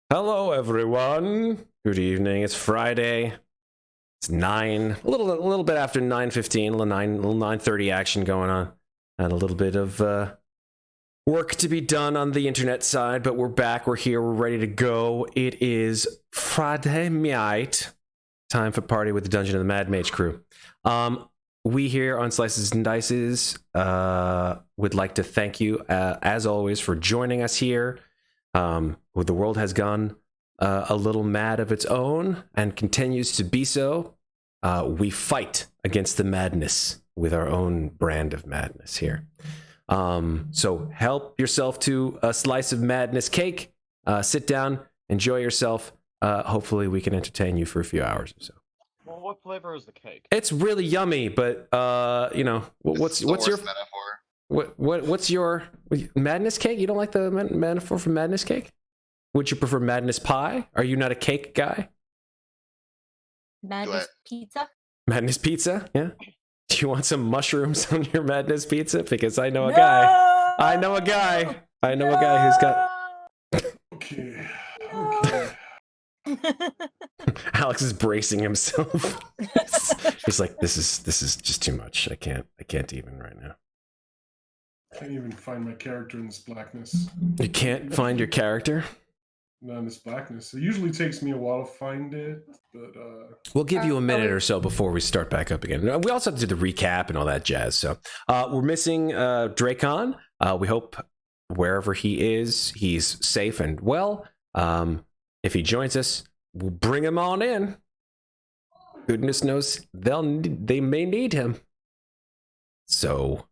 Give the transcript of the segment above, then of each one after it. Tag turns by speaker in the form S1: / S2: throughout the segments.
S1: Hello, everyone. Good evening. It's Friday. It's 9, a little bit after 9:15, little 9:30 action going on, and a little bit of work to be done on the internet side. But we're back. We're here. We're ready to go. It is Friday night. Time for party with the Dungeon of the Mad Mage crew. We here on Slices and Dices would like to thank you, as always, for joining us here. The world has gone a little mad of its own and continues to be so. We fight against the madness with our own brand of madness here. So help yourself to a slice of madness cake. Sit down, enjoy yourself. Hopefully we can entertain you for a few hours or so.
S2: Well, what flavor is the cake?
S1: It's really yummy, but what's your
S3: metaphor?
S1: What's your madness cake? You don't like the metaphor for madness cake? Would you prefer madness pie? Are you not a cake guy?
S4: Madness pizza?
S1: Madness pizza? Yeah. Do you want some mushrooms on your madness pizza? Because I know a guy. I know a guy. I know a guy who's got.
S5: Okay.
S1: Alex is bracing himself. He's like, this is just too much. I can't even right now.
S5: Can't even find my character in this blackness.
S1: You can't find your character?
S5: Not in this blackness. It usually takes me a while to find it, but
S1: we'll give you a minute or so before we start back up again. We also have to do the recap and all that jazz. So we're missing Drakon. We hope wherever he is, he's safe and well. If he joins us, we'll bring him on in. Goodness knows they may need him. So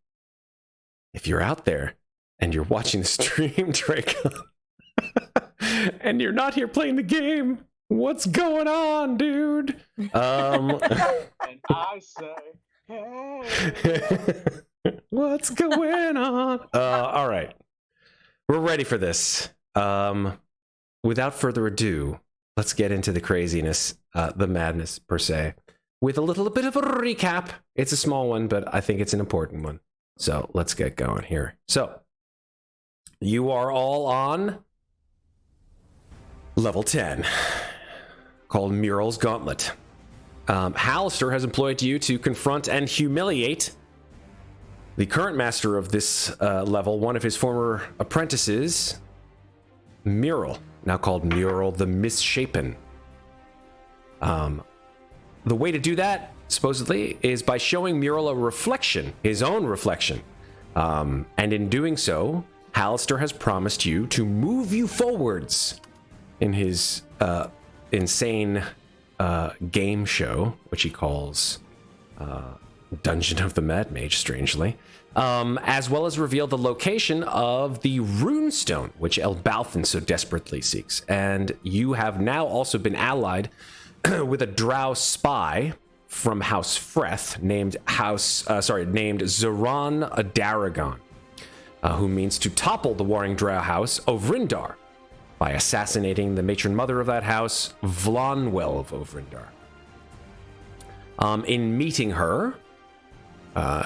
S1: if you're out there and you're watching the stream, Drakon, and you're not here playing the game, what's going on, dude?
S2: And I say, hey.
S1: What's going on? All right. We're ready for this. Without further ado, let's get into the craziness, the madness per se, with a little bit of a recap. It's a small one, but I think it's an important one. So let's get going here. So you are all on level 10, called Mural's Gauntlet. Hallister has employed you to confront and humiliate the current master of this level, one of his former apprentices, Mural, now called Mural the Misshapen. The way to do that, supposedly, is by showing Mural a reflection, his own reflection. And in doing so, Hallister has promised you to move you forwards in his insane game show, which he calls Dungeon of the Mad Mage, strangely, as well as reveal the location of the runestone, which Elbauthin so desperately seeks. And you have now also been allied with a drow spy from House Freth named Zoran Daragon, who means to topple the warring drow house Ovrindar by assassinating the matron mother of that house, Vlonwell of Ovrindar. In meeting her,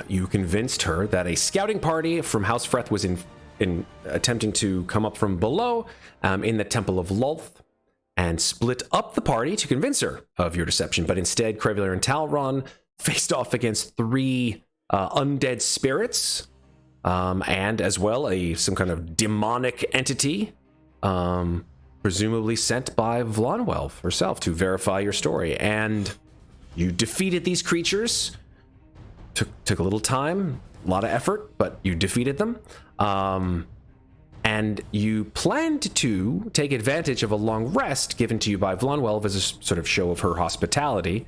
S1: you convinced her that a scouting party from House Freth was in attempting to come up from below in the Temple of Lulth and split up the party to convince her of your deception. But instead, Qrevialur and Talron faced off against 3 undead spirits and as well some kind of demonic entity, presumably sent by Vlonwell herself to verify your story. And you defeated these creatures. Took a little time, a lot of effort, but you defeated them. And you planned to take advantage of a long rest given to you by Vlonwell as a sort of show of her hospitality,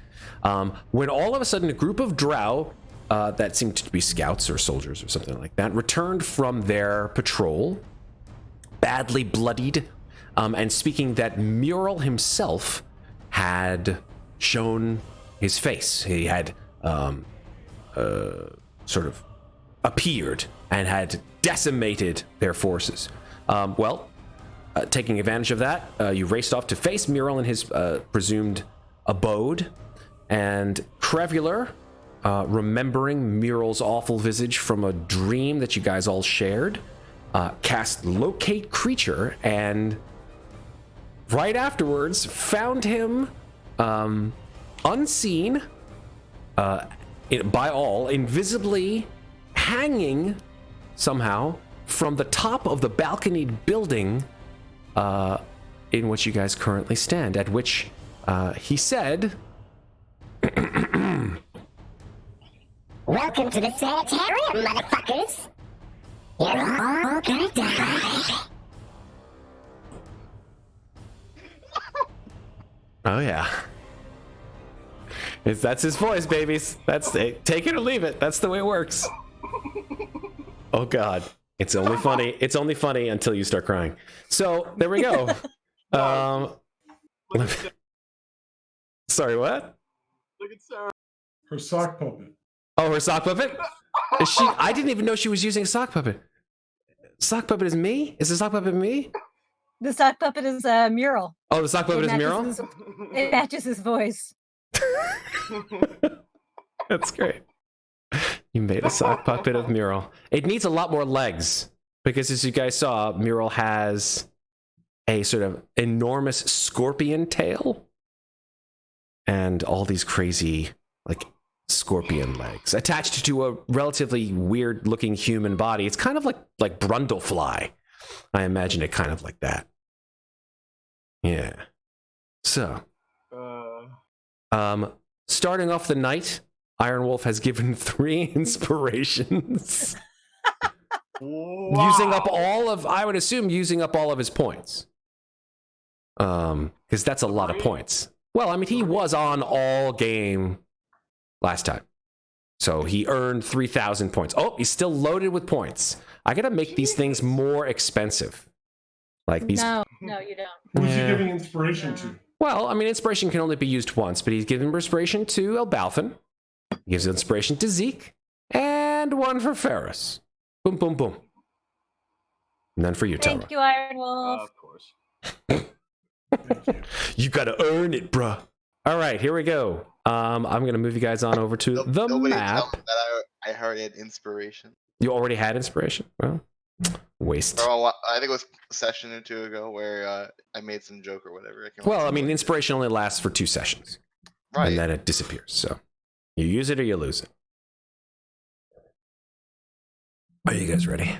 S1: when all of a sudden a group of drow that seemed to be scouts or soldiers or something like that returned from their patrol, badly bloodied, and speaking that Mural himself had shown his face. He had sort of appeared and had decimated their forces. Taking advantage of that, you raced off to face Mural in his presumed abode, and Qrevialur, remembering Mural's awful visage from a dream that you guys all shared, cast Locate Creature and right afterwards found him unseen by all, invisibly hanging somehow from the top of the balconied building in which you guys currently stand, at which he said,
S3: "Welcome to the sanitarium, motherfuckers. You're all gonna die."
S1: oh yeah. That's his voice, babies. That's it. Take it or leave it. That's the way it works. Oh God. It's only funny. It's only funny until you start crying. So there we go. Sorry, what?
S2: Look at Sarah.
S5: Her sock puppet.
S1: Oh, her sock puppet? Is she? I didn't even know she was using a sock puppet. Sock puppet is me? Is the sock puppet me?
S4: The sock puppet is a mural.
S1: Oh, the sock puppet is Mural?
S4: It matches his voice.
S1: That's great. You made a sock puppet of Mural. It needs a lot more legs because, as you guys saw, Mural has a sort of enormous scorpion tail and all these crazy, like, scorpion legs attached to a relatively weird-looking human body. It's kind of like Brundlefly. I imagine it kind of like that. Yeah. So, starting off the night, Iron Wolf has given 3 inspirations.
S2: Wow.
S1: Using up all of, I would assume, using up all of his points. Because that's a lot of points. Well, I mean, he was on all game last time. So he earned 3,000 points. Oh, he's still loaded with points. I gotta make these things more expensive. Like these.
S4: No, you don't.
S5: Who's
S1: Yeah.
S5: he giving inspiration to?
S1: Well, I mean, inspiration can only be used once, but he's given inspiration to Elbauthin. He gives inspiration to Zeke. And 1 for Ferros. Boom, boom, boom. And then for you, Talron.
S4: Thank you, Iron Wolf.
S2: Of course.
S1: You gotta earn it, bruh. All right, here we go. I'm gonna move you guys on over to the
S6: Nobody
S1: map.
S6: tell me that I already had inspiration.
S1: You already had inspiration? Well, waste.
S6: I think it was a session or 2 ago where I made some joke or whatever.
S1: Well, I mean, inspiration only lasts for 2 sessions.
S6: Right.
S1: And then it disappears. So you use it or you lose it. Are you guys ready?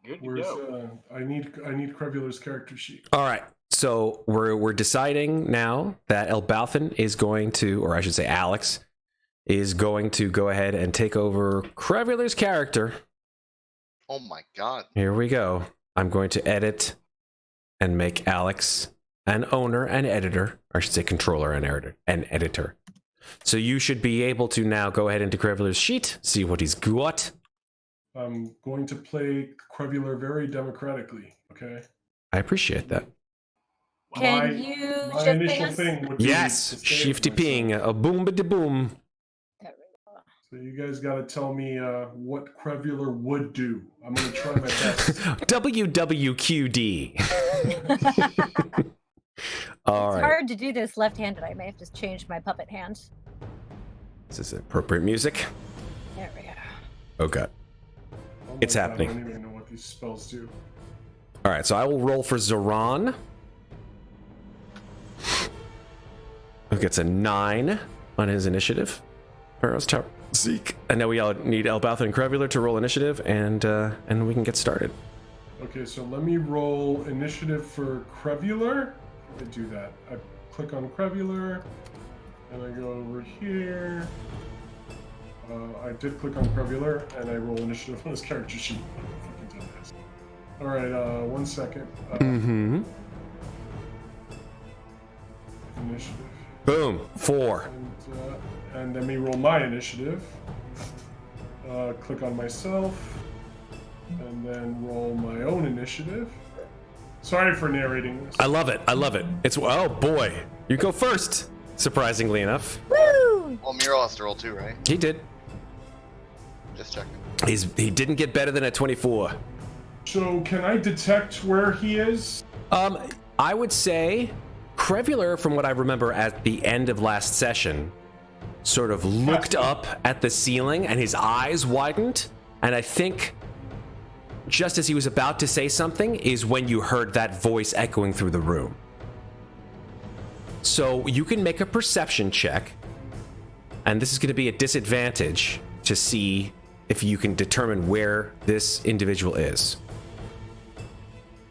S2: Good to
S5: Where's
S2: go.
S5: I need Qrevialur's character sheet.
S1: All right. So we're deciding now that Elbauthin is going to, or I should say Alex, is going to go ahead and take over Qrevialur's character.
S6: Oh my god.
S1: Here we go. I'm going to edit and make Alex an owner and editor. Or I should say controller and editor. So you should be able to now go ahead into Qrevialur's sheet, see what he's got.
S5: I'm going to play Qrevialur very democratically, okay?
S1: I appreciate that.
S4: Can you
S5: My
S4: shift
S5: initial
S4: us?
S5: thing would be
S1: Yes,
S5: to stay
S1: shifty
S5: with myself.
S1: ping, a boom ba boom.
S4: There we go.
S5: So you guys got to tell me what Qrevialur would do. I'm going to try my best.
S1: WWQD. All
S4: It's
S1: right.
S4: hard to do this left-handed. I may have to change my puppet hand.
S1: This is appropriate music.
S4: There we go.
S1: Oh god.
S5: Oh my
S1: It's
S5: God,
S1: happening.
S5: I don't even know what these spells do.
S1: All right, so I will roll for Zoran. Who gets a 9 on his initiative. Ferros, Zeke. And now we all need Elbauthin and Qrevialur to roll initiative, and we can get started.
S5: Okay, so let me roll initiative for Qrevialur. I do that. I click on Qrevialur, and I go over here. I did click on Qrevialur, and I roll initiative on his character sheet. Fucking dumbass. All right, 1 second.
S1: Mm-hmm.
S5: Initiative.
S1: Boom. 4.
S5: And then we roll my initiative. Click on myself, and then roll my own initiative. Sorry for narrating this.
S1: I love it. I love it. It's, oh boy. You go first, surprisingly enough.
S4: Woo!
S6: Well, Miro has to roll 2, right?
S1: He did.
S6: Just checking.
S1: He didn't get better than a 24.
S5: So can I detect where he is?
S1: I would say Qrevialur, from what I remember at the end of last session, sort of looked up at the ceiling and his eyes widened, and I think just as he was about to say something is when you heard that voice echoing through the room. So you can make a perception check, and this is going to be a disadvantage to see if you can determine where this individual is.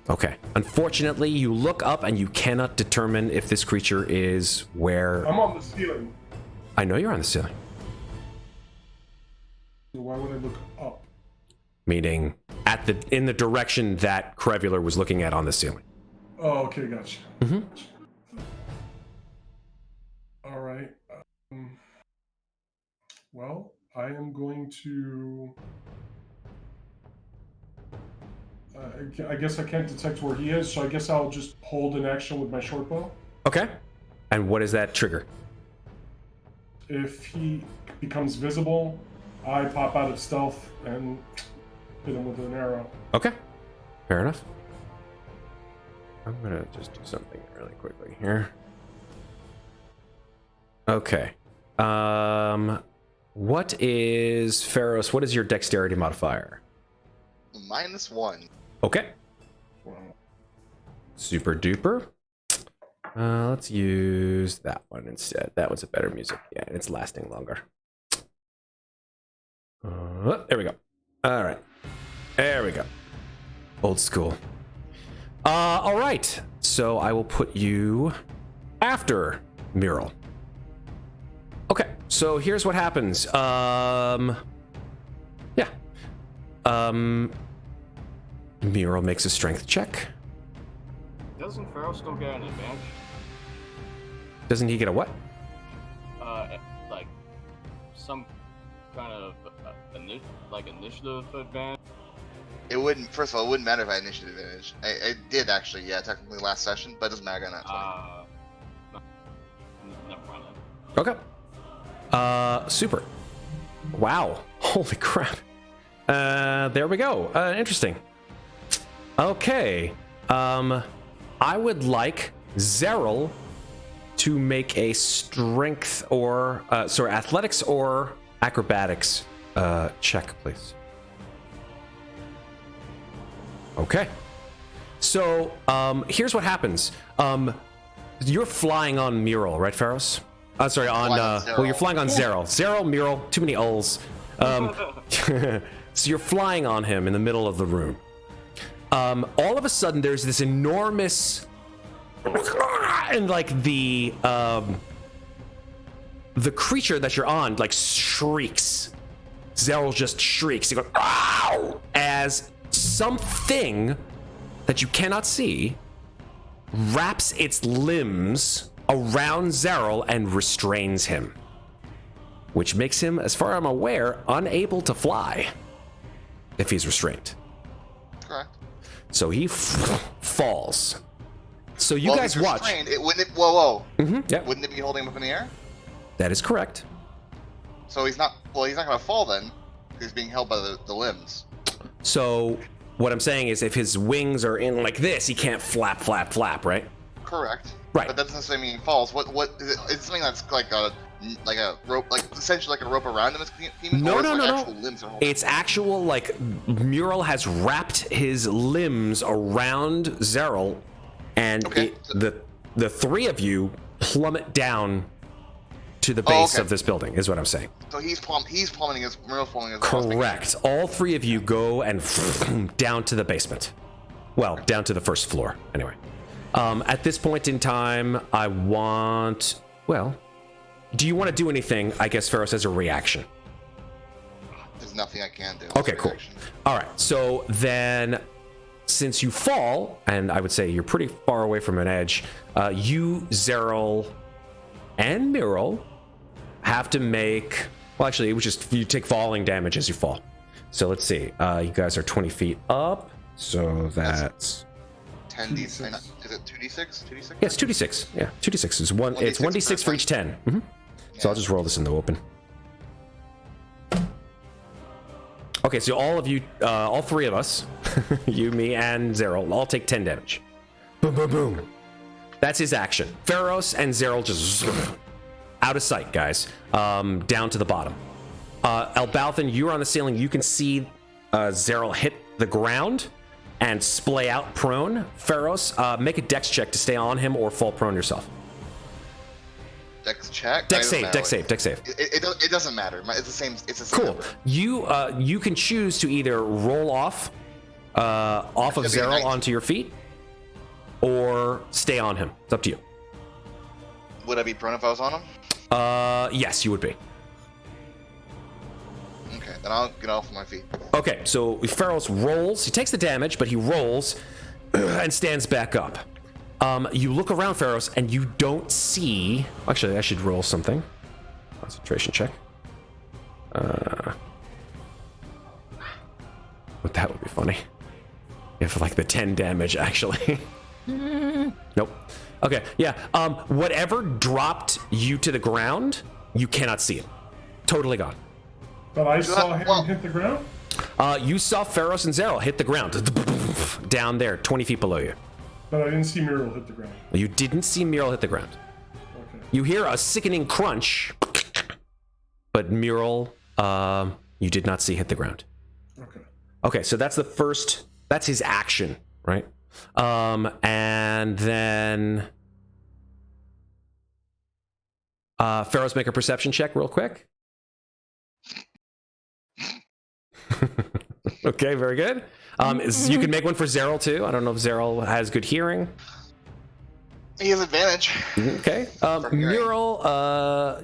S1: Okay. Unfortunately, you look up and you cannot determine if this creature is where...
S5: I'm on the ceiling.
S1: I know you're on the ceiling.
S5: So why would I look up?
S1: Meaning in the direction that Qrevialur was looking at on the ceiling.
S5: Oh, okay, gotcha.
S1: Mm-hmm.
S5: All right. Well, I am going to... I guess I can't detect where he is, so I guess I'll just hold an action with my short bow.
S1: Okay. And what does that trigger?
S5: If he becomes visible, I pop out of stealth and hit him with an arrow.
S1: Okay. Fair enough. I'm gonna just do something really quickly here. Okay. What is Ferros? What is your dexterity modifier?
S6: -1.
S1: Okay.
S5: Wow.
S1: Super duper. Let's use that one instead. That one's a better music. Yeah, and it's lasting longer. There we go. All right. There we go. Old school. All right. So I will put you after Mural. Okay. So here's what happens. Yeah. Mural makes a strength check.
S2: Doesn't Ferros still get an advantage?
S1: Doesn't he get a what?
S2: Like some kind of initiative advantage.
S6: It wouldn't. First of all, it wouldn't matter if I had initiative advantage. I did actually, yeah, technically last session, but it doesn't matter now.
S2: No, never mind then.
S1: Okay. Super. Wow. Holy crap. There we go. Interesting. Okay. I would like Zeril to make a strength or athletics or acrobatics check, please. Okay. So here's what happens. You're flying on Mural, right, Ferros? Sorry, well, you're flying on Zeril. Zeril, Mural, too many L's. So you're flying on him in the middle of the room. All of a sudden, there's this enormous, and like the creature that you're on like shrieks. Zeril just shrieks. He goes, "Ow!" as something that you cannot see wraps its limbs around Zeril and restrains him, which makes him, as far as I'm aware, unable to fly if he's restrained.
S6: Correct.
S1: So he falls. So you
S6: Well, if
S1: guys
S6: he's
S1: watch.
S6: restrained, whoa.
S1: Yeah,
S6: Wouldn't it be holding him up in the air?
S1: that is correct.
S6: So he's not. Well, he's not gonna fall then. He's being held by the limbs.
S1: So what I'm saying is, if his wings are in like this, he can't flap, right?
S6: Correct.
S1: Right.
S6: But that doesn't necessarily mean he falls. What is it? It's something that's like a rope, like essentially like a rope around him.
S1: No.
S6: Actual limbs are holding.
S1: It's actual, like, Mural has wrapped his limbs around Zeril, and
S6: Okay.
S1: the three of you plummet down to the base of this building, is what I'm saying.
S6: So he's plummeting as Muriel's plummeting as
S1: Correct. All three of you go and down to the basement. Well, down to the first floor, anyway. At this point in time, I want... Well, do you want to do anything, I guess, Ferros, as a reaction?
S6: There's nothing I can do.
S1: Okay, cool. All right, so then, since you fall, and I would say you're pretty far away from an edge, you, Zeril, and Mural have to make... Well, actually, it was just you take falling damage as you fall. So let's see. You guys are 20 feet up, so that's
S6: 10d. Is it 2d6? 2d6?
S1: Yeah, it's 2d6. Yeah, 2d6 is one. It's 1d6 for each 10. Mm-hmm. So I'll just roll this in the open. Okay, so all of you, all three of us, you, me, and Zeril, all take 10 damage. Boom, boom, boom. That's his action. Ferros and Zeril just out of sight, guys. Down to the bottom. Elbauthin, you're on the ceiling. You can see Zeril hit the ground and splay out prone. Ferros, make a dex check to stay on him or fall prone yourself.
S6: Dex check.
S1: Dex save.
S6: It doesn't matter. It's the same. It's the same.
S1: Cool.
S6: Number.
S1: You can choose to either roll off of Zeril onto your feet, or stay on him. It's up to you.
S6: Would I be prone if I was on him?
S1: Yes, you would be.
S6: Okay, then I'll get off my feet.
S1: Okay, so Ferros rolls. He takes the damage, but he rolls and stands back up. You look around, Ferros, and you don't see... Actually, I should roll something. Concentration check. But that would be funny. If like the 10 damage, actually. Nope. Okay, yeah. Whatever dropped you to the ground, you cannot see it. Totally gone.
S5: But I saw him hit the ground?
S1: You saw Ferros and Zeril hit the ground. Down there, 20 feet below you.
S5: But I didn't see Muriel hit the ground.
S1: You didn't see Muriel hit the ground.
S5: Okay.
S1: You hear a sickening crunch, but Muriel, you did not see hit the ground.
S5: Okay.
S1: Okay, so that's the first, that's his action, right? And then Ferros, make a perception check real quick. Okay, very good. You can make one for Zeril too. I don't know if Zeril has good hearing.
S6: He has advantage.
S1: Okay. Muriel,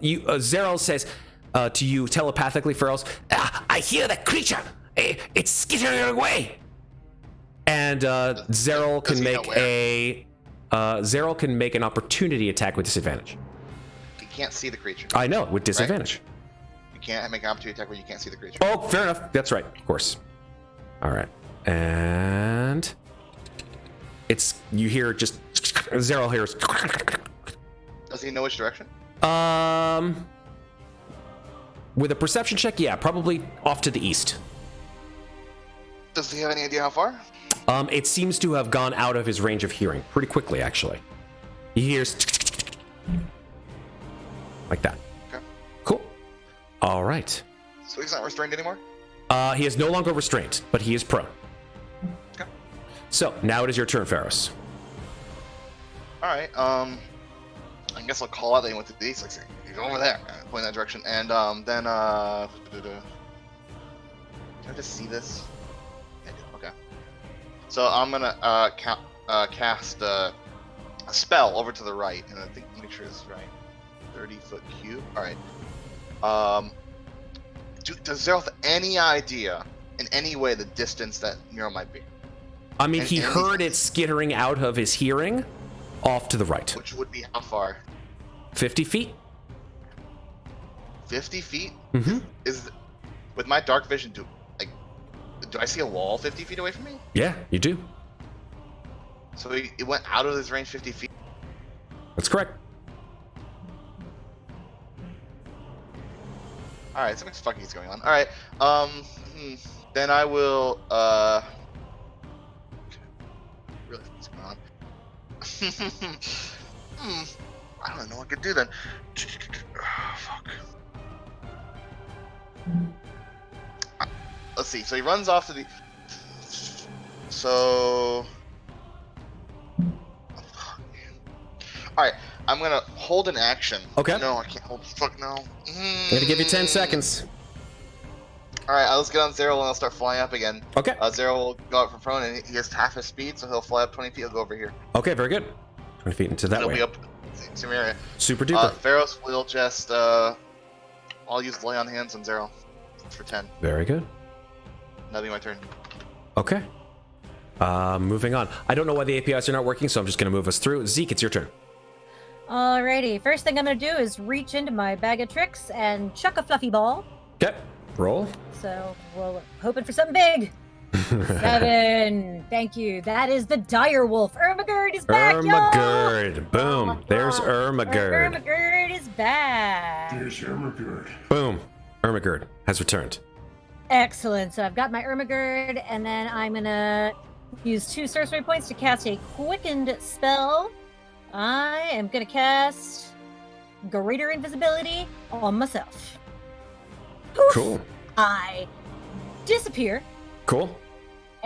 S1: Zeril says to you telepathically, Ferros, I hear that creature. It's skittering away. And Zeril can make an opportunity attack with disadvantage.
S6: You can't see the creature.
S1: I know, with disadvantage.
S6: Right? You can't make an opportunity attack where you can't see the creature.
S1: Oh, fair enough. That's right, of course. All right. And you hear just Zeril hears.
S6: Does he know which direction?
S1: With a perception check, yeah, probably off to the east.
S6: Does he have any idea how far?
S1: It seems to have gone out of his range of hearing pretty quickly, actually. He hears like that.
S6: Okay.
S1: Cool. All right.
S6: So he's not restrained anymore?
S1: He is no longer restrained, but he is prone.
S6: Okay.
S1: So now it is your turn, Ferros.
S6: All right. I guess I'll call out that he went to the east. Like, he's over there, point in that direction, and then can I just see this? Yeah, I do. Okay. So I'm gonna cast a spell over to the right, and I think make sure it's right. 30-foot cube. All right. Does Zeril have any idea in any way the distance that Muriel might be?
S1: I mean, he heard it skittering out of his hearing off to the right.
S6: Which would be how far?
S1: 50 feet?
S6: 50 feet?
S1: Mm-hmm.
S6: With my dark vision, do I see a wall 50 feet away from me?
S1: Yeah, you do.
S6: So it went out of his range 50 feet?
S1: That's correct.
S6: Alright, something's fucking is going on. Alright, then I will, really what's going on? I don't know what I could do then. Fuck. Let's see, so he runs off to the... So... Alright, I'm gonna hold an action.
S1: Okay.
S6: No, I can't hold. Fuck no.
S1: I'm gonna give you 10 seconds.
S6: Alright, let's get on Zeril and I'll start flying up again.
S1: Okay.
S6: Zeril will go out from prone and he has half his speed, so he'll fly up 20 feet. He'll go over here.
S1: Okay, very good. 20 feet into that
S6: He'll
S1: way.
S6: be up same area.
S1: Super duper.
S6: Ferros will just, I'll use lay on hands on Zeril for 10.
S1: Very good.
S6: That'll be my turn.
S1: Okay. Moving on. I don't know why the APIs are not working, so I'm just gonna move us through. Zeke, it's your turn.
S4: Alrighty, first thing I'm gonna do is reach into my bag of tricks and chuck a fluffy ball.
S1: Okay. Roll.
S4: So we're hoping for something big. 7. Thank you. That is the dire wolf. Ermagerd is back,
S1: Ermagerd. Boom. There's Ermagerd.
S4: Ermagerd is back.
S5: There's Ermagerd.
S1: Boom. Ermagerd has returned.
S4: Excellent. So I've got my Ermagerd, and then I'm gonna use 2 sorcery points to cast a quickened spell. I am gonna cast Greater Invisibility on myself. Poof.
S1: Cool.
S4: I disappear.
S1: Cool.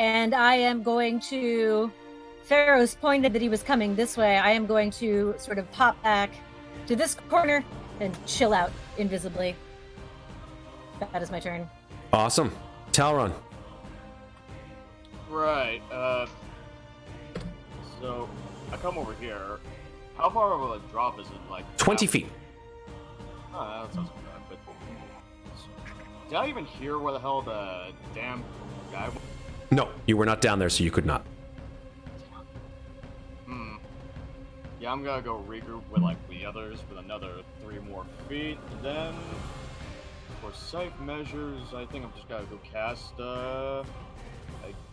S4: and I am going to. Ferros pointed that he was coming this way. I am going to sort of pop back to this corner and chill out invisibly. That is my turn.
S1: Awesome. Talron.
S2: Right. So I come over here. How far of a drop is it? Like
S1: 20 feet.
S2: Oh, that sounds good. But did I even hear where the hell the damn guy was?
S1: No, you were not down there, so you could not.
S2: Yeah, I'm gonna go regroup with like the others with another 3 more feet. And then, for safe measures, I think I'm just gonna go cast a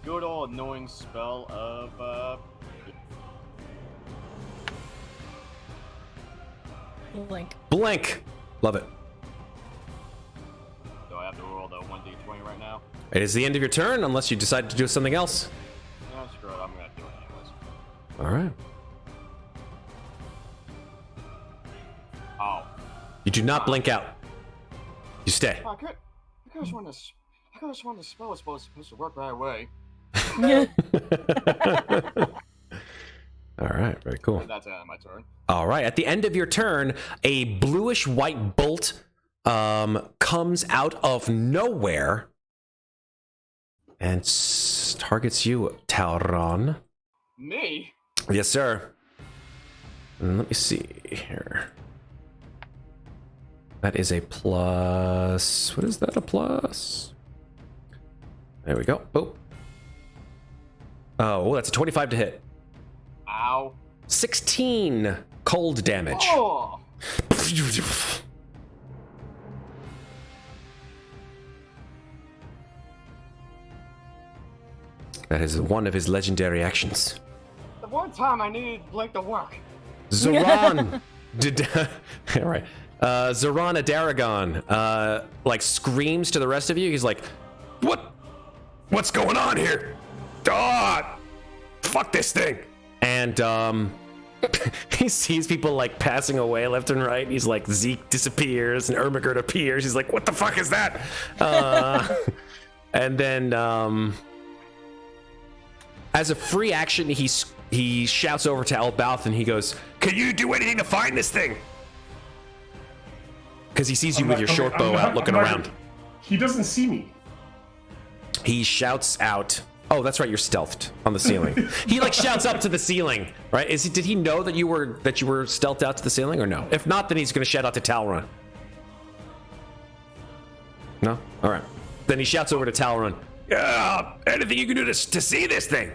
S2: good old annoying spell of
S4: Blink.
S1: Love it.
S2: Do I have to roll the 1d20 right now?
S1: It is the end of your turn, unless you decide to do something else.
S2: No, screw it. I'm gonna do it anyways.
S1: All right.
S2: Oh.
S1: You do not blink out. You stay.
S2: I could have sworn this spell was supposed to work right away.
S1: All right, very cool.
S2: And that's the end of my turn.
S1: All right, at the end of your turn, a bluish-white bolt comes out of nowhere and targets you, Talron.
S2: Me?
S1: Yes, sir. And let me see here. That is a plus. What is that? A plus? There we go. Oh, that's a 25 to hit.
S2: Ow.
S1: 16 cold damage.
S2: Oh!
S1: That is one of his legendary actions.
S2: The one time I needed Blink to work.
S1: Zoran all right. Zoran Adaragon like screams to the rest of you. He's like, What's going on here? Fuck this thing. And he sees people like passing away left and right. He's like, Zeke disappears and Ermagerd appears. He's like, what the fuck is that? And then as a free action, he shouts over to Elbauthin. He goes, can you do anything to find this thing? Because he sees you with your short bow out looking around.
S5: He doesn't see me.
S1: He shouts out. Oh, that's right. You're stealthed on the ceiling. He like shouts up to the ceiling, right? Did he know that you were stealthed out to the ceiling, or no? If not, then he's going to shout out to Talron. No. All right. Then he shouts over to Talron. Anything you can do to see this thing?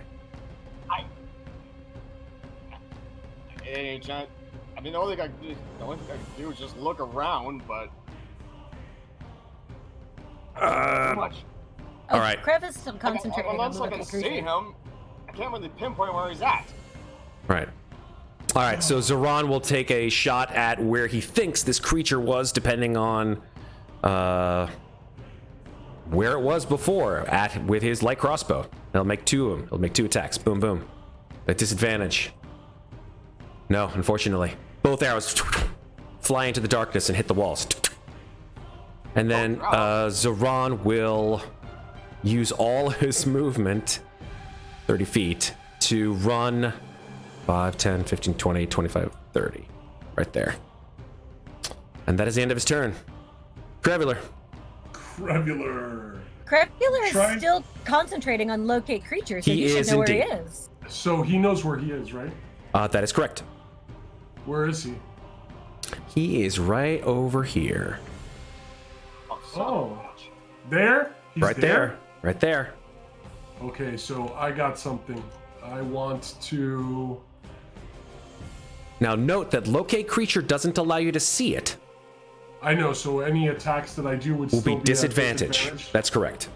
S2: I mean, the only thing I can do is just look around, but too much.
S1: All right.
S4: Krev is still concentrating on
S2: Unless
S4: the
S2: I can
S4: local
S2: see
S4: creature.
S2: him, I can't really pinpoint where he's at.
S1: All right, so Zoran will take a shot at where he thinks this creature was, depending on where it was before, with his light crossbow. He'll make 2 of them. He'll make 2 attacks. Boom, boom. At disadvantage. No, unfortunately. Both arrows fly into the darkness and hit the walls. And then Zoran will use all his movement, 30 feet, to run 5, 10, 15, 20, 25, 30. Right there. And that is the end of his turn. Qrevialur.
S5: Qrevialur.
S4: Qrevialur is still concentrating on locate creatures, so
S1: He
S4: he should
S1: is
S4: know where he
S1: indeed.
S4: is.
S5: So he knows where he is, right?
S1: That is correct.
S5: Where is he?
S1: He is right over here.
S5: Oh, there? He's
S1: Right there. Right there.
S5: Okay, so I got something. I want to...
S1: Now note that locate creature doesn't allow you to see it.
S5: I know, so any attacks that I do would
S1: Will
S5: still
S1: be
S5: at
S1: disadvantage. That's correct.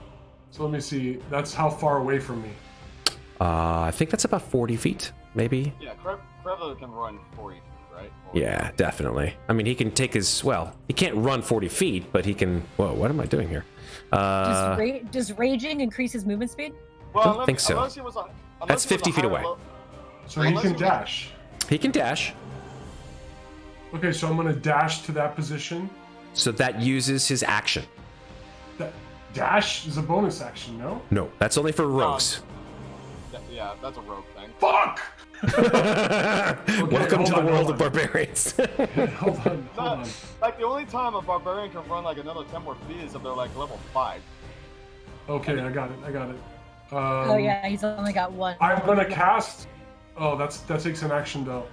S5: So let me see. That's how far away from me.
S1: I think that's about 40 feet, maybe.
S2: Yeah, Qrevialur can run 40 feet, right?
S1: Yeah, definitely. I mean, he can take his... Well, he can't run 40 feet, but he can... Whoa, what am I doing here?
S4: Does raging increase his movement speed?
S2: Well,
S1: don't think so.
S2: Unless he was
S1: That's 50 feet away.
S5: So he can dash.
S1: He can dash.
S5: Okay, so I'm going to dash to that position.
S1: So that uses his action.
S5: That dash is a bonus action, no?
S1: No, that's only for rogues.
S2: Yeah, that's a rogue thing.
S5: Fuck!
S1: Welcome to the world
S5: hold
S1: of barbarians.
S5: hold on.
S2: Like, the only time a barbarian can run, like, another 10 more feet is if they're, like, level 5.
S5: Okay, I got it.
S4: Oh yeah, he's only got one.
S5: I'm gonna cast. Oh, that takes an action though.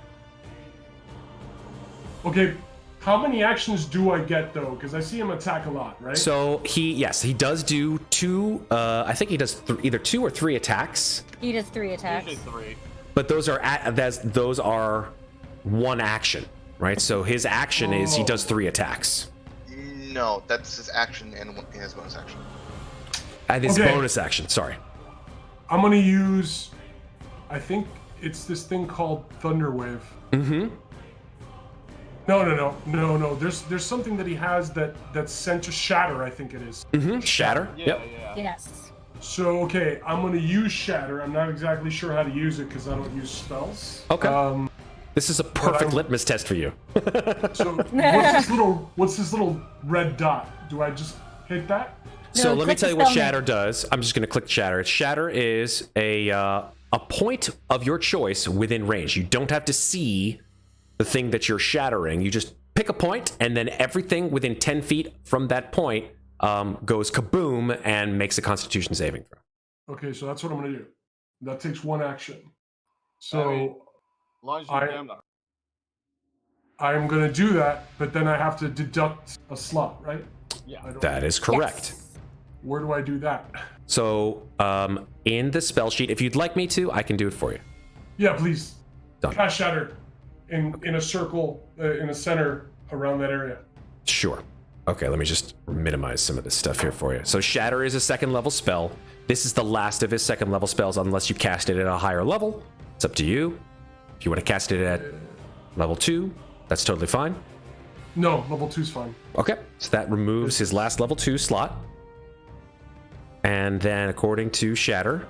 S5: Okay, how many actions do I get though? Because I see him attack a lot, right?
S1: So he does do two. I think he does either 2 or 3 attacks.
S4: He does 3 attacks.
S2: Usually 3.
S1: But those are one action, right? So his action is he does 3 attacks.
S6: No, that's his action and his bonus action.
S1: And his
S5: Okay.
S1: bonus action, sorry.
S5: I'm gonna use. I think it's this thing called Thunder Wave.
S1: Mm-hmm.
S5: No. There's something that he has that's sent to Shatter. I think it is.
S1: Mm-hmm. Shatter.
S2: Yeah,
S1: Yep.
S2: yeah.
S4: Yes.
S5: So okay, I'm gonna use Shatter. I'm not exactly sure how to use it because I don't use spells.
S1: Okay. This is a perfect
S5: I'm-
S1: litmus test for you.
S5: So what's this little red dot? Do I just hit that?
S1: So
S4: No,
S1: let me
S4: click
S1: tell
S4: the
S1: you what
S4: spell
S1: Shatter does. I'm just going to click Shatter. Shatter is a point of your choice within range. You don't have to see the thing that you're shattering. You just pick a point, and then everything within 10 feet from that point goes kaboom and makes a Constitution saving throw.
S5: Okay, so that's what I'm gonna do. That takes one action.
S2: I
S5: So
S2: mean, as long as you damn not.
S5: I'm gonna do that, but then I have to deduct a slot, right?
S2: Yeah.
S5: I don't-
S1: That is correct.
S4: Yes.
S5: Where do I do that?
S1: So in the spell sheet, if you'd like me to, I can do it for you.
S5: Yeah, please.
S1: Done.
S5: Cast Shatter in a circle in a center around that area.
S1: Sure. Okay, let me just minimize some of this stuff here for you. So Shatter is a 2nd level spell. This is the last of his 2nd level spells unless you cast it at a higher level. It's up to you. If you want to cast it at level 2, that's totally fine.
S5: No, level 2's fine.
S1: Okay, so that removes his last level 2 slot. And then according to Shatter,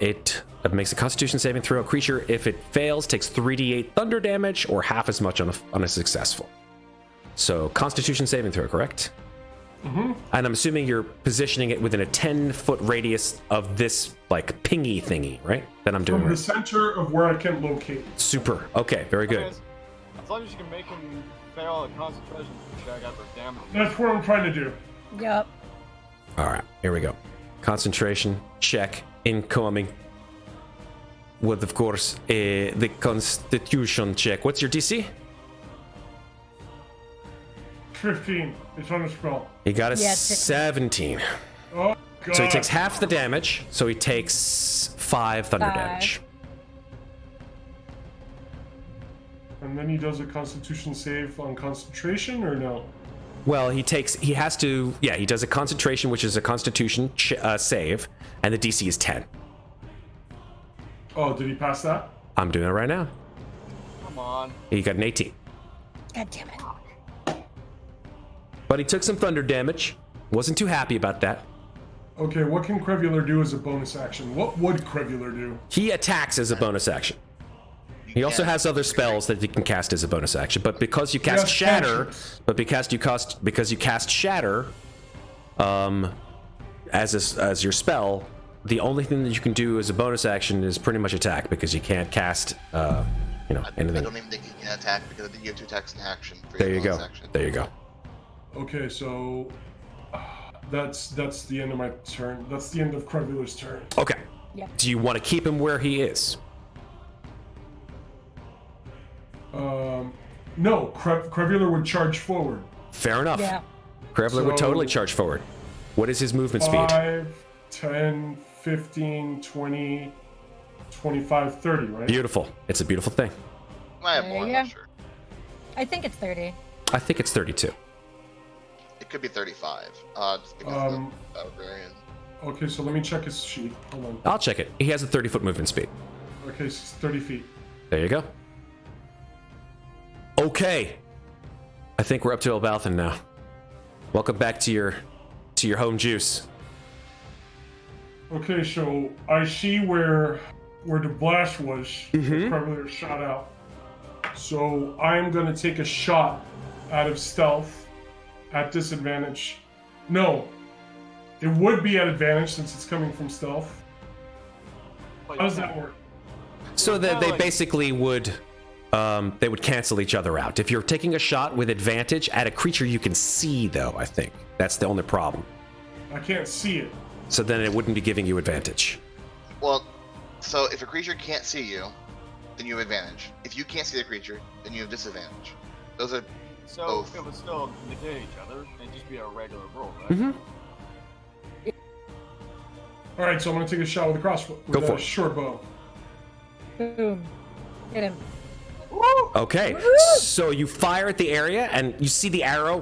S1: it makes a Constitution saving throw. A creature, if it fails, takes 3d8 thunder damage or half as much on a successful. So Constitution saving throw, correct?
S5: Mm-hmm.
S1: And I'm assuming you're positioning it within a 10-foot radius of this, like, pingy thingy, right? That I'm doing
S5: From the
S1: right.
S5: center of where I can locate.
S1: Super. Okay, very good.
S2: As long as you can make him fail a concentration check after damage.
S5: That's what I'm trying to do.
S4: Yep.
S1: All right, here we go. Concentration check incoming. With, of course, the Constitution check. What's your DC?
S5: 15. It's on a spell.
S1: He got a
S4: Yeah, it's 15.
S1: 17.
S5: Oh, God.
S1: So he takes half the damage. So he takes 5 thunder
S4: 5.
S1: damage.
S5: And then he does a Constitution save on concentration, or no?
S1: Well, he does a concentration, which is a Constitution save, and the DC is 10.
S5: Oh, did he pass that?
S1: I'm doing it right now.
S2: Come on.
S1: He got an 18.
S4: God damn it.
S1: But he took some thunder damage. Wasn't too happy about that.
S5: Okay, what can Qrevialur do as a bonus action? What would Qrevialur do?
S1: He attacks as a bonus action. He also has other spells that he can cast as a bonus action, but because you cast
S5: has
S1: Shatter,
S5: cantrips.
S1: because you cast Shatter, as your spell, the only thing that you can do as a bonus action is pretty much attack because you can't cast,
S6: I
S1: anything.
S6: don't even think he can attack because I think you have 2 attacks in action. For
S1: There
S6: your
S1: you go.
S6: bonus action.
S1: There you go.
S5: Okay, so that's the end of my turn. That's the end of Qrevialur's turn.
S1: Okay.
S4: Yep.
S1: Do you want to keep him where he is?
S5: No, Qrevialur would charge forward.
S1: Fair enough.
S4: Yeah.
S1: Qrevialur would
S5: So-
S1: totally charge forward. What is his movement speed?
S5: 5, 10, 15, 20, 25, 30, right?
S1: Beautiful. It's a beautiful thing.
S6: I have
S4: There
S6: more, I'm
S4: you
S6: not
S4: go.
S6: sure.
S4: I think it's 30.
S1: I think it's 32.
S6: It could be 35. Just because of the barbarian.
S5: Okay, so let me check his sheet. Hold on.
S1: I'll check it. He has a 30-foot movement speed.
S5: Okay, so it's 30 feet.
S1: There you go. Okay. I think we're up to Elbauthin now. Welcome back to your home juice.
S5: Okay, so I see where the blast was.
S1: Mhm.
S5: Qrevialur shot out. So I'm gonna take a shot out of stealth at disadvantage. No, it would be at advantage since it's coming from stealth.
S2: But
S5: How does that work?
S1: So that they
S2: like-
S1: basically would they would cancel each other out. If you're taking a shot with advantage at a creature you can see, though, I think that's the only problem.
S5: I can't see it.
S1: So then it wouldn't be giving you advantage.
S6: Well, so if a creature can't see you, then you have advantage. If you can't see the creature, then you have disadvantage. Those are
S2: So
S6: both.
S2: it would still negate each other and just be a regular roll, right?
S1: Mm-hmm.
S5: All right, so I'm gonna take a shot with a crossbow.
S1: Go
S5: With
S1: for
S5: a
S1: it.
S5: short bow.
S4: Boom. Hit him.
S1: Okay, so you fire at the area and you see the arrow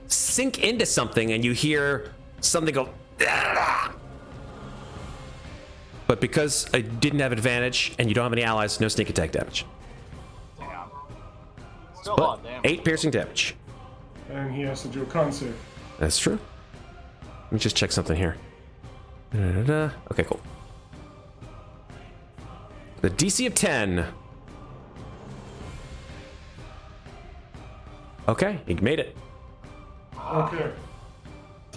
S1: sink into something and you hear something go. "Ah!" But because I didn't have advantage and you don't have any allies, no sneak attack damage.
S2: Damn. Still a lot
S1: But
S2: of damage.
S1: 8 piercing damage.
S5: And he has to do a con save.
S1: That's true. Let me just check something here. Da-da-da-da. Okay, cool. The DC of 10. Okay, he made it.
S5: Okay.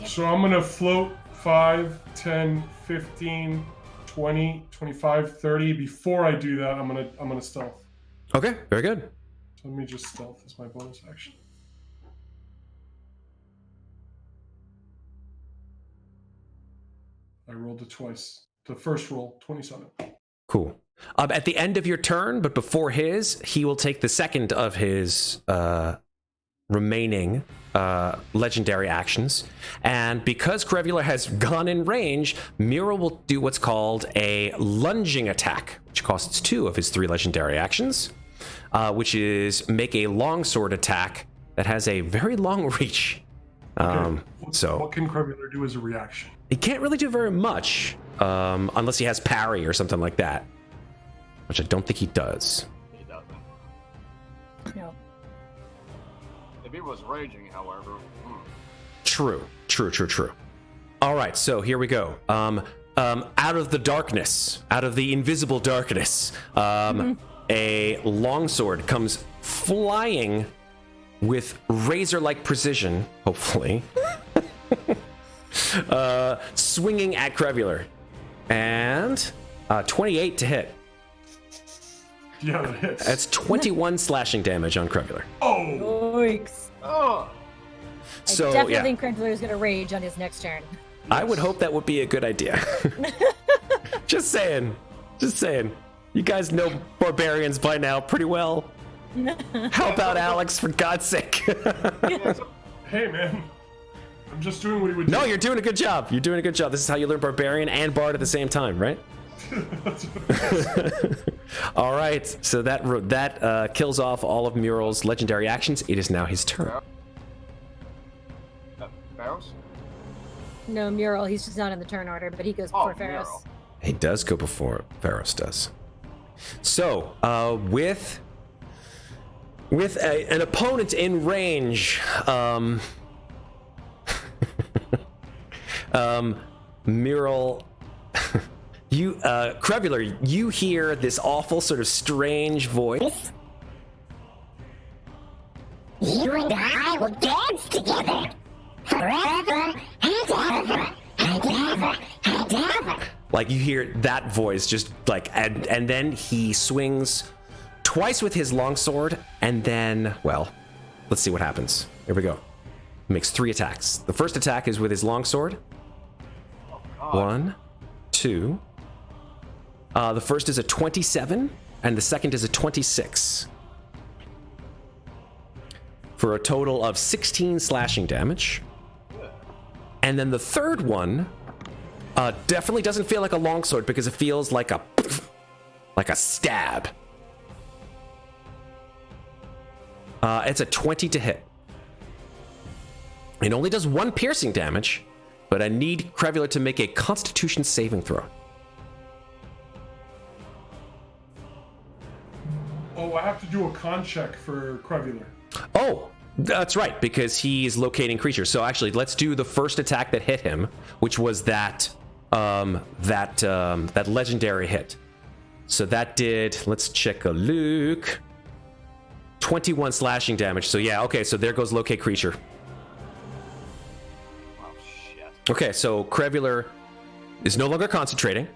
S5: So I'm gonna float 5, 10, 15, 20, 25, 30. Before I do that, I'm gonna stealth.
S1: Okay, very good.
S5: So let me just stealth as my bonus action. I rolled it twice. The first roll, 27.
S1: Cool. At the end of your turn, but before his, he will take the second of his remaining legendary actions. And because Qrevialur has gone in range, Mira will do what's called a lunging attack, which costs 2 of his 3 legendary actions, which is make a longsword attack that has a very long reach. So
S5: What can Qrevialur do as a reaction?
S1: he can't really do very much unless he has parry or something like that, which I don't think he does.
S2: He doesn't.
S4: No.
S2: If he was raging, however,
S1: True. All right, so here we go. Out of the darkness, out of the invisible darkness, a longsword comes flying with razor-like precision, hopefully, swinging at Qrevialur. And 28 to hit.
S5: Yeah, that hits.
S1: That's 21 slashing damage on Qrevialur.
S5: Oh!
S4: Yikes.
S2: oh,
S1: So,
S4: I definitely
S1: yeah.
S4: think Qrevialur is going to rage on his next turn.
S1: I would hope that would be a good idea. Just saying. You guys know barbarians by now pretty well. Help out Alex, for God's sake.
S5: Hey, man. I'm just doing what he would do.
S1: No, you're doing a good job. This is how you learn barbarian and bard at the same time, right? All right, so that kills off all of Mural's legendary actions. It is now his turn.
S2: Ferros?
S4: No, Mural, he's just not in the turn order, but he goes
S2: Oh,
S4: before Ferros.
S2: Mural.
S1: He does go before Ferros does. So, with an opponent in range, Mural, Qrevialur, you hear this awful sort of strange voice.
S3: You and I will dance together. Forever and ever and ever and ever.
S1: Like, you hear that voice just like, and then he swings twice with his longsword, and then, well, let's see what happens. Here we go. He makes 3 attacks. The first attack is with his longsword.
S2: God.
S1: 1, 2. The first is a 27, and the second is a 26. For a total of 16 slashing damage. And then the third one definitely doesn't feel like a longsword because it feels like a stab. It's a 20 to hit. It only does 1 piercing damage, but I need Qrevialur to make a Constitution saving throw.
S5: Oh, I have to do a con check for Qrevialur.
S1: Oh, that's right, because he's locating creatures. So actually, let's do the first attack that hit him, which was that legendary hit. So that did, let's check a look, 21 slashing damage. So yeah, okay, so there goes locate creature.
S2: Oh, shit.
S1: Okay, so Qrevialur is no longer concentrating.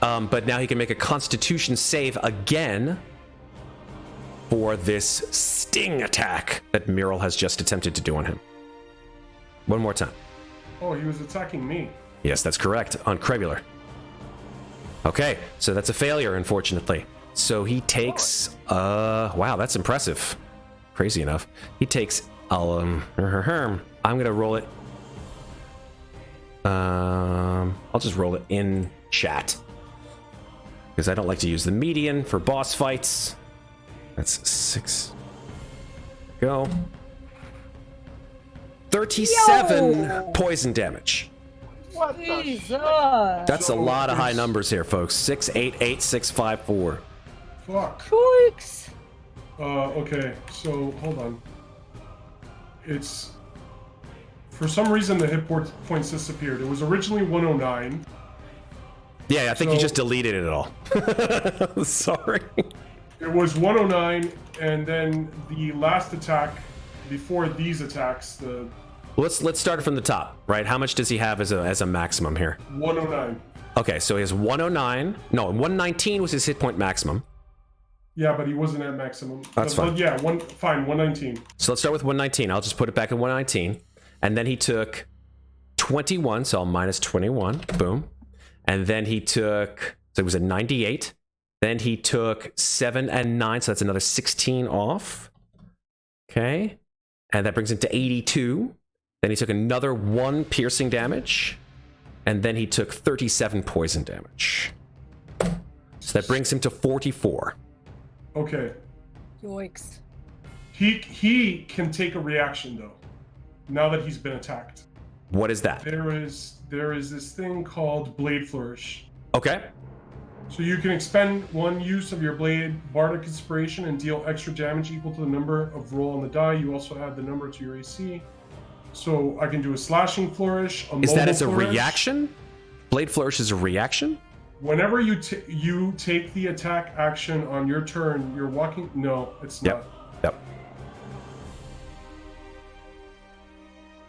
S1: But now he can make a Constitution save again for this sting attack that Mural has just attempted to do on him. One more time.
S5: Oh, he was attacking me.
S1: Yes, that's correct, on Qrevialur. Okay, so that's a failure, unfortunately. So he takes, wow, that's impressive. Crazy enough. He takes, I'm gonna roll it. I'll just roll it in chat. Because I don't like to use the median for boss fights. That's 6. Go. 37 poison damage.
S2: What the
S4: Jesus.
S1: That's a lot of high numbers here, folks. 6, 8, 8, 6, 5, 4.
S5: Fuck.
S4: Yikes.
S5: Okay, so hold on. It's for some reason the hit points disappeared. It was originally 109.
S1: Yeah, I think you
S5: So-
S1: just deleted it all. Sorry.
S5: It was 109, and then the last attack before these attacks, the
S1: Let's start from the top, right? How much does he have as a maximum here?
S5: 109.
S1: Okay, so he has 109. No, 119 was his hit point maximum.
S5: Yeah, but he wasn't at maximum.
S1: That's
S5: But
S1: fine.
S5: yeah, 119.
S1: So let's start with 119. I'll just put it back at 119. And then he took 21, so I'll minus 21. Boom. And then he took, so it was a 98. Then he took 7 and 9, so that's another 16 off. Okay. And that brings him to 82. Then he took another 1 piercing damage. And then he took 37 poison damage. So that brings him to 44.
S5: Okay.
S4: Yikes.
S5: He can take a reaction though. Now that he's been attacked.
S1: What is that?
S5: There is this thing called Blade Flourish.
S1: Okay.
S5: So you can expend 1 use of your blade Bardic Inspiration and deal extra damage equal to the number of roll on the die. You also add the number to your AC. So I can do a slashing flourish.
S1: Is that
S5: mobile
S1: as a
S5: flourish.
S1: reaction? Blade Flourish is a reaction?
S5: Whenever you take the attack action on your turn, you're walking. No, it's not.
S1: Yep.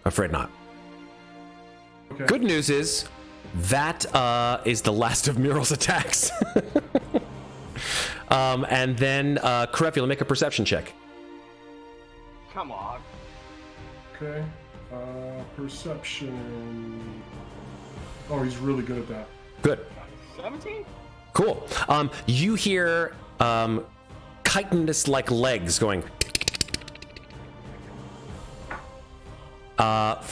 S1: Afraid not.
S5: Okay.
S1: Good news is that is the last of Mural's attacks. And then Qrevialur, make a perception check.
S2: Come on.
S5: Okay. Perception. Oh, he's really good at that.
S1: Good.
S2: 17?
S1: Cool. You hear chitinous-like legs going.
S6: He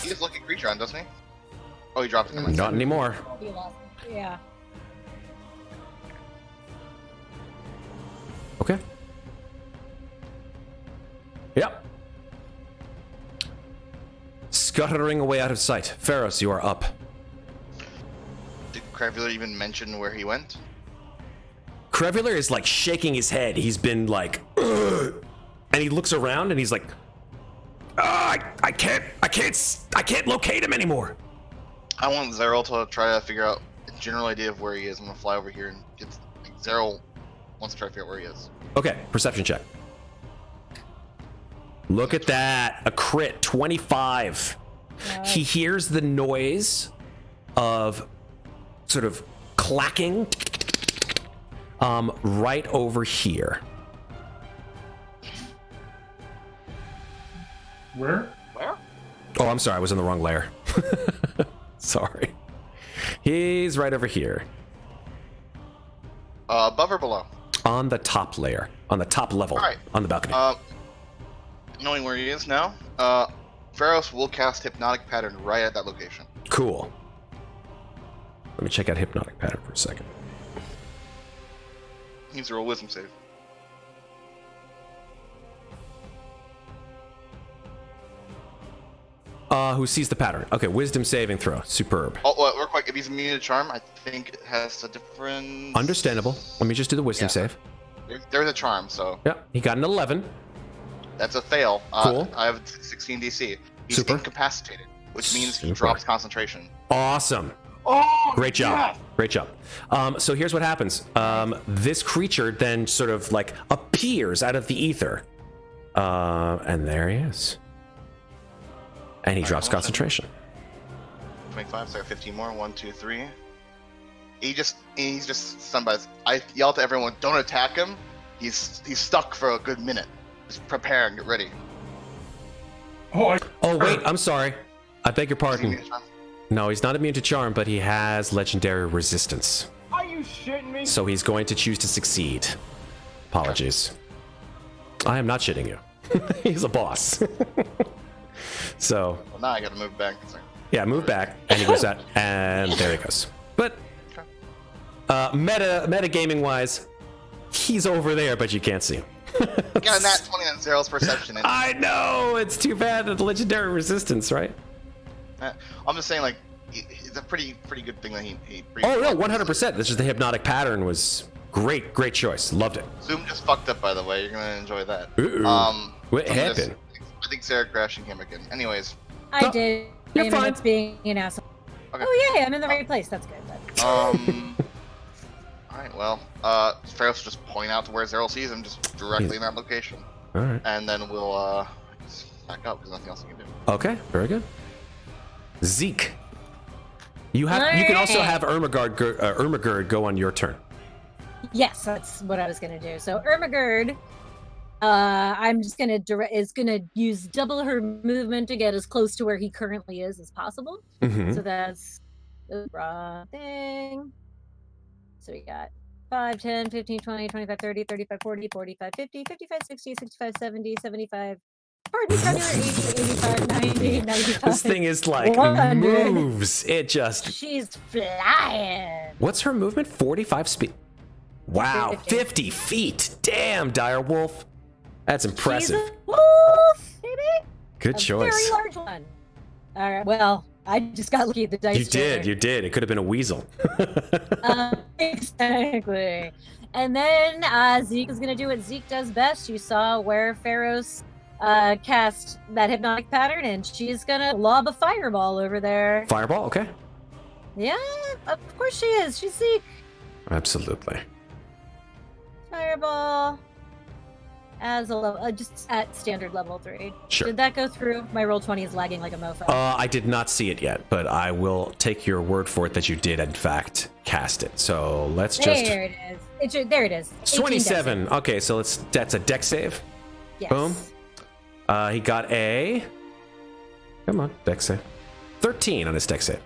S6: has Lucky Creature on, doesn't he? Oh, he dropped it.
S1: Not anymore.
S4: You lost. Yeah.
S1: Okay. Yep. Scuttering away out of sight. Ferros, you are up.
S6: Did Qrevialur even mention where he went?
S1: Qrevialur is like shaking his head. He's been like, "Ugh," and he looks around and he's like, I can't locate him anymore.
S6: I want Zeril to try to figure out a general idea of where he is. I'm gonna fly over here and get Zeril wants to try to figure out where he is.
S1: Okay, perception check. Look at that, a crit, 25. He hears the noise of sort of clacking right over here.
S5: Where?
S2: Where?
S1: Oh, I'm sorry, I was in the wrong layer. Sorry. He's right over here.
S6: Above or below?
S1: On the top layer. On the top level.
S6: Alright.
S1: On the balcony.
S6: Knowing where he is now, Ferros will cast Hypnotic Pattern right at that location.
S1: Cool. Let me check out Hypnotic Pattern for a second.
S6: He needs to roll a Wisdom save.
S1: Who sees the pattern? Okay, wisdom saving throw. Superb.
S6: Oh, well, real quick, if he's immune to charm, I think it has a different...
S1: Understandable. Let me just do the wisdom
S6: Yeah.
S1: save.
S6: There's a charm, so
S1: Yeah, he got an 11.
S6: that's a fail.
S1: Cool.
S6: I have 16 DC. He's
S1: Super.
S6: incapacitated, which means he
S1: Super.
S6: drops concentration.
S1: Awesome.
S2: Oh,
S1: Great job.
S2: yes!
S1: Great job. So here's what happens. This creature then sort of like appears out of the ether. And there he is. And he drops concentration.
S6: 25, so I got 15 more. 1, 2, 3. he's just stunned by this. I yell to everyone, "Don't attack him." He's stuck for a good minute. Just prepare and get ready.
S5: Oh,
S1: wait, I'm sorry. I beg your
S6: Is he
S1: pardon.
S6: immune to charm?
S1: No, he's not immune to charm, but he has legendary resistance.
S2: Are you shitting me?
S1: So he's going to choose to succeed. Apologies. I am not shitting you. He's a boss. So,
S6: Well, now I gotta move back.
S1: yeah, move back, and he goes out, and there he goes. But, meta gaming wise, he's over there, but you can't see him.
S6: Got a nat 20 on Zero's perception. And
S1: I know, it's too bad the legendary resistance, right?
S6: I'm just saying, like, it's a pretty good thing that he
S1: Oh no, 100%. This is the hypnotic pattern was great choice. Loved it.
S6: Zoom just fucked up, by the way. You're gonna enjoy that.
S1: Ooh. What happened?
S6: I think Sarah crashing him again. Anyways,
S4: I
S1: No,
S4: did.
S1: you're
S4: I mean,
S1: fine.
S4: That's being an asshole.
S6: Okay.
S4: Oh yeah, I'm in the right place. That's good.
S6: all right. Well, Ferros will just point out to where Zero sees him, just directly in that location,
S1: All right.
S6: and then we'll just back up because nothing else he can do.
S1: Okay, very good. Zeke, you can also have Ermagerd go on your turn.
S4: Yes, that's what I was gonna do. So Ermagerd, I'm just gonna is gonna use double her movement to get as close to where he currently is as possible.
S1: Mm-hmm.
S4: So that's the raw thing. So we got 5, 10, 15, 20, 25, 30, 35, 40, 45, 50, 55, 60, 65, 70, 75. Pardon, 80, 85, 90, 95.
S1: This thing is like
S4: 100.
S1: moves. It just.
S4: She's flying.
S1: What's her movement? 45 speed. Wow, 50 feet. Damn, dire wolf. That's impressive.
S4: She's a wolf, baby.
S1: Good
S4: A
S1: choice.
S4: very large one. All right. Well, I just got lucky at the dice.
S1: You did. It could have been a weasel.
S4: Exactly. And then Zeke is gonna do what Zeke does best. You saw where Ferros cast that hypnotic pattern, and she's gonna lob a fireball over there.
S1: Fireball, okay.
S4: Yeah, of course she is. She's Zeke.
S1: Absolutely.
S4: Fireball. As a level, just at standard level 3.
S1: Sure.
S4: Did that go through? My roll 20 is lagging like a mofo.
S1: I did not see it yet, but I will take your word for it that you did, in fact, cast it. So let's just.
S4: There it is. There it is. 18
S1: 27.
S4: dex save.
S1: Okay, so that's a dex save.
S4: Yes.
S1: Boom. He got a. Come on, dex save. 13 on his dex save.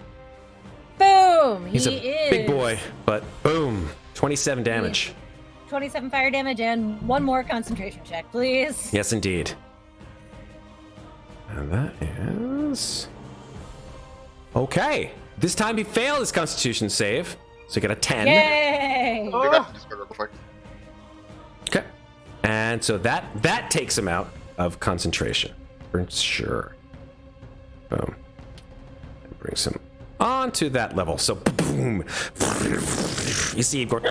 S4: Boom!
S1: He's
S4: he
S1: a
S4: is
S1: big boy, but boom. 27 damage.
S4: 27 fire damage and one more concentration check, please.
S1: Yes, indeed. And that is. Okay. This time he failed his constitution save. So he got a 10.
S4: Yay!
S6: Be back to Discord real quick.
S1: Okay. And so that takes him out of concentration. For sure. Boom. And brings him onto that level. So boom. You see him going.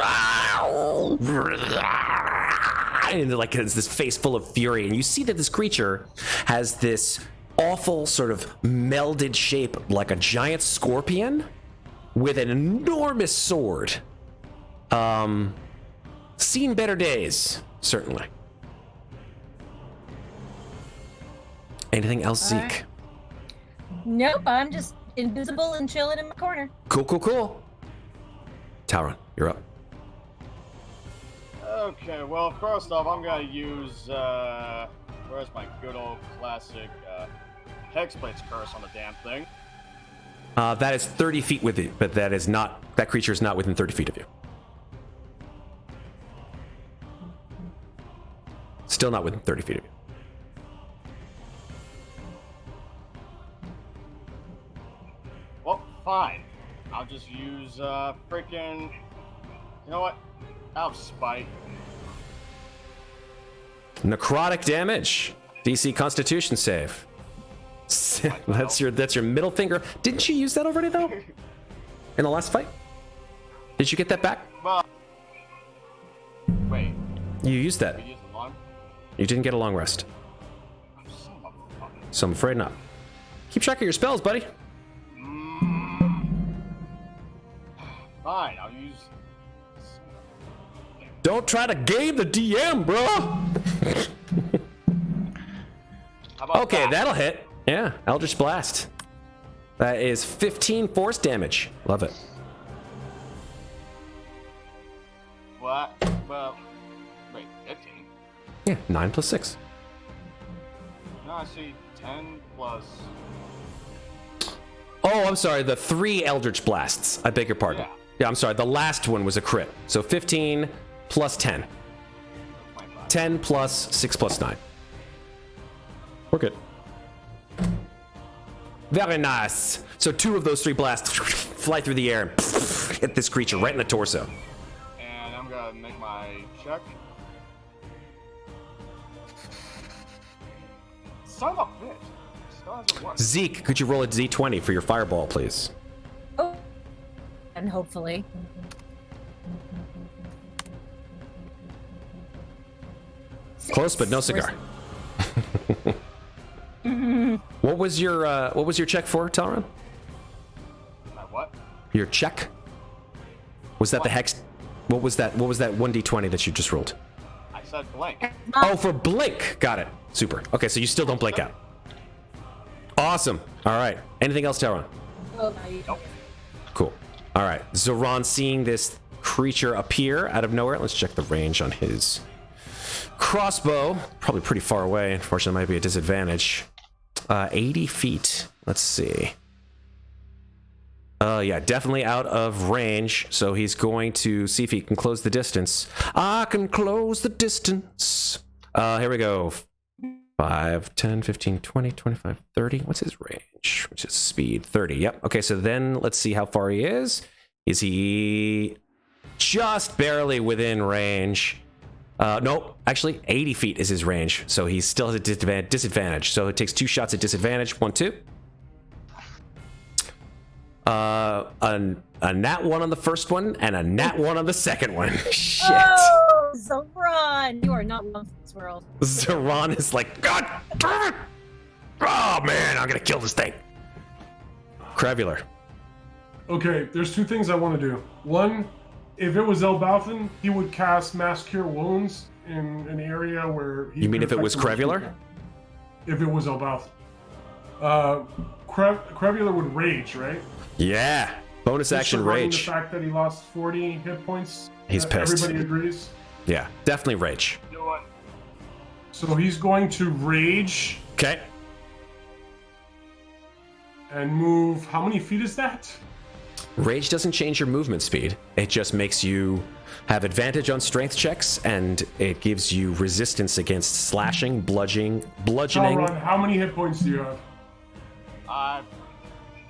S1: And like it's this face full of fury. And you see that this creature has this awful sort of melded shape like a giant scorpion with an enormous sword. Seen better days, certainly. Anything else, Zeke?
S4: Alright. Nope, I'm just invisible and chilling in my corner.
S1: Cool. Talron, you're up.
S2: Okay, well, first off, I'm gonna use, where's my good old classic, Hexblade's Curse on the damn thing.
S1: That is 30 feet with you, but that creature is not within 30 feet of you. Still not within 30 feet of you.
S2: Well, fine. I'll just use, freaking, you know what? I'll have Spite.
S1: Necrotic damage. DC Constitution save. That's your middle finger. Didn't you use that already though? In the last fight? Did you get that back?
S2: Well, wait,
S1: You used that.
S2: we use the long?
S1: You didn't get a long rest.
S2: Son of a fucking...
S1: So I'm afraid not. Keep track of your spells, buddy.
S2: Fine, I'll use...
S1: Don't try to game the DM, bro.
S2: How about
S1: Okay,
S2: that?
S1: that'll hit. Yeah, Eldritch Blast. That is 15 force damage. Love it.
S2: Well, wait, 15?
S1: Yeah, 9 plus 6.
S2: No, I see 10 plus.
S1: Oh, I'm sorry. The 3 Eldritch Blasts. I beg your pardon. Yeah, I'm sorry. The last one was a crit. So 15 plus 10. 10 plus 6 plus 9. We're good. Very nice. So 2 of those 3 blasts fly through the air and hit this creature right in the torso.
S2: And I'm gonna make my check. Son of a bitch. Still hasn't worked.
S1: Zeke, could you roll a d20 for your fireball, please?
S4: Oh, and hopefully.
S1: Close, but no cigar. What was your check for, Talron?
S2: My what?
S1: Your check? Was that the hex? What was that 1d20 that you just rolled?
S2: I said blank.
S1: Oh, for blink. Got it. Super. Okay, so you still don't blink out. Awesome. All right. Anything else, Talron?
S4: Oh, no, you
S2: Nope.
S1: Cool. All right. Zoran seeing this creature appear out of nowhere. Let's check the range on his crossbow. Probably pretty far away. Unfortunately, might be a disadvantage. 80 feet. Let's see. Yeah, definitely out of range. So he's going to see if he can close the distance. I can close the distance. Here we go. 5, 10, 15, 20, 25, 30. What's his range? Which is speed? 30. Yep. Okay, so then let's see how far he is. Is he just barely within range? No, actually 80 feet is his range. So he still has a disadvantage. So it takes 2 shots at disadvantage. 1, 2. A nat 1 on the first one and a nat 1 on the second one. Shit.
S4: Oh, Zoran, you are not alone in this world.
S1: Zoran is like, God damn it! Oh man, I'm gonna kill this thing. Qrevialur.
S5: Okay, there's 2 things I want to do. One, if it was Elbauthin, he would cast Mass Cure Wounds in an area where he
S1: You mean
S5: could
S1: if it was
S5: affect the most
S1: Qrevialur?
S5: people. If it was Elbauthin. Qrevialur would rage, right?
S1: Yeah. Bonus action
S5: Disregarding
S1: rage.
S5: The fact that he lost 40 hit points.
S1: He's pissed.
S5: Everybody agrees.
S1: Yeah, definitely rage.
S2: Do it.
S5: So he's going to rage
S1: Okay.
S5: and move. How many feet is that?
S1: Rage doesn't change your movement speed. It just makes you have advantage on strength checks, and it gives you resistance against slashing, bludgeoning.
S5: Talron, how many hit points do you have?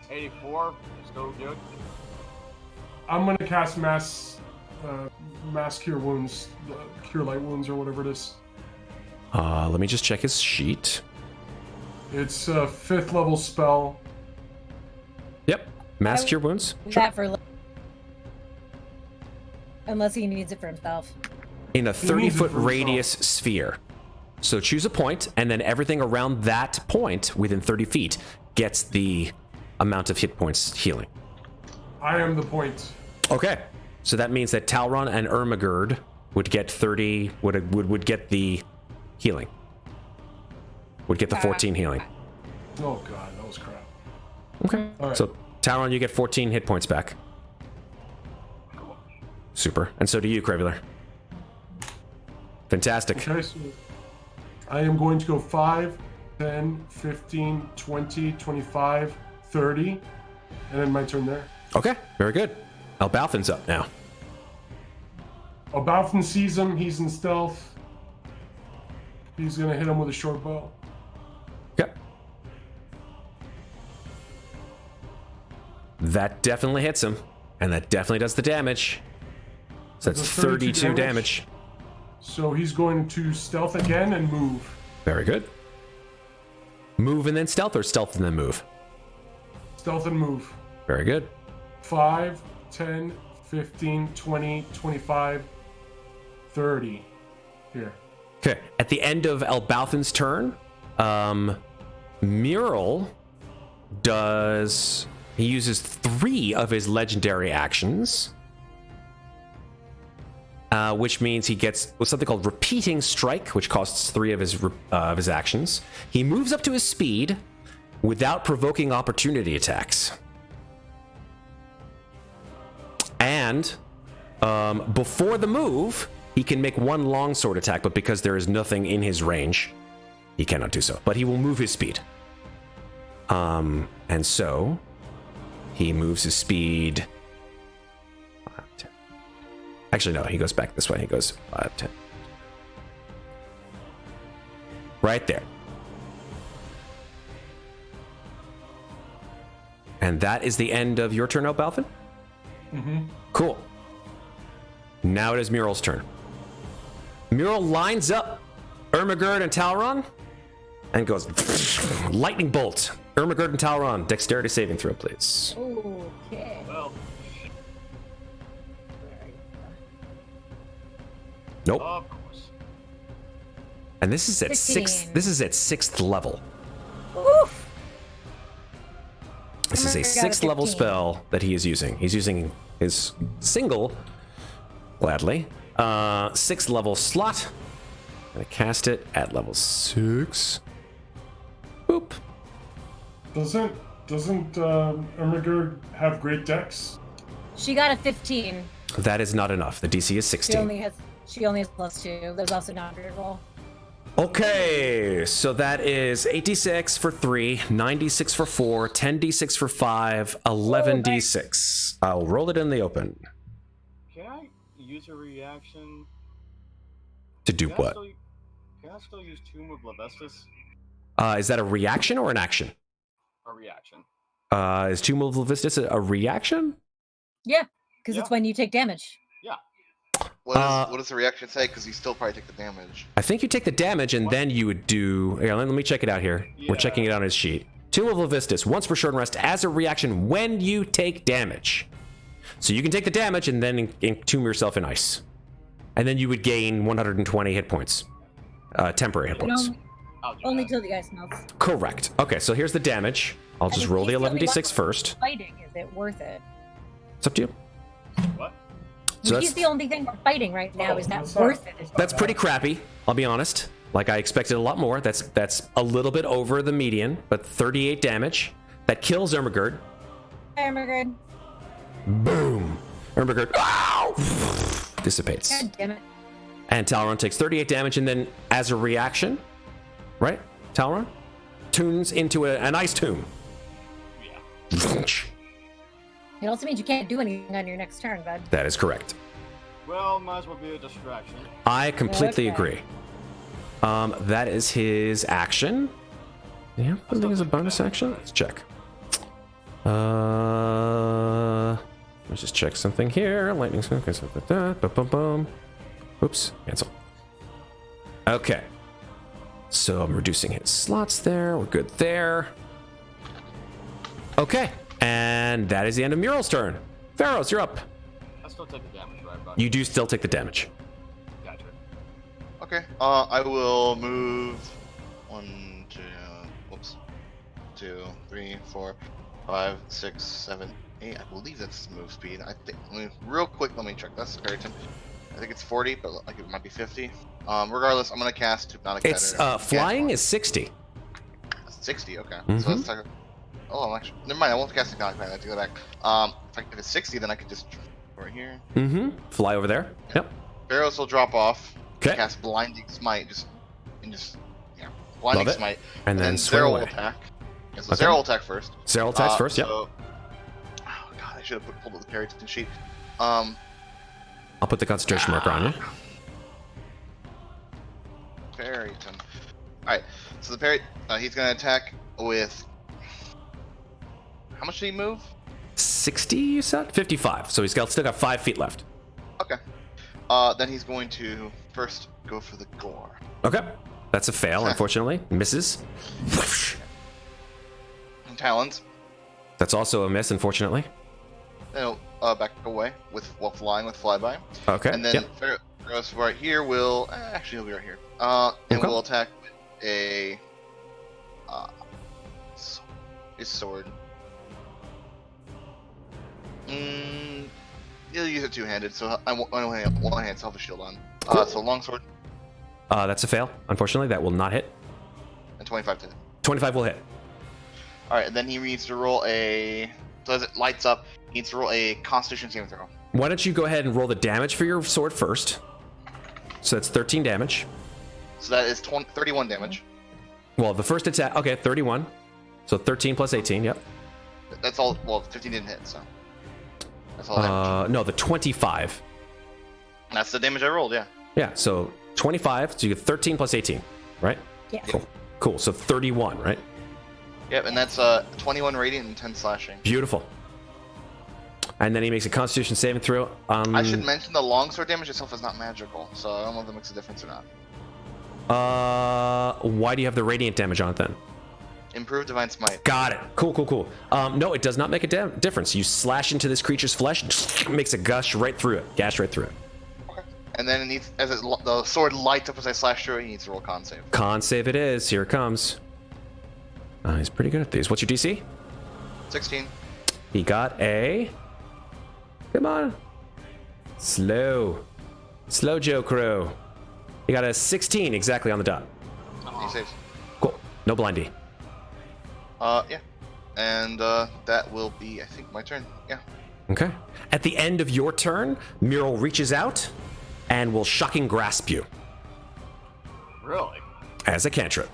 S2: 84. Still good.
S5: I'm gonna cast mass cure wounds, cure light wounds, or whatever it is.
S1: Let me just check his sheet.
S5: It's a 5th level spell.
S1: Yep. Mass cure wounds.
S4: That for unless he needs it for himself.
S1: In a
S5: He needs it
S1: 30-foot
S5: for himself.
S1: radius sphere. So choose a point, and then everything around that point within 30 feet gets the amount of hit points healing.
S5: I am the point.
S1: Okay. So that means that Talron and Ermagerd would get 30, would get the healing. Would get the 14 healing.
S5: Oh god, that was crap.
S1: Okay.
S5: Alright.
S1: So Talron, you get 14 hit points back. Super. And so do you, Qrevialur. Fantastic.
S5: Okay, so I am going to go 5, 10, 15, 20, 25, 30, and then my turn there.
S1: Okay. Very good. Elbauthin's up now.
S5: Elbauthin sees him, he's in stealth. He's gonna hit him with a short bow.
S1: Okay. That definitely hits him, and that definitely does the damage. So that's
S5: That's a 32
S1: 32 damage.
S5: So he's going to stealth again and move.
S1: Very good. Move and then stealth, or stealth and then move?
S5: Stealth and move.
S1: Very good.
S5: 5, 10, 15, 20, 25, 30. Here.
S1: Okay. At the end of Elbauthin's turn, Mural he uses 3 of his legendary actions, which means he gets something called Repeating Strike, which costs 3 of his actions. He moves up to his speed without provoking opportunity attacks. And Before the move, he can make one longsword attack, but because there is nothing in his range, he cannot do so. But he will move his speed. And so he moves his speed. 5, 10. Actually, no, he goes back this way. He goes 5, 10. Right there. And that is the end of your turn, Elbauthin?
S5: Mm-hmm.
S1: Cool. Now it is Mural's turn. Mural lines up Ermagerd and Talron and goes lightning bolt. Ermagerd and Talron, dexterity saving throw, please.
S4: Okay.
S2: Well,
S1: Nope.
S2: of course.
S1: And this is at
S4: 16.
S1: sixth. This is at 6th level.
S4: Oof.
S1: This is a
S4: Ermagerd got a
S1: 6th level
S4: 15.
S1: spell that he is using. He's using his single, gladly, 6th level slot. Gonna cast it at level 6. Boop.
S5: Doesn't Ermagerd have great dex?
S4: She got a 15.
S1: That is not enough. The DC is 16.
S4: She only has +2. There's also non-crit roll.
S1: Okay, so that is 8d6 for 3, 9d6 for 4, 10d6 for 5, 11d6. I'll roll it in the open.
S2: Can I use a reaction?
S1: To do
S2: Can I
S1: what?
S2: Can I still use Tomb of Lavestus?
S1: Is that a reaction or an action?
S2: A reaction.
S1: Is Tomb of Levistus a reaction?
S4: Yeah, because
S2: Yeah.
S4: it's when you take damage.
S2: Yeah.
S6: What does the reaction say? Because you still probably take the damage.
S1: I think you take the damage and then you would do... Here, let me check it out here. We're
S2: Yeah.
S1: checking it out on his sheet. Tomb of Levistus, once per short rest, as a reaction when you take damage. So you can take the damage and then entomb yourself in ice. And then you would gain 120 hit points. Temporary hit points.
S2: I'll do
S4: Only
S2: that.
S4: till the ice melts.
S1: Correct. Okay, so here's the damage. I'll just
S4: if
S1: roll the
S4: he's the only
S1: 11d6
S4: one
S1: first.
S4: Fighting, is it worth it?
S1: It's up to you.
S2: What?
S1: So
S4: He's
S1: that's,
S4: the only thing we're fighting right now.
S5: Oh,
S4: Is that
S5: that's not-
S4: worth it?
S1: that's pretty crappy, I'll be honest. Like, I expected a lot more. That's a little bit over the median, but 38 damage. That kills Ermagerd.
S4: Ermagerd.
S1: Boom! Ermagerd, ow! Dissipates.
S4: God damn it.
S1: And Talron takes 38 damage, and then, as a reaction, right? Talron? Tunes into an ice tomb.
S2: Yeah.
S4: It also means you can't do anything on your next turn, bud.
S1: That is correct.
S2: Well, might as well be a distraction.
S1: I completely
S4: Okay.
S1: agree. That is his action. Yeah, I think it's a bonus action. Let's check. Let's just check something here. Lightning smoke, okay, something like that. Boom, boom, boom. Oops, cancel. Okay. So I'm reducing his slots there. We're good there. Okay, and that is the end of Mural's turn. Ferros, you're up.
S2: I still take the damage, right, bud?
S1: You do still take the damage.
S2: Gotcha.
S6: Okay. I will move 1, 2, whoops, 2, 3, 4, 5, 6, 7, 8. I believe that's move speed. I think. Real quick, let me check. That's Periton. I think it's 40, but like it might be 50. Regardless, I'm gonna cast Hypnotic
S1: It's
S6: Feather.
S1: flying is 60.
S6: 60. Okay.
S1: Mhm.
S6: So let's talk. Oh, actually, never mind. I won't cast Hypnotic Feather. I have to go back. If it's 60, then I could just right here.
S1: Mm-hmm. Fly over there. Yep.
S6: Ferros will drop off.
S1: Okay.
S6: Cast Blinding Smite. Blinding
S1: Love it.
S6: Smite.
S1: And then swing
S6: Zero will
S1: away.
S6: attack. Yeah, so
S1: Okay.
S6: Zero will attack first.
S1: Zero attacks first. Yep.
S6: So, oh god, I should have pulled up the Periton sheet.
S1: I'll put the concentration marker on you.
S6: Periton. Alright, so the Perry, he's gonna attack with. How much did he move?
S1: 60, you said? 55. So he's still got 5 feet left.
S6: Okay. Then he's going to first go for the gore.
S1: Okay. That's a fail, unfortunately. Misses.
S6: And Talons.
S1: That's also a miss, unfortunately.
S6: Then he'll back away while flying with flyby.
S1: Okay.
S6: And then
S1: Yep.
S6: Ferros right here will actually he'll be right here. And
S1: Okay.
S6: will attack with a his sword. He'll use it two-handed, so I won't have one hand, so I'll have a shield on.
S1: Cool.
S6: So longsword
S1: That's a fail, unfortunately. That will not hit.
S6: and 25 to hit.
S1: 25 will hit.
S6: All right, and then he needs to roll a. So as it lights up, he needs to roll a Constitution saving throw.
S1: Why don't you go ahead and roll the damage for your sword first? So that's 13 damage.
S6: So that is 31 damage.
S1: Well, the first attack, okay, 31. So 13 plus 18, yep.
S6: That's all. Well, 15 didn't hit, so that's all damage.
S1: No, the 25.
S6: That's the damage I rolled. Yeah.
S1: Yeah, so 25, so you get 13 plus 18, right?
S4: Yeah.
S1: Cool, so 31, right?
S6: Yep, and that's 21 radiant and 10 slashing.
S1: Beautiful. And then he makes a Constitution saving throw.
S6: I should mention the longsword damage itself is not magical, so I don't know if that makes a difference or not.
S1: Why do you have the radiant damage on it then?
S6: Improved divine smite.
S1: Got it. Cool. No, it does not make a difference. You slash into this creature's flesh, it makes a gash right through it.
S6: Okay. And then it needs, the sword lights up as I slash through it, he needs to roll con save.
S1: Con save it is. Here it comes. He's pretty good at these. What's your DC?
S6: 16.
S1: He got a... Come on. Slow Joe Crow. He got a 16 exactly on the dot.
S6: He saves.
S1: Cool. No blindy.
S6: Yeah. And that will be, I think, my turn. Yeah.
S1: Okay. At the end of your turn, Mural reaches out and will shocking grasp you
S2: Really?
S1: as a cantrip.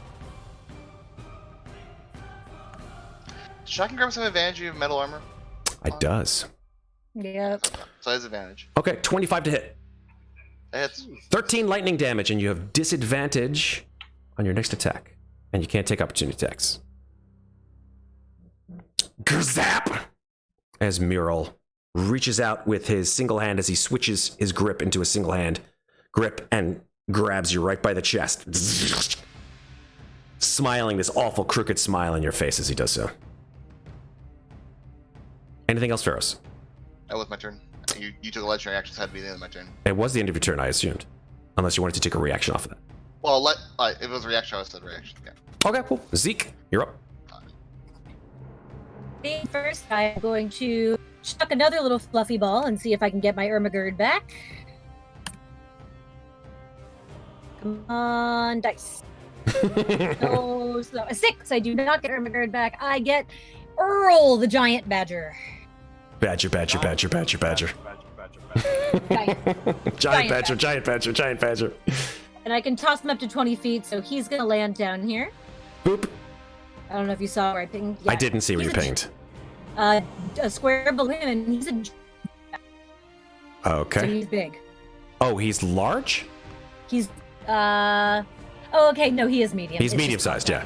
S6: Does Shocking Grabs have advantage of metal armor?
S1: It does.
S4: Yep.
S6: So it has advantage.
S1: Okay, 25 to hit.
S6: That hits.
S1: 13 lightning damage, and you have disadvantage on your next attack. And you can't take opportunity attacks. Gzap! As Mural reaches out with his single hand as he switches his grip into a single hand grip and grabs you right by the chest. Smiling this awful crooked smile on your face as he does so. Anything else, Ferros?
S6: That was my turn. You took a legendary action, so it had to be the end of my turn.
S1: It was the end of your turn, I assumed. Unless you wanted to take a reaction off of that.
S6: Well, if it was a reaction, I would have said reaction, yeah.
S1: Okay, cool. Zeke, you're up.
S4: First, I'm going to chuck another little fluffy ball and see if I can get my Ermagerd back. Come on, dice. So, a 6. I do not get Ermagerd back. I get Earl the Giant Badger.
S1: Badger.
S4: Giant.
S1: Giant badger.
S4: And I can toss him up to 20 feet, so he's going to land down here.
S1: Boop.
S4: I don't know if you saw where I pinged. Yeah.
S1: I didn't see where you pinged.
S4: A square below him, and he's
S1: Okay.
S4: so he's big.
S1: Oh, he's large?
S4: He's oh, okay, no, he is medium.
S1: He's
S4: It's
S1: medium
S4: just-
S1: sized, yeah.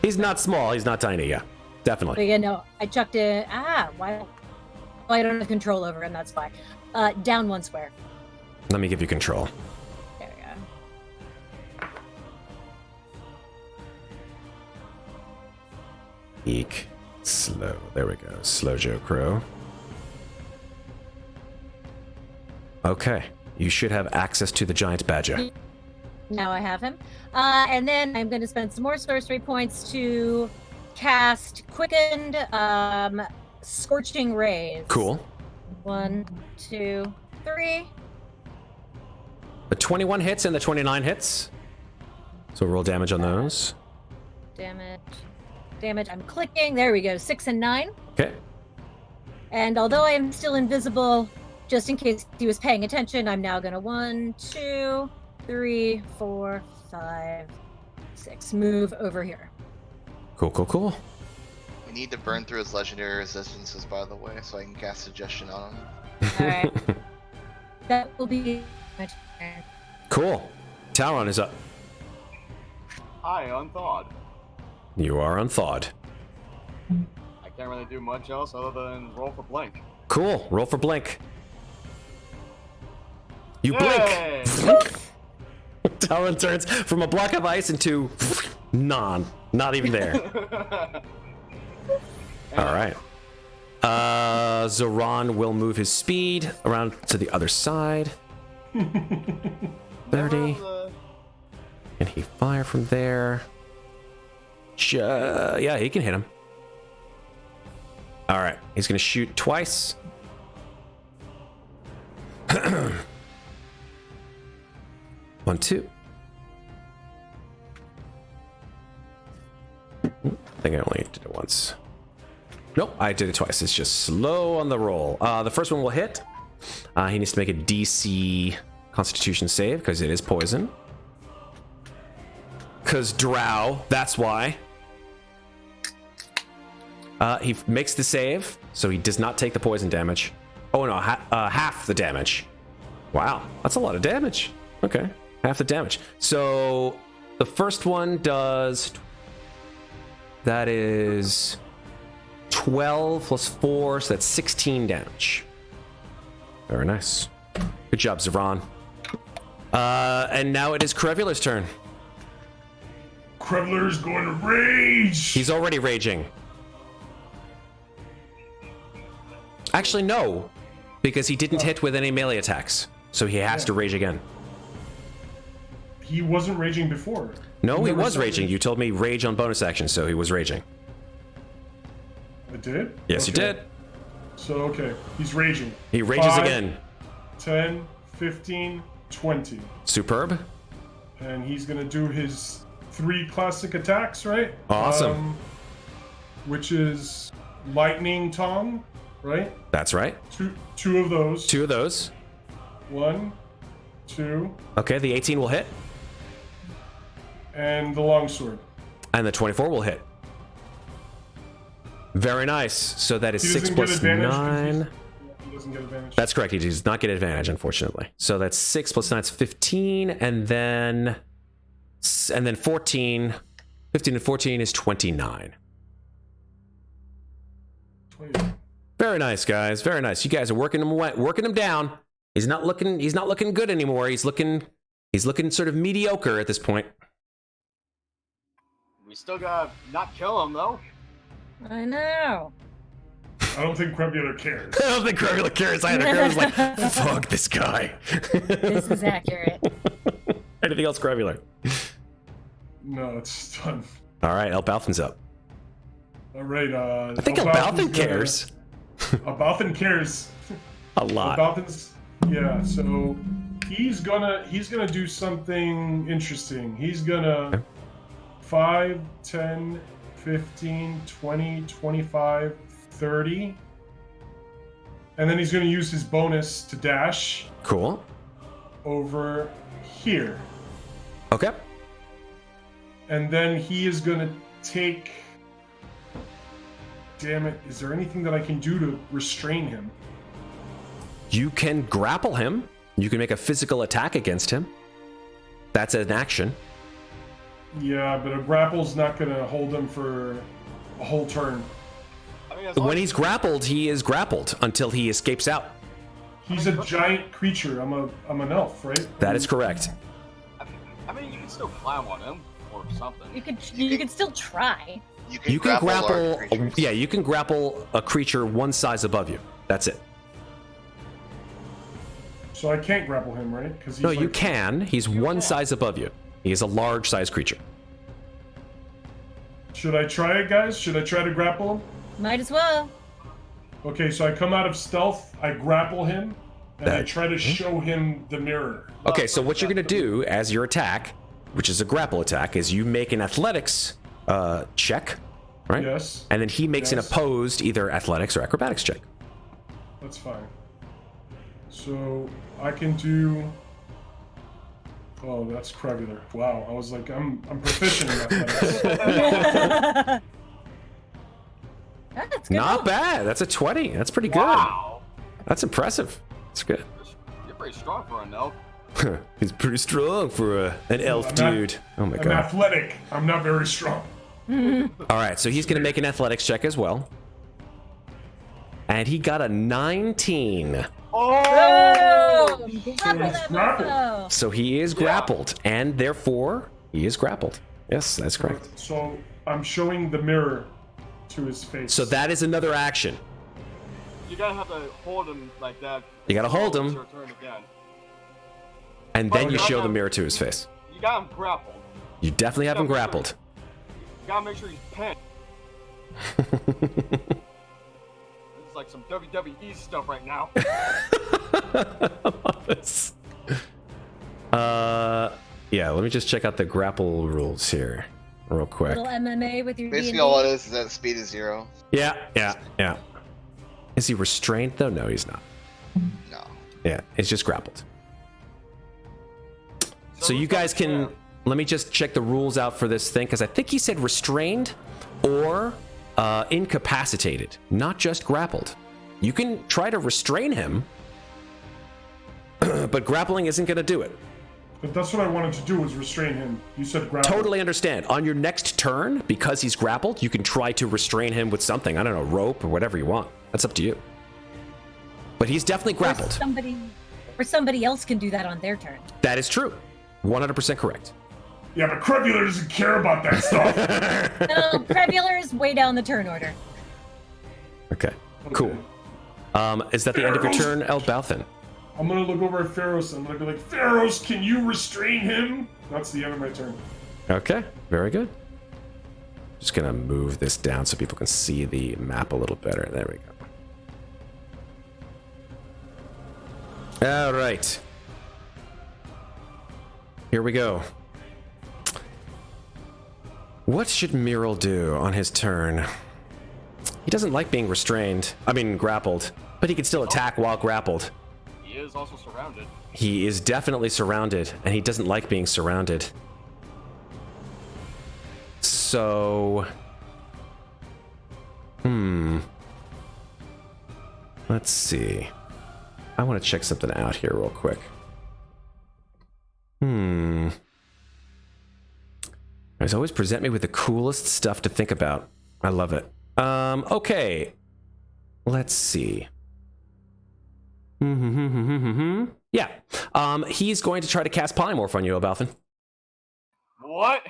S1: He's not small, he's not tiny, yeah.
S4: But
S1: Definitely.
S4: yeah, no, I chucked it. Why? I don't have control over him. That's fine. Down 1 square.
S1: Let me give you control.
S4: There we go.
S1: Eek. Slow. There we go. Slow Joe Crow. Okay. You should have access to the giant badger.
S4: Now I have him. And then I'm going to spend some more sorcery points to cast Quickened Scorching Rays.
S1: Cool.
S4: 1, 2, 3.
S1: The 21 hits and the 29 hits. So roll damage on those.
S4: Damage. I'm clicking. There we go. 6 and 9.
S1: Okay.
S4: And although I am still invisible, just in case he was paying attention, I'm now going to 1, 2, 3, 4, 5, 6. Move over here.
S1: Cool.
S6: We need to burn through his legendary resistances, by the way, so I can cast Suggestion on him.
S4: All right. That will be my turn.
S1: Cool. Talron is up.
S2: Hi, unthawed.
S1: You are unthawed.
S2: I can't really do much else other than roll for blink.
S1: Cool. Roll for blink. You
S2: Yay!
S1: blink. Talron turns from a block of ice into not even there. All right. Zoran will move his speed around to the other side. 30. Can he fire from there? Yeah, he can hit him. All right. He's going to shoot twice. 1, 2. I think I only did it once. Nope, I did it twice. It's just slow on the roll. The first one will hit He needs to make a DC Constitution save because it is poison. Because drow, that's why. He makes the save, so he does not take the poison damage. Oh no, half the damage. Wow, that's a lot of damage. Okay, half the damage. So the first one does... That is 12 plus 4, so that's 16 damage. Very nice. Good job, Zavron. And now it is Qrevialur's turn.
S5: Qrevialur's going to rage.
S1: He's already raging. Actually, no, because he didn't hit with any melee attacks, so he has to rage again.
S5: He wasn't raging before.
S1: No, he was raging. You told me rage on bonus action, so he was raging.
S5: I did?
S1: Yes, you did.
S5: So, okay, he's raging.
S1: He rages
S5: 5,
S1: again.
S5: 10, 15, 20.
S1: Superb.
S5: And he's going to do his 3 classic attacks, right?
S1: Awesome.
S5: Which is Lightning Tongue, right?
S1: That's right.
S5: Two of those.
S1: 2 of those.
S5: 1, 2.
S1: Okay, the 18 will hit.
S5: And the Longsword.
S1: And the 24 will hit. Very nice. So that is
S5: He
S1: 6
S5: doesn't
S1: plus
S5: get advantage
S1: 9.
S5: He doesn't get advantage.
S1: That's correct. He does not get advantage, unfortunately. So that's 6 plus 9 is 15, and then 14. 15 and 14 is 29.
S5: 20.
S1: Very nice, guys. Very nice. You guys are working him down. He's not looking good anymore. He's looking sort of mediocre at this point.
S2: We still gotta not kill him though.
S4: I know.
S5: I don't think Qrevialur cares.
S1: I don't think Qrevialur cares either. Qrevialur's like, fuck this guy.
S4: This is accurate.
S1: Anything else, Qrevialur?
S5: No, it's done.
S1: All right, Elbauthin's up.
S5: All right.
S1: I think Elbauthin cares.
S5: Elbauthin cares.
S1: A lot.
S5: Elbauthin's, yeah. So he's gonna do something interesting. He's gonna 5, 10, 15, 20, 25, 30. And then he's going to use his bonus to dash.
S1: Cool.
S5: Over here.
S1: Okay.
S5: And then he is going to take... Damn it. Is there anything that I can do to restrain him?
S1: You can grapple him. You can make a physical attack against him. That's an action.
S5: Yeah, but a grapple's not going to hold him for a whole turn.
S2: I mean,
S1: When he's grappled, he is grappled until he escapes out.
S5: He's a giant creature. I'm an elf, right?
S1: That is correct.
S2: I mean, you can still climb on him or something.
S4: You could still try.
S1: You can grapple.
S6: large creatures.
S1: Yeah, you can grapple a creature one size above you. That's it.
S5: So I can't grapple him, right? Because
S1: No, you can. He's one size above you. He is a large size creature.
S5: Should I try it, guys? Should I try to grapple him?
S4: Might as well.
S5: Okay, so I come out of stealth, I grapple him, and I try to show him the mirror.
S1: Okay, so what you're going to do as your attack, which is a grapple attack, is you make an athletics check, right?
S5: Yes.
S1: And then he makes an
S5: Yes.
S1: opposed either athletics or acrobatics check.
S5: That's fine. So I can do. Oh, that's Qrevialur. Wow, I was like, I'm proficient in athletics.
S4: That's good.
S1: Not bad. That's a 20. That's pretty good.
S2: Wow.
S1: That's impressive. That's good.
S2: You're pretty strong for an elf.
S1: He's pretty strong for an elf
S5: I'm not-
S1: dude. Oh my
S5: I'm
S1: god.
S5: athletic. I'm not very strong.
S1: All right, so he's going to make an athletics check as well. And he got a 19.
S2: Oh!
S4: Boom! Grapple that
S5: grappled.
S4: mofo.
S1: So he is grappled, and therefore he is grappled. Yes, that's correct.
S5: So I'm showing the mirror to his face.
S1: So that is another action.
S2: You gotta have to hold him like that.
S1: You gotta hold him.
S2: It's your turn again.
S1: And then you show the mirror to his face.
S2: You got him grappled.
S1: You definitely have him grappled.
S2: You gotta make sure he's pinned. This is like some WWE stuff right now.
S1: Yeah, let me just check out the grapple rules here real quick.
S4: Little MMA with your
S6: Basically,
S4: D&D.
S6: all it is that speed is 0.
S1: Yeah. Is he restrained though? No, he's not.
S6: No.
S1: Yeah, it's just grappled. So you
S2: who's gonna
S1: guys can...
S2: share?
S1: Let me just check the rules out for this thing, because I think he said restrained or incapacitated, not just grappled. You can try to restrain him, but grappling isn't going to do it.
S5: But that's what I wanted to do, was restrain him. You said grapple.
S1: Totally understand. On your next turn, because he's grappled, you can try to restrain him with something. I don't know, rope or whatever you want. That's up to you. But he's definitely grappled.
S4: Or somebody else can do that on their turn.
S1: That is true. 100% correct.
S5: Yeah, but Qrevialur doesn't care about that stuff.
S4: No, Qrevialur is way down the turn order.
S1: Okay, cool. Is that the end of your turn, Elbauthin?
S5: I'm gonna look over at Ferros and I'm gonna be like, Ferros, can you restrain him? That's the end of my turn.
S1: Okay, very good. Just gonna move this down so people can see the map a little better. There we go. All right. Here we go. What should Mural do on his turn? He doesn't like being restrained. I mean, grappled. But he can still attack while grappled.
S2: He is also surrounded.
S1: He is definitely surrounded, and he doesn't like being surrounded. So... Let's see. I want to check something out here real quick. Guys always present me with the coolest stuff to think about. I love it. Okay. Let's see. Yeah. He's going to try to cast Polymorph on you, Elbauthin.
S2: What?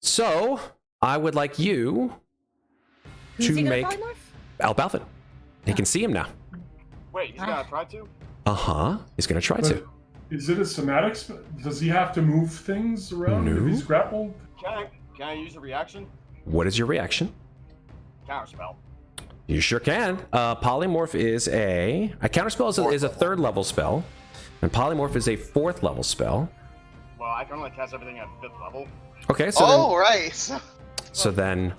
S1: So, I would like you
S4: Who's
S1: to
S4: he gonna
S1: make
S4: polymorph?
S1: Elbauthin. He can see him now.
S2: Wait, he's gonna try to?
S1: Uh-huh. He's going to try to.
S5: Is it a somatic Does he have to move things around
S1: No.
S5: if he's grappled?
S2: Can I use a reaction?
S1: What is your reaction?
S2: Counterspell.
S1: You sure can. Polymorph is a counterspell is a third level spell, and Polymorph is a fourth level spell.
S2: Well, I can only cast everything at 5th level.
S1: Okay, so
S6: Oh, right.
S1: then,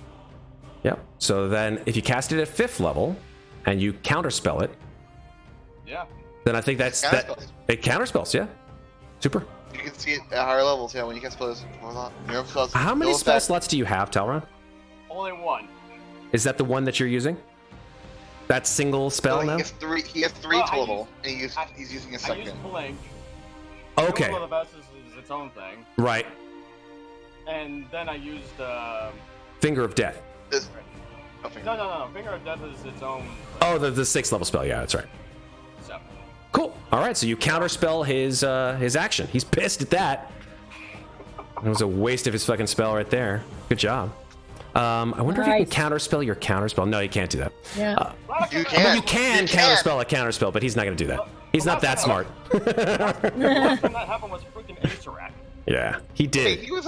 S1: yep. So then, if you cast it at 5th level, and you counterspell it,
S2: Yeah.
S1: then I think that's that.
S6: Counterspells.
S1: It counterspells, yeah. Super.
S6: You can see it at higher levels, yeah, when you cast spells.
S1: How many spell slots do you have, Talron?
S2: Only one.
S1: Is that the one that you're using? That single spell
S6: He
S1: now?
S6: has three
S2: Well, I
S6: total,
S2: used-
S6: and he's using a
S2: I used
S6: second.
S2: Blink.
S1: Okay,
S2: Symbol of the Vestas is its own thing.
S1: right.
S2: And then I used,
S1: Finger of Death.
S6: This, okay.
S2: No. Finger of Death is its own.
S1: Oh, the 6th level spell. Yeah, that's right.
S2: So,
S1: Cool. All right, so you counterspell his action. He's pissed at that. That was a waste of his fucking spell right there. Good job. I wonder if you
S4: Nice.
S1: can counterspell your counterspell. No, you can't do that.
S4: Yeah.
S6: You
S1: Well,
S6: can.
S1: you can counterspell a counterspell, but he's not going to do that. He's not that smart.
S2: the last time that happened was freaking Acerak.
S1: Yeah, he
S6: Wait,
S1: did.
S6: he was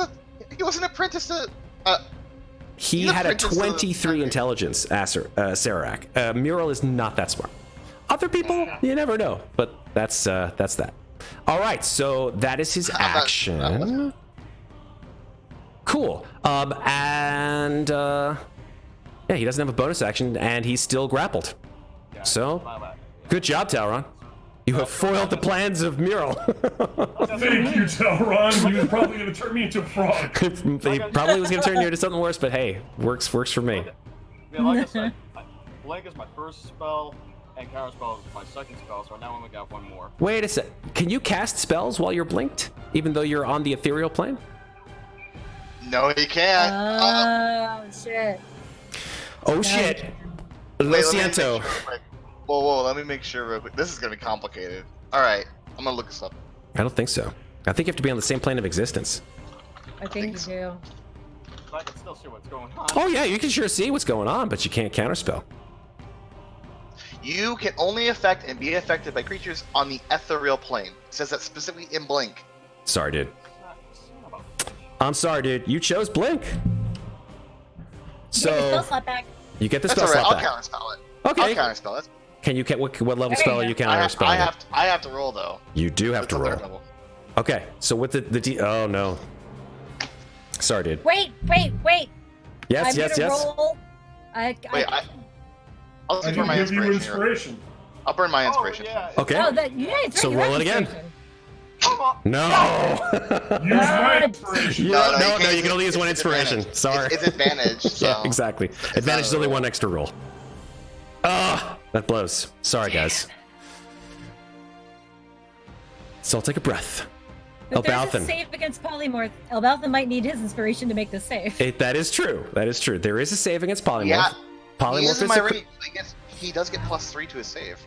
S6: an apprentice to.
S1: He
S6: he's
S1: had a
S6: apprentice to the-
S1: 23 intelligence, Serac. Mural is not that smart. Other people, you never know, but that's that. All right, so that is his action. Cool. Yeah, he doesn't have a bonus action, and he's still grappled. So,
S2: My bad.
S1: good job, Talron. You have foiled the plans of Mural.
S5: Thank you, Talron. He was probably going to turn me into a frog.
S1: He probably was going to turn you into something worse, but hey, works for me.
S2: Yeah, like I said, Blink is my first spell, and Counterspell is my second spell, so now I only got one more.
S1: Wait a sec. Can you cast spells while you're blinked, even though you're on the ethereal plane?
S6: No, he can't.
S4: Oh, shit.
S1: Oh shit. Lo
S6: Wait, let me
S1: siento.
S6: make sure real quick. Whoa, let me make sure real quick. This is gonna be complicated. Alright, I'm gonna look this up.
S1: I don't think so. I think you have to be on the same plane of existence.
S4: I think you
S6: so.
S4: do.
S2: But I can still see what's going on.
S1: Oh yeah, you can sure see what's going on, but you can't counterspell.
S6: You can only affect and be affected by creatures on the ethereal plane. It says that specifically in Blink.
S1: Sorry, dude.
S2: Son of a-
S1: I'm sorry, dude. You chose Blink.
S4: Get the spell
S1: So
S4: slot back.
S1: you get the
S6: That's
S1: spell
S6: alright,
S1: slot
S6: I'll
S1: back.
S6: counterspell it.
S1: Okay.
S6: I'll counterspell it.
S1: Can you what level
S4: There
S1: spell are
S4: you
S1: you
S4: go.
S1: counterspelling?
S6: I have to roll though.
S1: You do have
S6: It's
S1: to
S6: a third
S1: roll.
S6: level.
S1: Okay. So with the D. Oh no. Sorry, dude.
S4: Wait.
S1: Yes,
S4: I'm
S1: yes,
S4: gonna
S1: yes.
S4: roll.
S6: Wait, I'll
S5: I
S6: see
S5: can
S6: for my
S5: give you
S6: inspiration here.
S5: inspiration.
S6: I'll burn my inspiration.
S2: yeah.
S1: Okay.
S4: Oh, that yeah. It's
S1: So
S4: right, you have
S1: roll it again.
S4: inspiration.
S2: Come on.
S1: No.
S5: Use my inspiration.
S1: No,
S6: can't
S1: you can only use one
S6: it's
S1: inspiration.
S6: advantage.
S1: Sorry.
S6: It's advantage. So.
S1: Yeah, exactly. Advantage is only one extra roll. Ah, that blows. Sorry, guys. So I'll take a breath.
S4: But there's a
S1: Elbauthin.
S4: save against polymorph. Elbauthin might need his inspiration to make this save.
S1: That is true. That is true. There is a save against polymorph.
S6: Yeah. He
S1: Polymorph
S6: is in
S1: is
S6: my
S1: a-
S6: range. He does get +3 to his save.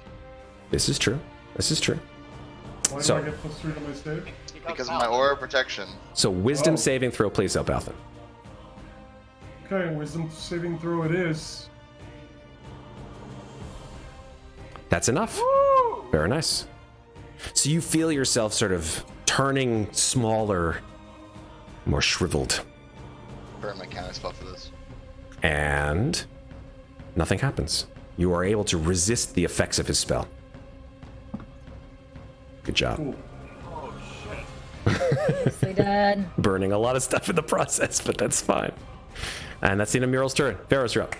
S1: This is true. This is true.
S5: Why
S1: So-
S5: do I get +3 to my save?
S6: Because of my aura of protection.
S1: So wisdom
S5: Oh.
S1: saving throw, please, Elbauthin.
S5: Okay, wisdom saving throw it is.
S1: That's enough. Very nice. So you feel yourself sort of turning smaller, more shriveled,
S6: Burn my counter spell for this.
S1: and nothing happens. You are able to resist the effects of his spell. Good job.
S5: Cool.
S2: Oh shit.
S4: Nicely done.
S1: Burning a lot of stuff in the process, but that's fine. And that's the end of Mural's turn. Ferros, you're up.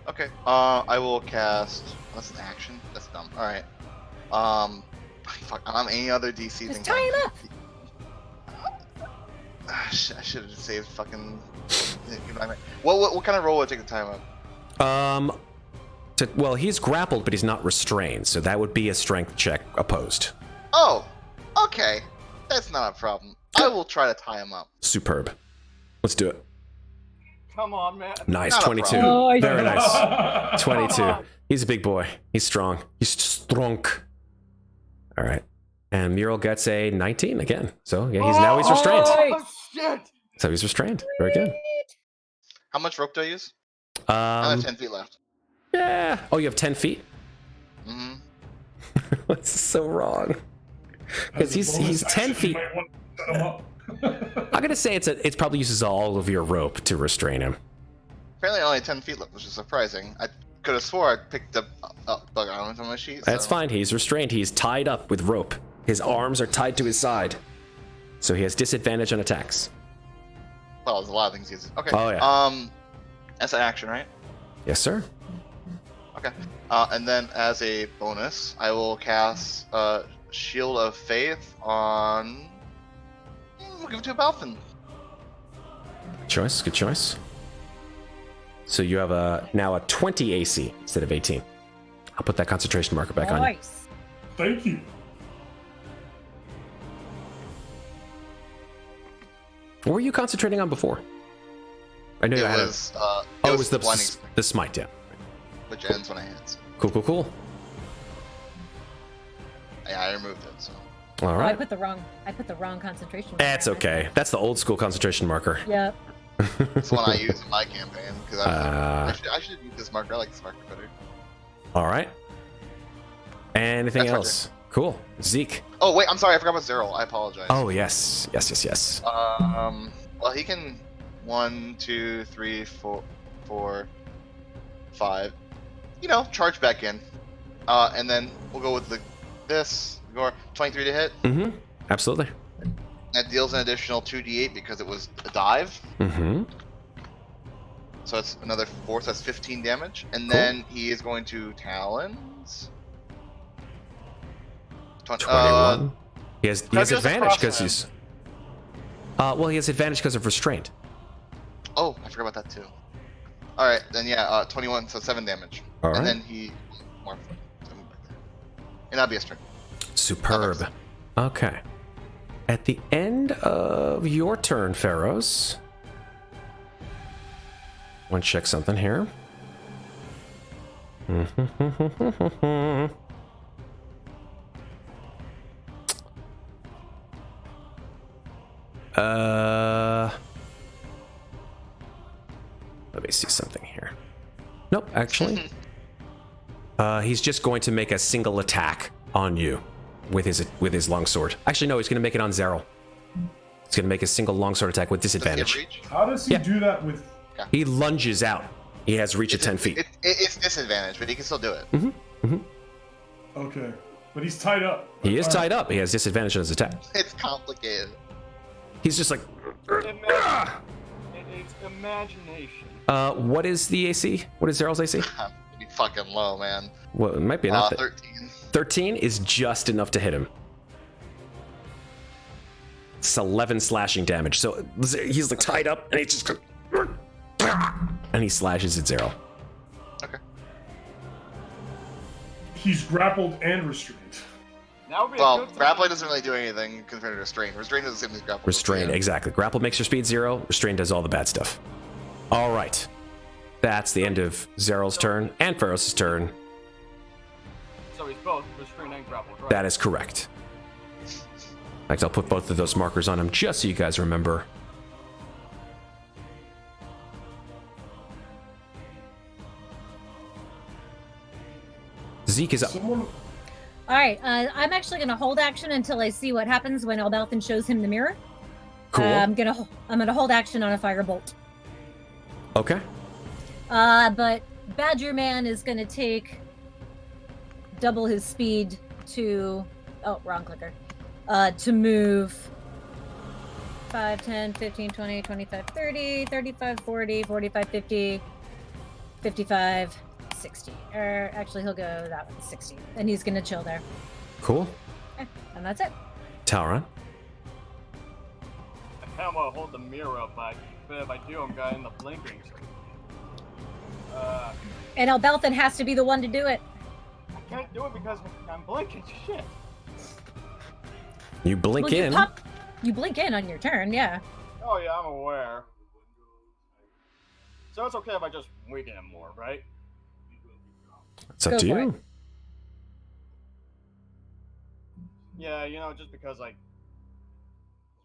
S6: Okay. I will cast. That's an action. That's dumb. All right. Fuck. I'm any other DC
S4: Just
S6: than.
S4: tie him up.
S6: I should have saved fucking. What kind of roll would I take the time up?
S1: Well, he's grappled, but he's not restrained, so that would be a strength check opposed.
S6: Oh. Okay. That's not a problem. I will try to tie him up.
S1: Superb. Let's do it.
S2: Come on, man.
S1: Nice,
S6: Not a
S1: 22.
S6: problem.
S4: Oh, I
S1: Very
S4: know.
S1: nice. 22. He's a big boy. He's strong. He's strong. All right. And Mural gets a 19 again. So yeah, now he's restrained.
S2: Oh shit.
S1: So he's restrained. Very good.
S6: How much rope do I use? I have 10 feet left.
S1: Yeah. Oh, you have 10 feet?
S6: Mm-hmm.
S1: That's so wrong. Because
S5: As a bonus
S1: he's 10
S5: action,
S1: feet.
S5: You might want to set him up.
S1: I'm gonna say it's probably uses all of your rope to restrain him.
S6: Apparently only 10 feet left, which is surprising. I could have swore I picked up bug arms on my sheet.
S1: That's
S6: so.
S1: fine. He's restrained. He's tied up with rope. His arms are tied to his side, so he has disadvantage on attacks.
S6: Well, there's a lot of things he's. Okay.
S1: Oh, yeah.
S6: That's an action, right?
S1: Yes, sir.
S6: Okay. And then as a bonus, I will cast Shield of Faith on. We'll give it to Elbauthin.
S1: Choice. Good choice. So you have now a 20 AC instead of 18. I'll put that concentration marker back on you.
S4: Nice.
S5: Thank you.
S1: What were you concentrating on before? I knew
S6: It
S1: I had
S6: was.
S1: it was the
S6: blinding,
S1: the smite, yeah.
S6: which ends when I hit.
S1: Cool.
S6: Yeah, I removed it. So.
S1: All
S4: Oh, I
S1: right.
S4: put the wrong concentration.
S1: That's okay. That's the old school concentration marker.
S4: Yep.
S6: It's the one I use in my campaign because I should use this marker. I like this marker better.
S1: All right. Anything
S6: That's my
S1: else? Cool. Zeke.
S6: Oh wait, I'm sorry. I forgot about Zero. I apologize.
S1: Oh, yes. Yes.
S6: Well, he can 1, 2, 3, 4, 5. Charge back in. And then we'll go with this. Go 23 to hit.
S1: Mm-hmm. Absolutely.
S6: That deals an additional 2d8 because it was a dive.
S1: Mm-hmm.
S6: So it's another 4, so that's 15 damage. And
S1: Cool.
S6: then he is going to Talons.
S1: 21. He has
S6: Can I just
S1: advantage
S6: cross
S1: because
S6: him?
S1: he's. Well, he has advantage because of restraint.
S6: Oh, I forgot about that too. Alright, then yeah, 21, so 7 damage.
S1: All
S6: and
S1: right.
S6: then he. More. And that'll be a string.
S1: Superb. Okay. At the end of your turn, Ferros. Want to check something here? Let me see something here. Nope, actually. He's just going to make a single attack on you with his longsword. Actually, no, he's going to make it on Zeril. He's going to make a single longsword attack with
S6: Does he have
S1: disadvantage.
S6: reach?
S5: How does he
S1: Yeah.
S5: do that with?
S1: He lunges out. He has reach of 10 feet.
S6: It's disadvantage, but he can still do it.
S5: Okay, but he's tied up.
S1: He is
S5: All
S1: tied up. He has disadvantage on his attack.
S6: It's complicated.
S1: He's just like,
S2: It's imagination.
S1: what is the AC? What is Zeril's AC?
S6: Be fucking low, man.
S1: Well, it might be not.
S6: 13.
S1: 13 is just enough to hit him. It's 11 slashing damage. So he's like tied up, and he just and he slashes at Zero.
S6: Okay.
S5: He's grappled and restrained.
S2: Now would be a
S6: Well,
S2: good time.
S6: grappling doesn't really do anything compared to restraint. Restraint is the same as grapple.
S1: Restrained,
S6: Yeah.
S1: exactly. Grapple makes your speed 0. Restrained does all the bad stuff. All right. That's the end of Zeryl's turn and Ferros' turn.
S2: So he's both restrained and grapple, correct?
S1: That is correct. In fact, I'll put both of those markers on him just so you guys remember. Zeke is up.
S5: Someone.
S4: All right, I'm actually gonna hold action until I see what happens when Elbauthin shows him the mirror.
S1: Cool.
S4: I'm gonna hold action on a firebolt.
S1: Okay.
S4: But Badger Man is gonna take double his speed to wrong clicker. To move 5, 10, 15, 20, 25, 30, 35, 40, 45, 50, 55, 60. Or actually he'll go that one, 60. And he's gonna chill there.
S1: Cool.
S4: Okay, and that's it.
S1: Talron.
S2: I kind of want to hold the mirror up, but if I do, I'm gonna end up blinking.
S4: And Elbauthin has to be the one to do it.
S2: I can't do it because I'm blinking. Shit.
S1: You blink
S4: Well,
S1: in.
S4: You blink in on your turn, yeah.
S2: Oh yeah, I'm aware. So it's okay if I just weaken him more, right?
S1: It's up
S4: Go
S1: to
S4: for
S1: you.
S4: it.
S2: Yeah, you know, just because like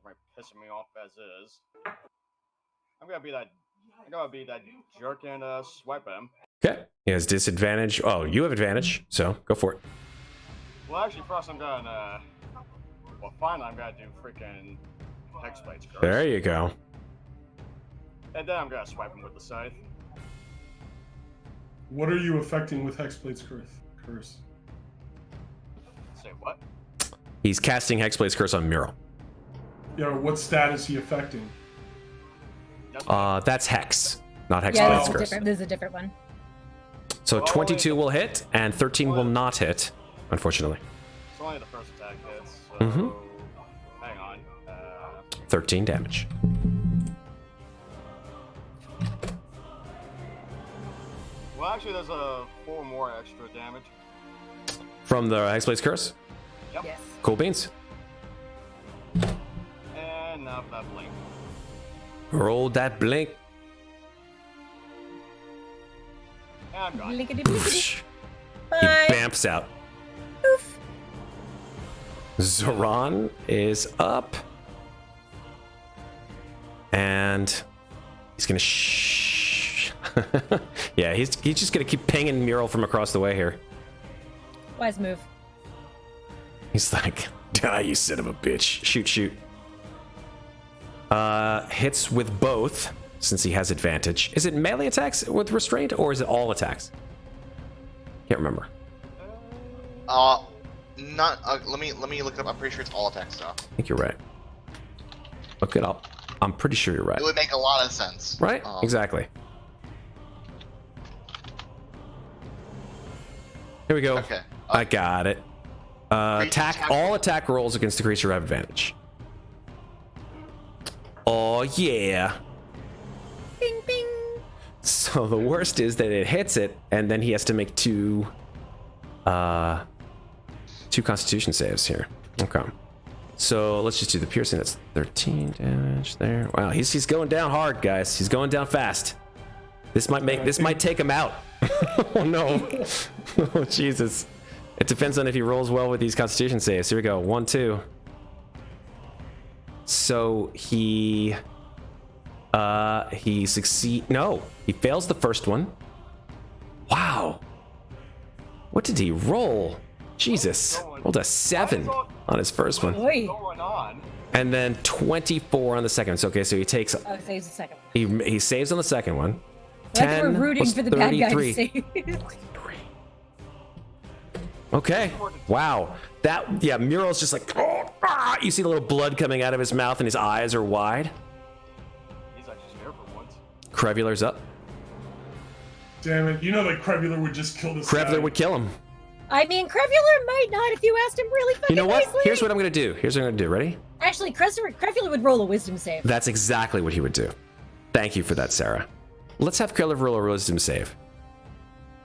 S2: it's pissing me off as is. I'm gonna be that jerk and swipe him.
S1: Okay. He has disadvantage. Oh, you have advantage, so go for it.
S2: Well, actually, first I'm gonna. Well, finally, I'm gonna do freaking Hexblade's Curse.
S1: There you go.
S2: And then I'm gonna swipe him with the scythe.
S5: What are you affecting with Hexblade's curse?
S2: Say what?
S1: He's casting Hexblade's Curse on Miro.
S5: Yeah, what stat is he affecting?
S1: That's Hex, not
S4: Yeah,
S1: Hexblade's
S5: Oh.
S1: Curse.
S4: this is a different one.
S1: So
S2: Oh,
S1: 22
S2: wait.
S1: will hit, and 13 will not hit, unfortunately.
S2: It's only the first attack hits. So
S1: Mhm.
S2: hang on.
S1: 13 damage.
S2: Well, actually, there's 4 more extra damage.
S1: From the Hexblade's Curse?
S2: Yep.
S4: Yes.
S1: Cool beans.
S2: And now for that blink.
S1: Roll that blink.
S2: And I'm gone.
S4: Blinkety blinkety.
S1: He
S4: Bye.
S1: bamps out.
S4: Poof.
S1: Zoran is up. And he's gonna yeah, he's just gonna keep pinging Mural from across the way here.
S4: Wise move.
S1: He's like, die, you son of a bitch. Shoot, shoot. Hits with both, since he has advantage. Is it melee attacks with restraint, or is it all attacks? Can't remember.
S6: Not. Let me look it up. I'm pretty sure it's all attack stuff.
S1: I think you're right. Look it up. I'm pretty sure you're right.
S6: It would make a lot of sense.
S1: Right? Exactly. Here we go.
S6: Okay.
S1: I got it. Attack.
S6: attack
S1: All
S6: roll.
S1: attack rolls against the creature have advantage. Oh yeah.
S4: Bing bing.
S1: So the worst is that it hits it, and then he has to make two Constitution saves here. Okay. So let's just do the piercing. That's 13 damage there. Wow, he's going down hard, guys. He's going down fast. This might take him out. Oh no. Oh Jesus. It depends on if he rolls well with these Constitution saves. Here we go. 1, 2. So he succeed. No, he fails the first one. Wow. What did he roll? Jesus. Rolled a 7 on his first one.
S4: Oi.
S2: What's going on?
S1: And then 24 on the second one. So, okay, so he takes
S4: Oh, saves a second.
S1: he saves on the second one.
S4: Like
S1: 10
S4: we're rooting
S1: plus
S4: for the bad guy to
S1: 33.
S4: save.
S1: Okay. Wow. Yeah, Mural's just like, oh, ah! You see the little blood coming out of his mouth and his eyes are wide.
S2: He's actually scared for once.
S1: Qrevialar's up.
S5: Damn it! You know that Qrevialur would just kill this guy.
S1: Qrevialur would kill him.
S4: I mean, Qrevialur might not if you asked him really fucking
S1: You know what?
S4: nicely.
S1: Here's what I'm gonna do. Ready?
S4: Actually, Qrevialur would roll a wisdom save.
S1: That's exactly what he would do. Thank you for that, Sarah. Let's have Qrevialur roll a wisdom save.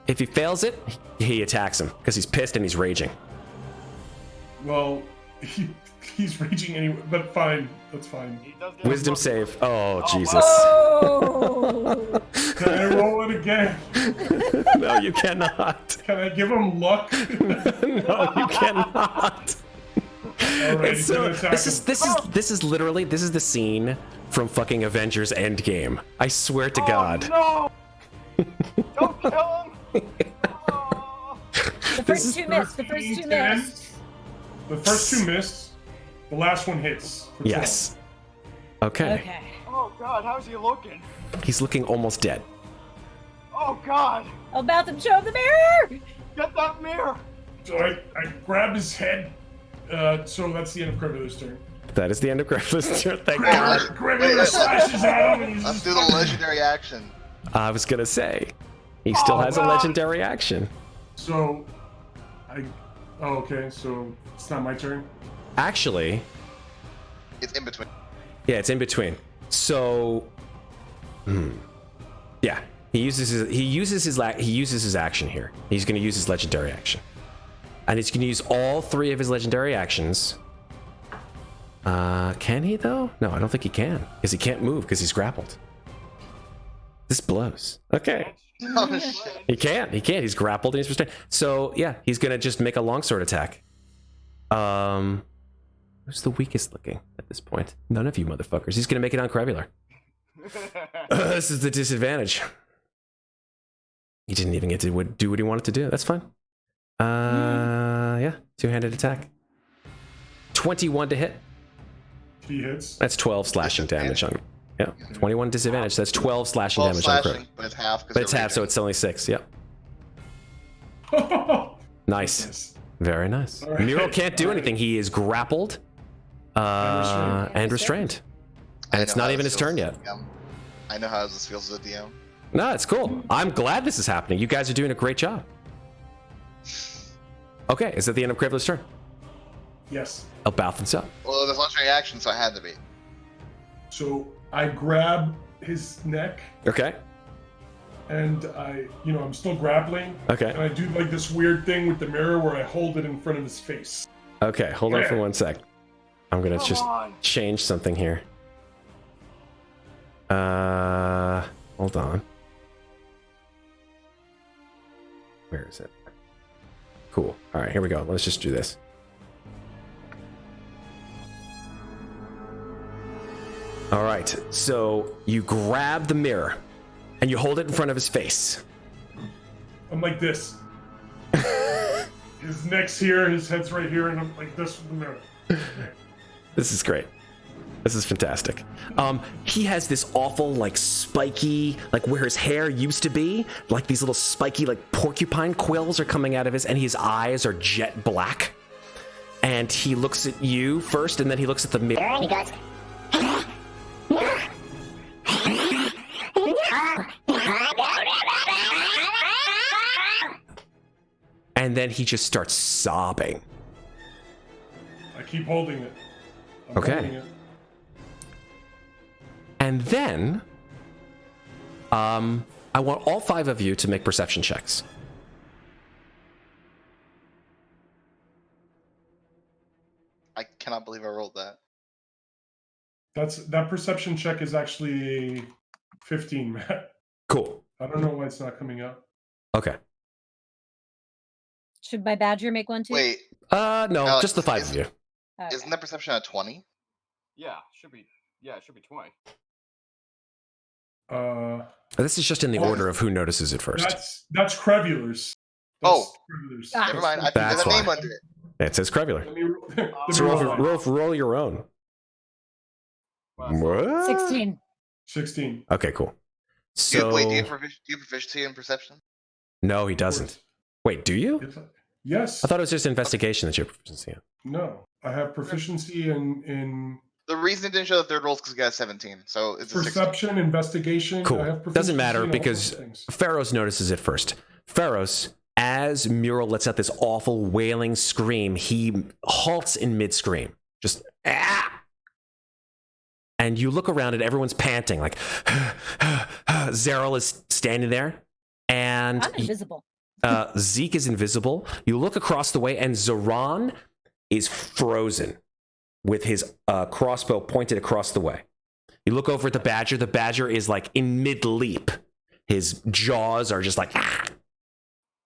S1: If he fails it, he attacks him because he's pissed and he's raging.
S5: Well, he's raging anyway, but fine. That's fine.
S2: He does get
S1: Wisdom
S2: a
S1: save. Oh,
S2: wow.
S1: Jesus.
S4: Oh!
S5: Can I roll it again?
S1: No, you cannot.
S5: Can I give him luck?
S1: No, you cannot.
S5: Alright,
S1: It's so-
S5: he's gonna
S1: this
S5: attack
S1: is
S5: him.
S1: this is literally the scene from fucking Avengers Endgame. I swear to God.
S2: Oh, no! Don't kill him! Oh.
S4: The first two missed. The first two missed.
S5: The first two missed. The last one hits. for 12.
S1: Yes. Okay.
S4: Okay.
S2: Oh god, how's he looking?
S1: He's looking almost dead.
S2: Oh god!
S4: Elbauthin, show him the mirror!
S2: Get that mirror!
S5: So I grab his head. So that's the end of Qrevialur's turn.
S1: That is the end of Qrevialur's turn. Thank God.
S5: Qrevialur slashes at him and he's
S6: Let's
S5: just
S6: do the legendary action.
S1: I was gonna say, he still has a
S5: God.
S1: legendary action.
S5: So, okay, so it's not my turn.
S1: Actually,
S6: It's in between.
S1: yeah, it's in between. So, yeah, he uses his action here. He's gonna use his legendary action, and he's gonna use all three of his legendary actions. Can he though? No, I don't think he can, because he can't move because he's grappled. This blows. Okay.
S6: Oh shit.
S1: He can't. He's grappled and he's restrained. So yeah, he's gonna just make a longsword attack. Who's the weakest looking at this point? None of you motherfuckers. He's gonna make it on Qrevialur. This is the disadvantage. He didn't even get to do what he wanted to do. That's fine. Yeah, two-handed attack. 21 to hit.
S5: He hits.
S1: That's 12 slashing damage on. Yeah, 21 disadvantage. That's 12 slashing
S6: 12
S1: damage on
S6: slashing,
S1: Qrevialur.
S6: but it's half.
S1: But it's half, so it's only 6. Yep. Nice.
S5: Yes.
S1: Very nice.
S5: All right.
S1: Miro can't do
S5: All right.
S1: anything. He is grappled and restrained. And it's not even his turn yet.
S6: I know how this feels as a DM.
S1: No, it's cool. I'm glad this is happening. You guys are doing a great job. Okay, is that the end of Qrevialur's turn?
S5: Yes.
S1: Elbauthin's up.
S6: Well, there's legendary action, so I had to be.
S5: So I grab his neck
S1: Okay.
S5: and I'm still grappling.
S1: Okay.
S5: And I do like this weird thing with the mirror where I hold it in front of his face.
S1: Okay, hold on for 1 sec. I'm gonna
S2: Come
S1: just
S2: on.
S1: change something here. Hold on. Where is it? Cool. All right, here we go. Let's just do this. All right, so you grab the mirror and you hold it in front of his face.
S5: I'm like this. His neck's here, his head's right here, and I'm like this with the mirror.
S1: This is great. This is fantastic. He has this awful, like, spiky, like where his hair used to be, like these little spiky, like porcupine quills are coming out of his, and his eyes are jet black. And he looks at you first, and then he looks at the mirror.
S3: And he goes,
S1: And then he just starts sobbing.
S5: I keep holding it. I'm
S1: Okay.
S5: holding it.
S1: And then, I want all 5 of you to make perception checks.
S6: I cannot believe I rolled that.
S5: That perception check is actually a 15, Matt.
S1: Cool.
S5: I don't know why it's not coming up.
S1: Okay.
S4: Should my badger make one too?
S6: Wait,
S1: No,
S6: Alex,
S1: just the 5 of you.
S4: Okay.
S6: isn't that perception at 20?
S2: Yeah, should be 20.
S1: This is just in the
S5: Oh.
S1: order of who notices it first.
S5: That's Qrevialur's.
S6: Oh.
S5: Qrevialur's.
S4: Ah.
S6: Never mind. I think
S1: That's
S6: there's a name
S1: why.
S6: under it.
S1: It says Qrevialur.
S5: Let me let
S1: So
S5: me
S1: roll,
S5: roll.
S1: roll your own.
S2: Wow,
S1: What?
S4: 16.
S5: 16.
S1: Okay, cool.
S6: Do
S1: So
S6: you have proficiency in perception?
S1: no, he doesn't. Wait, do you?
S5: Yes.
S1: I thought it was just investigation that you have proficiency in.
S5: No. I have proficiency in
S6: The reason it didn't show the third roll is because you got a 17, so it's a 16.
S5: Perception, investigation.
S1: Cool.
S5: I have
S1: Doesn't
S5: proficiency
S1: matter
S5: in all
S1: because
S5: those things.
S1: Ferros notices it first. Ferros, as Mural lets out this awful wailing scream, he halts in mid-scream. Just, ah! And you look around and everyone's panting, like, Zeryl is standing there, and
S4: I'm invisible.
S1: Zeke is invisible. You look across the way, and Zoran is frozen with his crossbow pointed across the way. You look over at the Badger. The Badger is like in mid-leap. His jaws are just like, ah!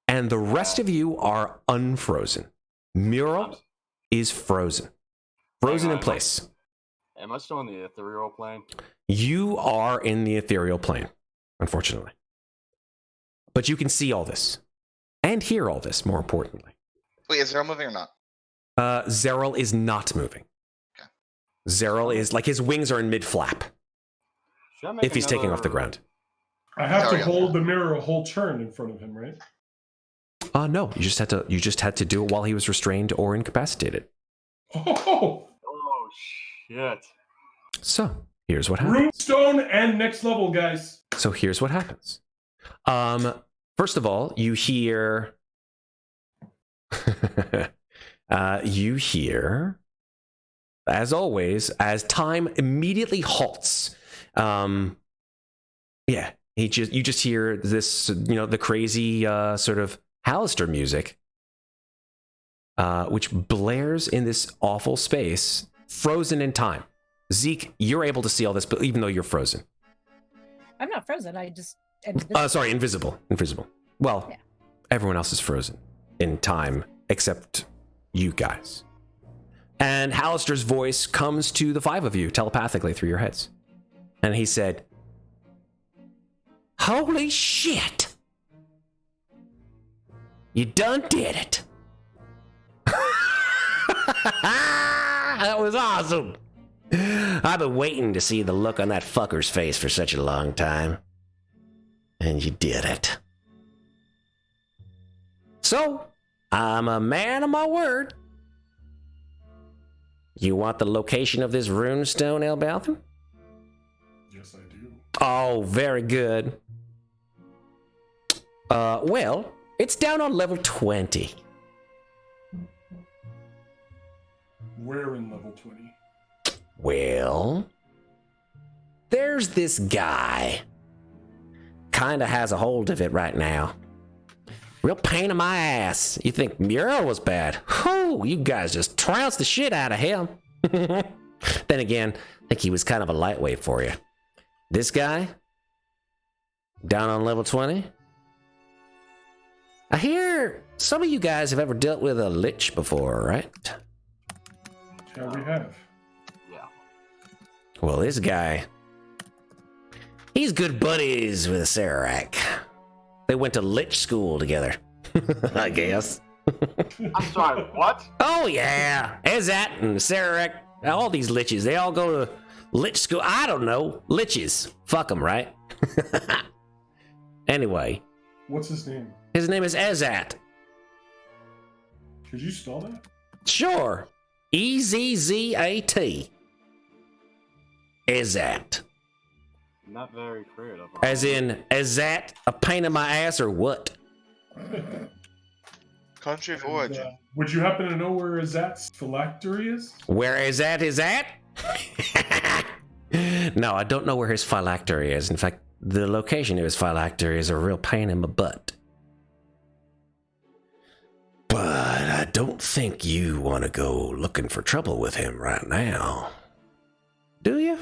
S1: And the rest of you are unfrozen. Mural is frozen. Frozen in place.
S2: Am I still in the ethereal plane?
S1: You are in the ethereal plane, unfortunately. But you can see all this. And hear all this, more importantly.
S6: Wait, is Zeryl moving or not?
S1: Zeryl is not moving.
S6: Okay.
S1: Zeryl is, like, his wings are in mid-flap. If he's taking off the ground.
S5: I have to
S6: Sorry,
S5: hold the mirror a whole turn in front of him, right?
S1: No, you just had to do it while he was restrained or incapacitated.
S5: Oh!
S2: Oh, shit.
S1: So, here's what happens.
S5: Runestone and next level, guys.
S1: So here's what happens. First of all, you hear you hear, as always, as time immediately halts. Yeah, you just hear this, the crazy sort of Hallister music, which blares in this awful space, frozen in time. Zeke, you're able to see all this, but even though you're frozen.
S4: I'm not frozen. I just am invisible.
S1: Sorry, invisible. Well, yeah. Everyone else is frozen in time except you guys. And Hallister's voice comes to the five of you telepathically through your heads. And he said, "Holy shit! You done did it!" That was awesome. I've been waiting to see the look on that fucker's face for such a long time. And you did it. So, I'm a man of my word. You want the location of this runestone, Elbauthin?
S5: Yes, I do.
S1: Oh, very good. Well, it's down on level 20.
S5: Where in level 20?
S1: Well, there's this guy. Kinda has a hold of it right now. Real pain in my ass. You think Mural was bad? Whew, you guys just trounced the shit out of him. Then again, I think he was kind of a lightweight for you. This guy, down on level 20. I hear some of you guys have ever dealt with a lich before, right?
S5: Yeah, we have.
S2: Yeah.
S1: Well, this guy, he's good buddies with a Serac. They went to lich school together, I guess.
S2: I'm sorry, what?
S1: Oh, yeah. Ezat and Serac, all these liches, they all go to lich school. I don't know. Liches. Fuck them, right? Anyway.
S5: What's his name?
S1: His name is Ezat.
S5: Could you spell that?
S1: Sure. Ezzat. Ezat.
S2: Not very creative.
S1: As in, is that a pain in my ass or what?
S6: Country of origin.
S5: Would you happen to know where Azat's phylactery is?
S1: Where is at? No, I don't know where his phylactery is. In fact, the location of his phylactery is a real pain in my butt. But I don't think you want to go looking for trouble with him right now. Do you?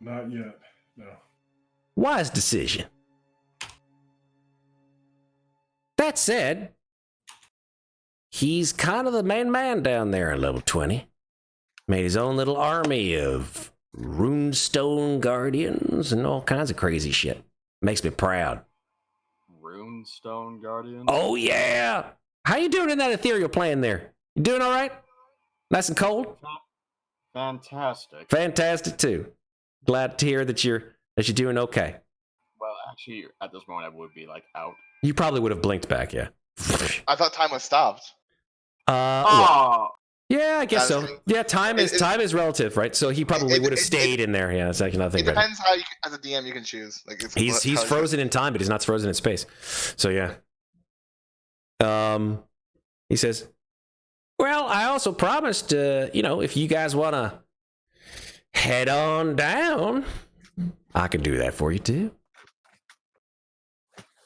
S5: Not yet, no.
S1: Wise decision. That said, he's kind of the main man down there at level 20. Made his own little army of runestone guardians and all kinds of crazy shit. Makes me proud.
S2: Runestone guardian?
S1: Oh, yeah. How you doing in that ethereal plane there? You doing all right? Nice and cold?
S2: Fantastic.
S1: Fantastic, too. Glad to hear that you're doing okay.
S2: Well, actually, at this moment, I would be, like, out.
S1: You probably would have blinked back, yeah.
S6: I thought time was stopped.
S1: Well, Yeah, I guess
S6: I was
S1: so.
S6: kidding.
S1: Yeah, time is relative, right? So he probably would have stayed in there. Yeah, that's another thing.
S6: It depends how you, as a DM, you can choose. Like it's
S1: He's frozen in time, but he's not frozen in space. So yeah. He says, "Well, I also promised, if you guys want to head on down, I can do that for you too.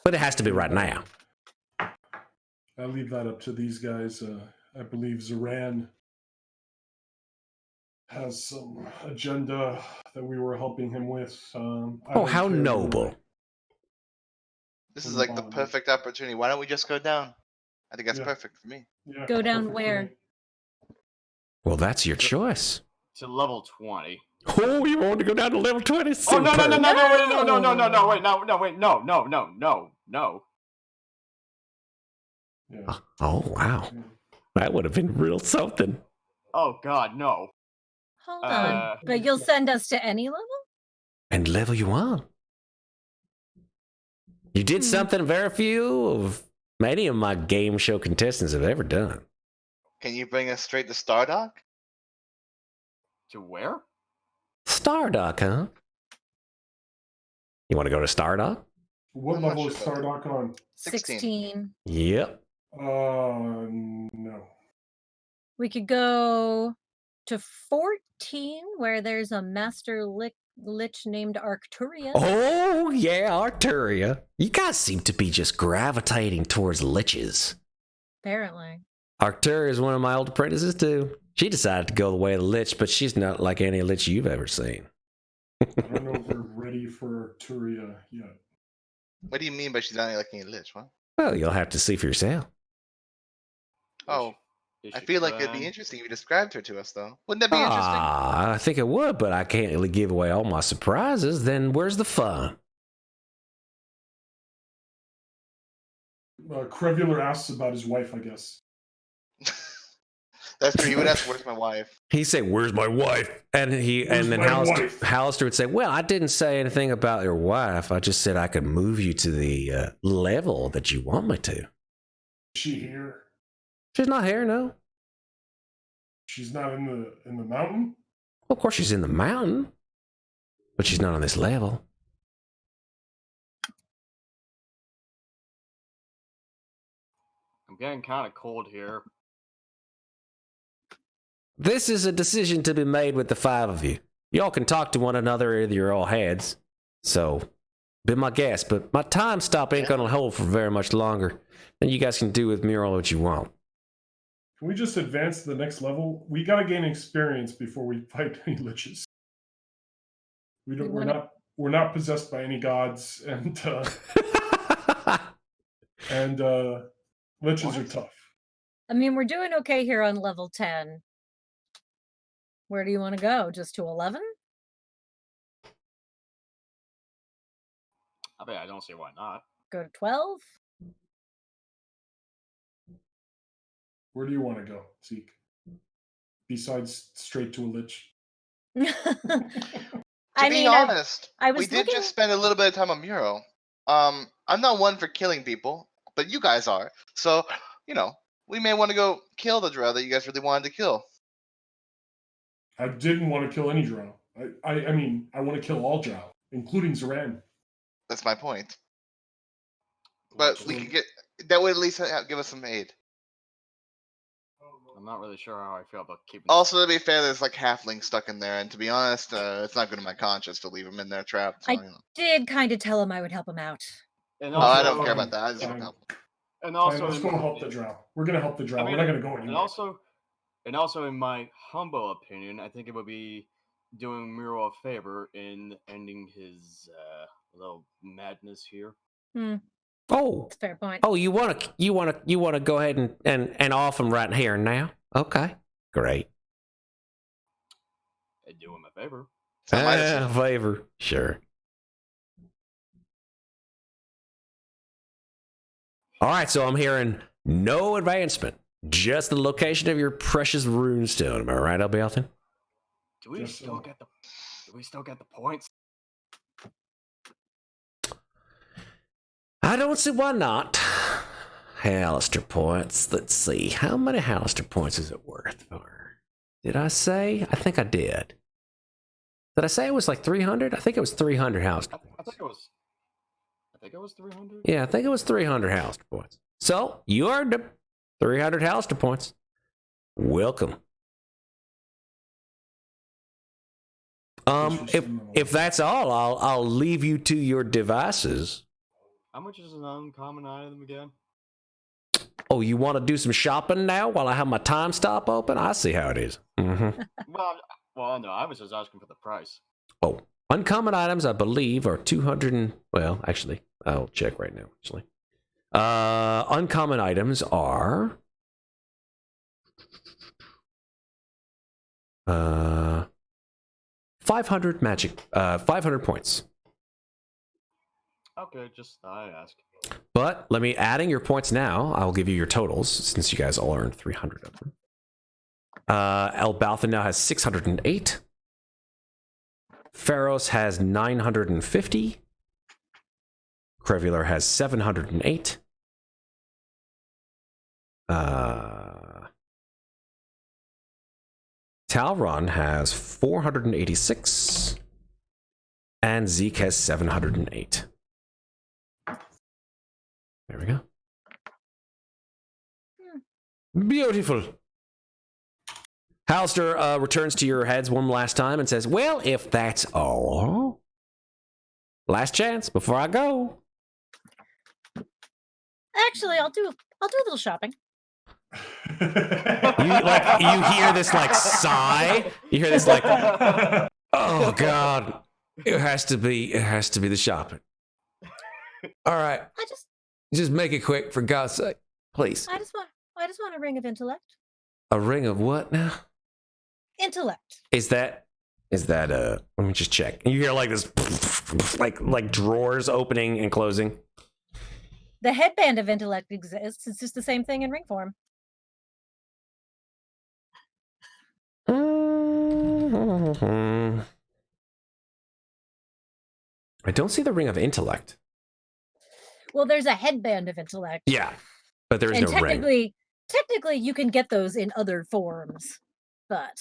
S1: But it has to be right now."
S5: I leave that up to these guys. I believe Zoran has some agenda that we were helping him with. I
S1: Oh,
S5: don't
S1: how
S5: care either
S1: noble.
S5: way.
S6: This is like the perfect opportunity. Why don't we just go down? I think that's
S5: Yeah.
S6: perfect for me.
S5: Yeah,
S4: Go down
S5: perfect for
S4: where?
S5: me.
S1: Well, that's your choice.
S2: To level 20.
S1: Oh, you want to go down to level 20?
S2: Oh, no, no, no,
S1: Super.
S2: no, no, wait, no, wait, no.
S5: Yeah.
S1: Oh, wow. That would have been real something.
S2: Oh, God, no.
S4: Hold on. But you'll send us to any level?
S1: And level you on. You did something very few of many of my game show contestants have ever done.
S6: Can you bring us straight to Stardock?
S2: To where?
S1: Stardock, huh? You want to go to Stardock?
S5: What
S6: I'm not
S5: level is
S6: sure about
S5: Stardock on?
S6: 16.
S1: Yep.
S5: No.
S4: We could go to 14, where there's a master lich named Arcturia.
S1: Oh, yeah, Arturia. You guys seem to be just gravitating towards liches.
S4: Apparently.
S1: Arcturia is one of my old apprentices, too. She decided to go the way of the lich, but she's not like any lich you've ever seen.
S5: I don't know if we're ready for Arcturia yet.
S6: What do you mean by she's not like any lich? What?
S1: Well, you'll have to see for yourself.
S6: Oh,
S2: Is
S6: I
S2: she
S6: feel like it'd be
S2: friend?
S6: interesting if you described her to us, though. Wouldn't that be interesting?
S1: I think it would, but I can't really give away all my surprises. Then where's the fun?
S5: Qrevialur asks about his wife, I guess.
S6: That's true. He would ask, "Where's my wife?"
S1: He'd say, "Where's my wife?" And then Hallister would say, "Well, I didn't say anything about your wife. I just said I could move you to the level that you want me to."
S5: Is she here?
S1: She's not here, no.
S5: She's not in the mountain?
S1: Well, of course she's in the mountain, but she's not on this level.
S2: I'm getting kind of cold here.
S1: This is a decision to be made with the five of you. Y'all can talk to one another with your all heads. So, be my guest, but my time stop ain't gonna hold for very much longer. Then you guys can do with me all what you want.
S5: Can we just advance to the next level? We gotta gain experience before we fight any liches. We're not possessed by any gods, and liches are tough.
S4: I mean, we're doing okay here on level 10. Where do you want to go? Just to 11?
S2: I don't see why not.
S4: Go to 12?
S5: Where do you want to go, Zeke? Besides straight to a lich?
S6: To be honest, we did
S4: looking...
S6: just spend a little bit of time on Muro. I'm not one for killing people, but you guys are. So, we may want to go kill the drow that you guys really wanted to kill.
S5: I didn't want to kill any drow. I mean, I want to kill all drow, including Zoran.
S6: That's my point. But we could that would at least give us some aid.
S2: I'm not really sure how I feel about keeping.
S6: Also, to be fair, there's like halflings stuck in there, and to be honest, it's not good to my conscience to leave them in there trapped. So,
S4: I did kind of tell him I would help him out.
S2: And
S6: also, I don't care about that. I just want to help.
S2: And also,
S5: let's go help the drow. We're gonna help the drow. We're not gonna go anywhere.
S2: And also, in my humble opinion, I think it would be doing Miro a favor in ending his little madness here.
S1: Oh,
S4: that's a fair point.
S1: Oh, you want to go ahead and off him right here and now? Okay, great.
S2: And do him a favor.
S1: Favor, sure. All right, so I'm hearing no advancement, just the location of your precious runestone. Am I right, Elbauthin?
S2: Do we still get the points? I
S1: don't see why not. Hallister points. Let's see. How many Hallister points is it worth? Or did I say? I think I did. Did I say it was like 300? I think it was 300 Hallister points.
S2: I think it was 300.
S1: Yeah, I think it was 300 Hallister points. So you earned them. 300 Hallister points. Welcome. If that's all, I'll leave you to your devices.
S2: How much is an uncommon item again?
S1: Oh, you want to do some shopping now while I have my time stop open? I see how it is. Mm-hmm.
S2: Well, no, I was just asking for the price.
S1: Oh, uncommon items, I believe, are 200 and... Well, actually, I'll check right now, actually. Uncommon items are... 500 magic... 500 points.
S2: Okay, just I ask.
S1: But let me... Adding your points now, I'll give you your totals, since you guys all earned 300 of them. Elbauthin now has 608. Ferros has 950. Qrevialur has 708. Talron has 486. And Zeke has 708. There we go. Beautiful. Hallister returns to your heads one last time and says, well, if that's all, last chance before I go.
S4: Actually, I'll do a little shopping.
S1: You hear this like sigh. You hear this like, oh God, it has to be the shopping. All right, just make it quick for God's sake, please.
S4: I just want a ring of intellect.
S1: A ring of what now?
S4: Intellect.
S1: Is that let me just check. You hear like this like drawers opening and closing.
S4: The headband of intellect exists. It's just the same thing in ring form.
S1: I don't see the ring of intellect.
S4: Well, there's a headband of intellect.
S1: Yeah, but there's no ring.
S4: Technically, you can get those in other forms, but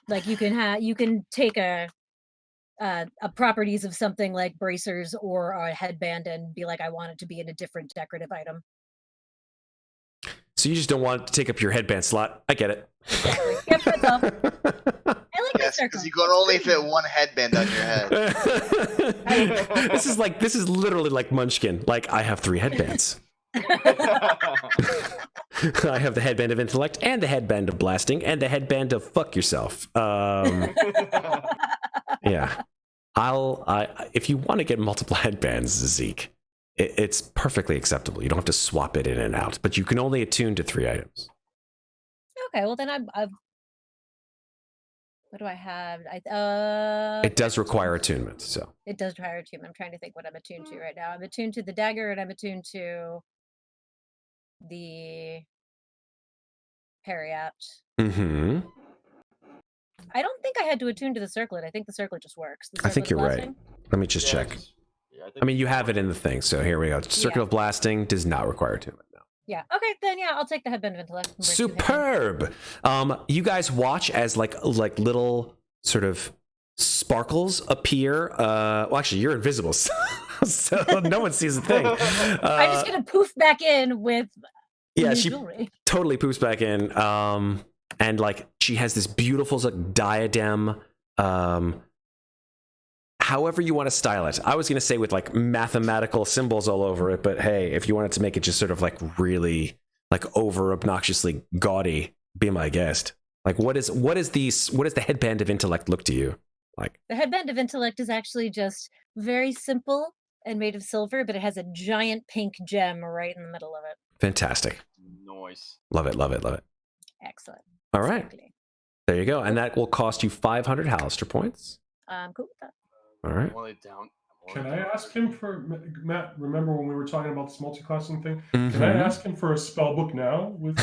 S4: like you can take a properties of something like bracers or a headband and be like, I want it to be in a different decorative item.
S1: So you just don't want it to take up your headband slot. I get it.
S4: Exactly. Yep, that's all. I like
S6: Yes, because you can only fit one headband on your head.
S1: This is literally like Munchkin. Like, I have 3 headbands. I have the headband of intellect and the headband of blasting and the headband of fuck yourself. Yeah. If you want to get multiple headbands, Zeke, it's perfectly acceptable. You don't have to swap it in and out, but you can only attune to 3 items.
S4: Okay, well then I've what do I have?
S1: It does require attunement, so.
S4: It does require attunement. I'm trying to think what I'm attuned to right now. I'm attuned to the dagger and I'm attuned to the Harriet.
S1: Mm-hmm.
S4: I don't think I had to attune to the circlet. I think the circlet just works.
S1: I think you're right. Let me just check.
S2: Yeah,
S1: I mean, you have it in the thing, so here we go. Circuit of blasting does not require attunement. No.
S4: Yeah. Okay, then yeah, I'll take the headband of intellect.
S1: Superb. You guys watch as like little sort of sparkles appear. Well, actually, you're invisible, so no one sees a thing.
S4: I'm just gonna poof back in with
S1: she
S4: jewelry.
S1: Totally poofs back in. And like she has this beautiful like diadem. However you want to style it. I was going to say with like mathematical symbols all over it, but hey, if you wanted to make it just sort of like really like over obnoxiously gaudy, be my guest. Like what does the headband of intellect look to you like?
S4: The headband of intellect is actually just very simple and made of silver, but it has a giant pink gem right in the middle of it.
S1: Fantastic.
S2: Nice.
S1: Love it, love it, love it.
S4: Excellent.
S1: All right. Exactly. There you go. And that will cost you 500 Hallister points.
S4: I'm cool with that.
S1: All right.
S5: Can I ask him for, Matt, remember when we were talking about this multi-classing thing?
S1: Mm-hmm.
S5: Can I ask him for a spell book now with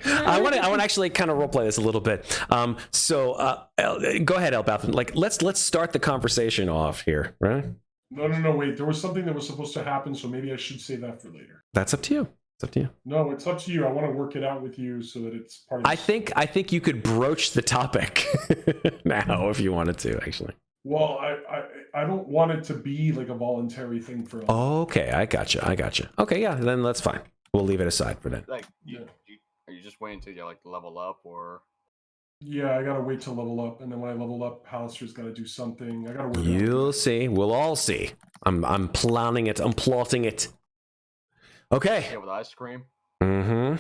S1: I want to actually kind of roleplay this a little bit. So go ahead, Elbauthin. Like let's start the conversation off here, right?
S5: No, wait. There was something that was supposed to happen, so maybe I should save that for later.
S1: That's up to you. It's up to you.
S5: No, it's up to you. I want to work it out with you so that it's part of
S1: I think you could broach the topic now if you wanted to, actually.
S5: Well, I don't want it to be like a voluntary thing for.
S1: Okay, I gotcha. Okay, yeah, then that's fine. We'll leave it aside for then.
S2: Like,
S5: Yeah.
S2: are you just waiting until you like level up, or?
S5: Yeah, I gotta wait to level up, and then when I level up, Pallister's got to do something. I gotta work. it out.
S1: You'll see. We'll all see. I'm planning it. I'm plotting it. Okay.
S2: Yeah, with ice cream.
S1: Mm-hmm.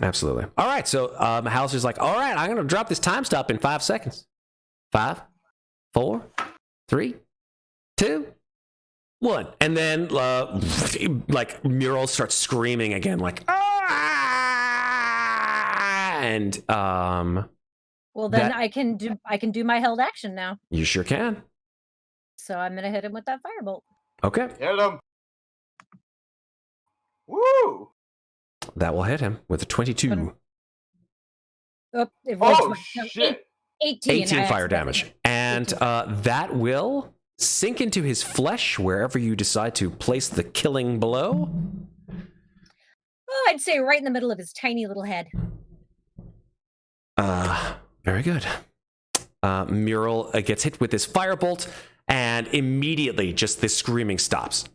S1: Absolutely. All right. So Halster's like, all right, I'm gonna drop this time stop in 5 seconds. 5, 4, 3, 2, 1, and then like Mural starts screaming again, like ah! And
S4: Well, then
S1: that-
S4: I can do my held action now.
S1: you sure can.
S4: So I'm gonna hit him with that firebolt.
S1: Okay.
S2: Hit him! Woo!
S1: That will hit him with a 22.
S4: Oh, it
S2: Oh
S4: rolled
S2: shit!
S4: 18.
S1: 18
S4: I
S1: fire
S4: accidentally-
S1: damage. And that will sink into his flesh wherever you decide to place the killing blow.
S4: Oh, I'd say right in the middle of his tiny little head.
S1: Very good. Mural gets hit with this firebolt, and immediately just this screaming stops.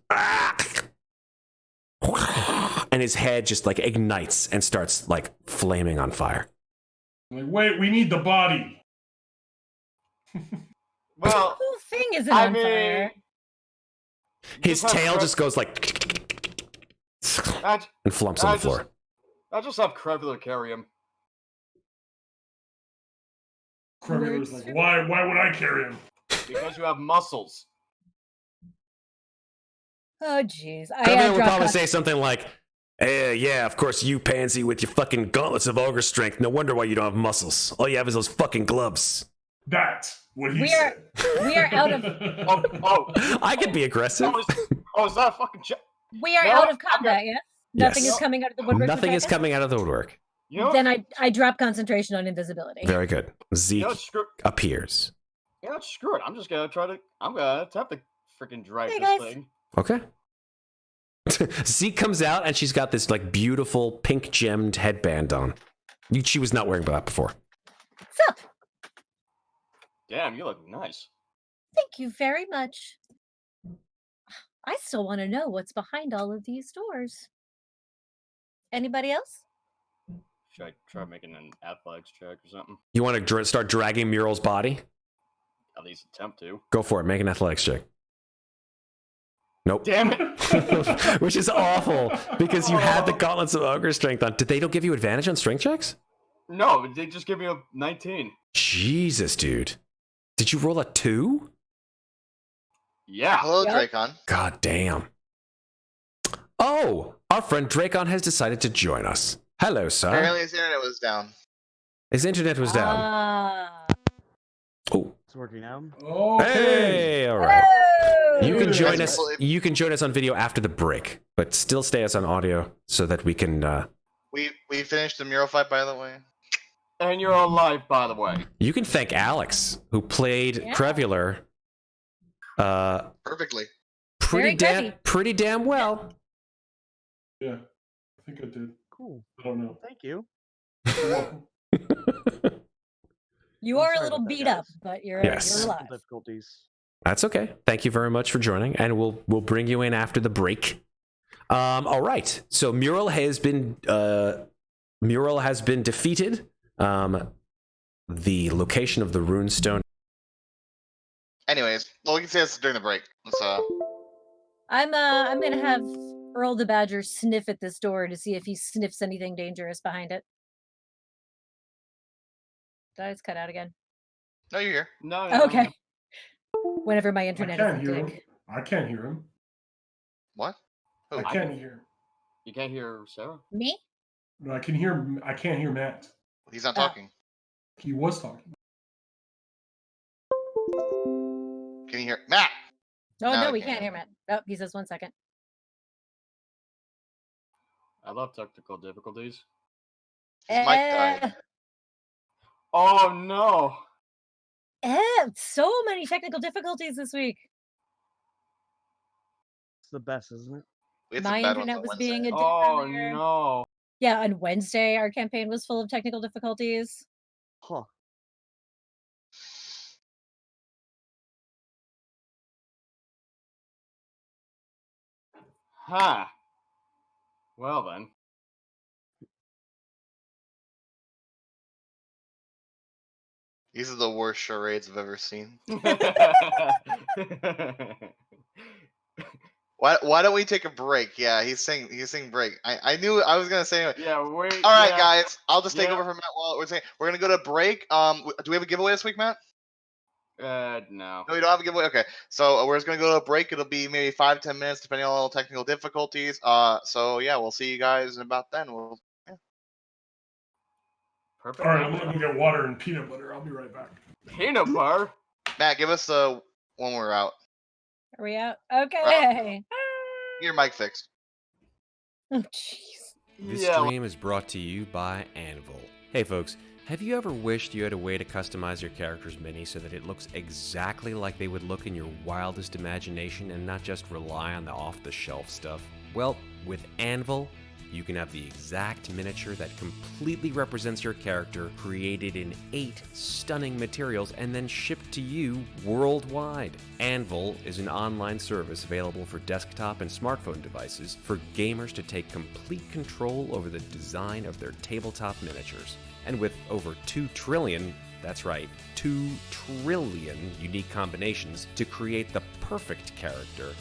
S1: And his head just like ignites and starts like flaming on fire.
S5: I'm like, wait, we need the body.
S4: The
S2: Well,
S4: whole thing isn't
S2: I
S4: on
S2: mean,
S4: fire.
S1: His
S2: have
S1: tail
S2: Qre-
S1: just goes like
S2: I,
S1: and flumps on
S2: I
S1: the floor.
S2: I just have Qrevialur carry him.
S5: Qrevialur's like, why would I carry him?
S2: Because you have muscles.
S4: Oh, jeez.
S1: Qrevialur would probably say something like, yeah, of course, you pansy with your fucking gauntlets of ogre strength. No wonder why you don't have muscles. All you have is those fucking gloves.
S5: That's what he
S4: We
S5: said.
S4: are out of
S1: I could be aggressive.
S2: Is that a fucking
S4: we are
S2: No,
S4: out of
S2: I'm
S4: combat. Yes. Nothing
S1: Yes.
S4: is coming out of the woodwork.
S1: Nothing
S4: to
S1: is
S4: attack us?
S1: coming out of the woodwork.
S2: You know,
S4: Then I drop concentration on invisibility.
S1: Very good. Zeke
S2: you know, screw,
S1: appears.
S2: screw it. I'm gonna attempt to freaking drag
S4: Hey,
S2: this
S4: guys.
S2: thing.
S1: Okay. Zeke comes out and she's got this like beautiful pink gemmed headband on. She was not wearing that before.
S4: What's up?
S2: Damn, you look nice.
S4: Thank you very much. I still want to know what's behind all of these doors. Anybody else?
S2: Should I try making an athletics check or something?
S1: You want to start dragging Mural's body?
S2: At least attempt to.
S1: Go for it. Make an athletics check. Nope.
S2: Damn it!
S1: Which is awful because you had the gauntlets of ogre strength on. Did they don't give you advantage on strength checks?
S2: No, they just give me a 19.
S1: Jesus, dude. Did you roll a 2?
S2: Yeah.
S6: Hello,
S4: Yep.
S6: Drakon.
S1: God damn. Oh, our friend Drakon has decided to join us. Hello, sir.
S6: Apparently his internet was down.
S1: His internet was down. Oh.
S7: It's working now.
S5: Okay.
S1: Hey, all right. You can
S5: Dude,
S1: join
S6: that's
S1: us.
S6: cool.
S1: You can join us on video after the break, but still stay us on audio so that we can.
S6: We finished the mural fight, by the way.
S2: And you're alive, by the way.
S1: You can thank Alex, who played
S4: Yeah.
S1: Qrevialur.
S6: Perfectly.
S4: Very
S1: Pretty damn well.
S5: Yeah, I think I did.
S7: Cool.
S5: I don't know.
S7: Thank you.
S5: You're welcome.
S4: You
S7: I'm
S4: are a
S7: sorry
S4: little
S7: about that,
S4: beat up,
S7: guys.
S4: but you're
S1: Yes.
S4: you're
S7: Technical
S4: alive.
S7: difficulties.
S1: That's okay. Thank you very much for joining, and we'll bring you in after the break. All right. So Mural has been defeated. The location of the runestone.
S6: Anyways, well, we can say this during the break. Let's
S4: I'm gonna have Earl the Badger sniff at this door to see if he sniffs anything dangerous behind it. Did I just cut out again?
S6: No, you're here.
S2: No.
S4: Okay. Whenever my
S5: I
S4: internet
S5: can't
S4: is
S5: hear him.
S4: dig.
S5: I can't hear him.
S6: What? Who?
S5: I can't hear.
S2: You can't hear Sarah?
S4: Me?
S5: No, I can hear. I can't hear Matt.
S6: He's not talking.
S5: He was talking.
S6: Can you hear Matt?
S4: Oh
S6: No,
S4: no,
S6: I
S4: we
S6: can't
S4: can't
S6: hear
S4: hear Matt. Oh, he says 1 second.
S2: I love technical difficulties.
S6: His mic died.
S2: Oh no!
S4: So many technical difficulties this week.
S7: the best, isn't it?
S6: We had
S4: My
S6: some bad ones
S4: internet
S6: on
S4: was
S6: Wednesday.
S4: being a dick
S2: Oh
S4: earlier.
S2: no.
S4: Yeah, on Wednesday, our campaign was full of technical difficulties.
S7: Huh.
S2: Huh. Well then.
S6: These are the worst charades I've ever seen. Why don't we take a break? Yeah, he's saying break. I knew I was gonna say anyway.
S2: Yeah, wait.
S6: All right,
S2: yeah.
S6: guys, I'll just take
S2: Yeah.
S6: over from Matt while we're saying we're gonna go to break. Do we have a giveaway this week, Matt?
S2: No.
S6: No, we don't have a giveaway. Okay, so we're just gonna go to a break. It'll be maybe 5-10 minutes, depending on all the technical difficulties. So yeah, we'll see you guys in about then.
S2: Perfect.
S5: All right, I'm gonna go get water and peanut butter. I'll be right back.
S2: Peanut butter.
S6: Matt, give us the when we're out.
S4: Are we out? Okay.
S6: Get your mic fixed.
S4: Oh, jeez.
S1: This
S2: Yeah.
S1: stream is brought to you by Anvil. Hey folks, have you ever wished you had a way to customize your character's mini so that it looks exactly like they would look in your wildest imagination and not just rely on the off-the-shelf stuff? Well, with Anvil, you can have the exact miniature that completely represents your character, created in 8 stunning materials, and then shipped to you worldwide. Anvil is an online service available for desktop and smartphone devices for gamers to take complete control over the design of their tabletop miniatures. And with over 2 trillion, that's right, 2 trillion unique combinations to create the perfect character,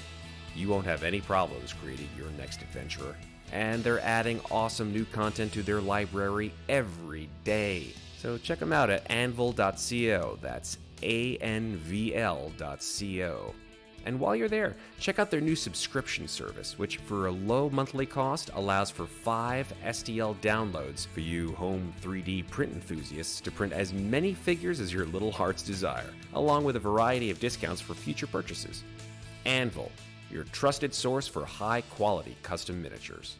S1: you won't have any problems creating your next adventurer. And they're adding awesome new content to their library every day. So check them out at anvil.co. That's ANVL.co. And while you're there, check out their new subscription service, which for a low monthly cost allows for 5 STL downloads for you home 3D print enthusiasts to print as many figures as your little heart's desire, along with a variety of discounts for future purchases. Anvil, your trusted source for high-quality custom miniatures.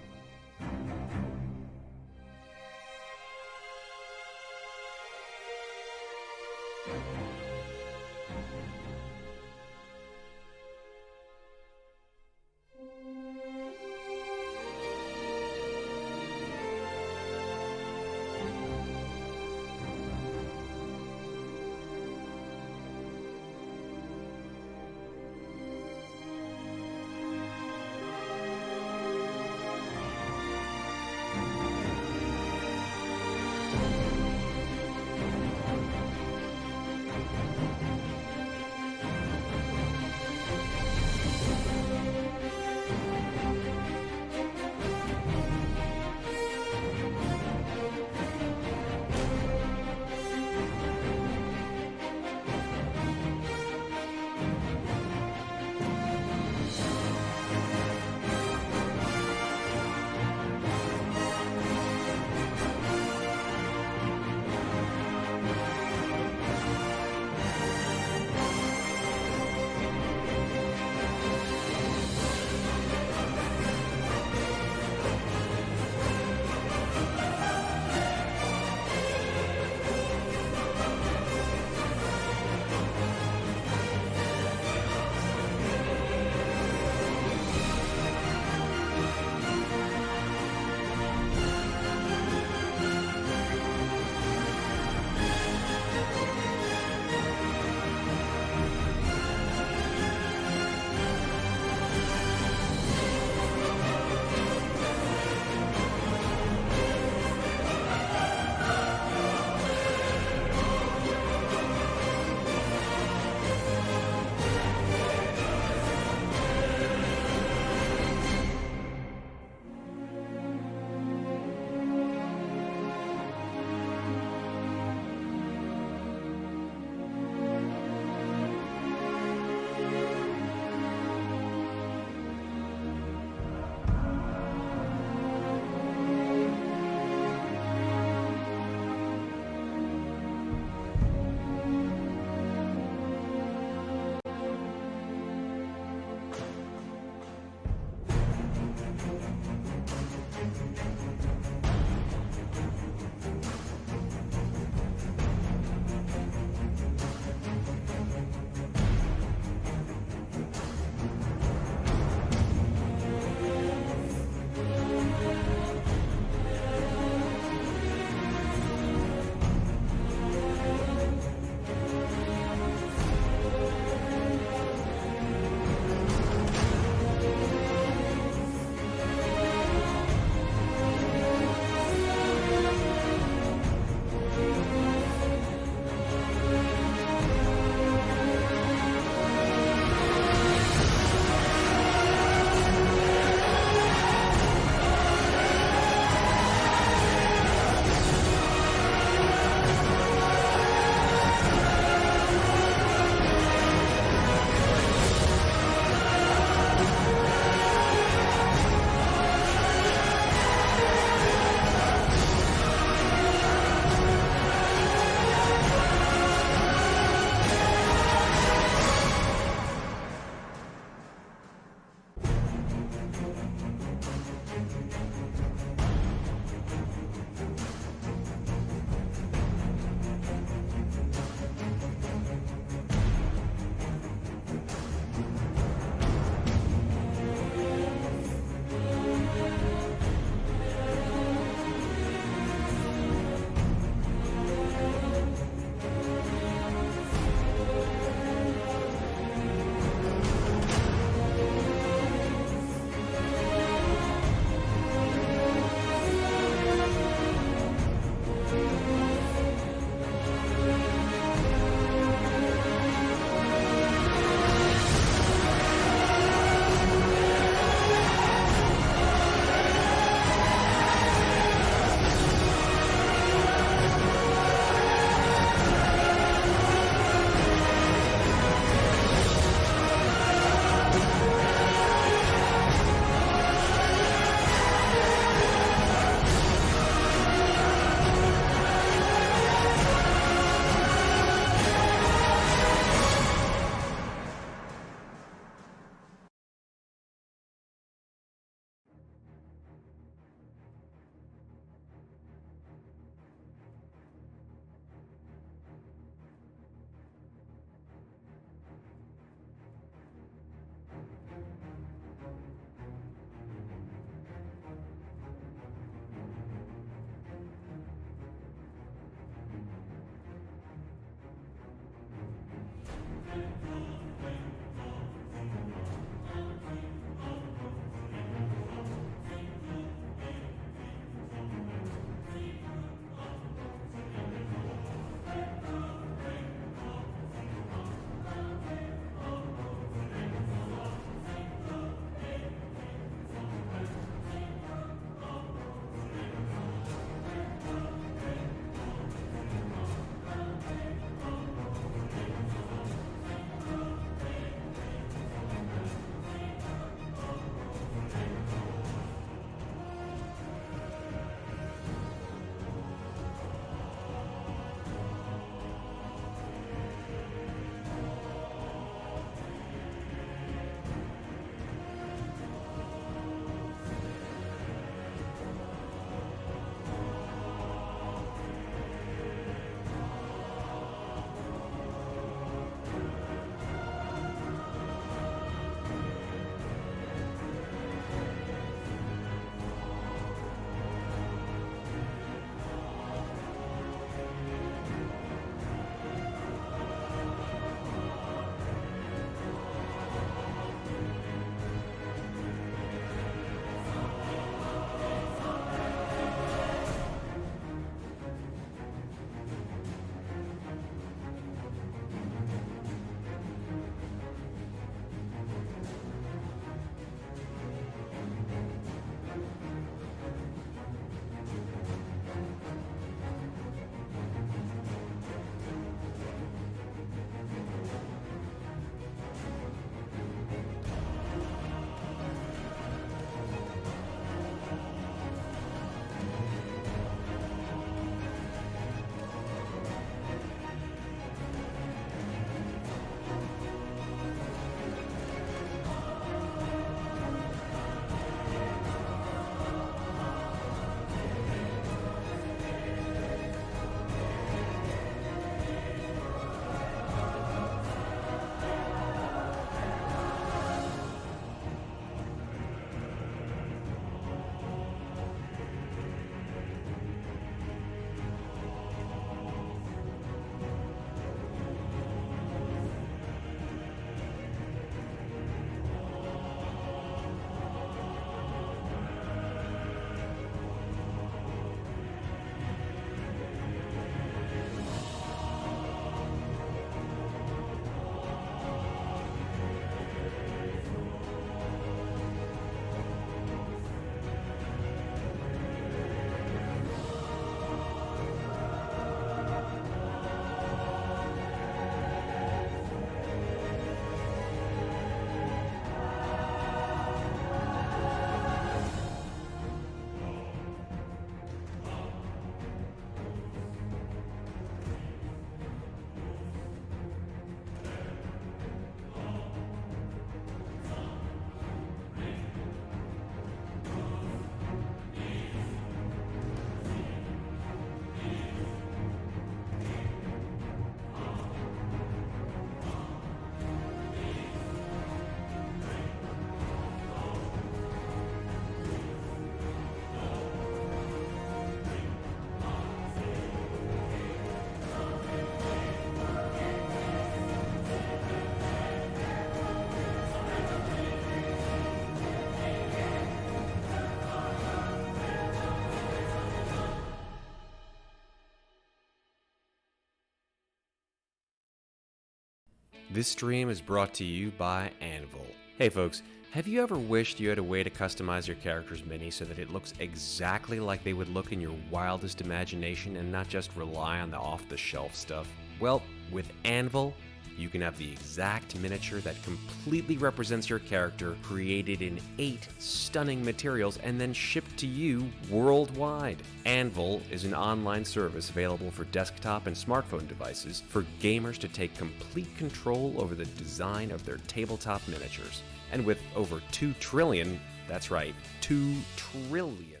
S1: This stream is brought to you by Anvil. Hey folks, have you ever wished you had a way to customize your character's mini so that it looks exactly like they would look in your wildest imagination and not just rely on the off-the-shelf stuff? Well, with Anvil, you can have the exact miniature that completely represents your character, created in 8 stunning materials, and then shipped to you worldwide. Anvil is an online service available for desktop and smartphone devices for gamers to take complete control over the design of their tabletop miniatures. And with over 2 trillion, that's right, 2 trillion.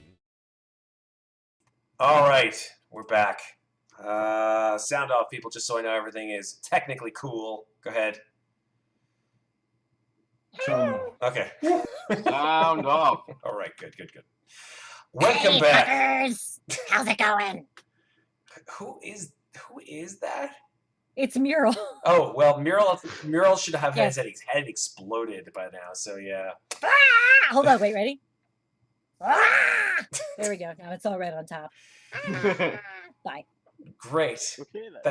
S7: All right, we're back. Sound off, people, just so I know everything is technically cool. Go ahead. Okay.
S2: Sound off.
S7: All right, good. Welcome back.
S3: Fuckers! How's it going?
S7: Who is that?
S4: It's Mural.
S7: Oh, well, Mural should have had his head exploded by now, so yeah.
S4: Ah! Hold on, wait, ready? Ah! There we go. Now it's all red on top. Bye.
S7: Great.
S2: Okay, then.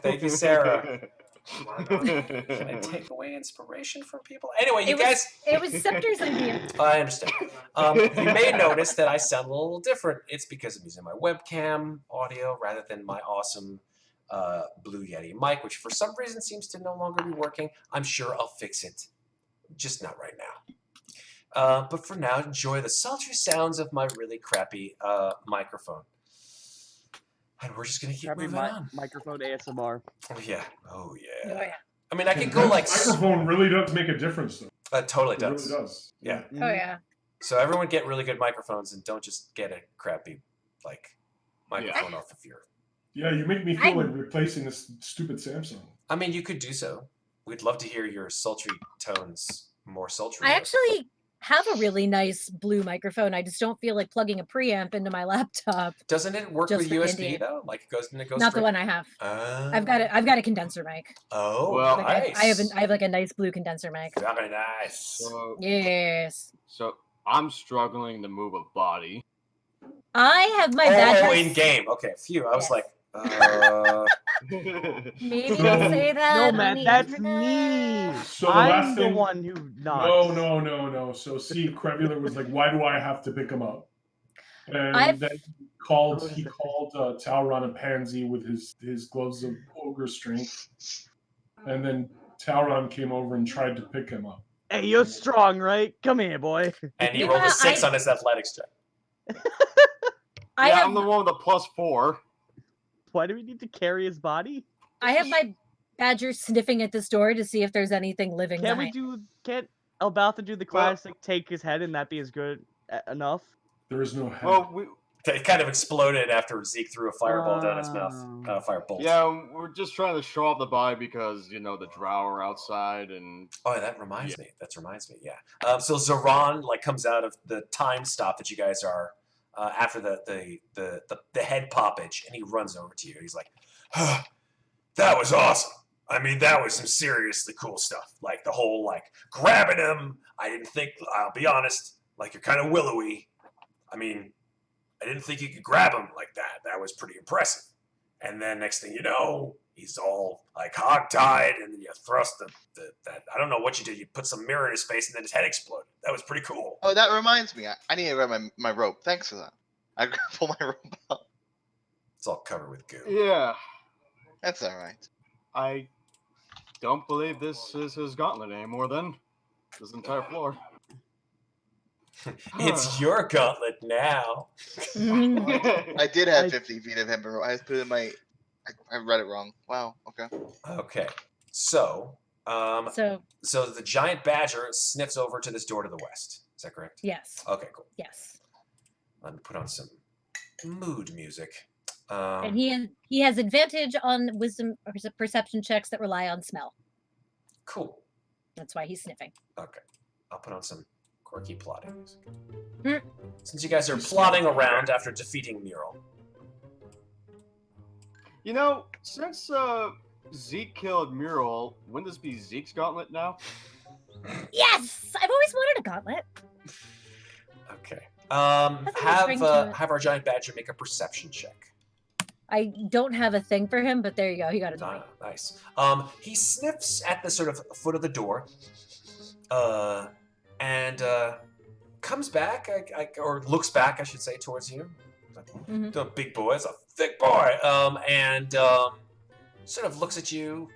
S7: Thank you, Sarah. Can I take away inspiration from people? Anyway, you guys.
S4: It was Septur's idea.
S7: I understand. You may notice that I sound a little different. It's because I'm using my webcam audio rather than my awesome Blue Yeti mic, which for some reason seems to no longer be working. I'm sure I'll fix it. Just not right now. But for now, enjoy the sultry sounds of my really crappy microphone. And we're just going to keep moving on.
S8: Microphone ASMR.
S7: Oh, yeah.
S4: Oh, yeah.
S7: I mean, I could go like...
S5: Microphone really does make a difference, though.
S7: It totally does.
S5: It really does.
S7: Yeah.
S4: Oh, yeah.
S7: So everyone get really good microphones and don't just get a crappy, like, microphone off of your...
S5: Yeah, you make me feel like replacing this stupid Samsung.
S1: I mean, you could do so. We'd love to hear your sultry tones more sultry.
S4: I actually have a really nice blue microphone. I just don't feel like plugging a preamp into my laptop.
S1: Doesn't it work
S4: just
S1: with
S4: for
S1: USB
S4: Indian.
S1: though? Like it goes
S4: Not
S1: straight?
S4: the one I have. I've got a condenser mic.
S1: Oh,
S2: Well,
S1: nice.
S4: I have like a nice blue condenser mic.
S1: Very nice.
S2: So,
S4: Yes.
S2: so I'm struggling to move a body.
S4: I have my
S1: Oh,
S4: badger.
S1: in game. Okay, phew. I was
S4: Yes.
S1: like,
S4: Maybe don't say that.
S8: No,
S4: on
S8: man,
S4: the
S8: that's
S4: internet.
S8: me.
S5: So the
S8: I'm
S5: last
S8: the
S5: thing-
S8: one who knocks.
S5: No. So see, Qrevialur was like, "Why do I have to pick him up?" And
S4: I've-
S5: then he called Talron a pansy with his gloves of ogre strength, and then Talron came over and tried to pick him up.
S8: Hey, you're strong, right? Come here, boy.
S1: and he
S4: Yeah,
S1: rolled a 6 on his athletics check.
S4: I
S2: Yeah,
S4: have
S2: I'm the one with the +4.
S8: Why do we need to carry his body?
S4: I have my badger sniffing at this door to see if there's anything living behind.
S8: Can't Elbauthin do the classic take his head and that be as good enough?
S5: There is no head.
S2: Well,
S1: It kind of exploded after Zeke threw a fireball down his mouth. Firebolt.
S2: yeah, we're just trying to show off the body because, you know, the drow are outside and...
S1: Oh, that reminds me. Yeah. So Zoran like comes out of the time stop that you guys are after the head poppage, and he runs over to you. He's like, "That was awesome. I mean, that was some seriously cool stuff. Like the whole like grabbing him. I didn't think. I'll be honest. Like you're kind of willowy. I mean, I didn't think you could grab him like that. That was pretty impressive. And then next thing you know, he's all like hog-tied, and then you thrust that I don't know what you did. You put some mirror in his face, and then his head exploded. That was pretty cool.
S6: Oh, that reminds me. I need to grab my rope. Thanks for that. I pull my rope out.
S1: It's all covered with goo.
S2: Yeah,
S6: That's all right.
S2: I don't believe this is his gauntlet anymore then. This entire floor.
S1: It's your gauntlet now.
S6: I did have 50 feet of hemp. I put it in my. I read it wrong. Wow. Okay.
S1: Okay, so
S4: So
S1: so the giant badger sniffs over to this door to the west. Is that correct?
S4: yes,
S1: Okay, cool.
S4: yes.
S1: Let me put on some mood music.
S4: And he has advantage on wisdom or perception checks that rely on smell.
S1: Cool.
S4: That's why he's sniffing.
S1: Okay, I'll put on some quirky plotting music.
S4: Mm.
S1: Since you guys are plotting around after defeating Mural.
S2: You know, since Zeke killed Mural, wouldn't this be Zeke's gauntlet now?
S4: Yes, I've always wanted a gauntlet.
S1: Okay.
S4: Nothing to bring to it.
S1: Have our giant badger make a perception check.
S4: I don't have a thing for him, but there you go. He got a 9.
S7: Nice. He sniffs at the sort of foot of the door, and comes back, or looks back, I should say, towards you. The big boy is a thick boy, and sort of looks at you.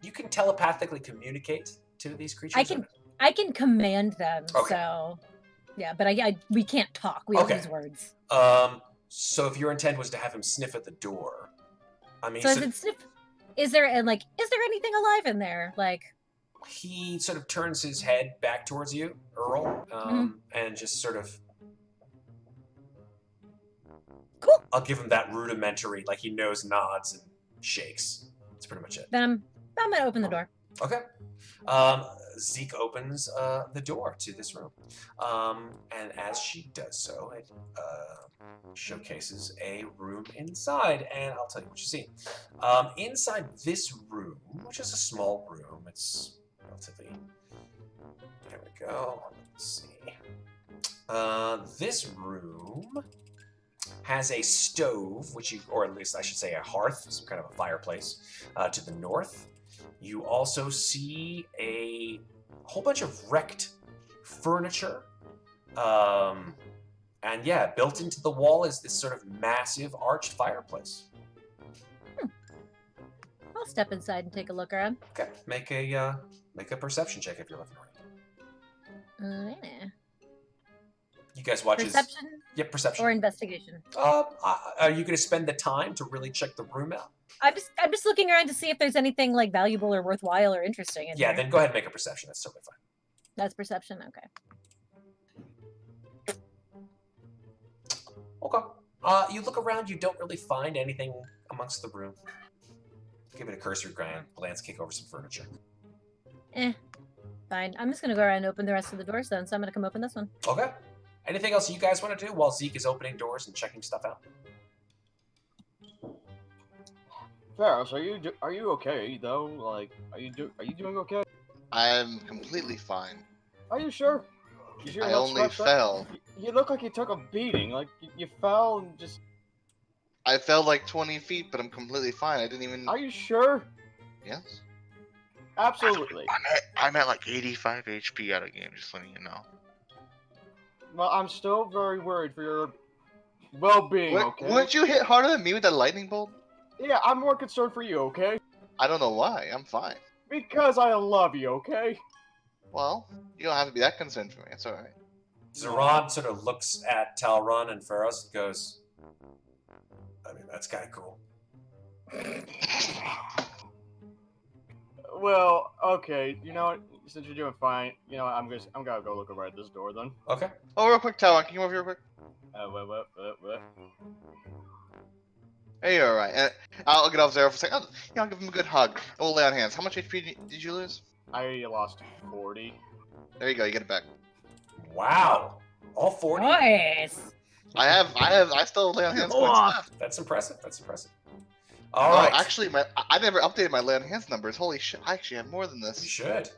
S7: You can telepathically communicate to these creatures?
S4: I can command them.
S7: Okay.
S4: So yeah, but we can't talk. We don't use words.
S7: So if your intent was to have him sniff at the door, I mean,
S4: so is it sniff? Is there anything alive in there? Like,
S7: he sort of turns his head back towards you, Earl, and just sort of.
S4: Cool.
S7: I'll give him that rudimentary, like he knows, nods and shakes. That's pretty much it.
S4: Then I'm gonna open the door.
S7: Okay. Zeke opens the door to this room, and as she does so, it showcases a room inside, and I'll tell you what you see. Inside this room, which is a small room, it's relatively. There we go. Let's see. This room has a stove, or at least I should say a hearth, some kind of a fireplace, to the north. You also see a whole bunch of wrecked furniture. And yeah, built into the wall is this sort of massive arched fireplace.
S4: I'll step inside and take a look around.
S7: Okay, make a perception check if you're looking around.
S4: Yeah.
S7: You guys watch
S4: Perception?
S7: Yep, perception.
S4: Or investigation.
S7: Are you going to spend the time to really check the room out?
S4: I'm just looking around to see if there's anything like valuable or worthwhile or interesting in
S7: Yeah,
S4: there.
S7: then go ahead and make a perception. That's totally fine.
S4: That's perception. Okay.
S7: Okay. You look around. You don't really find anything amongst the room. Give it a cursory glance. Kick over some furniture.
S4: Fine. I'm just gonna go around and open the rest of the doors then. So I'm gonna come open this one.
S7: Okay. Anything else you guys want to do while Zeke is opening doors and checking stuff out?
S2: Ferros, are you okay though? Like, are you doing okay?
S6: I'm completely fine.
S2: Are you sure?
S6: I only fell.
S2: You look like you took a beating. Like you fell and just.
S6: I fell like 20 feet, but I'm completely fine. I didn't even.
S2: Are you sure?
S6: Yes.
S2: Absolutely.
S6: I'm at like 85 HP out of game, just letting you know.
S2: Well, I'm still very worried for your well-being. Okay.
S6: Wouldn't you hit harder than me with that lightning bolt?
S2: Yeah, I'm more concerned for you. Okay.
S6: I don't know why. I'm fine.
S2: Because I love you. Okay.
S6: Well, you don't have to be that concerned for me. It's all right.
S7: Zeron sort of looks at Talron and Ferros and goes, I mean, that's kind of cool.
S2: Well, okay. You know what? Since you're doing fine, you know what? I'm gonna go look over at this door then.
S7: Okay.
S6: Oh, real quick, Talon, can you come over here real quick?
S2: What?
S6: Hey, you're alright. I'll get off Zero for a second. I'll give him a good hug. And we'll lay on hands. How much HP did you lose?
S2: I lost 40.
S6: There you go. You get it back.
S7: Wow. All 40?
S4: Nice.
S6: I still lay on hands points left.
S7: That's impressive. All right.
S6: Actually, I never updated my lay on hands numbers. Holy shit! I actually have more than this.
S7: You should.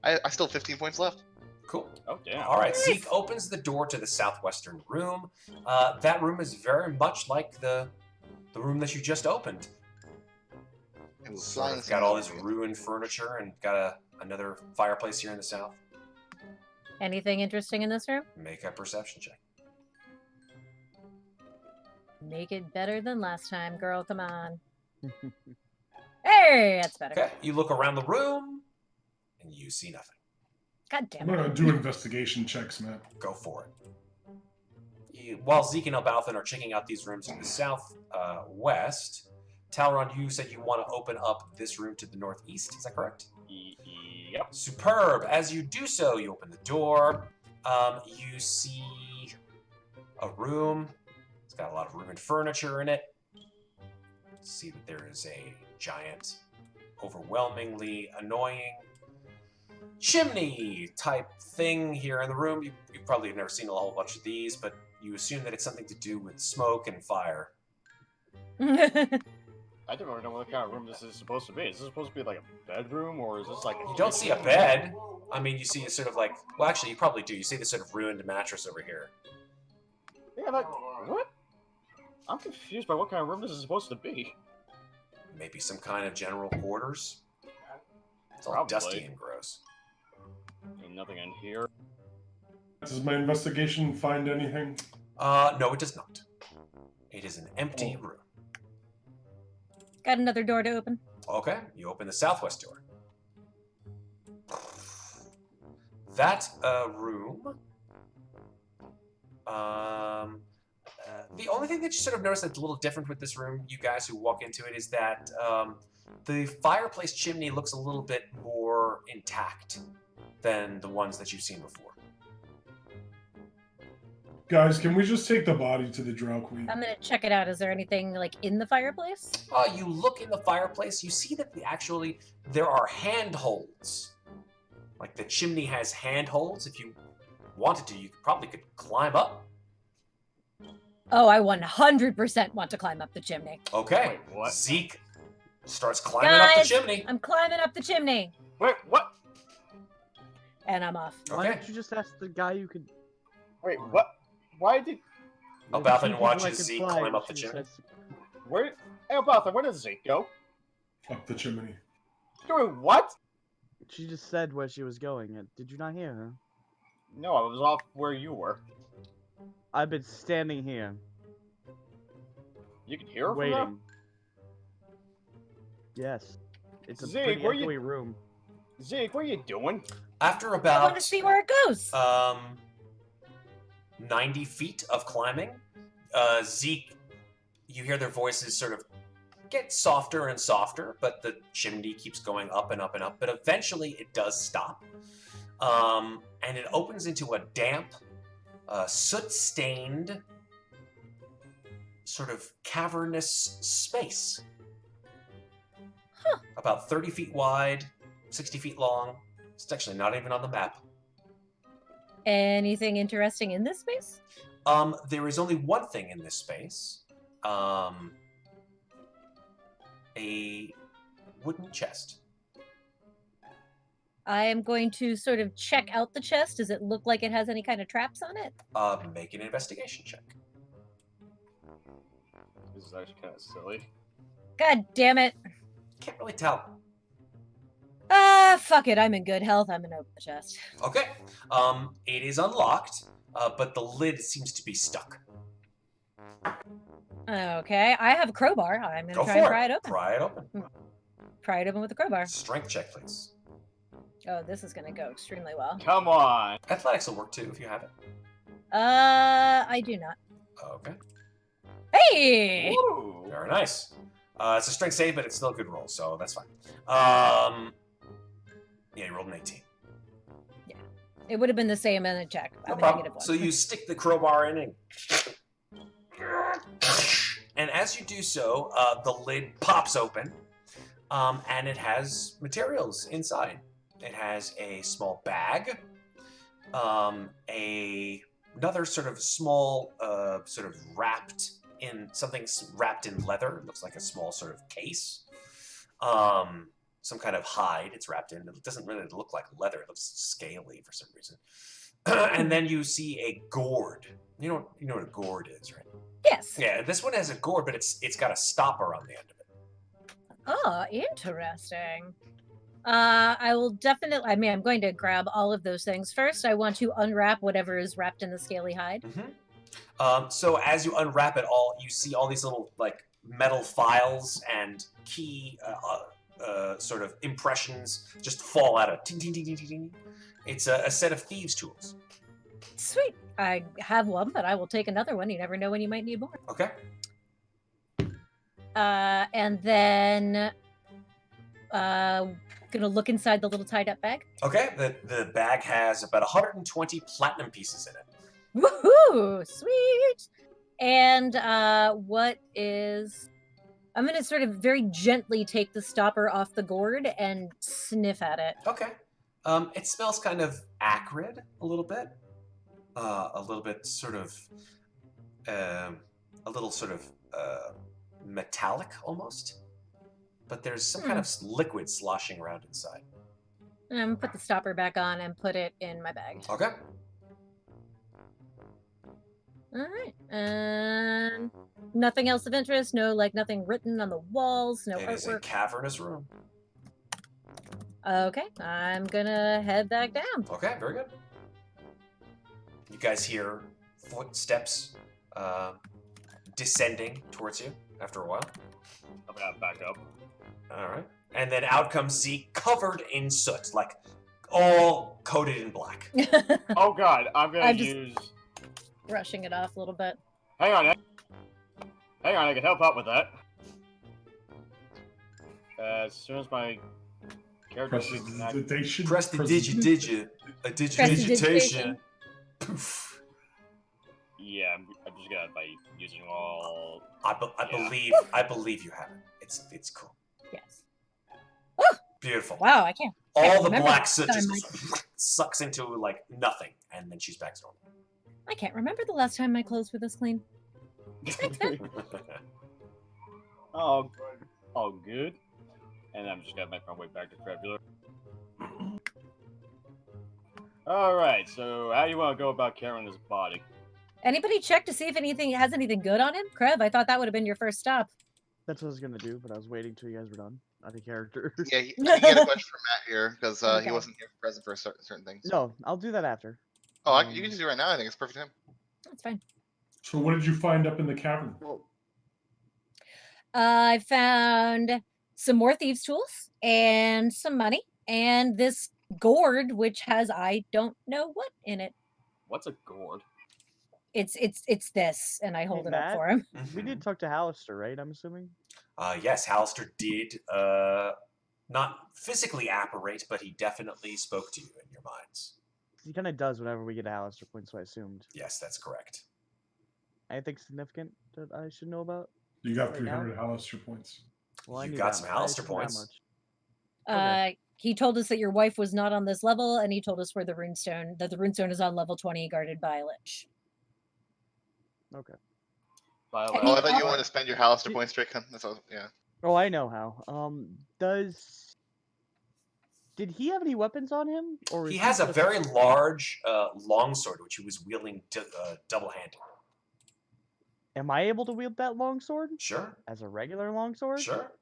S6: I still have 15 points left.
S7: Cool.
S2: Oh damn.
S7: All right. Zeke opens the door to the southwestern room. That room is very much like the room that you just opened. It's got all this ruined furniture and got another fireplace here in the south.
S4: Anything interesting in this room?
S7: Make a perception check.
S4: Make it better than last time, girl. Come on. Hey, that's better.
S7: Okay. You look around the room and you see nothing.
S4: God
S5: I'm
S4: damn
S5: gonna
S4: it.
S5: do investigation checks, man.
S7: Go for it. While Zeke and Elbauthin are checking out these rooms in the south west, Talron, you said you want to open up this room to the northeast. Is that correct?
S2: Yep.
S7: Superb. As you do so, you open the door. You see a room. It's got a lot of ruined furniture in it. See that there is a giant, overwhelmingly annoying chimney type thing here in the room. You probably have never seen a whole bunch of these, but you assume that it's something to do with smoke and fire.
S2: I don't really know what kind of room this is supposed to be. Is this supposed to be like a bedroom, or is this like a...
S7: You don't see a bed. I mean, you see a sort of like... Well, actually, you probably do. You see this sort of ruined mattress over here.
S2: Yeah, like... What? I'm confused by what kind of room this is supposed to be.
S7: Maybe some kind of general quarters. It's all
S2: Probably.
S7: dusty and gross.
S2: Ain't nothing in here.
S5: Does my investigation find anything?
S7: No, it does not. It is an empty room.
S4: Got another door to open.
S7: Okay, you open the southwest door. That room. The only thing that you sort of notice that's a little different with this room, you guys who walk into it, is that the fireplace chimney looks a little bit more intact than the ones that you've seen before.
S5: Guys, can we just take the body to the Drow Queen?
S4: I'm gonna check it out. Is there anything like in the fireplace?
S7: You look in the fireplace, you see that there are handholds. Like the chimney has handholds. If you wanted to, you probably could climb up.
S4: Oh, I 100% want to climb up the chimney.
S7: Okay.
S2: Wait, what?
S7: Zeke starts climbing up the
S4: Guys,
S7: chimney.
S4: I'm climbing up the chimney,
S2: Wait, what?
S4: and I'm off.
S8: Why
S7: Okay.
S8: don't you just ask the guy you could...
S2: Wait, what? Why did...
S7: Elbauthin
S8: People
S7: watches
S8: that can
S7: Zeke
S8: fly,
S7: climb up the
S8: she
S7: chimney.
S8: says-
S2: Where... Hey, Elbauthin, where does Zeke go?
S5: Up the chimney.
S2: Doing what?
S8: She just said where she was going. Did you not hear her?
S2: No, I was off where you were.
S8: I've been standing here,
S2: You can hear her from
S8: waiting. Yes. It's a
S2: Zeke,
S8: pretty
S2: where you-
S8: echoey room.
S2: there? Zeke, what are you doing?
S7: After
S4: I want
S7: about
S4: to see where it goes.
S7: 90 feet of climbing, Zeke, you hear their voices sort of get softer and softer, but the chimney keeps going up and up and up, but eventually it does stop. And it opens into a damp, soot-stained, sort of cavernous space. About 30 feet wide, 60 feet long. It's actually not even on the map.
S4: Anything interesting in this space?
S7: There is only one thing in this space. A wooden chest.
S4: I am going to sort of check out the chest. Does it look like it has any kind of traps on it?
S7: Make an investigation check.
S2: This is actually kind of silly.
S4: God damn it.
S7: Can't really tell.
S4: Fuck it. I'm in good health. I'm gonna open the chest.
S7: Okay. It is unlocked, but the lid seems to be stuck.
S4: Okay, I have a crowbar. I'm gonna
S7: Go
S4: try and
S7: for
S4: pry
S7: it.
S4: it open.
S7: Pry it open.
S4: Pry it open with a crowbar.
S7: Strength check, please.
S4: Oh, this is gonna go extremely well.
S2: Come on.
S7: Athletics will work too if you have it.
S4: I do not.
S7: Okay.
S4: Hey!
S2: Woo.
S7: Very nice. It's a strength save, but it's still a good roll, so that's fine. Yeah, you rolled an 18.
S4: It would have been the same in a check.
S7: No
S4: I'm a
S7: problem.
S4: negative one.
S7: So you stick the crowbar in and as you do so, the lid pops open, and it has materials inside. It has a small bag, another sort of small, sort of wrapped in something wrapped in leather. It looks like a small sort of case. Some kind of hide it's wrapped in. It doesn't really look like leather. It looks scaly for some reason. And then you see a gourd. You know what a gourd is, right?
S4: Yes.
S7: Yeah, this one has a gourd, but it's got a stopper on the end of it.
S4: Oh, interesting. I will definitely. I mean, I'm going to grab all of those things first. I want to unwrap whatever is wrapped in the scaly hide.
S7: So as you unwrap it all, you see all these little like metal files and key sort of impressions just fall out of ting, ting, ting, ting, ting, ting. It's a set of thieves' tools.
S4: Sweet. I have one, but I will take another one. You never know when you might need more.
S7: Okay.
S4: And then gonna look inside the little tied up bag.
S7: Okay. The bag has about 120 platinum pieces in it.
S4: Woohoo! Sweet. And what is? I'm gonna sort of very gently take the stopper off the gourd and sniff at it.
S7: Okay. It smells kind of acrid a little bit sort of, a little sort of metallic almost. But there's some kind of liquid sloshing around inside.
S4: I'm gonna put the stopper back on and put it in my bag.
S7: Okay.
S4: All right. Nothing else of interest. No, like nothing written on the walls. No
S7: It is a
S4: artwork.
S7: cavernous room.
S4: Okay, I'm gonna head back down.
S7: Okay, very good. You guys hear footsteps descending towards you after a while.
S2: I'm gonna back up.
S7: All right. And then out comes Zeke, covered in soot, like all coated in black.
S2: Oh god, I'm gonna
S4: I'm just-
S2: use.
S4: Brushing it off a little bit.
S2: Hang on, I can help out with that. As soon as my character sees that,
S5: Prestidigitation.
S7: Press the
S4: Prestidigitation.
S7: digitation. Poof.
S2: yeah, I'm just gonna by using all.
S7: I
S2: Yeah.
S7: believe you have it. It's cool.
S4: Yes.
S7: Beautiful.
S4: Wow, I can't.
S7: All the
S4: remember
S7: black
S4: the
S7: soot
S4: last
S7: just sucks into like nothing, and then she's back to normal.
S4: I can't remember the last time my clothes were this clean.
S2: Oh, all good. And I'm just gonna make my way back to Qrevialur. Alright, so how do you want to go about carrying this body?
S4: Anybody check to see if anything has anything good on him? Krev, I thought that would have been your first stop.
S8: That's what I was gonna do, but I was waiting till you guys were done. Out of character.
S6: Yeah, I think he had a question from Matt here because
S4: Okay.
S6: he wasn't here present for certain things.
S8: No, I'll do that after.
S6: Oh, you can just do it right now. I think it's perfect time.
S4: That's fine.
S5: So what did you find up in the cavern?
S8: Well,
S4: I found some more thieves' tools and some money and this gourd, which has I don't know what in it.
S2: What's a gourd?
S4: It's this, and I hold it up
S8: Matt?
S4: for him.
S8: we did talk to Hallister, right? I'm assuming.
S7: Yes, Hallister did not physically apparate, but he definitely spoke to you in your minds.
S8: He kind of does whenever we get a Hallister point, so I assumed.
S7: Yes, that's correct.
S8: Anything significant that I should know about?
S5: You got
S8: Right now?
S5: 300 Hallister points.
S8: Well, I
S7: You
S8: knew
S7: got
S8: that
S7: some
S8: much. I
S7: Hallister
S8: assumed that
S7: points.
S8: much. Okay.
S4: He told us that your wife was not on this level, and he told us where the runestone is on level 20, guarded by a lich.
S8: Okay.
S2: By the
S4: And
S2: way,
S6: Oh,
S4: he
S6: I thought you
S4: also-
S6: wanted to spend your Hallister points, Drakon. That's all. Yeah.
S8: Oh, I know how. Did he have any weapons on him, or
S7: He
S8: is
S7: has a
S8: just-
S7: very large longsword, which he was wielding double-handed.
S8: Am I able to wield that longsword
S7: Sure,
S8: as a regular longsword?
S7: sure.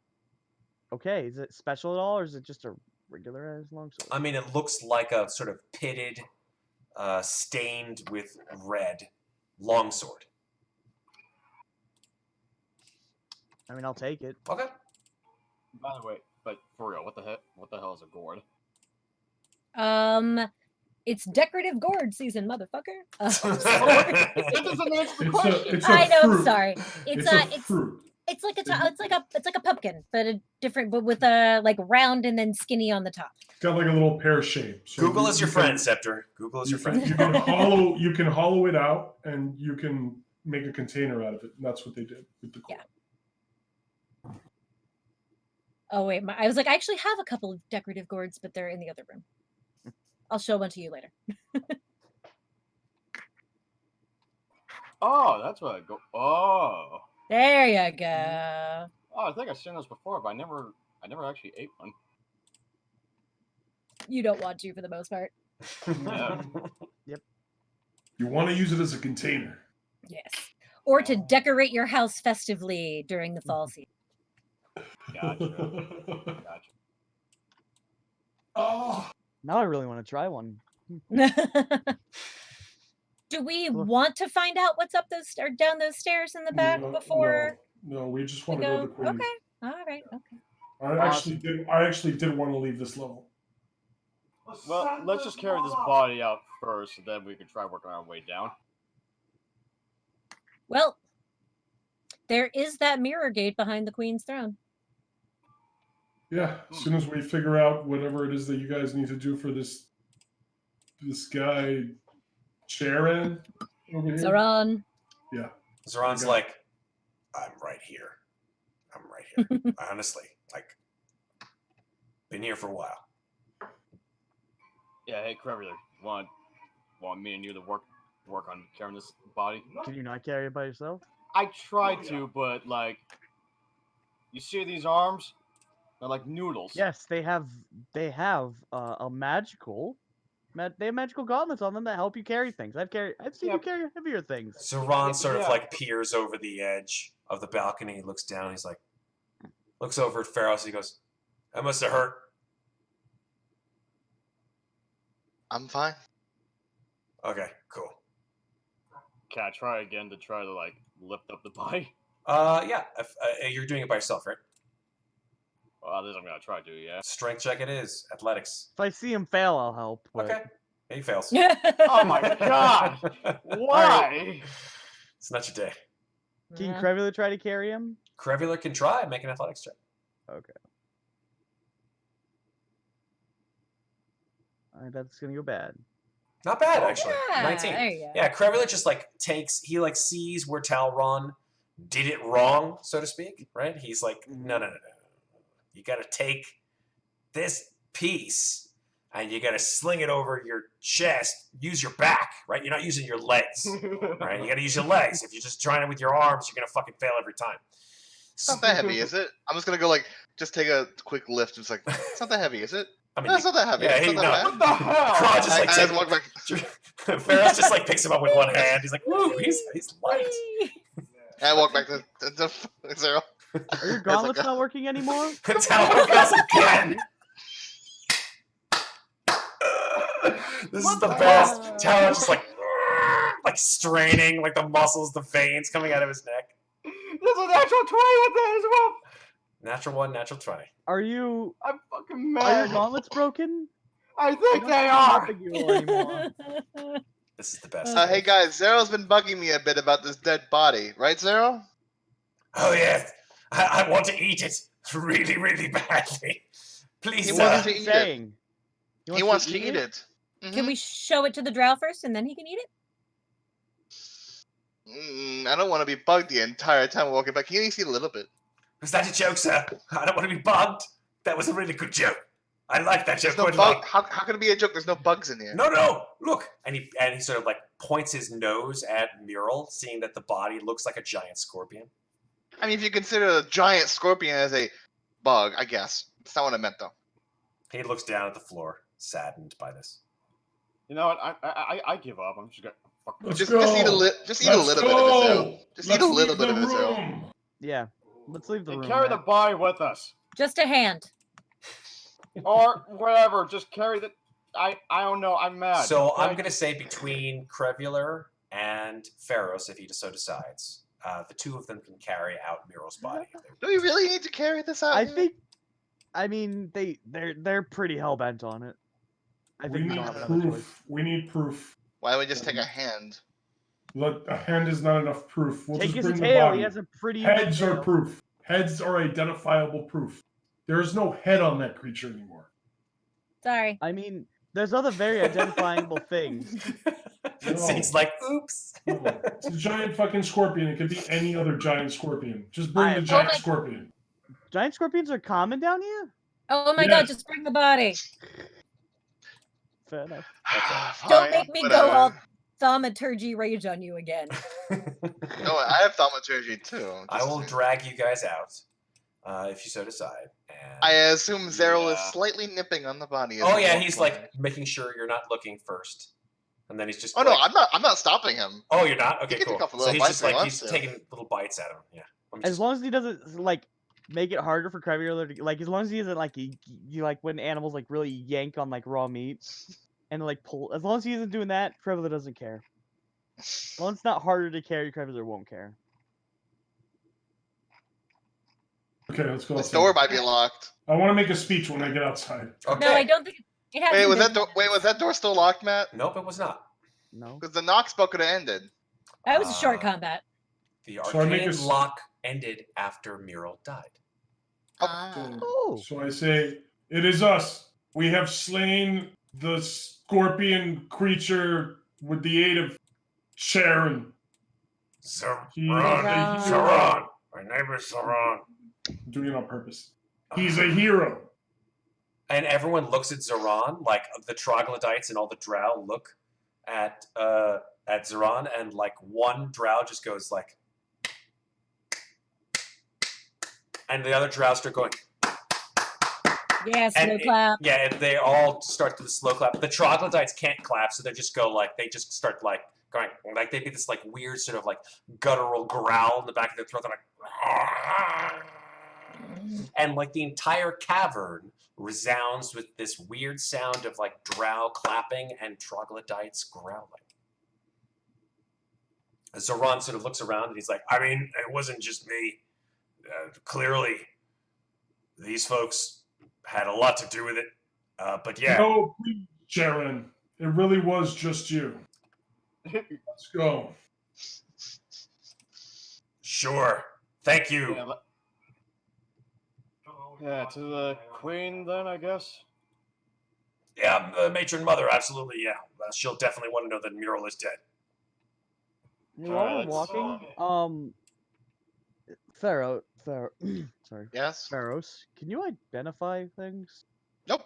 S8: Okay. Is it special at all, or is it just a regular as longsword?
S7: I mean, it looks like a sort of pitted, stained with red longsword.
S8: I mean, I'll take it.
S7: Okay.
S2: by the way, but for real, what the hell is a gourd?
S4: It's decorative gourd season, motherfucker.
S2: That doesn't answer the question.
S5: It's a
S4: I know.
S5: fruit.
S4: I'm sorry.
S5: It's a fruit.
S4: It's like a pumpkin, but with a like round and then skinny on the top.
S5: It's got like a little pear shape. So
S7: Google
S5: you-
S7: is your
S5: you can-
S7: friend, Septur. Google is your friend.
S5: You can hollow it out, and you can make a container out of it. And that's what they did with the gourd.
S4: Oh wait, I was like, I actually have a couple of decorative gourds, but they're in the other room. I'll show one to you later.
S2: Oh, that's what I go. Oh,
S4: There you go.
S2: I think I've seen those before, but I never actually ate one.
S4: You don't want to, for the most part.
S2: Yeah.
S5: You want to use it as a container.
S4: Yes. Or to decorate your house festively during the fall season.
S2: Gotcha. Gotcha.
S5: Oh,
S8: Now I really want to try one.
S4: Do we
S8: Look.
S4: want to find out what's up those or down those stairs in the back before
S5: No, we just
S4: we
S5: want to go to
S4: go?
S5: the queen.
S4: Okay. All right. Okay.
S5: I actually did want to leave this level.
S2: Well, let's just carry this body out first, and then we can try working our way down.
S4: Well, there is that mirror gate behind the queen's throne.
S5: Yeah, as soon as we figure out whatever it is that you guys need to do for this guy, Sharon, over here.
S4: Zoran.
S5: Yeah.
S7: Zoran's
S5: Okay.
S7: like, I'm right here. I'm right here. I honestly, like, been here for a while.
S2: Yeah, hey, Qrevialur, want me and you to work on carrying this body?
S8: Can you not carry it by yourself?
S2: I tried to, but like, you see these arms? They're like noodles.
S8: Yes, they have a magical They have magical gauntlets on them that help you carry things. I've seen
S2: Yeah.
S8: you carry heavier things.
S7: Zoran sort of
S2: Yeah.
S7: like peers over the edge of the balcony. He looks down. He's like, looks over at Ferros. He goes, "That must have hurt."
S6: I'm fine.
S7: Okay, cool.
S2: Can I try again to try to like lift up the body?
S7: Yeah. You're doing it by yourself, right?
S2: Well, this I'm gonna try to, yeah.
S7: Strength check it is. Athletics.
S8: If I see him fail, I'll help. But
S7: Okay. Yeah, he fails.
S2: Oh my god! Why?
S7: It's not your day.
S8: Can
S4: Yeah.
S8: Qrevialur try to carry him?
S7: Qrevialur can try and make an athletics check.
S8: Okay. That's gonna go bad.
S7: Not bad, actually.
S4: Yeah,
S7: 19.
S4: there you go.
S7: Yeah, Qrevialur just like he like sees where Talron did it wrong, so to speak, right? He's like, no. You got to take this piece and you got to sling it over your chest. Use your back, right? You're not using your legs, right? You got to use your legs. If you're just trying it with your arms, you're gonna fucking fail every time.
S6: It's not that heavy, is it? I'm just gonna go like, just take a quick lift. It's like, it's not that heavy, is it?
S7: I mean,
S6: No, it's not that heavy.
S7: yeah,
S6: it's
S7: he-
S6: not that
S7: no.
S2: What the hell?
S7: Kraw just like
S6: I just walk back.
S7: Ferros just like picks him up with one hand. He's like, "Woo, he's light."
S6: I walk back to Zero.
S8: Are your gauntlets not working anymore?
S7: Talron goes again. This is the best. Talron's just like straining, like the muscles, the veins coming out of his neck.
S2: There's a natural 20 with that as well!
S7: Natural 1, natural 20.
S8: Are your
S2: I'm fucking mad.
S8: gauntlets broken?
S2: I think they
S8: I
S2: are!
S8: don't think you are anymore.
S7: This is the best.
S6: Hey guys, Zero's been bugging me a bit about this dead body, right, Zero?
S7: Oh yes, I want to eat it really, really badly. Please,
S6: He
S7: sir.
S6: wants to eat it.
S8: Saying.
S6: He wants to eat it.
S4: Can we show it to the drow first and then he can eat it?
S6: I don't want to be bugged the entire time walking back. Can you see a little bit?
S7: Was that a joke, sir? I don't want to be bugged. That was a really good joke. I like that joke
S6: There's no
S7: quite a
S6: bug.
S7: lot.
S6: How can it be a joke? There's no bugs in here.
S7: No, look. And he sort of like points his nose at Mural, seeing that the body looks like a giant scorpion.
S6: I mean, if you consider a giant scorpion as a bug, I guess. That's not what I meant, though.
S7: He looks down at the floor, saddened by this.
S2: You know what? I give up. I'm just gonna.
S5: Let's
S6: Just
S5: go.
S6: eat a little
S5: Let's
S6: bit of it, Zero.
S5: go.
S6: Just
S5: Let's
S6: eat a little
S5: leave
S6: bit
S5: the
S6: of it, Zero.
S5: room.
S8: Yeah. Let's leave the
S2: And
S8: room.
S2: carry the
S8: Matt.
S2: body with us.
S4: Just a hand.
S2: Or whatever. Just carry the. I don't know. I'm mad.
S7: So
S2: Can
S7: I'm
S2: I-
S7: going to say between Qrevialur and Ferros, if he so decides, the two of them can carry out Mural's body. If they
S6: Do we really need to carry this out?
S8: I
S6: here?
S8: think. I mean, they're pretty hell bent on it. I
S5: We
S8: think we
S5: need
S8: don't have another choice.
S5: proof. We need proof.
S6: Why don't we just take a hand?
S5: A hand is not enough proof. We'll
S8: Take
S5: just
S8: his
S5: bring the
S8: tail.
S5: body.
S8: He has a pretty.
S5: Heads
S8: tail.
S5: are proof. Heads are identifiable proof. There is no head on that creature anymore.
S4: Sorry.
S8: I mean, there's other very identifiable things.
S7: Zeke's like, oops.
S5: No, it's a giant fucking scorpion. It could be any other giant scorpion. Just bring the
S8: Oh
S5: giant
S4: my-
S5: scorpion.
S8: Giant scorpions are common down here.
S4: Oh my
S5: Yes.
S4: god, just bring the body.
S8: Fair enough.
S4: Don't make me go all
S6: whatever.
S4: thaumaturgy rage on you again.
S6: No, I have thaumaturgy too.
S7: I will drag you guys out, if you so decide. And...
S6: I assume Zero is
S2: Yeah.
S6: slightly nipping on the body. as
S7: Oh
S6: we
S7: yeah,
S6: walk
S7: he's
S6: by.
S7: like making sure you're not looking first, and then he's just.
S6: Oh no,
S7: like-
S6: I'm not stopping him.
S7: Oh, you're not. Okay,
S6: can
S7: cool.
S6: take off a
S7: So
S6: little
S7: he's
S6: bites
S7: just
S6: if he
S7: like
S6: wants
S7: he's
S6: to.
S7: taking little bites at him. Yeah. I'm
S8: As
S7: just-
S8: long as he doesn't like make it harder for Qrevialur to like, as long as he isn't like you like when animals like really yank on like raw meat and like pull. As long as he isn't doing that, Qrevialur doesn't care. As long as it's not harder to carry, Qrevialur won't care.
S5: Okay, let's go.
S6: This
S5: outside.
S6: door might be locked.
S5: I want to make a speech when I get outside.
S7: Okay.
S4: No, I don't think it has.
S6: Wait, was that door still locked, Matt?
S7: Nope, it was not.
S8: No.
S6: Because the knock spell could have ended.
S4: That was a short
S7: Uh,
S4: combat.
S7: The
S5: So I make
S7: arcane
S5: a s-
S7: lock ended after Mural died.
S8: Oh.
S5: So I say, it is us. We have slain the scorpion creature with the aid of Sharon.
S7: Zoran.
S4: Zoran.
S7: Zoran. My name is Zoran.
S5: I'm doing it on purpose. He's a hero.
S7: And everyone looks at Zoran, like the troglodytes and all the drow look at Zoran, and like one drow just goes like, and the other drow start going,
S4: Yeah, slow
S7: And
S4: clap.
S7: yeah, and they all start to the slow clap. The troglodytes can't clap, so they just go like they just start like going like they do this like weird sort of like guttural growl in the back of their throat. They're like, and like the entire cavern resounds with this weird sound of like drow clapping and troglodytes growling. Zoran sort of looks around and he's like, I mean, it wasn't just me. Clearly, these folks had a lot to do with it. But yeah.
S5: No, please, Sharon. It really was just you. Let's go.
S7: Sure. Thank you.
S2: Yeah, to the queen then, I guess.
S7: Yeah, the matron mother, absolutely, yeah. She'll definitely want to know that Mural is dead.
S8: While we're walking, Ferros, sorry.
S6: Yes?
S8: Ferros, can you identify things?
S6: Nope.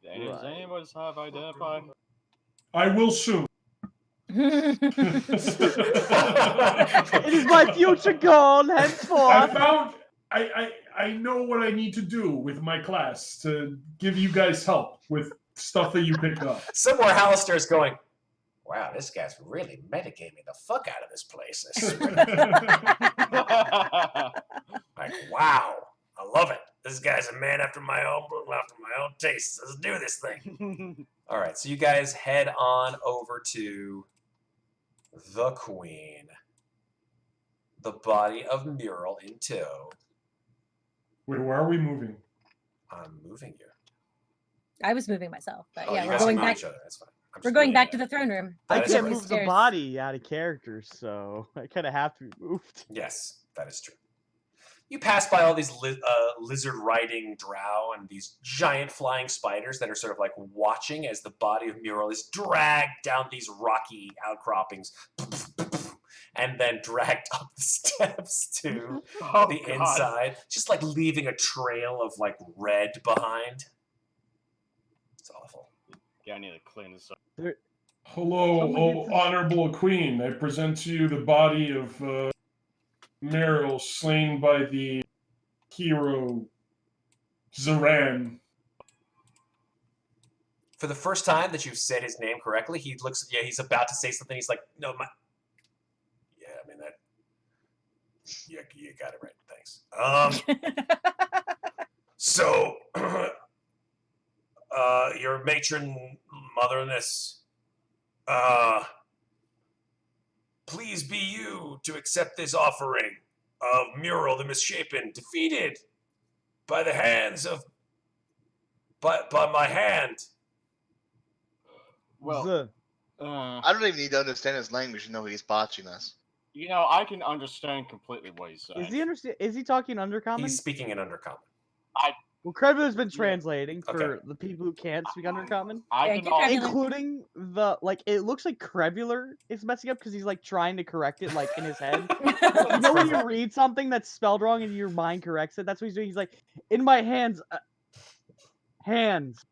S2: Does anybody have identify?
S5: I will soon.
S8: It is my future goal, henceforth.
S5: I know what I need to do with my class to give you guys help with stuff that you pick up.
S7: Somewhere Hallister's going, wow, this guy's really metagaming the fuck out of this place. I swear. Like, wow, I love it. This guy's a man after my own taste. Let's do this thing. All right, so you guys head on over to the Queen. The body of Mural in tow.
S5: Wait, where are we moving?
S7: I'm moving you.
S4: I was moving myself, but
S7: Oh,
S4: yeah,
S7: you
S4: we're
S7: guys
S4: going
S7: can move
S4: back.
S7: each other. That's fine. I'm
S4: We're
S7: just
S4: going
S7: moving
S4: back
S7: it.
S4: to the throne room.
S8: I
S7: That is
S8: can't
S7: correct.
S8: move the body out of character, so I kind of have to be moved.
S7: Yes, that is true. You pass by all these lizard-riding drow and these giant flying spiders that are sort of like watching as the body of Mural is dragged down these rocky outcroppings and then dragged up the steps to the inside, just like leaving a trail of like red behind. It's awful.
S2: Yeah, I need to clean this up.
S5: Hello, honorable queen. I present to you the body of Meryl slain by the hero Zoran.
S7: For the first time that you've said his name correctly, he looks, yeah, he's about to say something. He's like, no, yeah, I mean, that, yeah, you got it right. Thanks. So, your matron motherness, please be you to accept this offering of Mural the Misshapen, defeated by the hands of, by my hand.
S2: Well,
S6: I don't even need to understand his language to know he's botching us.
S2: you know, I can understand completely what he's saying.
S8: Is he talking Undercommon?
S7: He's speaking in Undercommon.
S8: Well, Qrevialur's been translating for the people who can't speak Undercommon, including the it looks like Qrevialur is messing up because he's like trying to correct it like in his head. You know when you read something that's spelled wrong and your mind corrects it? That's what he's doing. He's like, in my hands, hands.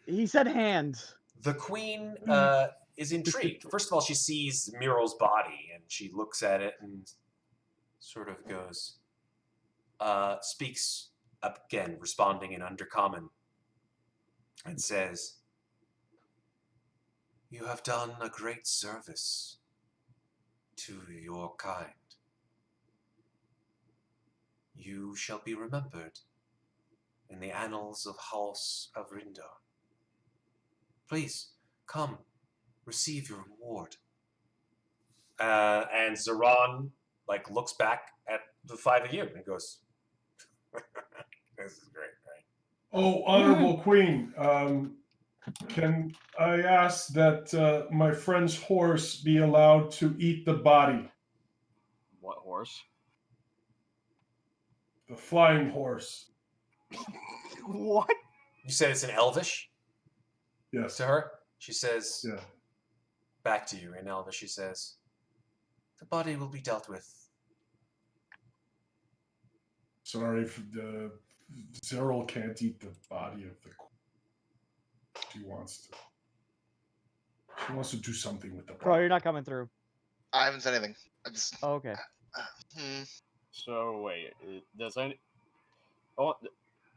S8: He said hands.
S7: The queen is intrigued. First of all, she sees Mural's body and she looks at it and sort of goes, speaks up again, responding in Undercommon, and says, "You have done a great service to your kind. You shall be remembered in the annals of House of Rindor. Please, come, receive your reward." And Zoran, looks back at the five of you and goes, "This is great, right?"
S5: Oh, honorable queen, can I ask that my friend's horse be allowed to eat the body?
S2: What horse?
S5: The flying horse.
S2: What?
S7: You said it's in Elvish?
S5: Yes.
S7: To her? She says,
S5: Yeah.
S7: back to you in Elvish, she says, "The body will be dealt with."
S5: Sorry if Zeril can't eat the body of the queen. She wants to do something with the body.
S8: Bro, you're not coming through.
S6: I haven't said anything. I just.
S8: Oh, okay.
S2: So wait, does any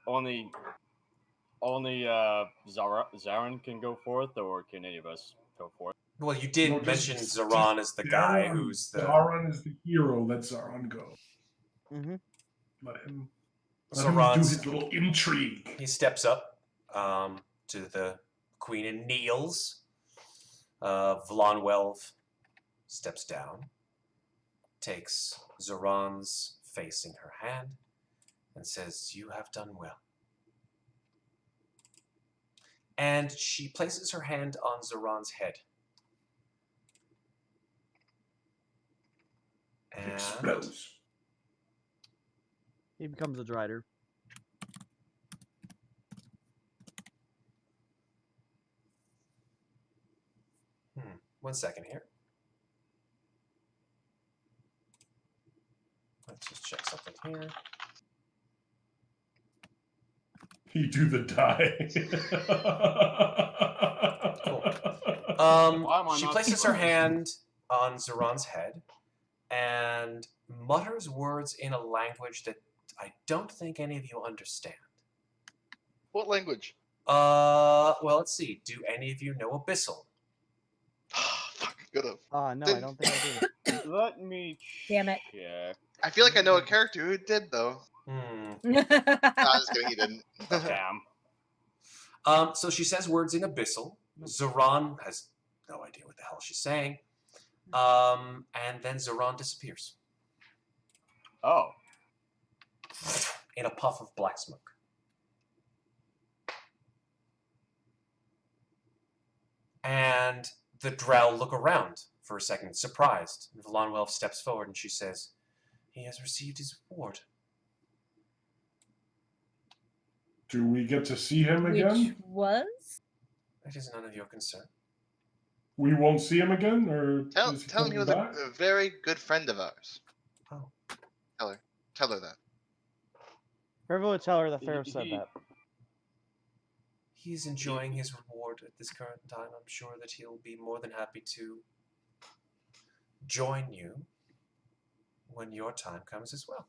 S2: only Zarin can go forth, or can any of us go forth?
S7: Well, you did
S5: No, just-
S7: mention Zoran as the guy
S5: Zaron.
S7: who's the.
S5: Zaron is the hero. Let Zaron go.
S8: Mm-hmm.
S5: Let him do
S7: Zoran's.
S5: his little intrigue.
S7: He steps up to the queen and kneels. Vlonwelv steps down, takes Zoran's face in her hand, and says, "You have done well." And she places her hand on Zoran's head. And
S5: Explodes.
S8: He becomes a Drider.
S7: 1 second here. Let's just check something here.
S5: You do the die.
S7: Cool.
S2: Why am I
S7: She
S2: not
S7: places her
S2: surprised?
S7: hand on Zoran's head and mutters words in a language that I don't think any of you understand.
S6: What language?
S7: Well, let's see. Do any of you know Abyssal?
S6: Fuck, good of.
S8: No, I don't think I do.
S2: Let me
S4: Damn it.
S2: check.
S6: I feel like I know a character who did though. Nah, just kidding, he didn't.
S2: Damn.
S7: So she says words in Abyssal. Zoran has no idea what the hell she's saying. And then Zoran disappears
S2: Oh.
S7: in a puff of black smoke. And the drow look around for a second, surprised. Vlonwelv steps forward and she says, "He has received his reward."
S5: Do we get to see him
S4: Which
S5: again?
S4: was?
S7: It is none of your concern.
S5: We won't see him again, or
S6: Tell
S5: is he
S6: him he
S5: coming
S6: was
S5: back?
S6: a very good friend of ours.
S7: Oh.
S6: Tell her that.
S8: Whoever would tell her that Ferros said that.
S7: He's enjoying his reward at this current time. I'm sure that he'll be more than happy to join you when your time comes as well.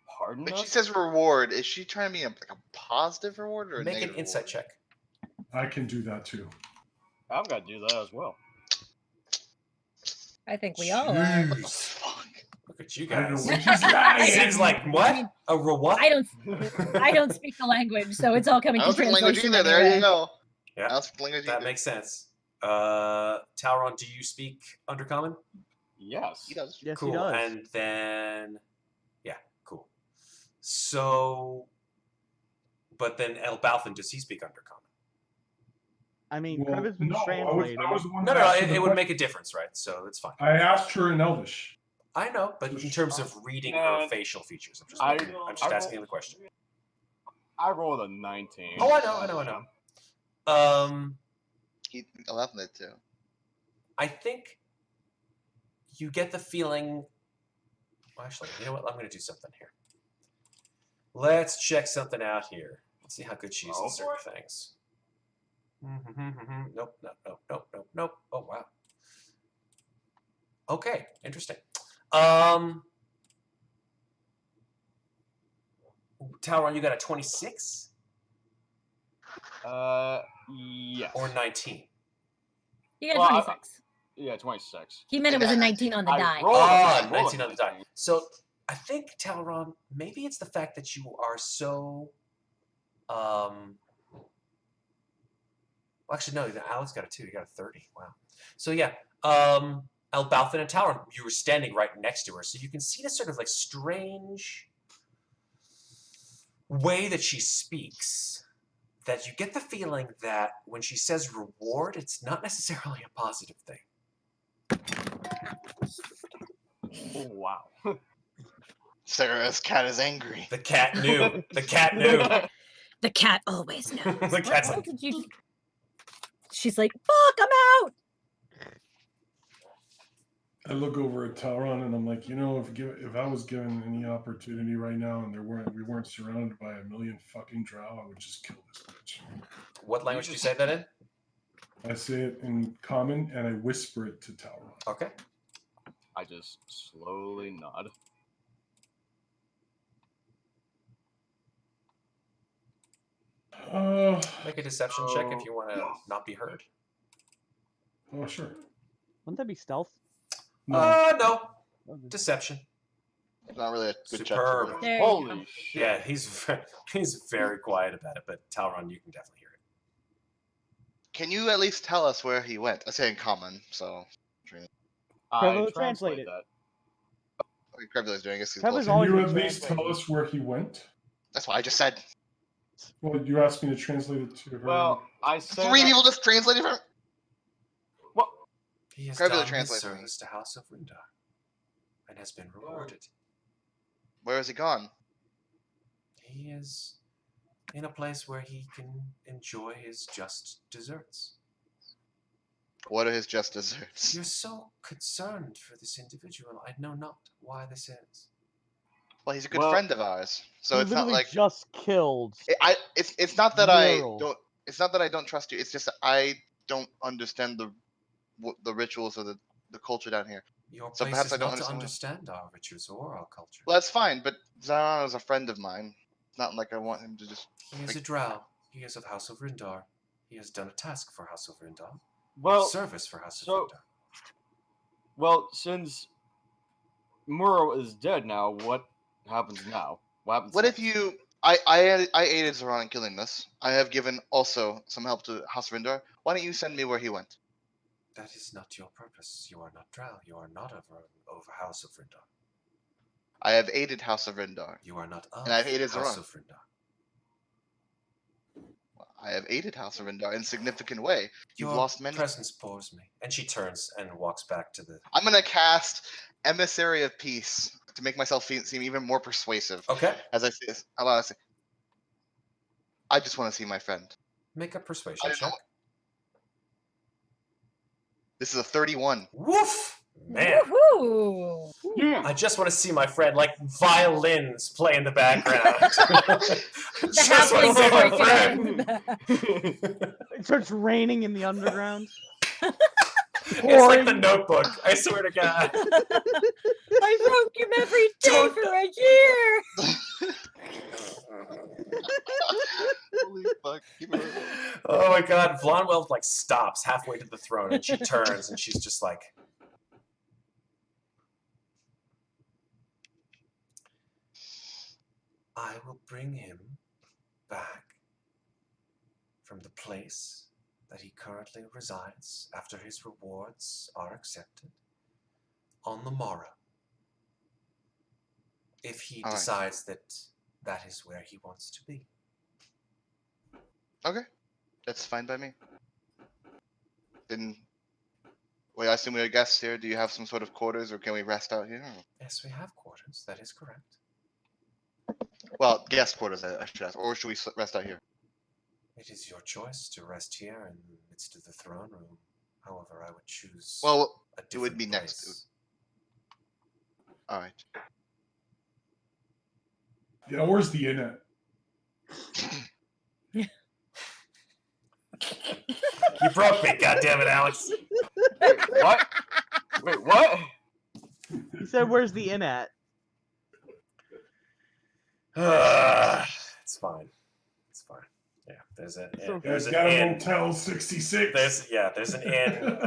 S2: Pardon
S6: When
S2: us?
S6: she says reward, is she trying to be like a positive reward or a
S7: Make
S6: negative
S7: an insight
S6: reward?
S7: check.
S5: I can do that too.
S2: I've got to do that as well.
S4: I think we all are.
S7: Jeez.
S6: Fuck.
S7: Look at you
S5: I don't know
S7: guys.
S5: what she's lying.
S7: Seems like what? A what?
S4: I don't speak the language, so it's all coming
S6: I
S4: through
S6: don't speak language
S4: translation
S6: either. There
S4: anyway.
S6: you go.
S7: Yeah,
S6: I don't speak language
S7: that
S6: either.
S7: makes sense. Talron, do you speak Undercommon?
S2: Yes.
S6: He does.
S8: Yes,
S7: Cool.
S8: he does.
S7: And then, yeah, cool. So, but then Elbauthin, does he speak Undercommon?
S8: I mean,
S5: Well,
S8: Krevin's been
S5: no,
S8: translated.
S5: I was the one
S7: No,
S5: that
S7: no,
S5: asked her
S7: it
S5: the
S7: would
S5: question.
S7: make a difference, right? So it's fine.
S5: I asked her in Elvish.
S7: I know, but in terms of reading her
S2: Man,
S7: facial features, I'm just
S2: I
S7: asking the question.
S2: I rolled a 19.
S7: Oh, I know.
S6: He allowed that too.
S7: I think you get the feeling. Well, actually, you know what? I'm going to do something here. Let's check something out here. Let's see how good she is
S2: Oh,
S7: at certain things. Nope. Oh, wow. Okay, interesting. Talron, you got a 26
S2: Yes.
S7: or 19?
S4: You got
S2: Well,
S4: 26.
S2: Yeah, 26.
S4: He meant it was a 19 on the
S2: I
S4: die.
S2: rolled
S7: Ah,
S2: rolled
S7: 19 on the die. So I think, Talron, maybe it's the fact that you are so. Well, actually, no, Alex got a 2. You got a 30. Wow. So, yeah. Elbauthin and Talron, you were standing right next to her, so you can see this sort of like strange way that she speaks, that you get the feeling that when she says reward, it's not necessarily a positive thing.
S2: Oh, wow.
S6: Sarah's cat is angry.
S7: The cat knew. The cat knew.
S4: The cat always knows.
S7: The cat's
S4: What
S7: like,
S4: did you... She's like, fuck, I'm out!
S5: I look over at Talron and I'm like, you know, if I was given any opportunity right now and we weren't surrounded by a million fucking drow, I would just kill this bitch.
S7: what language do you say that in?
S5: I say it in common and I whisper it to Talron.
S7: Okay.
S2: I just slowly nod.
S7: Make a deception check if you want to not be heard.
S5: Oh, sure.
S8: Wouldn't that be stealth?
S7: No.
S8: Okay.
S7: Deception.
S6: It's not really a good
S7: Superb.
S6: check.
S4: There you go.
S2: Holy shit.
S7: Yeah, he's very quiet about it, but Talron, you can definitely hear it.
S6: Can you at least tell us where he went? I say in common, so.
S2: I
S8: Qrevialur, translate
S2: translate
S8: it.
S2: that.
S6: Okay, Qrevialur's doing it. 'Cause he's
S8: Qrevialur's
S6: closer.
S8: always
S5: Can you
S8: been
S5: at least tell
S8: translating.
S5: us where he went?
S6: That's what I just said.
S5: Well, you asked me to translate it to her.
S2: Well, I said.
S6: Three people just translated for.
S2: What?
S7: He has
S6: Qrevialur
S7: done his
S6: translates for me.
S7: service to House of Rindar and has been rewarded.
S6: Where has he gone?
S7: He is in a place where he can enjoy his just desserts.
S6: What are his just desserts?
S7: You're so concerned for this individual. I know not why this is.
S6: Well, he's a good
S2: Well,
S6: friend of ours, so
S8: He
S6: it's not
S8: literally
S6: like
S8: just killed.
S6: it's not that
S8: Mural.
S6: I don't. It's not that I don't trust you. It's just that I don't understand the rituals or the culture down here.
S7: Your
S6: So
S7: place
S6: perhaps
S7: is
S6: I don't
S7: not to
S6: understand
S7: understand our rituals or our culture.
S6: Well, that's fine, but Zaran is a friend of mine. It's not like I want him to just.
S7: He is a drow. He is of House of Rindar. He has done a task for House of Rindar.
S2: Well,
S7: Service for House
S2: so-
S7: of Rindar.
S2: well, since Muro is dead now, what happens now? What happens?
S6: What if
S2: next?
S6: you? I aided Zaran in killing this. I have given also some help to House Rindar. Why don't you send me where he went?
S7: That is not your purpose. You are not drow. You are not of House of Rindar.
S6: I have aided House of Rindar.
S7: You are not of
S6: And I've aided
S7: House
S6: Zaran.
S7: of Rindar.
S6: I have aided House of Rindar in a significant way. You've
S7: Your
S6: lost many.
S7: presence bores me. And she turns and walks back to the...
S6: I'm gonna cast Emissary of Peace to make myself seem even more persuasive.
S7: Okay.
S6: As I say this, I say, I just want to see my friend.
S7: Make a
S6: I
S7: persuasion
S6: didn't know
S7: check.
S6: This is a 31.
S7: Woof! Man,
S4: Woohoo!
S2: Yeah.
S7: I just want to see my friend, like violins play in the background.
S4: The
S7: Just want to see my
S4: halfling
S7: friend.
S4: boyfriend.
S8: It starts raining in the underground.
S7: It's like the Notebook. I swear to God.
S4: I broke him every day
S7: Don't-
S4: for a year.
S6: Holy fuck. Keep it moving.
S7: Oh my God. Vlonwell like stops halfway to the throne and she turns and she's just like, I will bring him back from the place that he currently resides after his rewards are accepted on the morrow. If he
S6: All right.
S7: decides that that is where he wants to be.
S6: Okay. That's fine by me. Then, wait, I assume we are guests here. Do you have some sort of quarters or can we rest out here?
S7: Yes, we have quarters. That is correct.
S6: Well, guest quarters, I should ask. Or should we rest out here?
S7: It is your choice to rest here in the midst of the throne room. However, I would choose
S6: Well,
S7: a
S6: it would
S7: different
S6: be next.
S7: place.
S6: Alright.
S5: Yeah, where's the inn at?
S7: You broke me, goddammit, Alex.
S2: Wait, what? Wait, what?
S8: He said, "Where's the inn at?"
S7: It's fine. It's fine. Yeah, there's a
S8: So-
S7: there's
S5: Guys
S7: an
S5: got a
S7: inn.
S5: Motel 66.
S7: There's an inn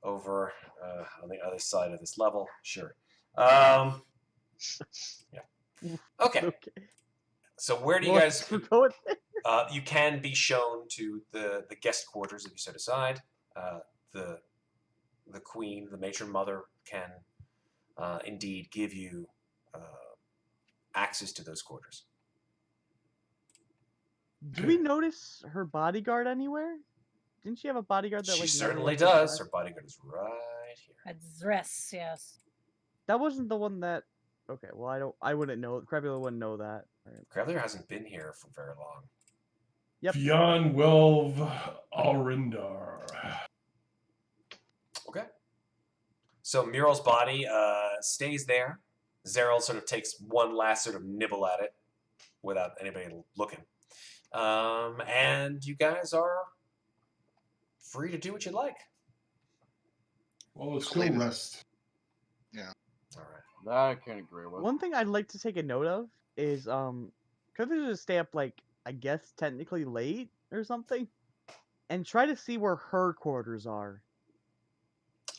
S7: over on the other side of this level. Sure. Yeah. Okay.
S8: Okay.
S7: So where do you
S8: Well,
S7: guys?
S8: we're going there.
S7: You can be shown to the guest quarters if you so decide. The queen, the matron mother, can indeed give you access to those quarters.
S8: Do we notice her bodyguard anywhere? Didn't she have a bodyguard that
S7: She
S8: like? never
S7: certainly
S8: left
S7: does.
S8: side?
S7: Her bodyguard is right here.
S4: At Zres, yes.
S8: That wasn't the one that. Okay, well I wouldn't know. Qrevialur wouldn't know that. Right.
S7: Qrevialur hasn't been here for very long.
S8: Yep.
S5: Fionn Welv Alrindar.
S7: Okay. So Mural's body stays there. Zeril sort of takes one last sort of nibble at it without anybody looking. And you guys are free to do what you like.
S5: Well, let's
S6: So
S5: go
S6: leave it.
S5: rest.
S7: All right.
S2: That I can agree with.
S8: One thing I'd like to take a note of is could we just stay up like I guess technically late or something, and try to see where her quarters are.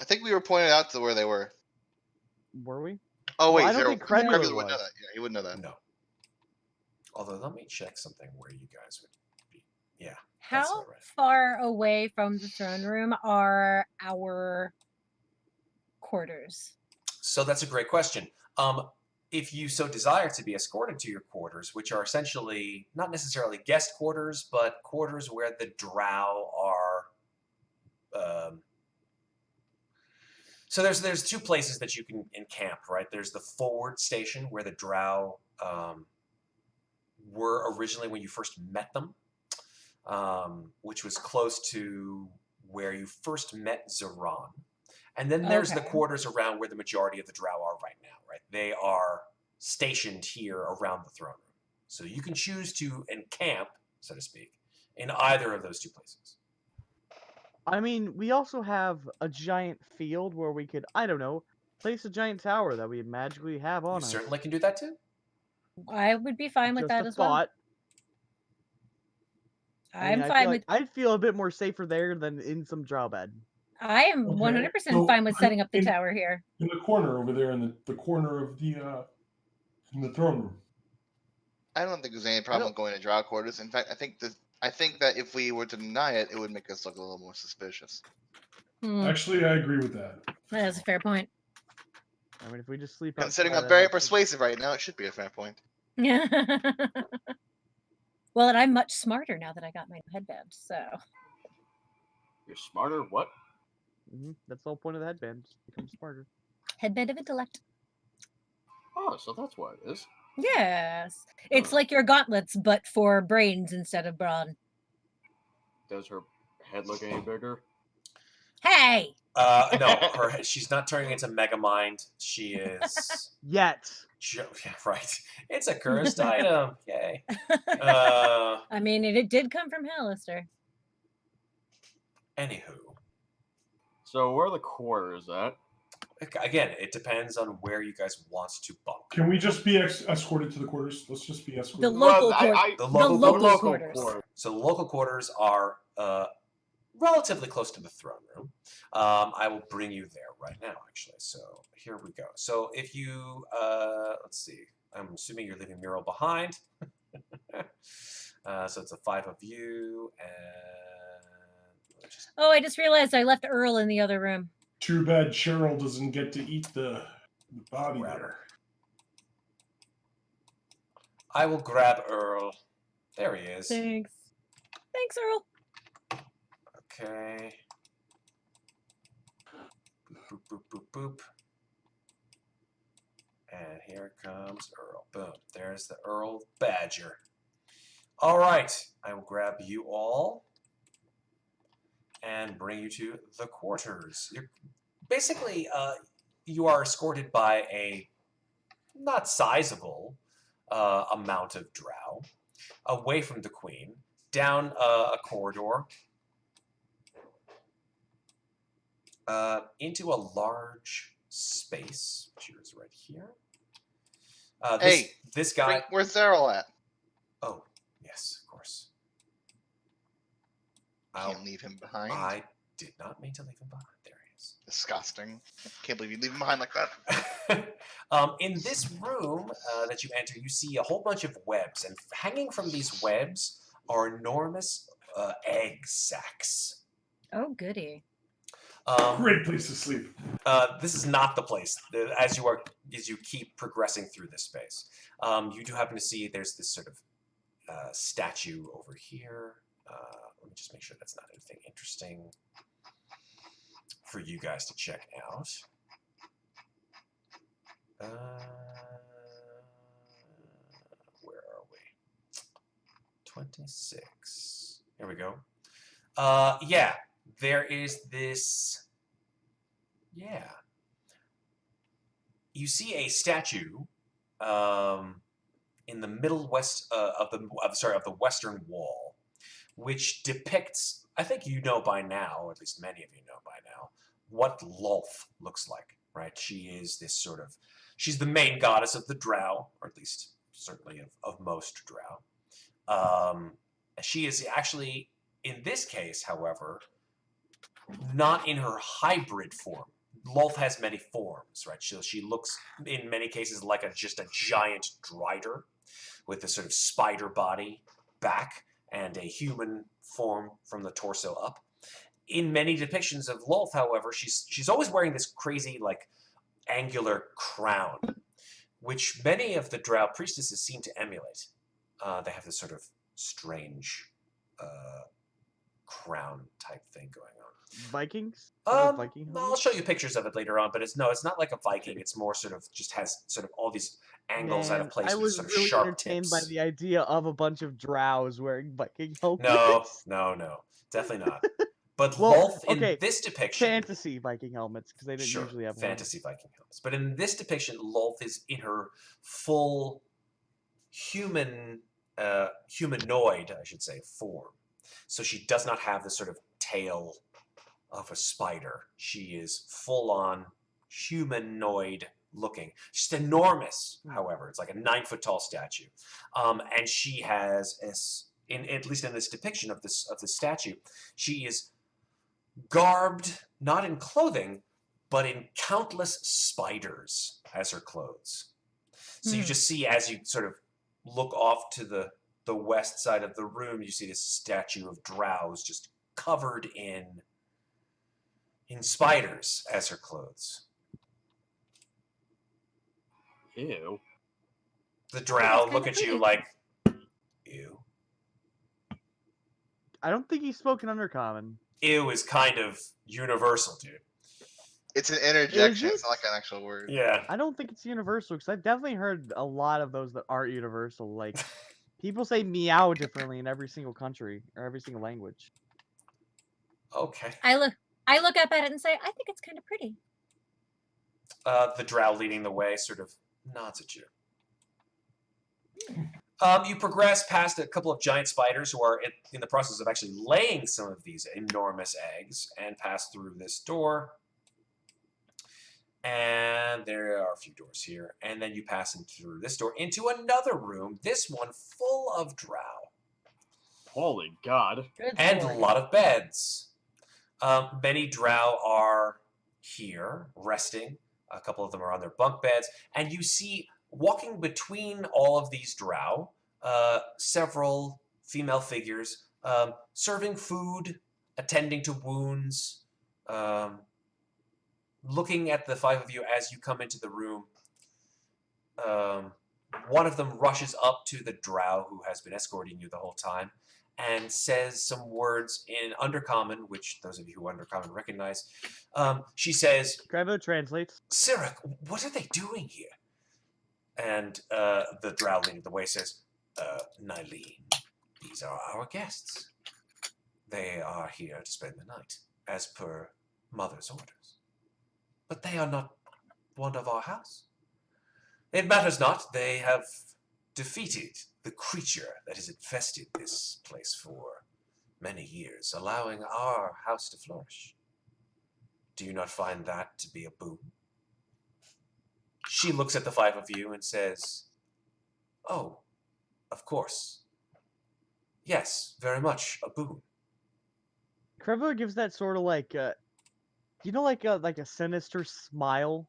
S6: I think we were pointed out to where they were.
S8: Were we?
S6: Oh
S8: Well,
S6: wait,
S8: I don't
S6: Zero.
S8: think
S6: Qrevialur
S8: Qrevialur
S6: would know
S8: was.
S6: that. Yeah, he would know that.
S7: No. Although, let me check something where you guys would be. Yeah.
S4: How
S7: That's not right.
S4: far away from the throne room are our quarters?
S7: So that's a great question. If you so desire to be escorted to your quarters, which are essentially not necessarily guest quarters, but quarters where the drow are. So there's two places that you can encamp, right? There's the forward station where the drow were originally when you first met them, which was close to where you first met Zeron. And then there's the
S4: Okay.
S7: quarters around where the majority of the drow are right now, right? They are stationed here around the throne room. So you can choose to encamp, so to speak, in either of those two places.
S8: I mean, we also have a giant field where we could, I don't know, place a giant tower that we magically have on
S7: You
S8: us.
S7: certainly can do that too.
S4: I would be fine with
S8: Just
S4: that
S8: a
S4: as well.
S8: thought. I mean,
S4: I'm
S8: I
S4: fine
S8: feel
S4: with.
S8: like I'd feel a bit more safer there than in some drow bed.
S4: I am
S5: Okay,
S4: 100%
S5: so
S4: fine with setting up the
S5: in-
S4: tower here.
S5: In the corner over there, in the corner of the in the throne room.
S6: I don't think there's any problem with going to drow quarters. In fact, I think that if we were to deny it, it would make us look a little more suspicious.
S5: Actually, I agree with that.
S4: That's a fair point.
S8: I mean, if we just sleep
S6: Considering
S8: outside,
S6: I'm very
S8: that's-
S6: persuasive right now, it should be a fair point.
S4: Yeah. Well, and I'm much smarter now that I got my headband. So
S2: You're smarter? What?
S8: That's the whole point of the headband. Just become smarter.
S4: headband of intellect.
S2: Oh, so that's what it is.
S4: Yes, it's
S2: Huh.
S4: like your gauntlets, but for brains instead of brawn.
S2: Does her head look any bigger?
S4: Hey.
S7: No, she's not turning into Megamind. She is.
S8: Yet.
S7: Yeah, right. It's a cursed item. Yay.
S4: I mean, it did come from Hallister.
S7: Anywho.
S2: So where are the quarters at?
S7: Again, it depends on where you guys want to bunk.
S5: Can we just be escorted to the quarters? Let's just be escorted.
S4: The local
S7: The local
S4: quarters.
S7: So the local quarters are relatively close to the throne room. I will bring you there right now, actually. So here we go. So if you, let's see, I'm assuming you're leaving Mural behind. So it's a 5 of you, and
S4: Oh, I just realized I left Earl in the other room.
S5: Too bad Cheryl doesn't get to eat the body
S7: Grab
S5: there.
S7: I will grab Earl. There he is.
S4: Thanks. Thanks, Earl.
S7: Okay. Boop, boop, boop, boop, boop. And here comes Earl. Boom. There's the Earl Badger. All right. I will grab you all and bring you to the quarters. Basically, you are escorted by a not sizable amount of drow away from the queen, down a corridor, into a large space, which is right here. This guy.
S6: Where's Daryl at?
S7: Oh, yes, of course.
S6: Can't leave him behind.
S7: I did not mean to leave him behind. There he is.
S6: Disgusting. Can't believe you leave him behind like that.
S7: In this room that you enter, you see a whole bunch of webs, and hanging from these webs are enormous egg sacs.
S4: Oh, goody.
S5: Great place to sleep.
S7: This is not the place. As you keep progressing through this space, you do happen to see there's this sort of statue over here. Let me just make sure that's not anything interesting for you guys to check out. Where are we? 26. Here we go. Yeah, there is this. Yeah. You see a statue in the middle west of the western wall, which depicts, I think you know by now, or at least many of you know by now, what Lolth looks like, right? She is this sort of, she's the main goddess of the Drow, or at least certainly of most Drow. She is actually, in this case, however, not in her hybrid form. Lolth has many forms, right? So she looks, in many cases, like just a giant drider with a sort of spider body back and a human form from the torso up. In many depictions of Lolth, however, she's always wearing this crazy, like, angular crown, which many of the Drow priestesses seem to emulate. They have this sort of strange crown type thing going on.
S8: Vikings?
S7: Viking I'll show you pictures of it later on, but it's not like a Viking. It's more sort of just has sort of all these angles out of place
S8: I
S7: with
S8: was
S7: sort of
S8: really
S7: sharp
S8: entertained
S7: tips.
S8: by the idea of a bunch of drows wearing Viking helmets.
S7: No, definitely not. But
S8: Well,
S7: Lolth
S8: okay,
S7: in this depiction,
S8: fantasy Viking helmets, because they didn't
S7: sure,
S8: usually have
S7: fantasy Viking helmets. But in this depiction, Lolth is in her full humanoid, I should say, form. So she does not have the sort of tail of a spider. She is full on humanoid looking. She's enormous, however. It's like a 9-foot tall statue. And she has, at least in this depiction of this statue, she is garbed not in clothing, but in countless spiders as her clothes. So you just see, as you sort of look off to the west side of the room, you see this statue of drows just covered in spiders as her clothes.
S2: Ew.
S7: The drow look at you like, ew.
S8: I don't think he's spoken Undercommon.
S7: Ew is kind of universal, dude.
S6: It's an interjection.
S8: Is
S6: It's not like an actual word.
S7: Yeah.
S8: I don't think it's universal, because I've definitely heard a lot of those that aren't universal. Like, people say meow differently in every single country, or every single language.
S7: Okay.
S4: I look up at it and say, I think it's kind of pretty.
S7: The drow leading the way sort of nods at you. You progress past a couple of giant spiders who are in the process of actually laying some of these enormous eggs, and pass through this door. And there are a few doors here. And then you pass in through this door into another room, this one full of drow.
S2: Holy God.
S4: Good
S7: And
S4: lord.
S7: a lot of beds. Many drow are here, resting. A couple of them are on their bunk beds. And you see, walking between all of these drow, several female figures serving food, attending to wounds, looking at the five of you as you come into the room. One of them rushes up to the drow who has been escorting you the whole time and says some words in Undercommon, which those of you who Undercommon recognize. She says,
S8: Qrevialur translates.
S7: Sirik, what are they doing here? And the drow leading the way says, Nylene, these are our guests. They are here to spend the night, as per Mother's orders. But they are not one of our house. It matters not. They have defeated the creature that has infested this place for many years, allowing our house to flourish. Do you not find that to be a boon? She looks at the five of you and says, Oh, of course. Yes, very much a boon.
S8: Qrevialur gives that sort of like, like a sinister smile.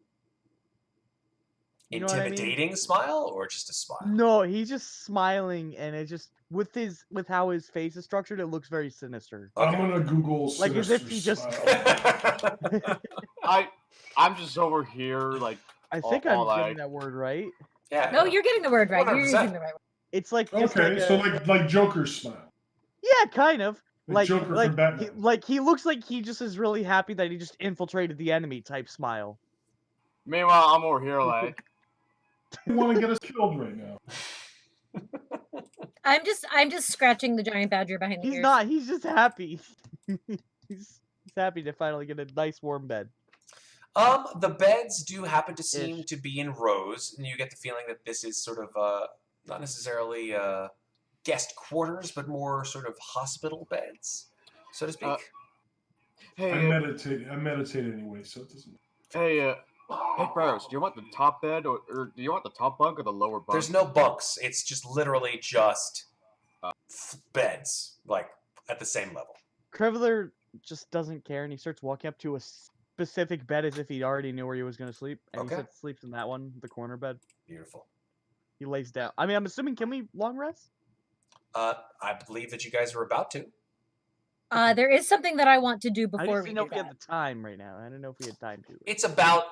S8: You know what I mean?
S7: Intimidating smile or just a smile?
S8: No, he's just smiling, and it just with how his face is structured, it looks very sinister.
S7: Okay.
S5: I'm gonna Google
S8: Like as if he
S5: sinister
S8: just.
S5: smile.
S2: I'm just over here, like,
S8: I think
S2: all
S8: I'm getting
S2: like-
S8: that word right.
S7: Yeah.
S4: No, you're getting the word right. You're
S7: 100%.
S4: using the right word.
S8: It's like just
S5: Okay,
S8: like
S5: so
S8: a-
S5: like Joker's smile.
S8: yeah, kind of.
S5: Like Joker from Batman.
S8: He looks like he just is really happy that he just infiltrated the enemy type smile.
S2: Meanwhile, I'm over here, like,
S5: You want to get us killed right now?
S4: I'm just scratching the giant badger behind the
S8: He's
S4: ears.
S8: not. He's just happy. he's happy to finally get a nice warm bed.
S7: The beds do happen to seem to be in rows, and you get the feeling that this is sort of not necessarily guest quarters, but more sort of hospital beds, so to speak.
S2: Hey,
S5: I meditate anyway, so it doesn't.
S2: hey, Ferros, do you want the top bed or do you want the top bunk or the lower bunk?
S7: There's no bunks. It's just literally just beds, like at the same level.
S8: Qrevialur just doesn't care, and he starts walking up to a specific bed as if he already knew where he was going to sleep, and
S7: Okay.
S8: he sleeps in that one, the corner bed.
S7: Beautiful.
S8: He lays down. I mean, I'm assuming, can we long rest?
S7: I believe that you guys are about to.
S4: There is something that I want to do
S8: I
S4: before
S8: just
S4: we
S8: didn't know
S4: do
S8: if we had
S4: that.
S8: the time right now. I don't know if we had time to.
S7: It's about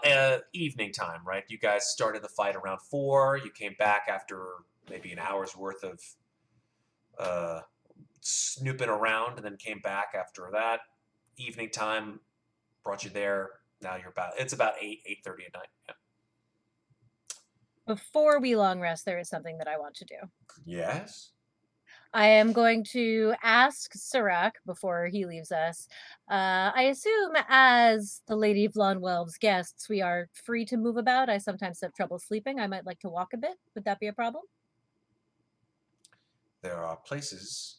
S7: evening time, right? You guys started the fight around 4. You came back after maybe an hour's worth of snooping around, and then came back after that. Evening time brought you there. Now it's about 8:30 at night. Yeah.
S4: Before we long rest, there is something that I want to do.
S7: Yes.
S4: I am going to ask Sirach before he leaves us. I assume as the Lady of Lonwelv's guests, we are free to move about. I sometimes have trouble sleeping. I might like to walk a bit. Would that be a problem?
S7: There are places.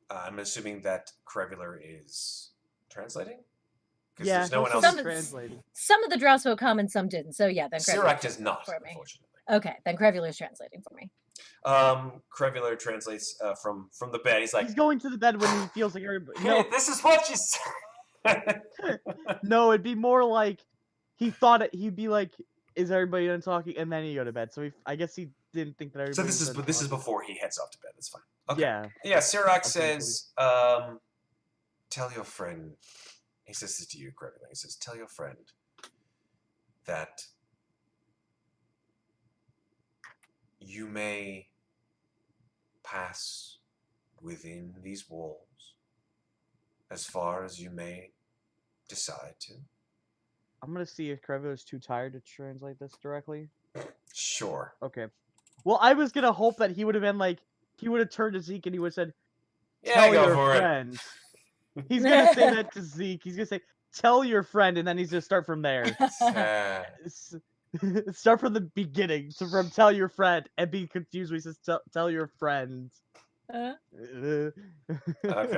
S7: I'm assuming that Qrevialur is translating? Because
S8: Yeah,
S7: there's no one
S8: he'll
S7: else.
S8: still be translating.
S4: Some of the drow spoke common, some didn't. So yeah, then
S7: Sirach does not,
S4: for me.
S7: unfortunately.
S4: Okay, then Qrevialur is translating for me.
S7: Qrevialur translates from the bed. He's like,
S8: He's going to the bed when he feels like everybody.
S7: "Hey,
S8: No,
S7: this is what you said."
S8: no, it'd be more like he thought he'd be like, "Is everybody done talking?" And then he go to bed. So I guess he didn't think that everybody.
S7: So this
S8: was
S7: is
S8: done
S7: this is
S8: talking.
S7: before he heads off to bed. That's fine. Okay.
S8: Yeah.
S7: Yeah. Sirach
S8: Okay,
S7: says, "Tell your friend." He says this to you, Qrevialur. He says, "Tell your friend that you may pass within these walls as far as you may decide to."
S8: I'm gonna see if Qrevialur's too tired to translate this directly.
S7: Sure.
S8: Okay. Well, I was gonna hope that he would have been like, he would have turned to Zeke and he would have said,
S7: Yeah,
S8: "Tell
S7: go
S8: your
S7: for it.
S8: friend." He's gonna say that to Zeke. He's gonna say, "Tell your friend," and then he's gonna start from there. Start from the beginning. So from "tell your friend" and be confused when he says "tell your friend."
S7: Okay.
S2: You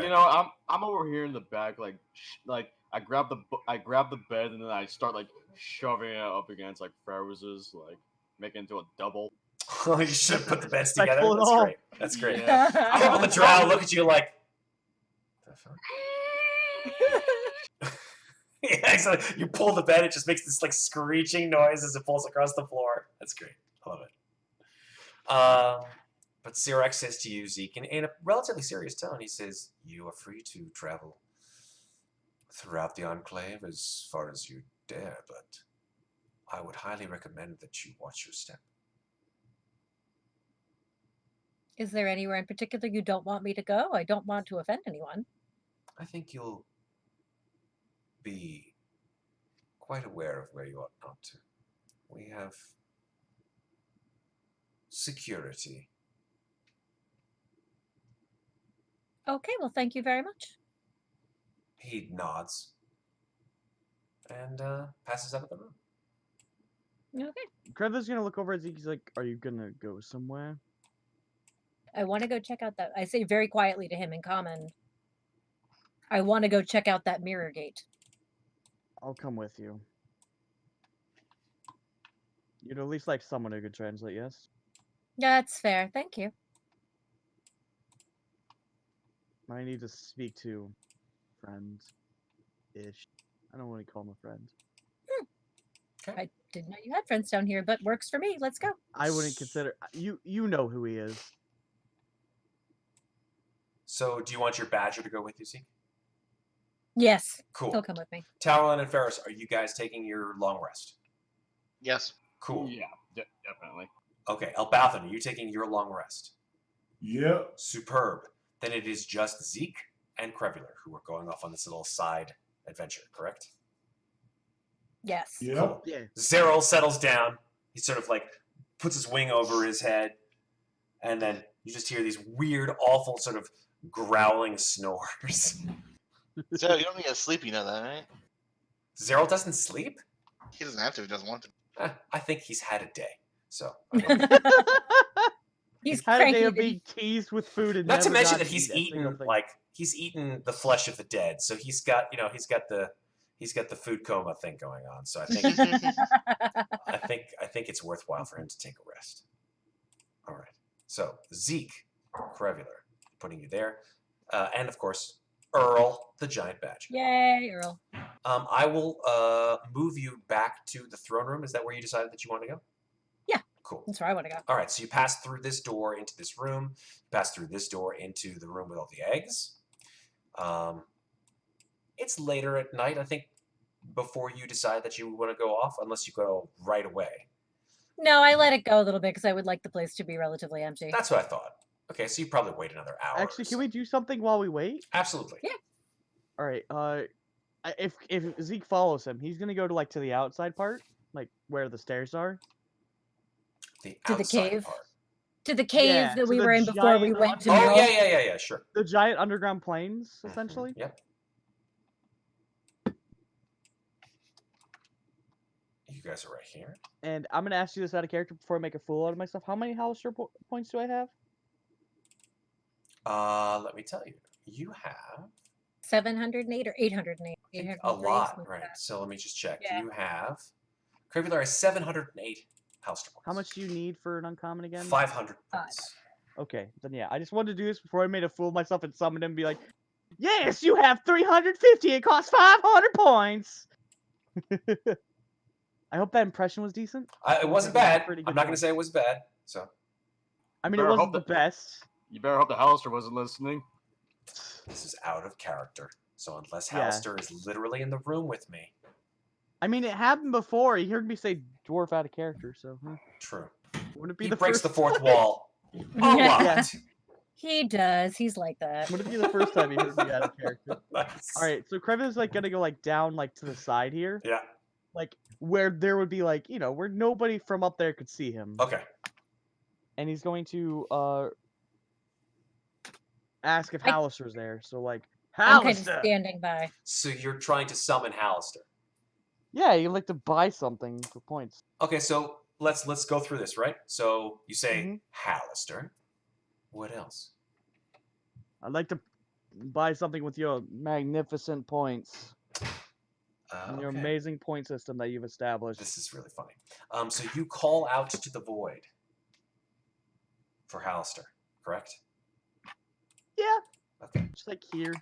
S2: know, I'm over here in the back, like I grab the bed and then I start like shoving it up against like Ferros's, like making it into a double.
S7: Oh, you should have put the beds together.
S8: Respectful and
S7: That's
S8: all.
S7: great. That's great.
S2: Yeah.
S7: I love when the drow look at you like, "The fuck?" Yeah, exactly. You pull the bed, it just makes this like screeching noise as it falls across the floor. That's great. I love it. But Sirach says to you, Zeke, in a relatively serious tone, he says, "You are free to travel throughout the Enclave as far as you dare, but I would highly recommend that you watch your step."
S4: Is there anywhere in particular you don't want me to go? I don't want to offend anyone.
S7: I think you'll be quite aware of where you ought not to. We have security.
S4: Okay, well, thank you very much.
S7: He nods and passes out of the room.
S4: Okay.
S8: Qrevialur's gonna look over at Zeke. He's like, "Are you gonna go somewhere?"
S4: I want to go check out that. I say very quietly to him in common. I want to go check out that mirror gate.
S8: I'll come with you. You'd at least like someone who could translate, yes?
S4: That's fair. Thank you.
S8: I need to speak to friend-ish. I don't want to call him a friend.
S4: I didn't know you had friends down here, but works for me. Let's go.
S8: I wouldn't consider you. You know who he is.
S7: So, do you want your badger to go with you, Zeke?
S4: Yes.
S7: Cool.
S4: He'll come with me.
S7: Talron and Ferros, are you guys taking your long rest?
S6: Yes.
S7: Cool.
S2: Yeah, definitely.
S7: Okay, Elbauthin, are you taking your long rest?
S5: Yep.
S7: Superb. Then it is just Zeke and Qrevialur who are going off on this little side adventure, correct?
S4: Yes.
S5: Yep.
S7: Cool.
S8: Yeah.
S7: Zeril settles down. He sort of like puts his wing over his head, and then you just hear these weird, awful sort of growling snores.
S6: So you don't need to sleep, you know that, right?
S7: Zeril doesn't sleep?
S6: He doesn't have to if he doesn't want to.
S7: I think he's had a day. So,
S4: He's
S8: had a day
S4: cranky.
S8: of being teased with food and
S7: Not to
S8: never
S7: mention
S8: got
S7: that
S8: to
S7: he's
S8: eat a single
S7: eaten
S8: thing.
S7: he's eaten the flesh of the dead, so he's got the food coma thing going on. So I think it's worthwhile for him to take a rest. All right. So Zeke, Qrevialur, putting you there, and of course Earl, the giant badger.
S4: Yay, Earl.
S7: I will move you back to the throne room. Is that where you decided that you want to go?
S4: Yeah.
S7: Cool.
S4: That's where I want to go.
S7: All right, so you pass through this door into this room. You pass through this door into the room with all the eggs. It's later at night, I think, before you decide that you want to go off, unless you go right away.
S4: No, I let it go a little bit because I would like the place to be relatively empty.
S7: That's what I thought. Okay, so you probably wait another hour.
S8: Actually, can we do something while we wait?
S7: Absolutely.
S4: Yeah.
S8: All right. If Zeke follows him, he's gonna go to the outside part, like where the stairs are.
S7: The
S4: To the
S7: outside
S4: cave?
S7: part.
S4: To the cave
S8: Yeah,
S4: that
S8: to
S4: we
S8: the
S4: were in before we
S8: giant
S4: went to
S7: Oh,
S4: Mill.
S7: yeah, sure.
S8: The giant underground plains,
S7: Mhm,
S8: essentially.
S7: Yep. You guys are right here.
S8: And I'm gonna ask you this out of character before I make a fool out of myself. How many Hollister points do I have?
S7: Let me tell you. You have
S4: 708 or 808?
S7: I think
S4: 803,
S7: a lot,
S4: something like
S7: right?
S4: that.
S7: So let me just check.
S4: Yeah.
S7: You have Qrevialur has 708 house points.
S8: How much do you need for an uncommon again?
S7: 500 points.
S8: Okay, then yeah. I just wanted to do this before I made a fool of myself and summoned him and be like, yes, you have 350. It costs 500 points. I hope that impression was decent.
S7: It wasn't
S8: That was a
S7: bad.
S8: pretty
S7: I'm
S8: good
S7: not going
S8: one.
S7: to say it was bad. So
S8: I mean, it
S2: Better
S8: wasn't
S2: hope
S8: the best.
S2: You better hope the Hallister wasn't listening.
S7: this is out of character. So unless
S8: Yeah.
S7: Hallister is literally in the room with me.
S8: I mean, it happened before. He heard me say dwarf out of character, so
S7: True.
S8: wouldn't it be
S7: He
S8: the
S7: breaks
S8: first
S7: the fourth
S8: time?
S7: wall. A
S4: Yeah.
S7: lot.
S4: He does. He's like that.
S8: Wouldn't it be the first time he heard me out of character?
S7: Nice.
S8: All right, so Qrevialur's gonna go down to the side here,
S7: Yeah.
S8: where there would be where nobody from up there could see him.
S7: Okay.
S8: And he's going to ask if Hallister's there. So
S4: I'm kind of
S8: Hallister.
S4: standing by.
S7: So you're trying to summon Hallister.
S8: Yeah, you'd like to buy something for points.
S7: Okay, so let's go through this, right? So you say
S8: Mhm.
S7: Hallister. What else?
S8: I'd like to buy something with your magnificent points and your
S7: Okay.
S8: amazing point system that you've established.
S7: This is really funny. So you call out to the void for Hallister, correct?
S8: Yeah,
S7: Okay,
S8: just like here.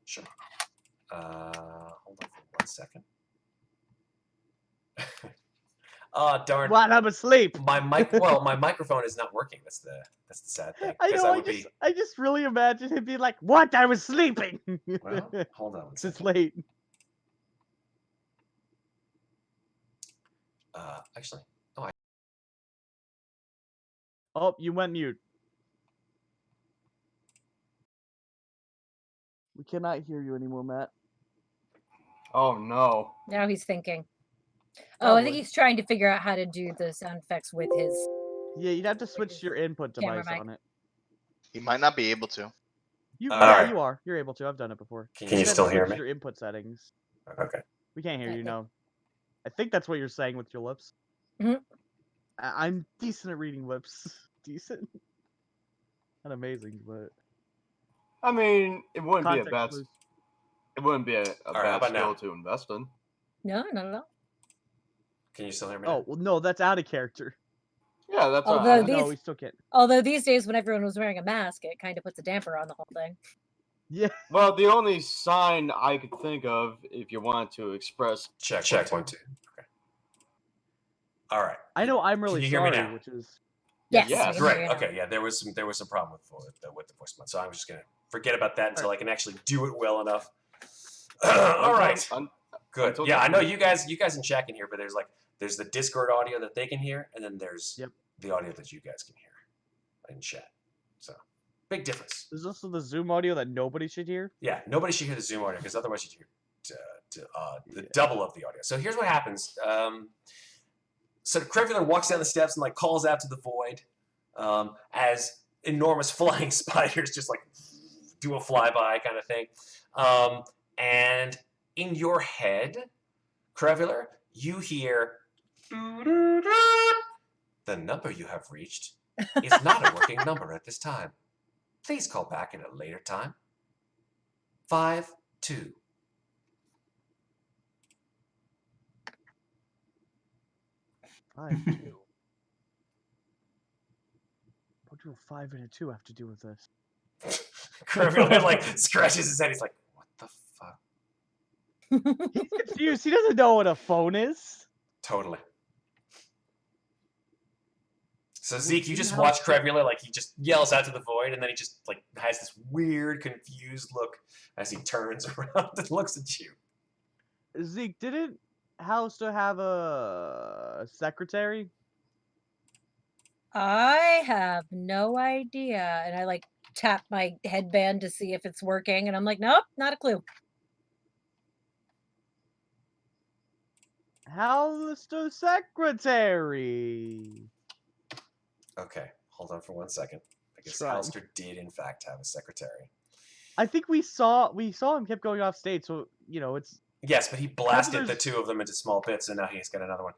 S7: sure. Hold on for 1 second. Darn.
S8: While I'm asleep.
S7: My microphone is not working. That's the sad thing.
S8: I
S7: 'cause
S8: know. I just really imagine him being like, "What? I was sleeping."
S7: Well, hold on 1
S8: It's
S7: second.
S8: late.
S7: Actually,
S8: Oh, you went mute. We cannot hear you anymore, Matt.
S2: Oh no.
S4: Now he's thinking. Oh, I think
S8: Probably.
S4: he's trying to figure out how to do the sound effects with his.
S8: Yeah, you'd have to switch your input
S4: Camera
S8: device
S4: mic.
S8: on it.
S6: He might not be able to.
S8: You,
S7: All
S8: yeah,
S7: right.
S8: you are. You're able to. I've done it before.
S7: Can
S8: You
S7: you
S8: have
S7: still
S8: to
S7: hear
S8: switch
S7: me?
S8: your input settings.
S7: Okay.
S8: We can't hear you,
S4: Okay.
S8: no. I think that's what you're saying with your lips.
S4: Mhm.
S8: I'm decent at reading lips. Decent. Not amazing, but
S2: I mean, it wouldn't be a
S8: context
S2: bad.
S8: clues.
S2: It wouldn't be a
S7: right, how
S2: bad
S7: about now?
S2: skill to invest in.
S4: No, not at all.
S7: Can you still hear me?
S8: Oh,
S7: now?
S8: well, no, that's out of character.
S2: Yeah, that's
S4: Although
S2: all.
S4: these-
S8: No, we still can't.
S4: Although these days, when everyone was wearing a mask, it kind of puts a damper on the whole thing.
S8: Yeah.
S2: Well, the only sign I could think of, if you wanted to express,
S7: Check 1 2. Okay. All right.
S8: I know I'm really
S7: you hear me
S8: sorry,
S7: now?
S8: which is
S4: Yes.
S2: Yes.
S4: we can hear
S7: Great.
S4: you now.
S7: Okay. Yeah, there was some problem with the voice mod, so I'm just gonna forget about that until I can actually do it well enough. All right. Good.
S2: until
S7: Yeah, I
S2: next
S7: know
S2: week.
S7: you guys in chat can hear, but there's the Discord audio that they can hear, and then there's
S8: Yep.
S7: the audio that you guys can hear in chat. So big difference.
S8: there's also the Zoom audio that nobody should hear.
S7: Yeah, nobody should hear the Zoom audio because otherwise you'd hear the double of the audio. So here's what happens. So Qrevialur walks down the steps and calls out to the void as enormous flying spiders just do a flyby kind of thing. And in your head, Qrevialur, you hear the number you have reached is not a working number at this time. Please call back at a later time. 5-2.
S8: Five two. What do a 5 and a 2 have to do with this?
S7: Qrevialur like scratches his head. He's like, what the fuck?
S8: He's confused. He doesn't know what a phone is.
S7: Totally. So Zeke, you just watch Qrevialur like he just yells out to the void, and then he just like has this weird, confused look as he turns around and looks at you.
S8: Zeke, didn't Hallister have a secretary?
S4: I have no idea. And I like tap my headband to see if it's working. And I'm like, nope, not a clue.
S8: Hallister secretary.
S7: Okay, hold on for 1 second. Because
S8: Try.
S7: Alistair did in fact have a secretary.
S8: I think we saw him kept going off stage, so you know it's.
S7: Yes, but he blasted the
S8: there's-
S7: two of them into small bits, and now he's got another one.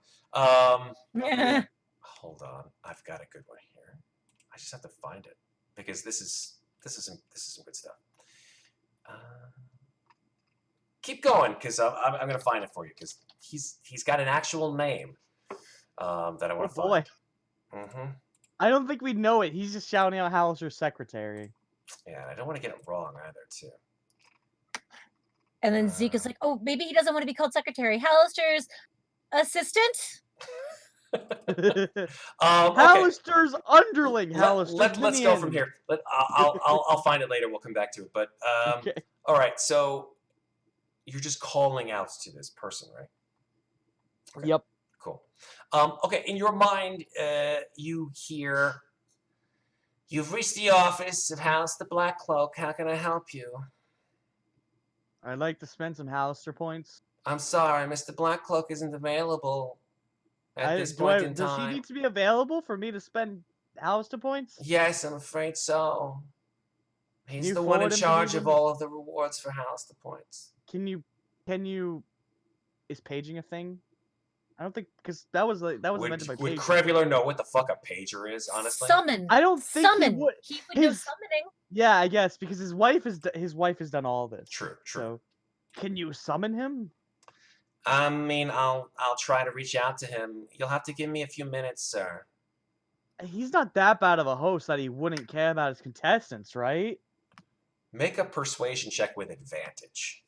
S4: Yeah.
S7: Hold on, I've got a good one here. I just have to find it because this is some good stuff. Keep going, because I'm going to find it for you, because he's got an actual name that I want to
S8: boy.
S7: find. Mm-hmm.
S8: I don't think we know it. He's just shouting out Hallister's secretary.
S7: Yeah, I don't want to get it wrong either, too.
S4: And then Zeke is like, oh, maybe he doesn't want to be called secretary. Hallister's assistant?
S7: Okay.
S8: Hallister's underling. Hallister's
S7: Let's go from here. I'll find it later. We'll come back to it. But
S8: Okay.
S7: all right. So you're just calling out to this person, right? Okay.
S8: Yep.
S7: Cool. Okay. In your mind, you hear, "You've reached the office of House the Black Cloak. How can I help you?"
S8: I'd like to spend some Hallister points.
S7: I'm sorry, Mr. Black Cloak isn't available at this point in
S8: Does
S7: time.
S8: he need to be available for me to spend Hallister points?
S7: Yes, I'm afraid so. He's
S8: you
S7: the one in
S8: forward him to
S7: charge
S8: me
S7: of
S8: then?
S7: all of the rewards for House the Points.
S8: Can you? Is paging a thing? I don't think because that was meant to be
S7: Would
S8: paging.
S7: Qrevialur know what the fuck a pager is? Honestly,
S4: Summon.
S8: I don't think
S4: Summon.
S8: he would.
S4: He would know
S8: His-
S4: summoning.
S8: Yeah, I guess because his wife has done all this.
S7: True.
S8: So, can you summon him?
S7: I mean, I'll try to reach out to him. You'll have to give me a few minutes, sir.
S8: He's not that bad of a host that he wouldn't care about his contestants, right?
S7: Make a persuasion check with advantage.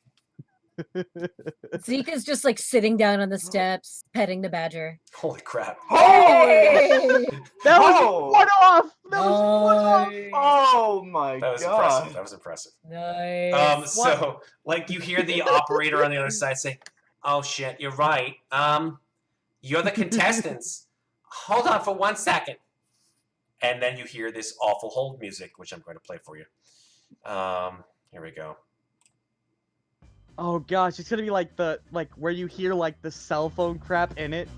S4: Zeke is just like sitting down on the steps, petting the badger.
S7: Holy crap!
S2: Holy!
S8: That was
S2: Oh!
S8: one off. That was one off.
S2: Oh my
S7: That was
S2: god!
S7: impressive. That was impressive.
S4: Nice.
S7: So like you hear the operator on the other side say, "Oh shit, you're right. You're the contestants. Hold on for 1 second." And then you hear this awful hold music, which I'm going to play for you. Here we go.
S8: Oh gosh, it's gonna be like where you hear like the cell phone crap in it.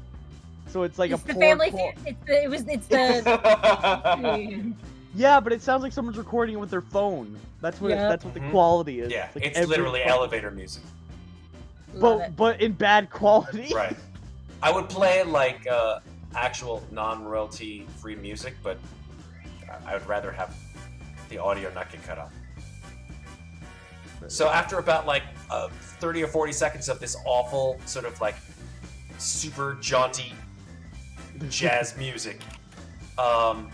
S8: So it's like
S4: It's
S8: a
S4: the
S8: poor
S4: family.
S8: qual-
S4: It's the.
S8: Yeah, but it sounds like someone's recording it with their phone. That's what
S4: Yep.
S8: that's what the
S7: Mhm.
S8: quality is.
S7: Yeah,
S8: Like
S7: it's
S8: every
S7: literally
S8: fucking-
S7: elevator music.
S4: Love it.
S8: but in bad quality.
S7: Right. I would play like actual non-royalty free music, but I would rather have the audio not get cut off. So after about like 30 or 40 seconds of this awful sort of like super jaunty jazz music,
S8: I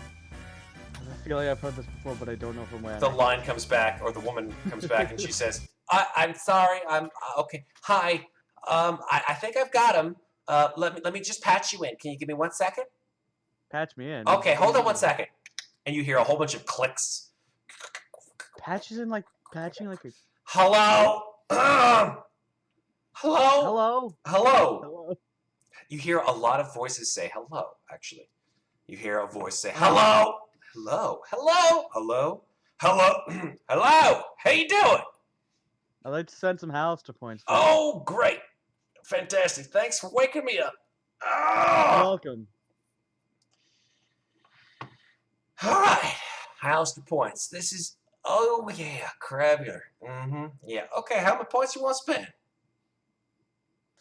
S8: feel like I've heard this before, but I don't know from where.
S7: the line comes back, or the woman comes back, and she says, "I'm sorry. I'm okay. Hi. I think I've got him. Let me just patch you in. Can you give me 1 second?"
S8: Patch me in.
S7: Okay, hold on 1 second. And you hear a whole bunch of clicks.
S8: Patching like a.
S7: Hello? Hello?
S8: Hello.
S7: Hello?
S8: Hello.
S7: You hear a lot of voices say hello, actually. You hear a voice say, hello? Hello? Hello? Hello? Hello? Hello? How you doing?
S8: I'd like to send some Hallister points.
S7: Oh, great. Fantastic. Thanks for waking me up.
S8: You're
S7: Oh.
S8: welcome.
S7: All right. How's the points? This is, oh, yeah, Qrevialur. Mm-hmm. Yeah. Okay, how many points you want to spend?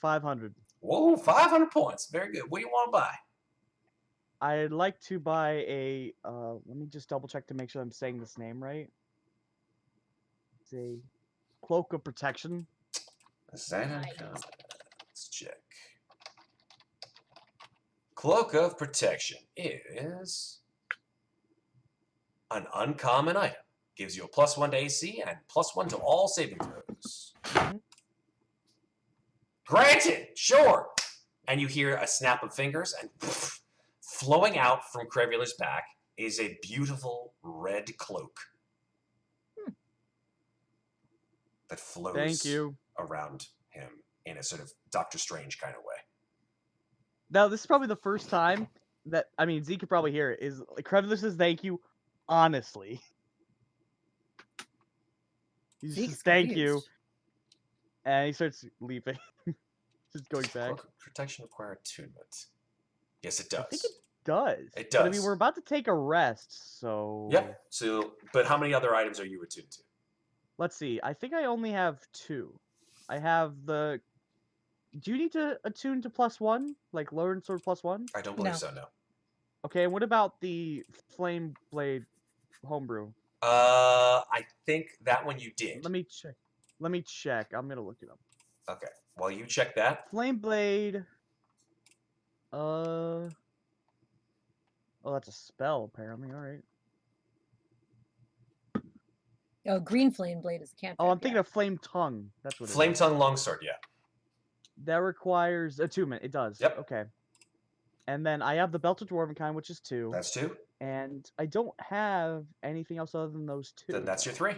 S8: 500.
S7: Whoa, 500 points. Very good. What do you want to buy?
S8: I'd like to buy a. Let me just double check to make sure I'm saying this name right. It's a cloak of protection.
S7: Dechanka. Let's check. Cloak of Protection is an uncommon item. Gives you a +1 to AC and +1 to all saving throws. Granted, sure. And you hear a snap of fingers, and flowing out from Qrevialur's back is a beautiful red cloak that flows
S8: Thank you.
S7: around him in a sort of Doctor Strange kind of way.
S8: Now, this is probably the first time that, I mean, Zeke could probably hear it, is like, Qrevialur says thank you, honestly. He just says thank you,
S4: confused.
S8: and he starts leaving. Just going back.
S7: Cloak of Protection require attunement. Yes, it does.
S8: I think it does.
S7: It
S8: But, I
S7: does.
S8: mean, we're about to take a rest, so...
S7: Yep. So, but how many other items are you attuned to?
S8: Let's see. I think I only have 2. I have the... Do you need to attune to +1? Like, Lord and Sword +1?
S7: I don't believe
S4: No.
S7: so, no.
S8: Okay, and what about the Flame Blade homebrew?
S7: I think that one you did.
S8: Let me check. Let me check. I'm gonna look it up.
S7: Okay. While you check that,
S8: Flame Blade. Oh, that's a spell, apparently. All right.
S4: Oh, green flame blade is a cantrip.
S8: Oh, I'm thinking of Flame Tongue. That's what it
S7: Flame
S8: is.
S7: Tongue Longsword, yeah.
S8: That requires attunement. It does.
S7: Yep.
S8: Okay. And then I have the Belt of Dwarven Kind, which is 2.
S7: That's 2.
S8: And I don't have anything else other than those 2.
S7: Then that's your 3.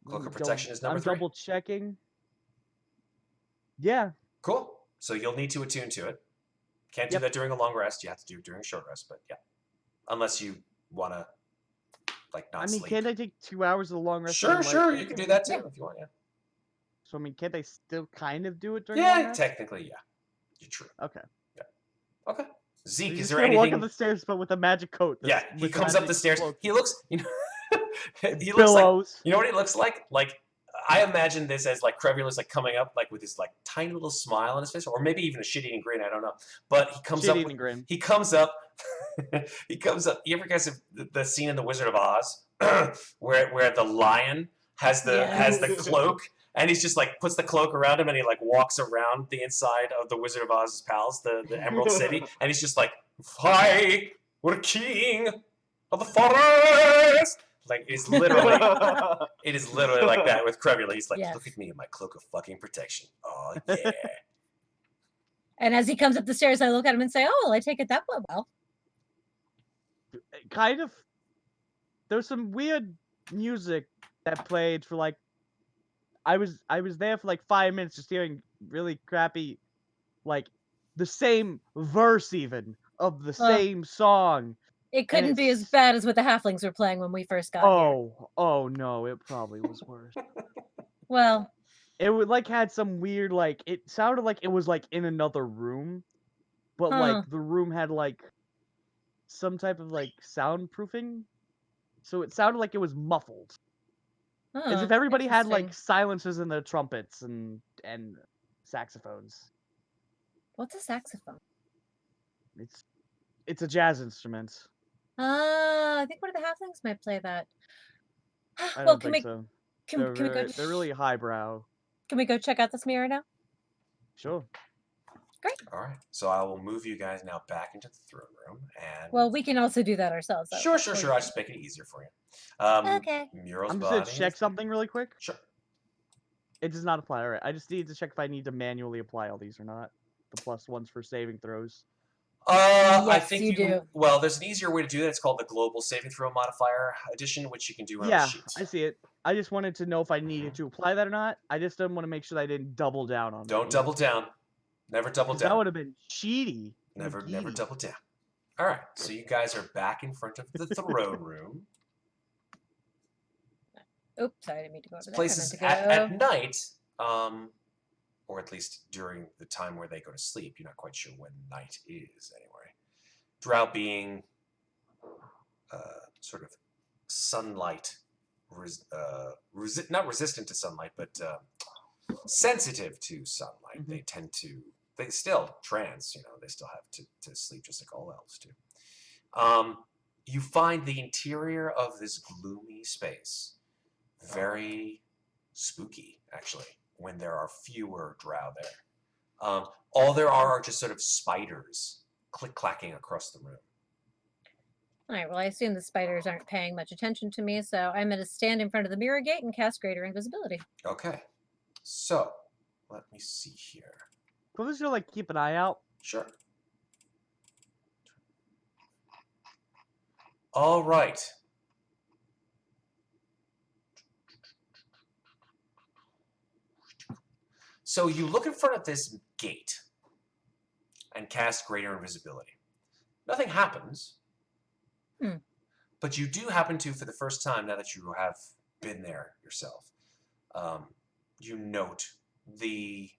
S7: Cloak of
S8: Mm,
S7: Protection is number
S8: I'm
S7: 3.
S8: double checking. Yeah.
S7: Cool. So you'll need to attune to it. Can't do
S8: Yep.
S7: that during a long rest. You have to do it during a short rest, but yeah. Unless you want to, like, not
S8: I mean,
S7: sleep.
S8: can't I take 2 hours of the long rest?
S7: Sure,
S8: and,
S7: sure.
S8: like-
S7: You can do that too if you want, yeah.
S8: So, I mean, can't I still kind of do it during the long
S7: Yeah,
S8: rest?
S7: technically, yeah. You're true.
S8: Okay.
S7: Okay. Zeke,
S8: He's
S7: is
S8: just
S7: there
S8: gonna walk
S7: anything?
S8: up the stairs, but with a magic coat.
S7: Yeah,
S8: that's-
S7: he
S8: with
S7: comes up
S8: magic
S7: the stairs.
S8: cloak.
S7: He looks, you know, he looks like,
S8: Billows.
S7: you know what he looks like? Like, I imagine this as like Qrevialur's like coming up like with his like tiny little smile on his face, or maybe even a shit-eating grin. I don't know. But he comes up.
S8: Shit-eating grin.
S7: He comes up. He comes up. You ever guys have the scene in The Wizard of Oz where the lion has the cloak, and he's just like puts the cloak around him, and he like walks around the inside of the Wizard of Oz's palace, the Emerald City, and he's just like, "Hi, we're king of the forest." Like it is literally like that with Qrevialur. He's like,
S4: Yes.
S7: "Look at me in my cloak of fucking protection." Oh yeah.
S4: And as he comes up the stairs, I look at him and say, "Oh, well, I take it that went well."
S8: Kind of. There's some weird music that played for like. I was there for like 5 minutes just hearing really crappy, like the same verse even of the same song.
S4: It couldn't be as
S8: it's-
S4: bad as what the halflings were playing when we first got here.
S8: Oh no, it probably was worse.
S4: Well,
S8: It would like had some weird like it sounded like it was like in another room, but like the room had like some type of like soundproofing, so it sounded like it was muffled, as if everybody had like
S4: interesting.
S8: silencers in their trumpets and saxophones.
S4: What's a saxophone?
S8: It's a jazz instrument.
S4: I think one of the halflings might play that.
S8: I
S4: Well,
S8: don't think so.
S4: can we go?
S8: They're really highbrow.
S4: Can we go check out this mirror now?
S8: Sure.
S7: All right. So I will move you guys now back into the throne room, and
S4: Well, we can also do that ourselves.
S7: sure. I'll just make it easier for you.
S4: Okay.
S7: Mural's
S8: I'm just gonna
S7: body.
S8: check something really quick.
S7: Sure.
S8: It does not apply. All right. I just need to check if I need to manually apply all these or not. The +1s for saving throws.
S7: I
S4: Yes,
S7: think
S4: you do.
S7: Well, there's an easier way to do that. It's called the Global Saving Throw Modifier Edition, which you can do on
S8: Yeah,
S7: a sheet.
S8: I see it. I just wanted to know if I needed to apply that or not. I just didn't want to make sure that I didn't double down on.
S7: Don't double down. Never double
S8: 'Cause that
S7: down.
S8: would have been cheaty.
S7: Never
S8: Indeedy.
S7: double down. All right. So you guys are back in front of the throne room.
S4: Oops, sorry, I didn't mean to go over
S7: This
S4: there.
S7: place
S4: I
S7: is
S4: meant to go.
S7: at night, or at least during the time where they go to sleep. You're not quite sure when night is anyway. Drow being sort of sunlight, not resistant to sunlight, but sensitive to sunlight.
S8: Mhm.
S7: They tend to they still trance, they still have to sleep just like all elves do. You find the interior of this gloomy space very spooky, actually, when there are fewer drow there. All there are just sort of spiders click-clacking across the room.
S4: All right, well, I assume the spiders aren't paying much attention to me, so I'm going to stand in front of the mirror gate and cast Greater Invisibility.
S7: Okay. So, let me see here.
S8: Can we just like keep an eye out?
S7: Sure. All right. So you look in front of this gate and cast Greater Invisibility. Nothing happens. But you do happen to, for the first time, now that you have been there yourself, you note the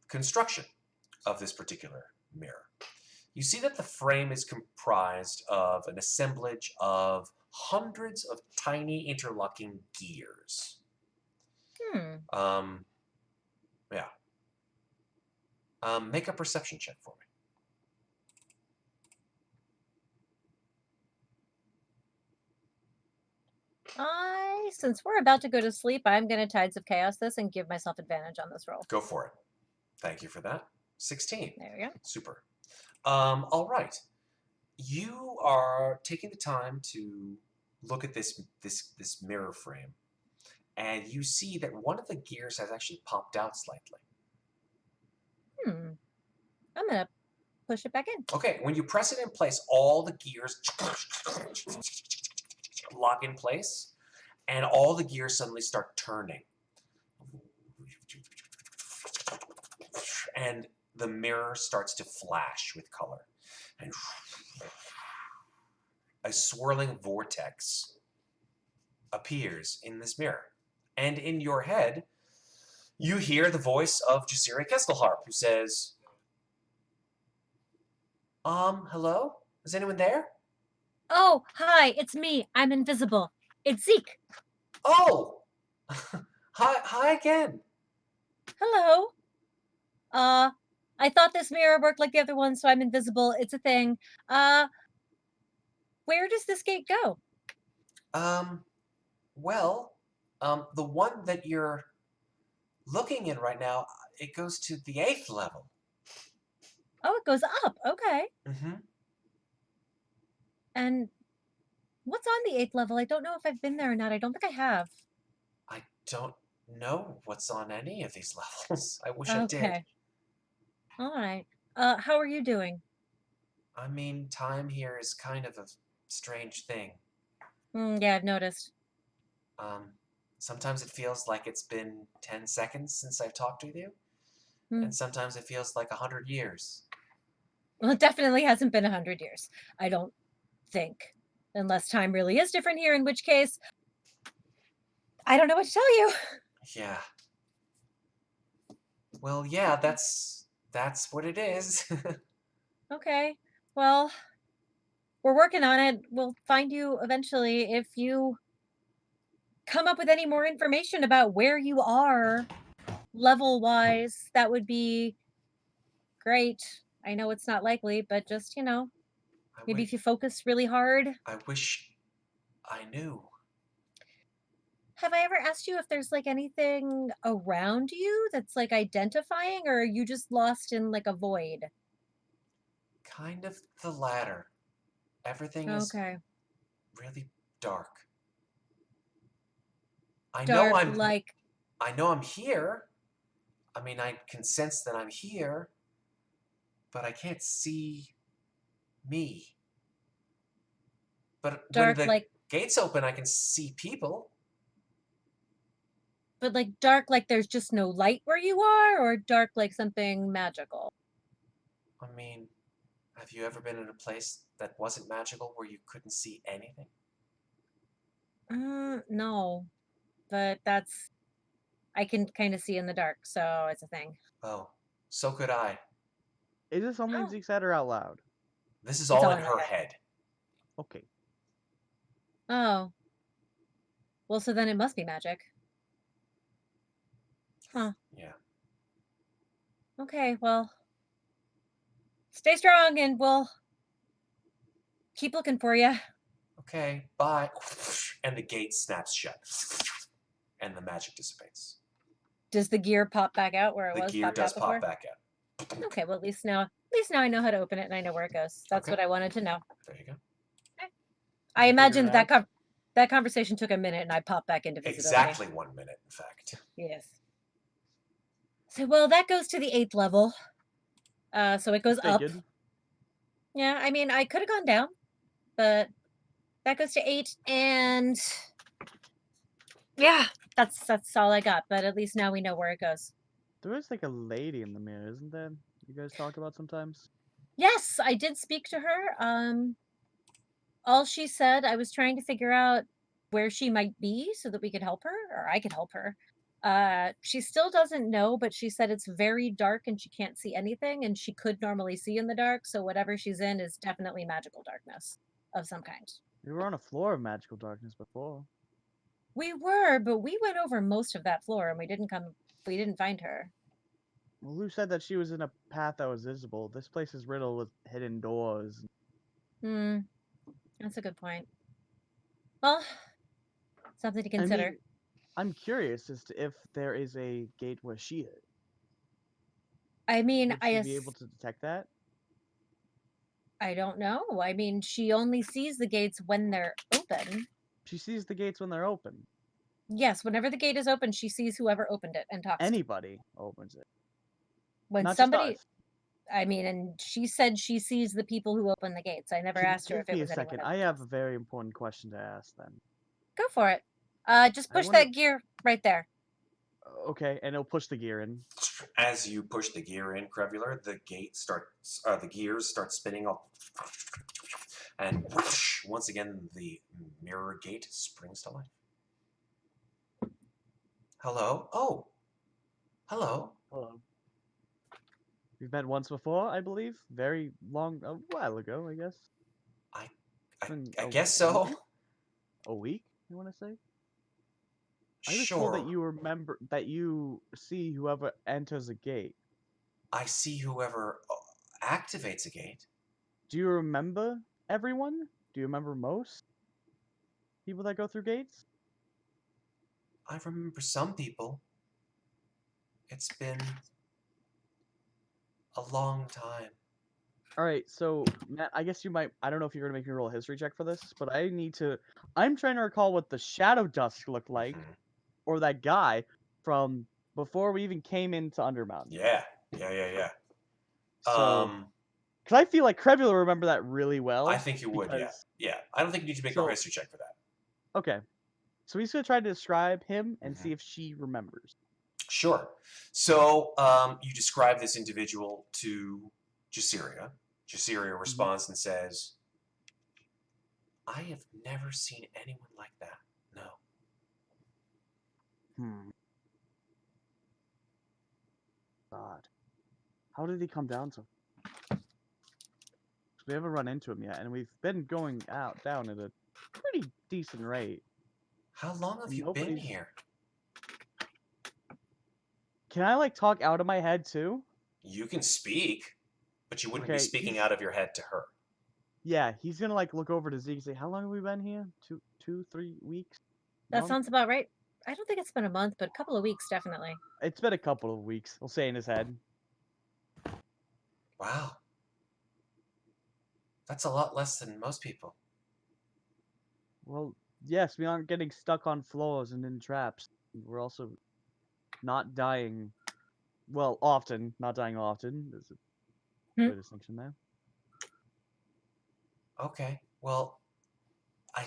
S7: construction of this particular mirror. You see that the frame is comprised of an assemblage of hundreds of tiny interlocking gears. Yeah. Make a perception check for me.
S4: Since we're about to go to sleep, I'm going to Tides of Chaos this and give myself advantage on this roll.
S7: Go for it. Thank you for that. 16.
S4: There we go.
S7: Super. All right. You are taking the time to look at this mirror frame, and you see that one of the gears has actually popped out slightly.
S4: I'm going to push it back in.
S7: Okay, when you press it in place, all the gears lock in place, and all the gears suddenly start turning. And the mirror starts to flash with color. And a swirling vortex appears in this mirror. And in your head, you hear the voice of Jasiri Kestelharp, who says, hello? Is anyone there?
S4: Oh, hi, it's me. I'm invisible. It's Zeke.
S7: Oh! Hi again.
S4: Hello. I thought this mirror worked like the other one, so I'm invisible. It's a thing. Where does this gate go?
S7: Well, the one that you're looking in right now, it goes to the 8th level.
S4: Oh, it goes up. Okay.
S7: Mm-hmm.
S4: And what's on the 8th level? I don't know if I've been there or not. I don't think I have.
S7: I don't know what's on any of these levels. I wish I did.
S4: Okay. All right. How are you doing?
S7: I mean, time here is kind of a strange thing.
S4: Yeah, I've noticed.
S7: Sometimes it feels like it's been 10 seconds since I've talked with you. And sometimes it feels like 100 years.
S4: Well, it definitely hasn't been 100 years. I don't think. Unless time really is different here, in which case, I don't know what to tell you.
S7: Yeah. Well, yeah, that's what it is.
S4: Okay. Well, we're working on it. We'll find you eventually. If you come up with any more information about where you are level-wise, that would be great. I know it's not likely, but just, maybe if you focus really hard.
S7: I wish I knew.
S4: Have I ever asked you if there's like anything around you that's like identifying, or are you just lost in like a void?
S7: Kind of the latter. Everything is really dark. I know I'm here. I mean, I can sense that I'm here, but I can't see me. But
S4: dark,
S7: when the gates open, I can see people.
S4: But like dark, like there's just no light where you are, or dark like something magical?
S7: I mean, have you ever been in a place that wasn't magical where you couldn't see anything?
S4: No, but I can kind of see in the dark, so it's a thing.
S7: Oh, so could I.
S8: Is this something Zeke said or out loud?
S7: This is all in her head.
S8: Okay.
S4: Oh. Well, so then it must be magic. Huh.
S7: Yeah.
S4: Okay, well, stay strong and we'll keep looking for you.
S7: Okay, bye. And the gate snaps shut. And the magic dissipates.
S4: Does the gear pop back out where it
S7: The
S4: was
S7: gear
S4: popped
S7: does
S4: out before?
S7: pop back out.
S4: Okay, well, at least now I know how to open it and I know where it goes. That's
S7: Okay.
S4: what I wanted to know.
S7: There you go.
S4: I
S8: You
S4: imagine
S8: figured it
S4: that that conversation took a minute and I popped back into visibility.
S7: Exactly 1 minute, in fact.
S4: Yes. So, well, that goes to the 8th level. So it goes up.
S8: Figured.
S4: Yeah, I mean, I could have gone down, but that goes to 8, and yeah, that's all I got. But at least now we know where it goes.
S8: There is like a lady in the mirror, isn't there? You guys talk about sometimes.
S4: Yes, I did speak to her. All she said, I was trying to figure out where she might be so that we could help her, or I could help her. She still doesn't know, but she said it's very dark and she can't see anything, and she could normally see in the dark, so whatever she's in is definitely magical darkness of some kind.
S8: We were on a floor of magical darkness before.
S4: We were, but we went over most of that floor and we didn't find her.
S8: Well, who said that she was in a path that was visible? This place is riddled with hidden doors.
S4: Hmm, that's a good point. Well, something to
S8: I
S4: consider.
S8: mean, I'm curious as to if there is a gate where she is.
S4: I mean,
S8: Would she be able to detect that?
S4: I don't know. I mean, she only sees the gates when they're open.
S8: She sees the gates when they're open.
S4: Yes, whenever the gate is open, she sees whoever opened it and talks to them.
S8: Anybody opens it.
S4: When
S8: Not
S4: somebody,
S8: just us.
S4: I mean, and she said she sees the people who open the gates. I never
S8: Can you
S4: asked her
S8: give
S4: if it
S8: me a
S4: was anyone
S8: second?
S4: else.
S8: I have a very important question to ask then.
S4: Go for it. Just
S8: I
S4: push
S8: wonder-
S4: that gear right there.
S8: Okay, and it'll push the gear in.
S7: As you push the gear in, Qrevialur, the gears start spinning up, and whoosh, once again the mirror gate springs to life. Hello? Oh, hello.
S8: Hello. We've met once before, I believe. Very long, a while ago, I guess.
S7: I guess so.
S8: A week, I want to say. I was
S7: Sure.
S8: told that you remember that you see whoever enters a gate.
S7: I see whoever activates a gate.
S8: Do you remember everyone? Do you remember most people that go through gates?
S7: I remember some people. It's been a long time.
S8: All right, so Matt, I guess you might. I don't know if you're gonna make me roll a history check for this, but I need to. I'm trying to recall what the Shadow Dusk looked like,
S7: Mhm.
S8: or that guy from before we even came into Undermountain.
S7: Yeah.
S8: So, because I feel like Qrevialur will remember that really well.
S7: I think you would,
S8: because-
S7: yeah. I don't think you need to make
S8: So-
S7: a history check for that.
S8: Okay, so he's gonna try to describe him and
S7: Mhm.
S8: see if she remembers.
S7: Sure. So you describe this individual to Jaciria. Jaciria responds and says, I have never seen anyone like that. No.
S8: God, how did he come down so? We haven't run into him yet, and we've been going down at a pretty decent rate.
S7: How long have you been here?
S8: Can I like talk out of my head too?
S7: You can speak, but you wouldn't be
S8: Okay,
S7: speaking
S8: he's-
S7: out of your head to her.
S8: Yeah, he's gonna like look over to Zeke and say, "How long have we been here? 3 weeks."
S4: That
S8: Month?
S4: sounds about right. I don't think it's been a month, but a couple of weeks definitely.
S8: It's been a couple of weeks. He'll say in his head.
S7: Wow. That's a lot less than most people.
S8: Well, yes, we aren't getting stuck on floors and in traps. We're also not dying. Well, often, not dying often. There's a clear distinction there.
S7: Okay. Well,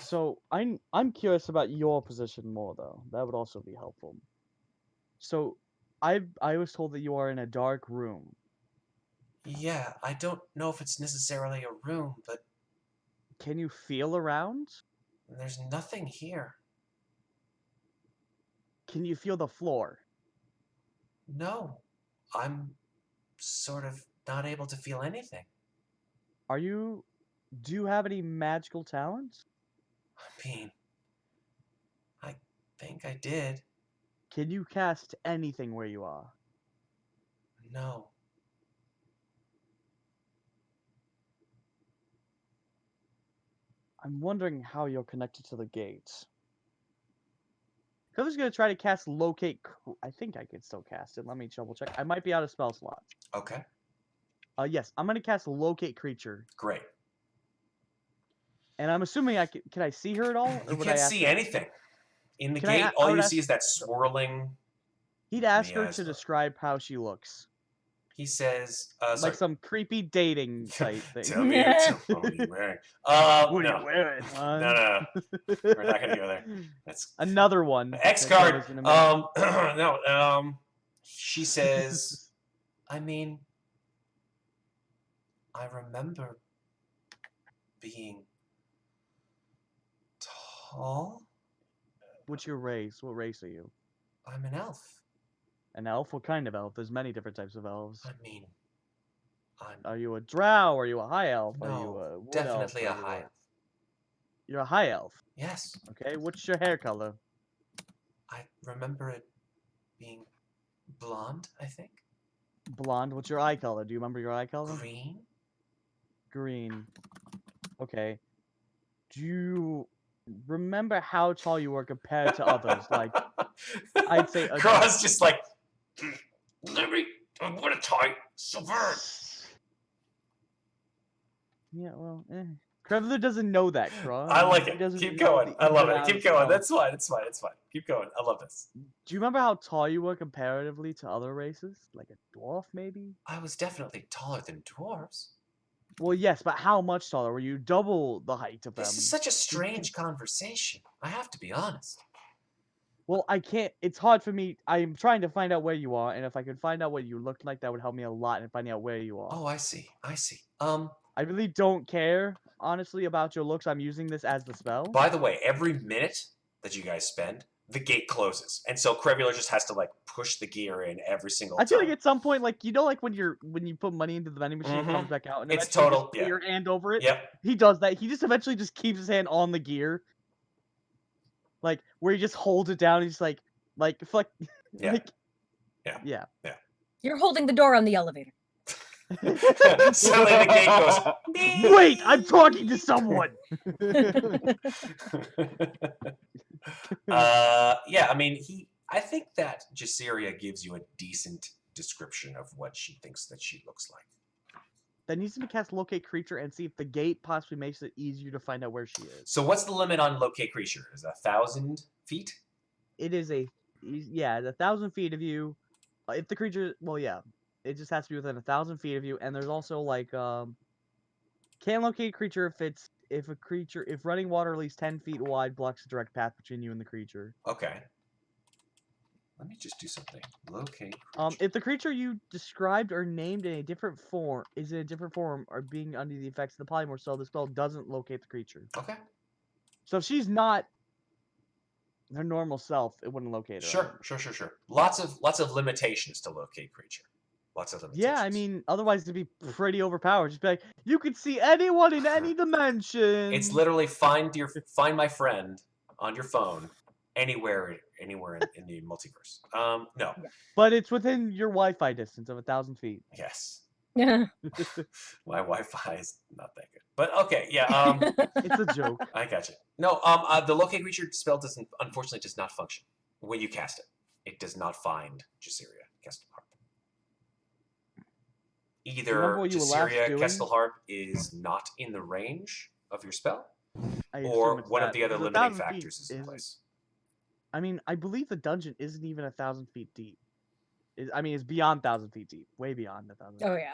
S8: So I'm curious about your position more though. That would also be helpful. So I was told that you are in a dark room.
S7: yeah, I don't know if it's necessarily a room, but
S8: Can you feel around?
S7: there's nothing here.
S8: Can you feel the floor?
S7: No. I'm sort of not able to feel anything.
S8: Do you have any magical talents?
S7: I mean, I think I did.
S8: Can you cast anything where you are?
S7: No.
S8: I'm wondering how you're connected to the gate. I was gonna try to cast locate. I think I can still cast it. Let me double check. I might be out of spell slots.
S7: Okay,
S8: Yes, I'm gonna cast locate creature,
S7: great.
S8: and I'm assuming I can I see her at all? Or
S7: You
S8: would
S7: can't
S8: I ask
S7: see
S8: her?
S7: anything. In the
S8: Can I
S7: gate,
S8: I
S7: all
S8: would
S7: you
S8: ask-
S7: see is that swirling
S8: He'd ask her to
S7: miasma.
S8: describe how she looks,
S7: He says,
S8: like
S7: sorry.
S8: some creepy dating type thing.
S7: Tell me what are you wearing?
S8: What
S7: No.
S8: are you wearing, hon?
S7: No. We're not gonna go there. That's
S8: Another one.
S7: X
S8: that
S7: card.
S8: Trevor's gonna mention.
S7: No. She says, I mean, I remember being tall.
S8: What's your race? What race are you?
S7: I'm an elf.
S8: An elf? What kind of elf? There's many different types of elves.
S7: I mean, I'm
S8: Are you a drow? Are you a high elf? Are you
S7: no,
S8: a wood
S7: definitely a
S8: elf?
S7: high elf.
S8: You're a high elf.
S7: Yes,
S8: Okay. What's your hair color?
S7: I remember it being blonde. I think
S8: Blonde. What's your eye color? Do you remember your eye color?
S7: green.
S8: Green. Okay. Do you remember how tall you were compared to others? Like, I'd say a-
S7: Kraw's just like, let me. What a tight subvert.
S8: yeah, well, Qrevialur doesn't know that, Kraw.
S7: I like
S8: He
S7: it.
S8: doesn't
S7: Keep
S8: know
S7: going.
S8: the
S7: I
S8: ins
S7: love
S8: and
S7: it. Keep
S8: outs
S7: going.
S8: of-
S7: That's fine. It's fine. It's fine. Keep going. I love this.
S8: Do you remember how tall you were comparatively to other races? Like a dwarf, maybe?
S7: I was definitely taller than dwarves.
S8: Well, yes, but how much taller? Were you double the height of them?
S7: This is such a strange conversation. I have to be honest.
S8: Well, I can't. It's hard for me. I'm trying to find out where you are, and if I could find out what you looked like, that would help me a lot in finding out where you are.
S7: Oh, I see. I see.
S8: I really don't care, honestly, about your looks. I'm using this as the spell.
S7: By the way, every minute that you guys spend, the gate closes, and so Qrevialur just has to like push the gear in every single
S8: I feel
S7: time.
S8: like at some point, like like when you put money into the vending machine, it comes back out, and
S7: It's
S8: eventually
S7: total-
S8: just put
S7: yeah.
S8: your hand over it.
S7: Yep.
S8: He does that. He just eventually just keeps his hand on the gear, like where he just holds it down. He's like, fuck,
S7: Yeah.
S8: like,
S7: Yeah.
S8: yeah.
S4: You're holding the door on the elevator.
S7: Suddenly the gate goes.
S8: Wait, I'm talking to someone.
S7: Yeah, I mean, I think that Jaceria gives you a decent description of what she thinks that she looks like.
S8: That needs to be cast locate creature and see if the gate possibly makes it easier to find out where she is.
S7: So what's the limit on locate creature? Is it 1,000 feet?
S8: It is it's 1,000 feet of you. If the creature, well, yeah, it just has to be within 1,000 feet of you. And there's also like can locate creature if running water at least 10 feet wide blocks a direct path between you and the creature.
S7: Okay. Let me just do something. Locate creature.
S8: If the creature you described or named in a different form or being under the effects of the polymorph spell, the spell doesn't locate the creature.
S7: Okay.
S8: So if she's not her normal self, it wouldn't locate her.
S7: Sure. Lots of limitations to locate creature. Lots of limitations.
S8: Yeah, I mean, otherwise it'd be pretty overpowered. Just be like, you could see anyone in any dimension.
S7: It's literally find my friend on your phone anywhere in the multiverse. No.
S8: But it's within your Wi-Fi distance of 1,000 feet.
S7: Yes.
S4: Yeah.
S7: My Wi-Fi is not that good. But okay, yeah.
S8: It's a joke.
S7: I got you. No, the locate creature spell unfortunately does not function when you cast it. It does not find Jaceria, Kestelharp. Either
S8: Remember what you were last
S7: Jaceria,
S8: doing?
S7: Kestelharp is not in the range of your spell,
S8: I
S7: or
S8: assume it's
S7: one of
S8: that,
S7: the other
S8: because
S7: limiting
S8: 1,000 feet
S7: factors is in place.
S8: I mean, I believe the dungeon isn't even 1,000 feet deep. It's beyond 1,000 feet deep, way beyond 1,000.
S4: Oh yeah.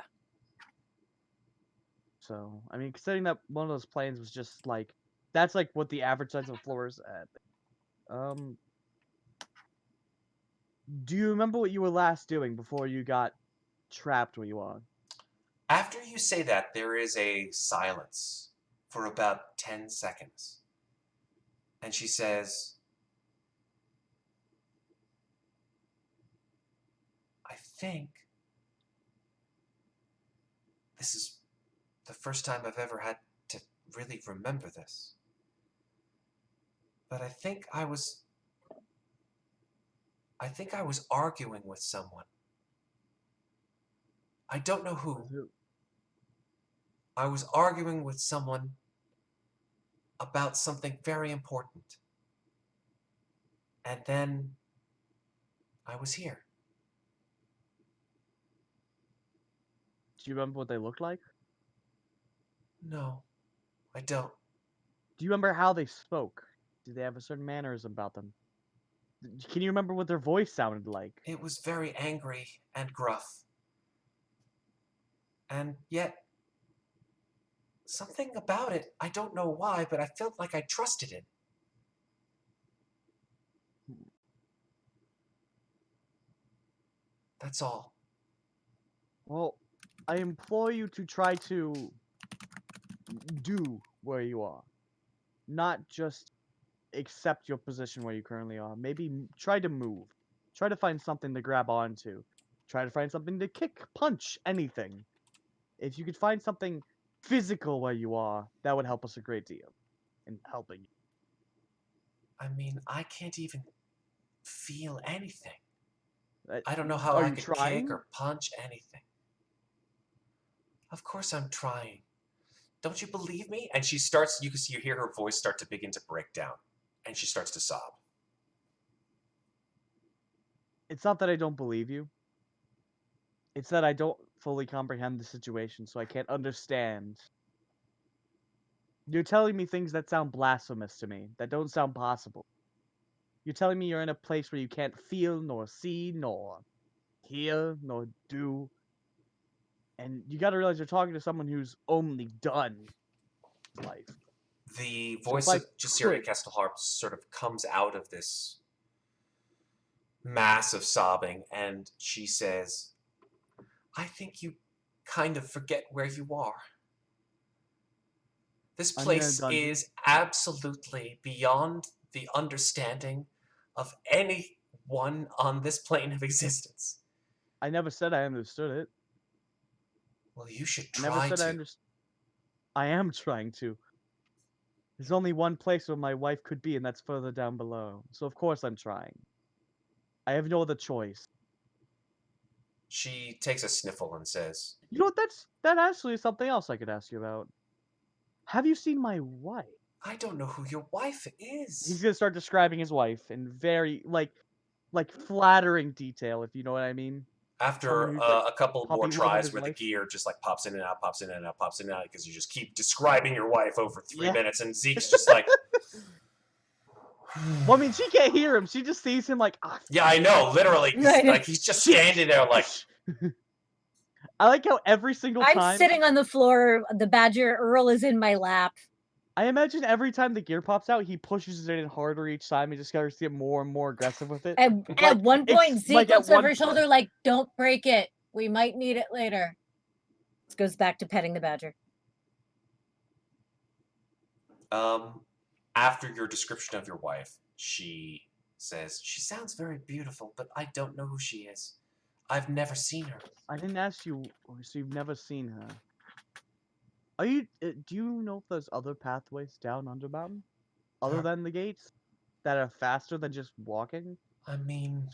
S8: So, I mean, considering that one of those planes was just like, that's like what the average size of the floor is at. Do you remember what you were last doing before you got trapped where you are?
S7: After you say that, there is a silence for about 10 seconds. And she says, I think this is the first time I've ever had to really remember this. But I think I was arguing with someone. I don't know who. I was arguing with someone about something very important. And then I was here.
S8: Do you remember what they looked like?
S7: No, I don't.
S8: Do you remember how they spoke? Did they have a certain mannerism about them? Can you remember what their voice sounded like?
S7: It was very angry and gruff. And yet, something about it, I don't know why, but I felt like I trusted it. That's all.
S8: Well, I implore you to try to do where you are. Not just accept your position where you currently are. Maybe try to move. Try to find something to grab onto. Try to find something to kick, punch, anything. If you could find something physical where you are, that would help us a great deal in helping you.
S7: I mean, I can't even feel anything.
S8: Uh,
S7: I don't know how
S8: Are
S7: I
S8: you
S7: could
S8: trying?
S7: kick or punch anything. Of course I'm trying. Don't you believe me? And she starts, you hear her voice start to begin to break down. And she starts to sob.
S8: It's not that I don't believe you. It's that I don't fully comprehend the situation, so I can't understand. You're telling me things that sound blasphemous to me, that don't sound possible. You're telling me you're in a place where you can't feel, nor see, nor hear, nor do. And you gotta realize you're talking to someone who's only done life.
S7: The
S8: So if
S7: voice
S8: I
S7: of Jasira
S8: could-
S7: Kestelharp sort of comes out of this mass of sobbing, and she says, I think you kind of forget where you are. This
S8: I'm in a
S7: place
S8: dungeon.
S7: is absolutely beyond the understanding of anyone on this plane of existence.
S8: I never said I understood it.
S7: Well, you should
S8: I never
S7: try
S8: said I
S7: to.
S8: understood. I am trying to. There's only one place where my wife could be, and that's further down below. So of course I'm trying. I have no other choice.
S7: She takes a sniffle and says,
S8: You know what? That actually is something else I could ask you about. Have you seen my wife?
S7: I don't know who your wife
S8: He's
S7: is.
S8: gonna start describing his wife in very like flattering detail, if you know what I mean. Someone
S7: After
S8: who's like
S7: a couple more
S8: puppy love of
S7: tries
S8: his
S7: where the
S8: life.
S7: gear just like pops in and out, pops in and out, pops in and out, because you just keep describing your wife over 3
S8: Yeah.
S7: minutes, and Zeke's just like,
S8: Well, I mean, she can't hear him. She just sees him like, ah,
S7: yeah, I know, literally. 'Cause,
S4: Right.
S7: like, he's just
S8: shit.
S7: standing there like,
S8: I like how every single
S4: I'm
S8: time
S4: sitting on the floor. The badger Earl is in my lap.
S8: I imagine every time the gear pops out, he pushes it in harder each time. He just starts to get more and more aggressive with it.
S4: At one point, Zeke
S8: like at
S4: looks over
S8: one
S4: his shoulder like, "Don't break it. We might need it later." This goes back to petting the badger.
S7: after your description of your wife, she says, she sounds very beautiful, but I don't know who she is. I've never seen her.
S8: I didn't ask you, so you've never seen her. Are you? Do you know if there's other pathways down Undermountain, other
S7: There-
S8: than the gates, that are faster than just walking?
S7: I mean,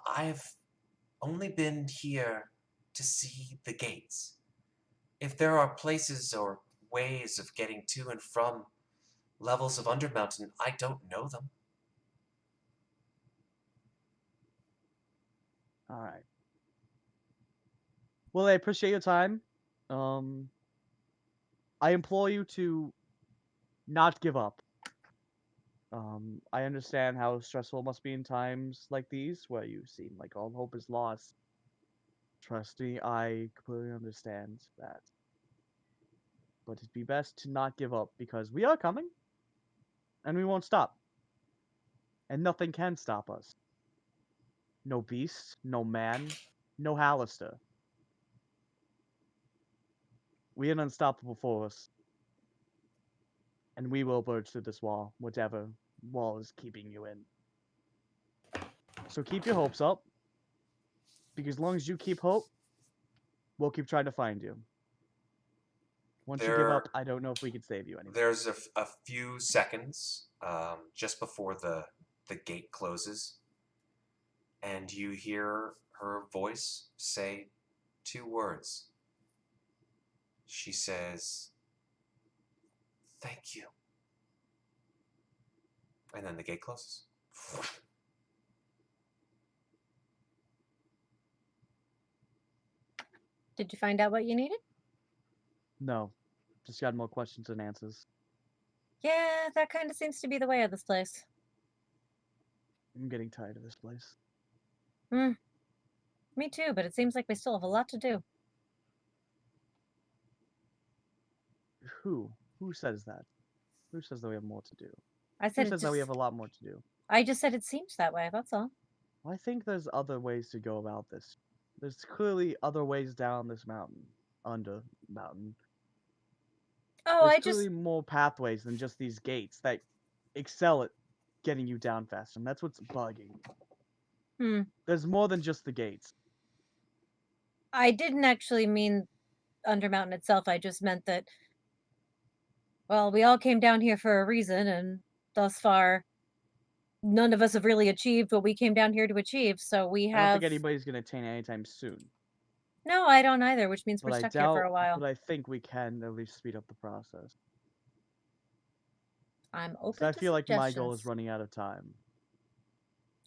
S7: I've only been here to see the gates. If there are places or ways of getting to and from levels of Undermountain, I don't know them.
S8: All right. Well, I appreciate your time. I implore you to not give up. I understand how stressful it must be in times like these where you seem like all hope is lost. Trust me, I completely understand that. But it'd be best to not give up because we are coming, and we won't stop. And nothing can stop us. No beast, no man, no Hallister. We are an unstoppable force. And we will burst through this wall, whatever wall is keeping you in. So keep your hopes up. Because as long as you keep hope, we'll keep trying to find you. Once you give up, I don't know if we can save you anymore.
S7: There's a few seconds just before the gate closes, and you hear her voice say 2 words. She says, Thank you. And then the gate closes.
S4: Did you find out what you needed?
S8: No, just got more questions than answers.
S4: Yeah, that kind of seems to be the way of this place.
S8: I'm getting tired of this place.
S4: Me too, but it seems like we still have a lot to do.
S8: Who? Who says that? Who says that we have more to do?
S4: I
S8: Who
S4: said
S8: says that we have a lot more to do?
S4: I just said it seems that way, that's all.
S8: I think there's other ways to go about this. There's clearly other ways down this mountain. Under mountain.
S4: Oh,
S8: There's
S4: I just
S8: clearly more pathways than just these gates that excel at getting you down faster, and that's what's bugging. There's more than just the gates.
S4: I didn't actually mean Undermountain itself. I just meant that, well, we all came down here for a reason, and thus far, none of us have really achieved what we came down here to achieve. So we
S8: I don't
S4: have.
S8: think anybody's gonna attain anytime soon.
S4: No, I don't either, which means
S8: But
S4: we're
S8: I
S4: stuck
S8: doubt.
S4: here for a while.
S8: But I think we can at least speed up the process.
S4: I'm
S8: 'Cause
S4: open
S8: I
S4: to
S8: feel like my goal is
S4: suggestions.
S8: running out of time.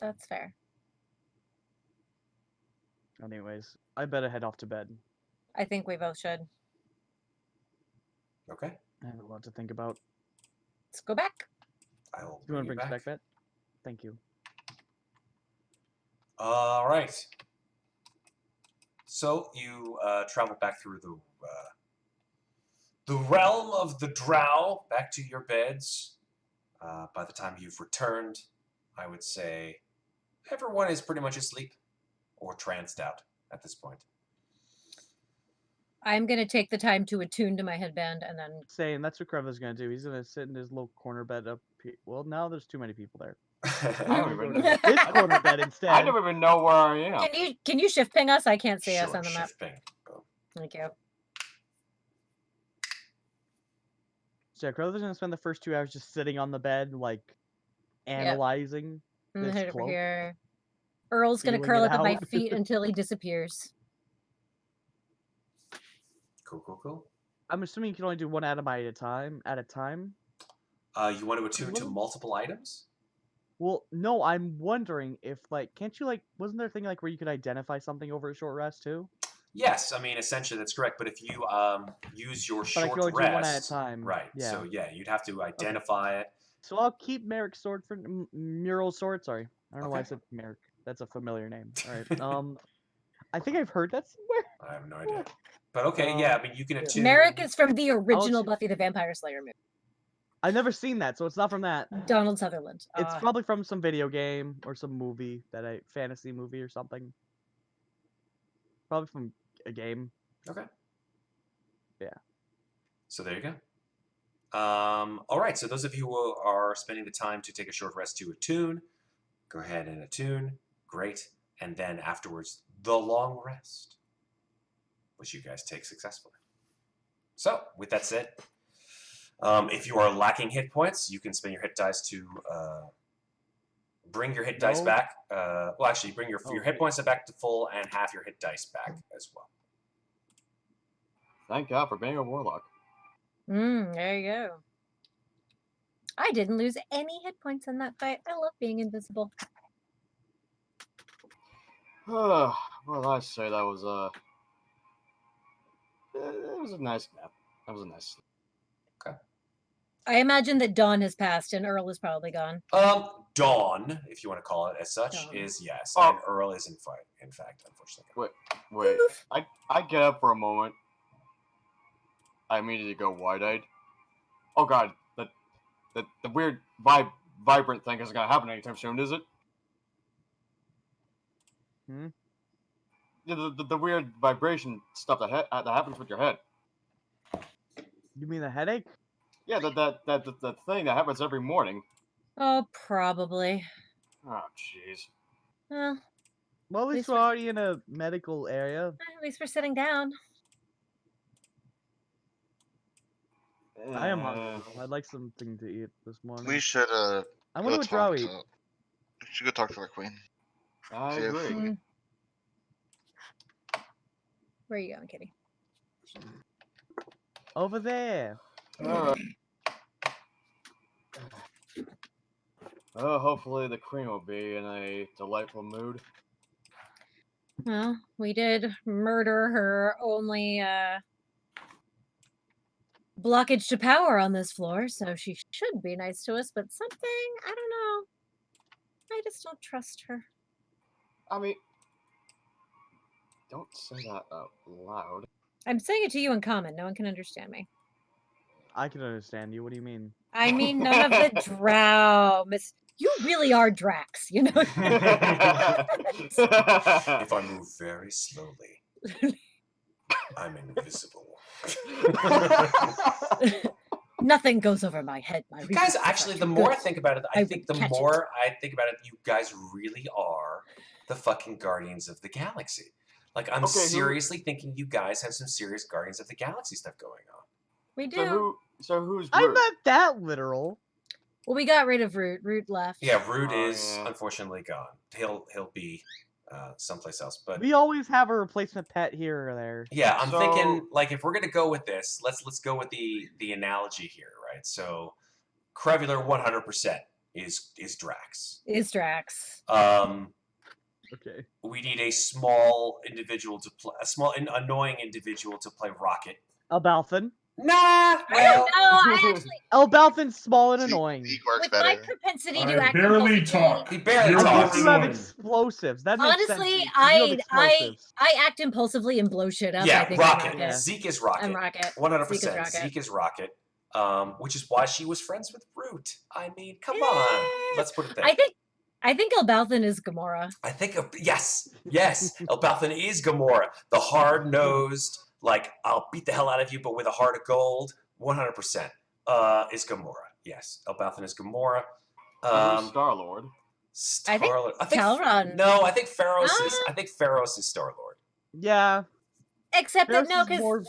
S4: That's fair.
S8: Anyways, I better head off to bed.
S4: I think we both should.
S7: Okay.
S8: I have a lot to think about.
S4: Let's go back.
S7: I will
S8: Do you want to
S7: bring
S8: bring
S7: you
S8: spec bet? Thank you.
S7: All right. So you travel back through the realm of the drow, back to your beds. By the time you've returned, I would say everyone is pretty much asleep or tranced out at this point.
S4: I'm gonna take the time to attune to my headband and then.
S8: Saying that's what Qrevialur's gonna do. He's gonna sit in his little corner bed up. Well, now there's too many people there.
S2: I don't even know.
S8: His corner bed instead.
S2: I don't even know where I am.
S4: Can you shift ping us? I can't see us
S7: Sure,
S4: on the map.
S7: shift ping. Boom.
S4: Thank you.
S8: So yeah, Qrevialur's gonna spend the first 2 hours just sitting on the bed, like analyzing
S4: I'm gonna
S8: this
S4: head over
S8: cloak.
S4: here. Earl's gonna
S8: Feeling
S4: curl
S8: it
S4: up at my
S8: out.
S4: feet until he disappears.
S7: Cool.
S8: I'm assuming you can only do one atom at a time.
S7: You want to attune to multiple items?
S8: Well, no, I'm wondering if can't you wasn't there a thing where you could identify something over a short rest too?
S7: Yes, I mean essentially that's correct. But if you use your
S8: But
S7: short
S8: I can only
S7: rest,
S8: do one at a time.
S7: right?
S8: Yeah.
S7: So yeah, you'd have to identify it.
S8: So I'll keep Merrick's sword for Mural's sword. Sorry, I don't know why I
S7: Okay.
S8: said Merrick. That's a familiar name. All right. I think I've heard that somewhere.
S7: I have no idea. But okay, yeah, I mean you can attune.
S4: Merrick is from the original
S8: attune-
S4: Buffy the Vampire Slayer movie.
S8: I've never seen that, so it's not from that.
S4: Donald Sutherland.
S8: It's probably from some video game or some movie fantasy movie or something. Probably from a game.
S7: Okay.
S8: Yeah.
S7: So there you go. All right. So those of you who are spending the time to take a short rest to attune, go ahead and attune. Great. And then afterwards, the long rest, which you guys take successfully. So with that said, if you are lacking hit points, you can spend your hit dice to bring your hit dice back. Well, actually, bring your hit points back to full and half your hit dice back as well.
S2: Thank God for being a warlock.
S4: There you go. I didn't lose any hit points in that fight. I love being invisible.
S2: Well, I say that was it was a nice nap. That was a nice sleep.
S7: Okay.
S4: I imagine that Dawn has passed and Earl is probably gone.
S7: Dawn, if you want to call it as such,
S4: Dawn.
S7: is yes,
S2: Oh.
S7: and Earl is in fact, unfortunately.
S2: Wait. I get up for a moment. I immediately go wide-eyed. Oh God, the weird vibrant thing isn't gonna happen anytime soon, is it? Yeah, the weird vibration stuff that happens with your head.
S8: You mean the headache?
S2: Yeah, that thing that happens every morning.
S4: Oh, probably.
S2: Oh, jeez.
S4: Well,
S8: Well, at least we're already in a medical area.
S4: at least we're sitting down.
S8: I am hungry. I'd like something to eat this morning.
S6: We should
S8: I
S6: go
S8: wonder what Drow
S6: talk
S8: eat.
S6: to. We should go talk to our queen.
S2: I
S6: See if
S2: agree.
S6: we-
S4: Where are you going, Kitty?
S8: Over there.
S2: Alright. Hopefully the queen will be in a delightful mood.
S4: Well, we did murder her only blockage to power on this floor, so she should be nice to us, but something, I don't know. I just don't trust her.
S2: I mean, don't say that out loud.
S4: I'm saying it to you in common. No one can understand me.
S8: I can understand you. What do you mean?
S4: I mean, none of the drow. Miss, you really are Drax, you know?
S7: If I move very slowly, I'm invisible.
S4: Nothing goes over my head. My
S7: You guys,
S4: reflexes
S7: actually,
S4: are
S7: the
S4: too
S7: more
S4: good.
S7: I think about it, I
S4: I
S7: think
S4: would
S7: the
S4: catch
S7: more I think about it, you guys really are the fucking Guardians of the Galaxy. Like, I'm
S2: Okay, who-
S7: seriously thinking you guys have some serious Guardians of the Galaxy stuff going on.
S4: We do.
S2: So who's
S8: I'm
S2: Root?
S8: not that literal.
S4: Well, we got rid of Root. Root left.
S7: Yeah, Root
S2: Oh,
S7: is
S2: yeah.
S7: unfortunately gone. He'll be someplace else. But
S8: We always have a replacement pet here or there.
S7: yeah, I'm
S2: So-
S7: thinking like if we're gonna go with this, let's go with the analogy here, right? So, Qrevialur 100% is Drax.
S4: Is Drax.
S8: Okay.
S7: We need a small individual to play a small annoying individual to play Rocket.
S8: Elbauthin.
S7: Nah,
S4: I
S7: well,
S4: don't know. I actually,
S8: Elbauthin's small and
S6: Zeke-
S8: annoying.
S6: Zeke works
S4: with my
S6: better.
S4: propensity to
S5: I
S4: act
S5: barely
S4: impulsively-
S5: talk.
S7: He barely
S5: You're
S7: talks.
S8: You have
S5: annoying.
S8: explosives. That makes sense.
S4: Honestly,
S8: Zeke, 'cause you have explosives.
S4: I act impulsively and blow shit up. I
S7: yeah,
S4: think
S7: Rocket.
S4: I'm
S8: Yeah.
S7: Zeke is Rocket.
S4: I'm Rocket.
S7: 100%.
S4: Zeke is Rocket.
S7: Zeke is Rocket. Which is why she was friends with Root. I mean, come
S4: Yeah.
S7: on. Let's put it there.
S4: I think Elbauthin is Gamora.
S7: I think of yes. Elbauthin is Gamora, the hard-nosed, like I'll beat the hell out of you, but with a heart of gold. 100% is Gamora. Yes, Elbauthin is Gamora.
S2: Star-Lord.
S4: I think
S7: Star-Lord.
S4: Talron.
S7: No, I think Ferros is.
S4: Ah.
S7: I think Ferros is Star-Lord.
S8: Yeah.
S4: Except that
S8: Ferris
S4: no,
S8: is
S4: because
S8: more,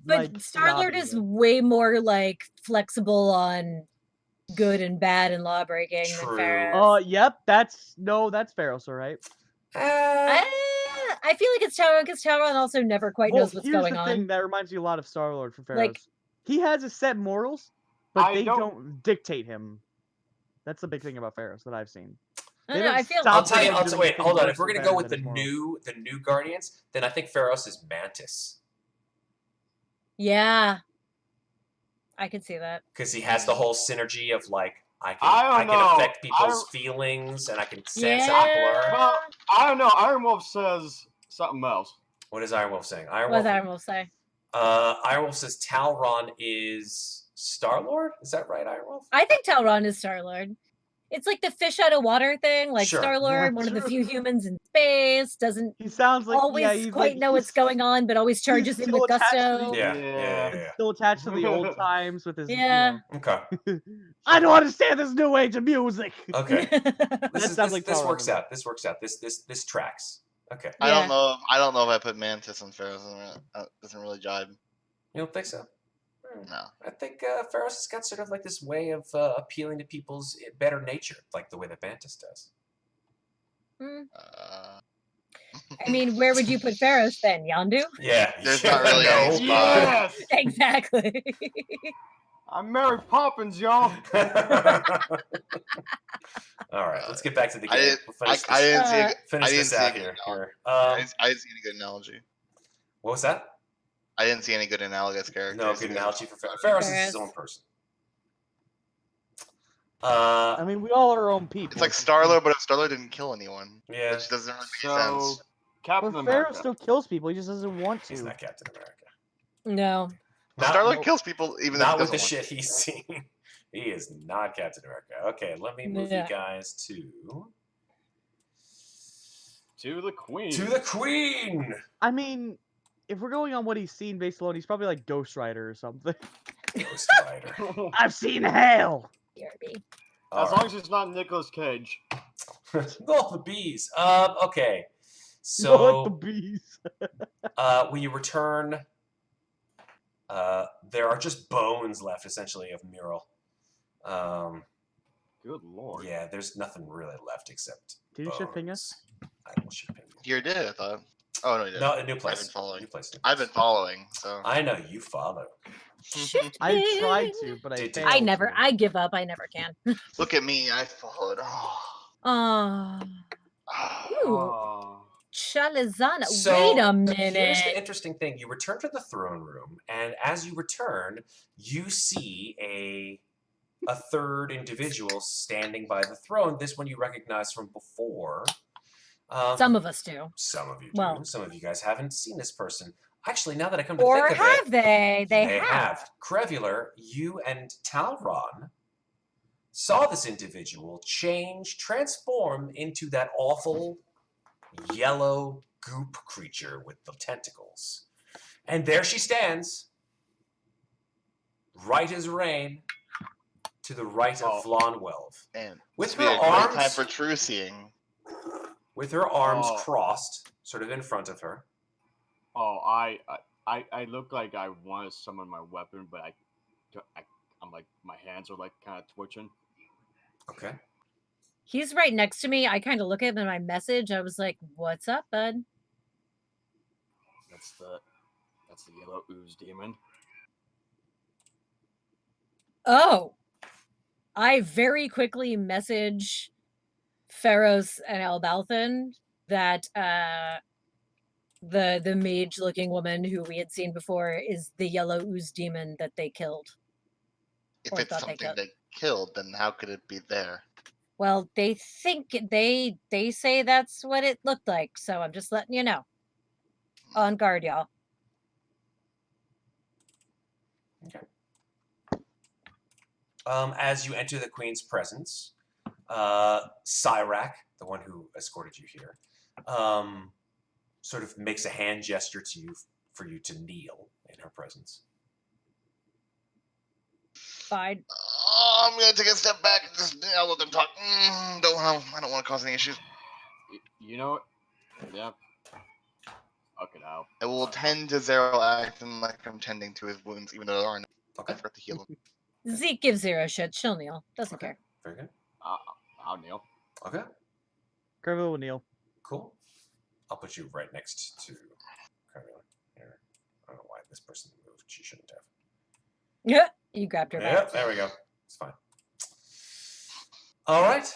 S4: but
S8: like,
S4: Star-Lord
S8: snobby,
S4: is
S8: but-
S4: way more like flexible on good and bad and law breaking than
S7: True.
S4: Ferris.
S8: Yep. That's Ferros, all right.
S4: I feel like it's Talron because Talron also never quite knows what's
S8: here's
S4: going
S8: the
S4: on.
S8: thing that reminds me a lot of Star-Lord from Ferros.
S4: Like-
S8: he has his set morals, but
S2: I
S8: they
S2: don't-
S8: don't dictate him. That's the big thing about Ferros that I've seen.
S4: I
S8: They
S4: don't know,
S8: don't
S4: I feel
S8: stop
S7: I'll tell you.
S8: him
S7: I'll
S8: doing
S7: wait.
S8: things
S7: Hold on.
S8: worse
S7: If we're
S8: or
S7: gonna go
S8: better
S7: with
S8: than his morals.
S7: the new Guardians, then I think Ferros is Mantis
S4: yeah, I could see that.
S7: because he has the whole synergy of like I
S2: I don't
S7: can
S2: know.
S7: affect people's feelings and I can sense
S4: Yeah.
S7: and blur.
S2: Well, I don't know. Iron Wolf says something else.
S7: What is Iron Wolf saying? Iron
S4: What
S7: Wolf.
S4: does Iron Wolf say?
S7: Iron Wolf says Talron is Star-Lord. Is that right, Iron Wolf?
S4: I think Talron is Star-Lord. It's like the fish out of water thing. Like
S7: Sure.
S4: Star-Lord, one of the few humans in space, doesn't
S8: He sounds like
S4: always
S8: he's
S4: quite
S8: like,
S4: know what's going on, but always charges in
S8: still
S4: with
S8: attached to
S4: gusto.
S8: the-
S2: Yeah.
S8: Still attached to the old times with his.
S4: Yeah.
S7: Okay.
S8: I don't understand this new age of music.
S7: Okay. This
S8: sounds like
S7: this
S8: Talron
S7: works
S8: to me.
S7: out. This works out. This tracks. Okay.
S6: I
S4: Yeah.
S6: don't know. I don't know if I put Mantis on Ferros. Doesn't really jibe.
S7: You don't think so?
S6: No.
S7: I think Ferros has got sort of like this way of appealing to people's better nature, like the way that Mantis does.
S4: I mean, where would you put Ferros then? Yondu?
S7: Yeah.
S6: There's not really any spot.
S2: Yes!
S4: Exactly.
S2: I'm Mary Poppins, y'all.
S7: All right, let's get back to the
S6: I
S7: game.
S6: didn't.
S7: We'll finish
S6: I didn't see.
S7: finish
S6: I didn't
S7: this
S6: see
S7: out
S6: a good
S7: here.
S6: analogy.
S7: Here.
S6: I didn't see any good analogy.
S7: What was that?
S6: I didn't see any good analogous characters.
S7: No good analogy for Ferros. Ferros is his
S4: Ferros.
S7: own person.
S8: I mean, we all are our own people.
S6: It's like Star-Lord, but if Star-Lord didn't kill anyone,
S7: Yeah.
S6: which doesn't really make
S2: So,
S6: sense.
S2: Captain
S8: But
S2: America.
S8: Ferros still kills people. He just doesn't want
S7: He's
S8: to.
S7: not Captain America.
S4: No.
S6: Star-Lord kills people even
S7: Not
S6: if
S7: with
S6: he
S7: the
S6: doesn't want
S7: shit he's seen. He is not Captain America. Okay, let me move
S4: Yeah.
S7: you guys to
S2: To the Queen.
S7: the Queen.
S8: I mean, if we're going on what he's seen based alone, he's probably like Ghost Rider or something.
S7: Ghost Rider.
S8: I've seen hell.
S4: BRB.
S7: All
S2: As long as it's not Nicolas Cage.
S7: oh, the bees. Okay.
S8: Not the
S7: So
S8: bees.
S7: when you return, there are just bones left, essentially, of Mural.
S2: Good lord.
S7: Yeah, there's nothing really left except
S8: Did you ship ping us?
S7: bones. I will ship him.
S6: You did, I thought. Oh no, you didn't.
S7: No, a new
S6: I've
S7: place.
S6: been following.
S7: New place.
S6: I've been following, so.
S7: I know you follow.
S4: Shift
S8: I tried
S4: pin.
S8: to, but I
S7: Did-
S8: failed.
S4: I never.
S8: to.
S4: I give up. I never can.
S6: Look at me, I followed.
S4: Oh. Ooh.
S2: Oh.
S4: Chalazana.
S7: So
S4: Wait a
S7: here's
S4: minute.
S7: the interesting thing: you return to the throne room, and as you return, you see a third individual standing by the throne. This one you recognize from before.
S4: Some of us do.
S7: Some of you do.
S4: Well.
S7: Some of you guys haven't seen this person. Actually, now that I come to
S4: Or
S7: think of
S4: have
S7: it,
S4: they? They
S7: have.
S4: have.
S7: Qrevialur, you and Talron saw this individual change, transform into that awful yellow goop creature with the tentacles. And there she stands, right as rain, to the right of Vlonwelv.
S6: And
S7: With
S6: this would
S7: her
S6: be a great
S7: arms-
S6: time for true seeing.
S7: With her arms
S2: Oh.
S7: crossed, sort of in front of her.
S2: Oh, I look like I want to summon my weapon, but I'm like, my hands are like kind of twitching.
S7: Okay.
S4: He's right next to me. I kind of look at him in my message. I was like, "What's up, bud?"
S2: That's the yellow ooze demon.
S4: Oh, I very quickly message Ferros and Elbauthin that the mage looking woman who we had seen before is the yellow ooze demon that they killed.
S6: If
S4: Or
S6: it's
S4: thought they
S6: something
S4: killed.
S6: they killed, then how could it be there?
S4: Well, they think they say that's what it looked like, so I'm just letting you know. On guard, y'all.
S7: Okay. As you enter the queen's presence, Cyrac, the one who escorted you here, sort of makes a hand gesture to you for you to kneel in her presence.
S4: Fine.
S6: Oh, I'm gonna take a step back and just I'll let them talk. I don't want to cause any issues.
S2: You know what? Yeah. Fuck it out.
S6: I will tend to Zero acting like I'm tending to his wounds, even though there are no.
S7: Okay.
S6: I forgot to heal him.
S4: Zeke gives zero shit. She'll kneel. Doesn't
S7: Okay.
S4: care.
S7: Very good.
S2: I'll kneel.
S7: Okay.
S8: Qrevialur will kneel.
S7: Cool. I'll put you right next to Qrevialur. Here. I don't know why this person moved. She shouldn't have.
S4: Yeah, you grabbed her back.
S7: Yep, there we go. It's fine. All right.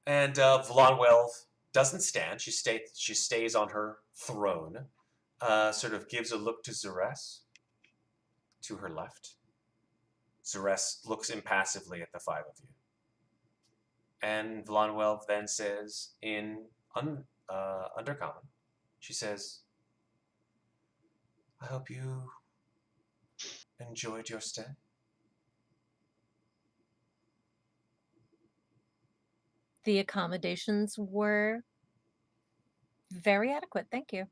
S7: And Vlonwelv doesn't stand. She stays on her throne. Sort of gives a look to Zeres, to her left. Zeres looks impassively at the five of you. And Vlonwelv then says in Undercommon, she says, I hope you enjoyed your stay.
S4: The accommodations were very adequate. Thank you.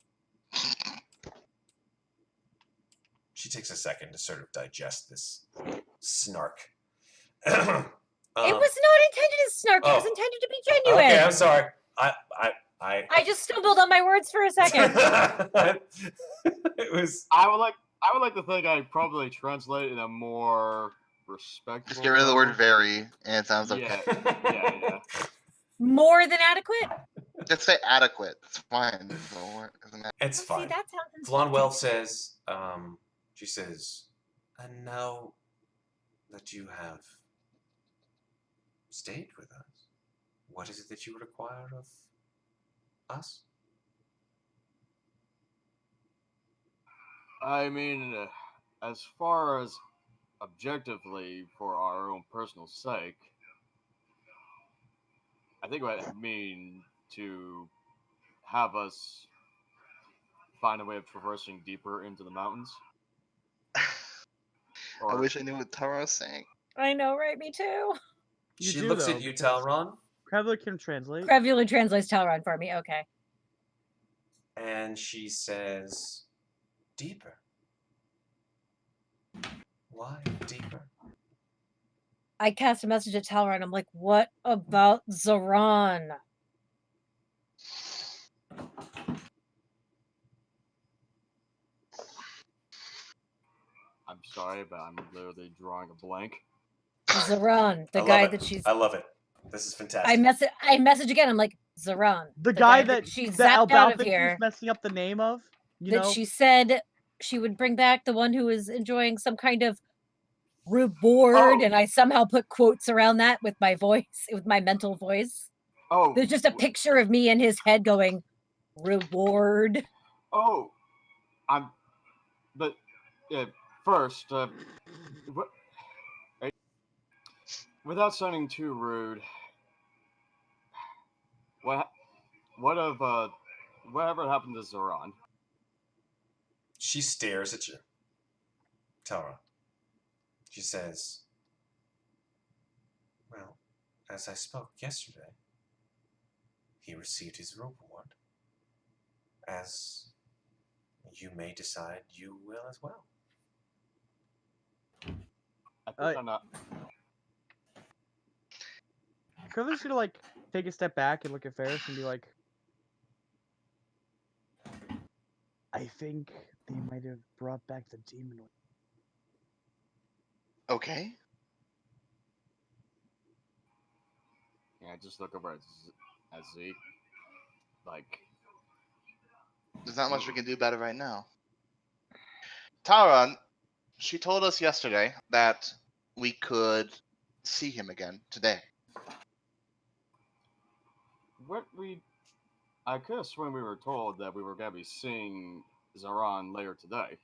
S7: She takes a second to sort of digest this snark.
S4: It was not intended as snark. It was
S7: oh.
S4: intended to be genuine.
S7: Okay, I'm sorry.
S4: I just stumbled on my words for a second.
S7: It was.
S2: I would like to think I'd probably translate in a more respectful.
S6: Just get rid of the word
S2: tone.
S6: very, and it sounds okay.
S2: Yeah.
S4: More than adequate?
S6: Just say adequate. It's fine.
S7: It's fine.
S4: See, that sounds
S7: Vlonwelv says, she says, and now that you have stayed with us, what is it that you require of us?
S2: I mean, as far as objectively for our own personal sake, I think what I mean to have us find a way of traversing deeper into the mountains.
S6: I wish I knew what Tara was saying.
S4: I know, right? Me too.
S7: She looks at you, Talron.
S8: Qrevialur can translate.
S4: Qrevialur translates Talron for me. Okay.
S7: And she says, deeper. Why deeper?
S4: I cast a message at Talron. I'm like, what about Zoran?
S2: I'm sorry, but I'm literally drawing a blank.
S4: Zoran, the
S7: I
S4: guy
S7: love it.
S4: that she's.
S7: I love it. This is fantastic.
S4: I message again. I'm like, Zoran.
S8: The guy that
S4: she
S8: that
S4: zapped out of
S8: Elbauthin
S4: here.
S8: keeps messing up the name of. You
S4: That
S8: know,
S4: she said she would bring back the one who was enjoying some kind of reward,
S2: Oh.
S4: and I somehow put quotes around that with my voice, with my mental voice.
S2: Oh.
S4: There's just a picture of me in his head going, reward.
S2: Oh. But first, without sounding too rude, whatever happened to Zoran?
S7: She stares at you. Talron. She says, well, as I spoke yesterday, he received his reward, as you may decide you will as well.
S2: I think I'm not.
S8: Qrevialur's gonna like take a step back and look at Ferros and be like, I think they might have brought back the demon.
S6: Okay.
S2: Yeah, just look over at Zeke. Like,
S6: There's not much we can do about it right now. Talron, she told us yesterday that we could see him again today.
S2: I could have sworn we were told that we were gonna be seeing Zoran later today,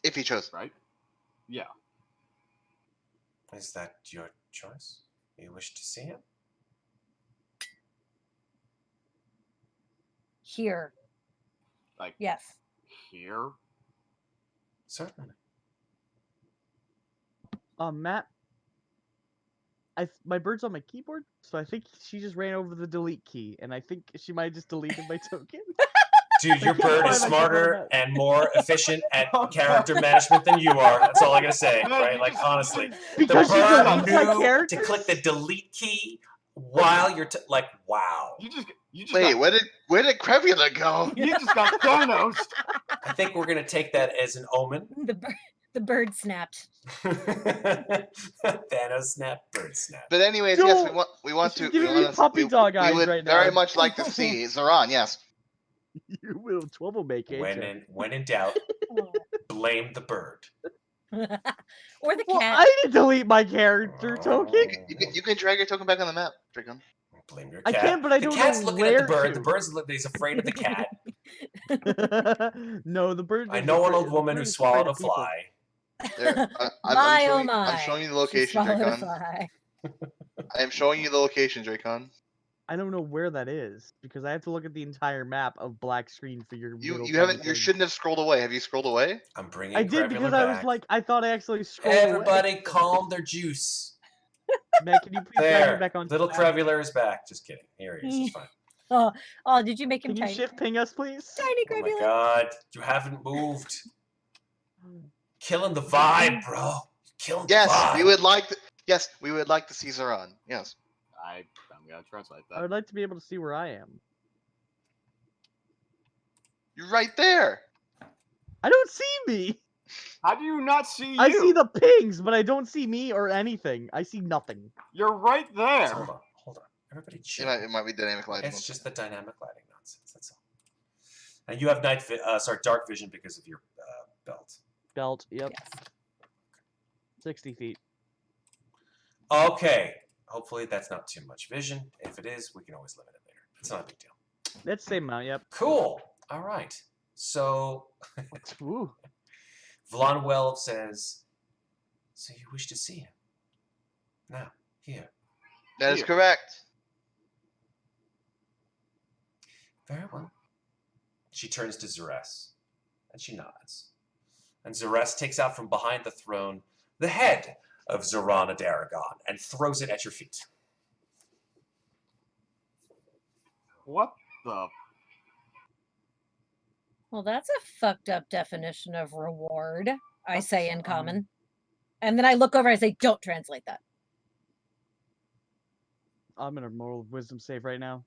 S6: If he chose.
S2: right? Yeah.
S7: Is that your choice? You wish to see him?
S4: Here.
S2: Like,
S4: Yes.
S2: here?
S7: Certainly.
S8: Matt, my bird's on my keyboard, so I think she just ran over the delete key, and I think she might have just deleted my token.
S7: Dude, your bird is
S8: Fine, I
S7: smarter
S8: can't
S7: and more efficient at character management than you are. That's all I gotta say, right? Like, honestly.
S8: Because she
S7: the bird
S8: deletes my
S7: knew
S8: characters?
S7: to click the delete key while you're like, wow.
S2: You just
S6: Wait,
S2: got,
S6: where did Qrevialur go?
S2: you just got Thanos.
S7: I think we're gonna take that as an omen.
S4: The bird snapped.
S7: Thanos snap, bird snap.
S6: But anyways,
S8: No,
S6: yes, we want
S8: she's
S6: to.
S8: giving
S6: we
S8: me
S6: wanna-
S8: puppy dog eyes
S6: we would
S8: right
S6: very
S8: now.
S6: much like to see Zoran. Yes.
S8: You will troublemaker.
S7: When in doubt, blame the bird.
S4: Or the
S8: Well,
S4: cat.
S8: I didn't delete my character token.
S6: You can drag your token back on the map, Drakon.
S7: Blame your
S8: I
S7: cat.
S8: can, but I
S7: the
S8: don't
S7: cat's
S8: know
S7: looking at the
S8: where
S7: bird.
S8: to.
S7: The bird's he's afraid of the cat.
S8: No, the bird.
S7: I
S8: is
S7: know an
S8: afraid-
S7: old
S8: the
S7: woman
S8: bird
S7: who
S8: is
S7: swallowed
S8: afraid
S7: a
S8: of people.
S7: fly.
S6: There,
S4: My oh my.
S6: I'm showing you the
S4: She
S6: location,
S4: swallowed a
S6: Drakon.
S4: fly.
S6: I am showing you the location, Drakon.
S8: I don't know where that is because I have to look at the entire map of black screen for your.
S6: You
S8: little
S6: haven't.
S8: tiny
S6: You
S8: thing.
S6: shouldn't have scrolled away. Have you scrolled away?
S7: I'm bringing
S8: I did
S7: Qrevialur
S8: because I was
S7: back.
S8: like, I thought I actually scrolled away.
S7: Everybody calm their juice.
S8: Matt, can you please drag me
S7: There.
S8: back on?
S7: Little
S8: map?
S7: Qrevialur is back. Just kidding. Here he is. It's fine.
S4: Oh, did you make him
S8: Can you
S4: tiny?
S8: shift ping us, please?
S4: Tiny
S7: Oh my
S4: Qrevialur.
S7: god. You haven't moved. Killing the vibe, bro. Killing
S6: Yes,
S7: the vibe.
S6: we would like. Yes, we would like to see Zoran. Yes.
S2: I'm gonna translate
S8: I
S2: that.
S8: would like to be able to see where I am.
S6: You're right there.
S8: I don't see me.
S2: How do you not see you?
S8: I see the pings, but I don't see me or anything. I see nothing.
S2: You're right there.
S7: Hold on. Everybody chill.
S6: It might be dynamic lighting.
S7: It's just the dynamic lighting nonsense. That's all. And you have dark vision because of your belt.
S8: Belt. Yep.
S4: Yes.
S8: 60 feet.
S7: Okay. Hopefully that's not too much vision. If it is, we can always limit it later. It's not a big deal.
S8: That's the same amount. Yep.
S7: Cool. All right. So
S8: Ooh.
S7: Vlonwell says, so you wish to see him? Now, here.
S6: That is correct.
S7: Very well. She turns to Zeres, and she nods. And Zeres takes out from behind the throne the head of Zoran Daragon and throws it at your feet.
S2: What the?
S4: Well, that's a fucked up definition of reward. I say in common. And then I look over and I say, don't translate that.
S8: I'm in a moral wisdom save right now.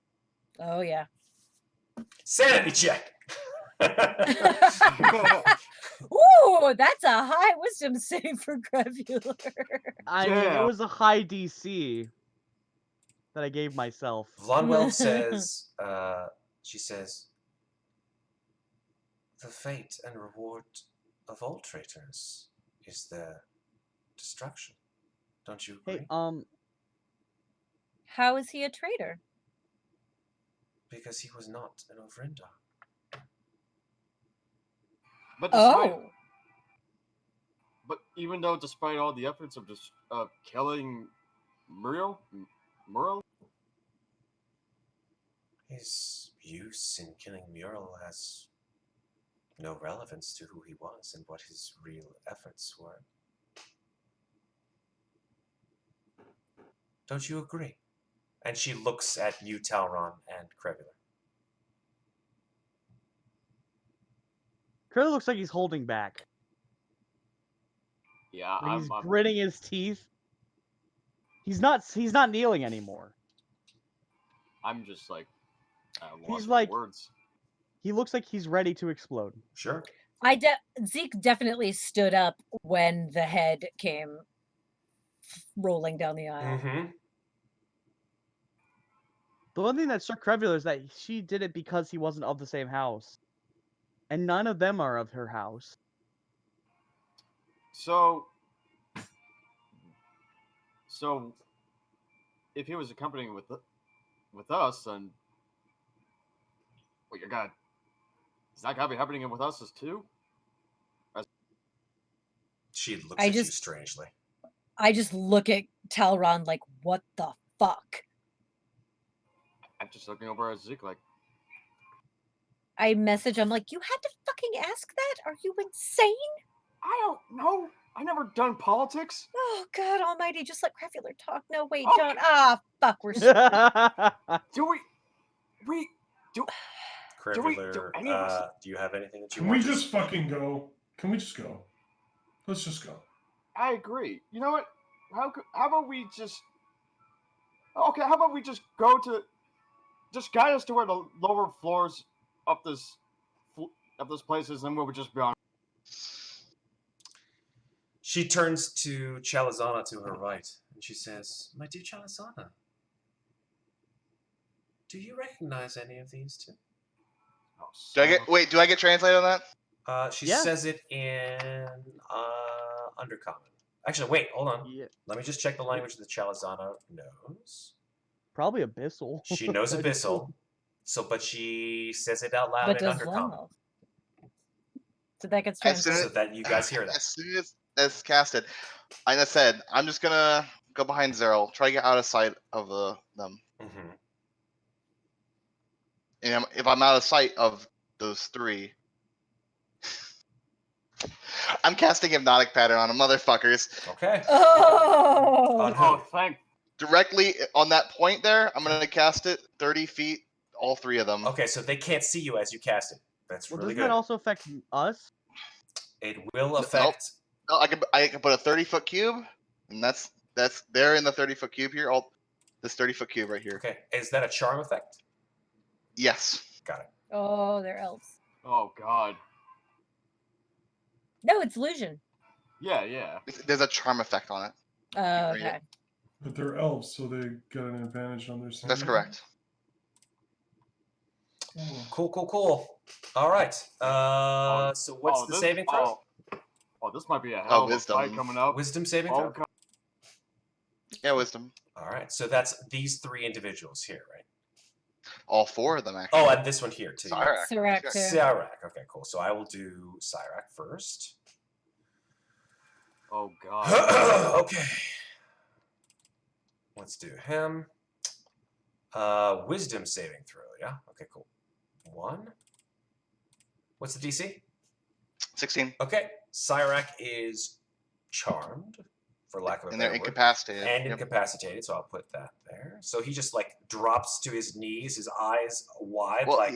S4: Oh, yeah.
S7: Sanity check!
S4: Ooh, that's a high wisdom save for Qrevialur.
S8: I mean, it was a high DC. that I gave myself.
S7: Vlonwell says, she says, the fate and reward of all traitors is their destruction. Don't you agree?
S8: Hey,
S4: How is he a traitor?
S7: Because he was not an Overindar.
S2: But despite,
S4: Oh,
S2: but even though despite all the efforts of just killing Muriel,
S7: His use in killing Muriel has no relevance to who he was and what his real efforts were. Don't you agree? And she looks at you, Talron, and Qrevialur.
S8: Curly looks like he's holding back.
S2: yeah,
S8: Like he's
S2: I'm
S8: gritting his teeth. He's not kneeling anymore.
S2: I'm just like
S8: He's
S2: lost for
S8: like-
S2: words.
S8: He looks like he's ready to explode.
S7: Sure.
S4: Zeke definitely stood up when the head came rolling down the aisle.
S7: Mm-hmm.
S8: The one thing that struck Qrevialur is that she did it because he wasn't of the same house. And none of them are of her house.
S2: So if he was accompanying with us, then well, is that gotta be happening with us as too?
S7: She looks
S4: I
S7: at you
S4: just-
S7: strangely.
S4: I just look at Talron like, what the fuck?
S2: I'm just looking over at Zeke like,
S4: I message him like, you had to fucking ask that? Are you insane?
S2: I don't know. I never done politics.
S4: Oh God Almighty! Just let Qrevialur talk. No, wait,
S2: Okay.
S4: don't. Ah, fuck. We're.
S2: Do we do
S7: Qrevialur,
S2: any of us-
S7: do you have anything that you
S5: Can
S7: want
S5: we
S7: to
S5: just fucking go? Can we just go? Let's just go.
S2: I agree. You know what? How about we just? Okay, how about we just go to? Just guide us to where the lower floors of this place is, and we'll just be on.
S7: She turns to Chalazana to her right, and she says, my dear Chalazana, do you recognize any of these two?
S2: Oh,
S6: Do I get translated on that?
S7: She
S8: Yeah.
S7: says it in Undercommon. Actually, wait, hold on.
S8: Yeah,
S7: Let me just check the language that Chalazana knows.
S8: probably Abyssal.
S7: She knows
S8: I
S7: Abyssal, but she says it out loud
S4: But
S7: in
S4: does
S7: Undercommon,
S4: Longmouth. So that gets
S6: As soon
S4: translated.
S7: so that you guys hear that.
S6: As soon as it's casted, like I said, I'm just gonna go behind Zero, try to get out of sight of them.
S7: Mm-hmm.
S6: And if I'm out of sight of those three, I'm casting Hypnotic Pattern on them, motherfuckers.
S7: Okay.
S4: Oh.
S7: On
S2: Oh,
S7: who?
S2: thank.
S6: Directly on that point there, I'm gonna cast it 30 feet, all three of them.
S7: Okay, so they can't see you as you cast it. That's
S8: Well,
S7: really
S8: doesn't
S7: good.
S8: that also affect us?
S7: It will
S6: Nope.
S7: affect.
S6: No, I can put a 30-foot cube, and that's there in the 30-foot cube here. This 30-foot cube right here.
S7: Okay, is that a charm effect?
S6: Yes.
S7: Got it.
S4: Oh, they're elves.
S2: Oh God.
S4: No, it's illusion.
S2: Yeah.
S6: There's a charm effect on it.
S4: Oh,
S6: Right.
S4: okay.
S5: But they're elves, so they got an advantage on their side.
S6: That's correct.
S5: Oh.
S7: Cool. All right. So what's the
S2: this,
S7: saving throw?
S2: Oh, this might be a hell of a
S6: wisdom.
S2: fight coming up.
S7: Wisdom saving
S2: Oh
S7: throw.
S2: God.
S6: Yeah, wisdom.
S7: All right. So that's these three individuals here, right?
S6: All four of them actually.
S7: Oh, and this one here too.
S6: Cyrac.
S4: Cyrac, too.
S7: Cyrac. Okay, cool. So I will do Cyrac first.
S2: Oh God.
S7: Okay. Let's do him. Wisdom saving throw. Yeah. Okay. Cool. 1. What's the DC?
S6: 16.
S7: Okay. Cyrac is charmed, for lack of a
S6: And they're
S7: better word.
S6: incapacitated.
S7: And
S6: Yep.
S7: incapacitated, so I'll put that there. So he just like drops to his knees, his eyes wide,
S6: Well,
S7: like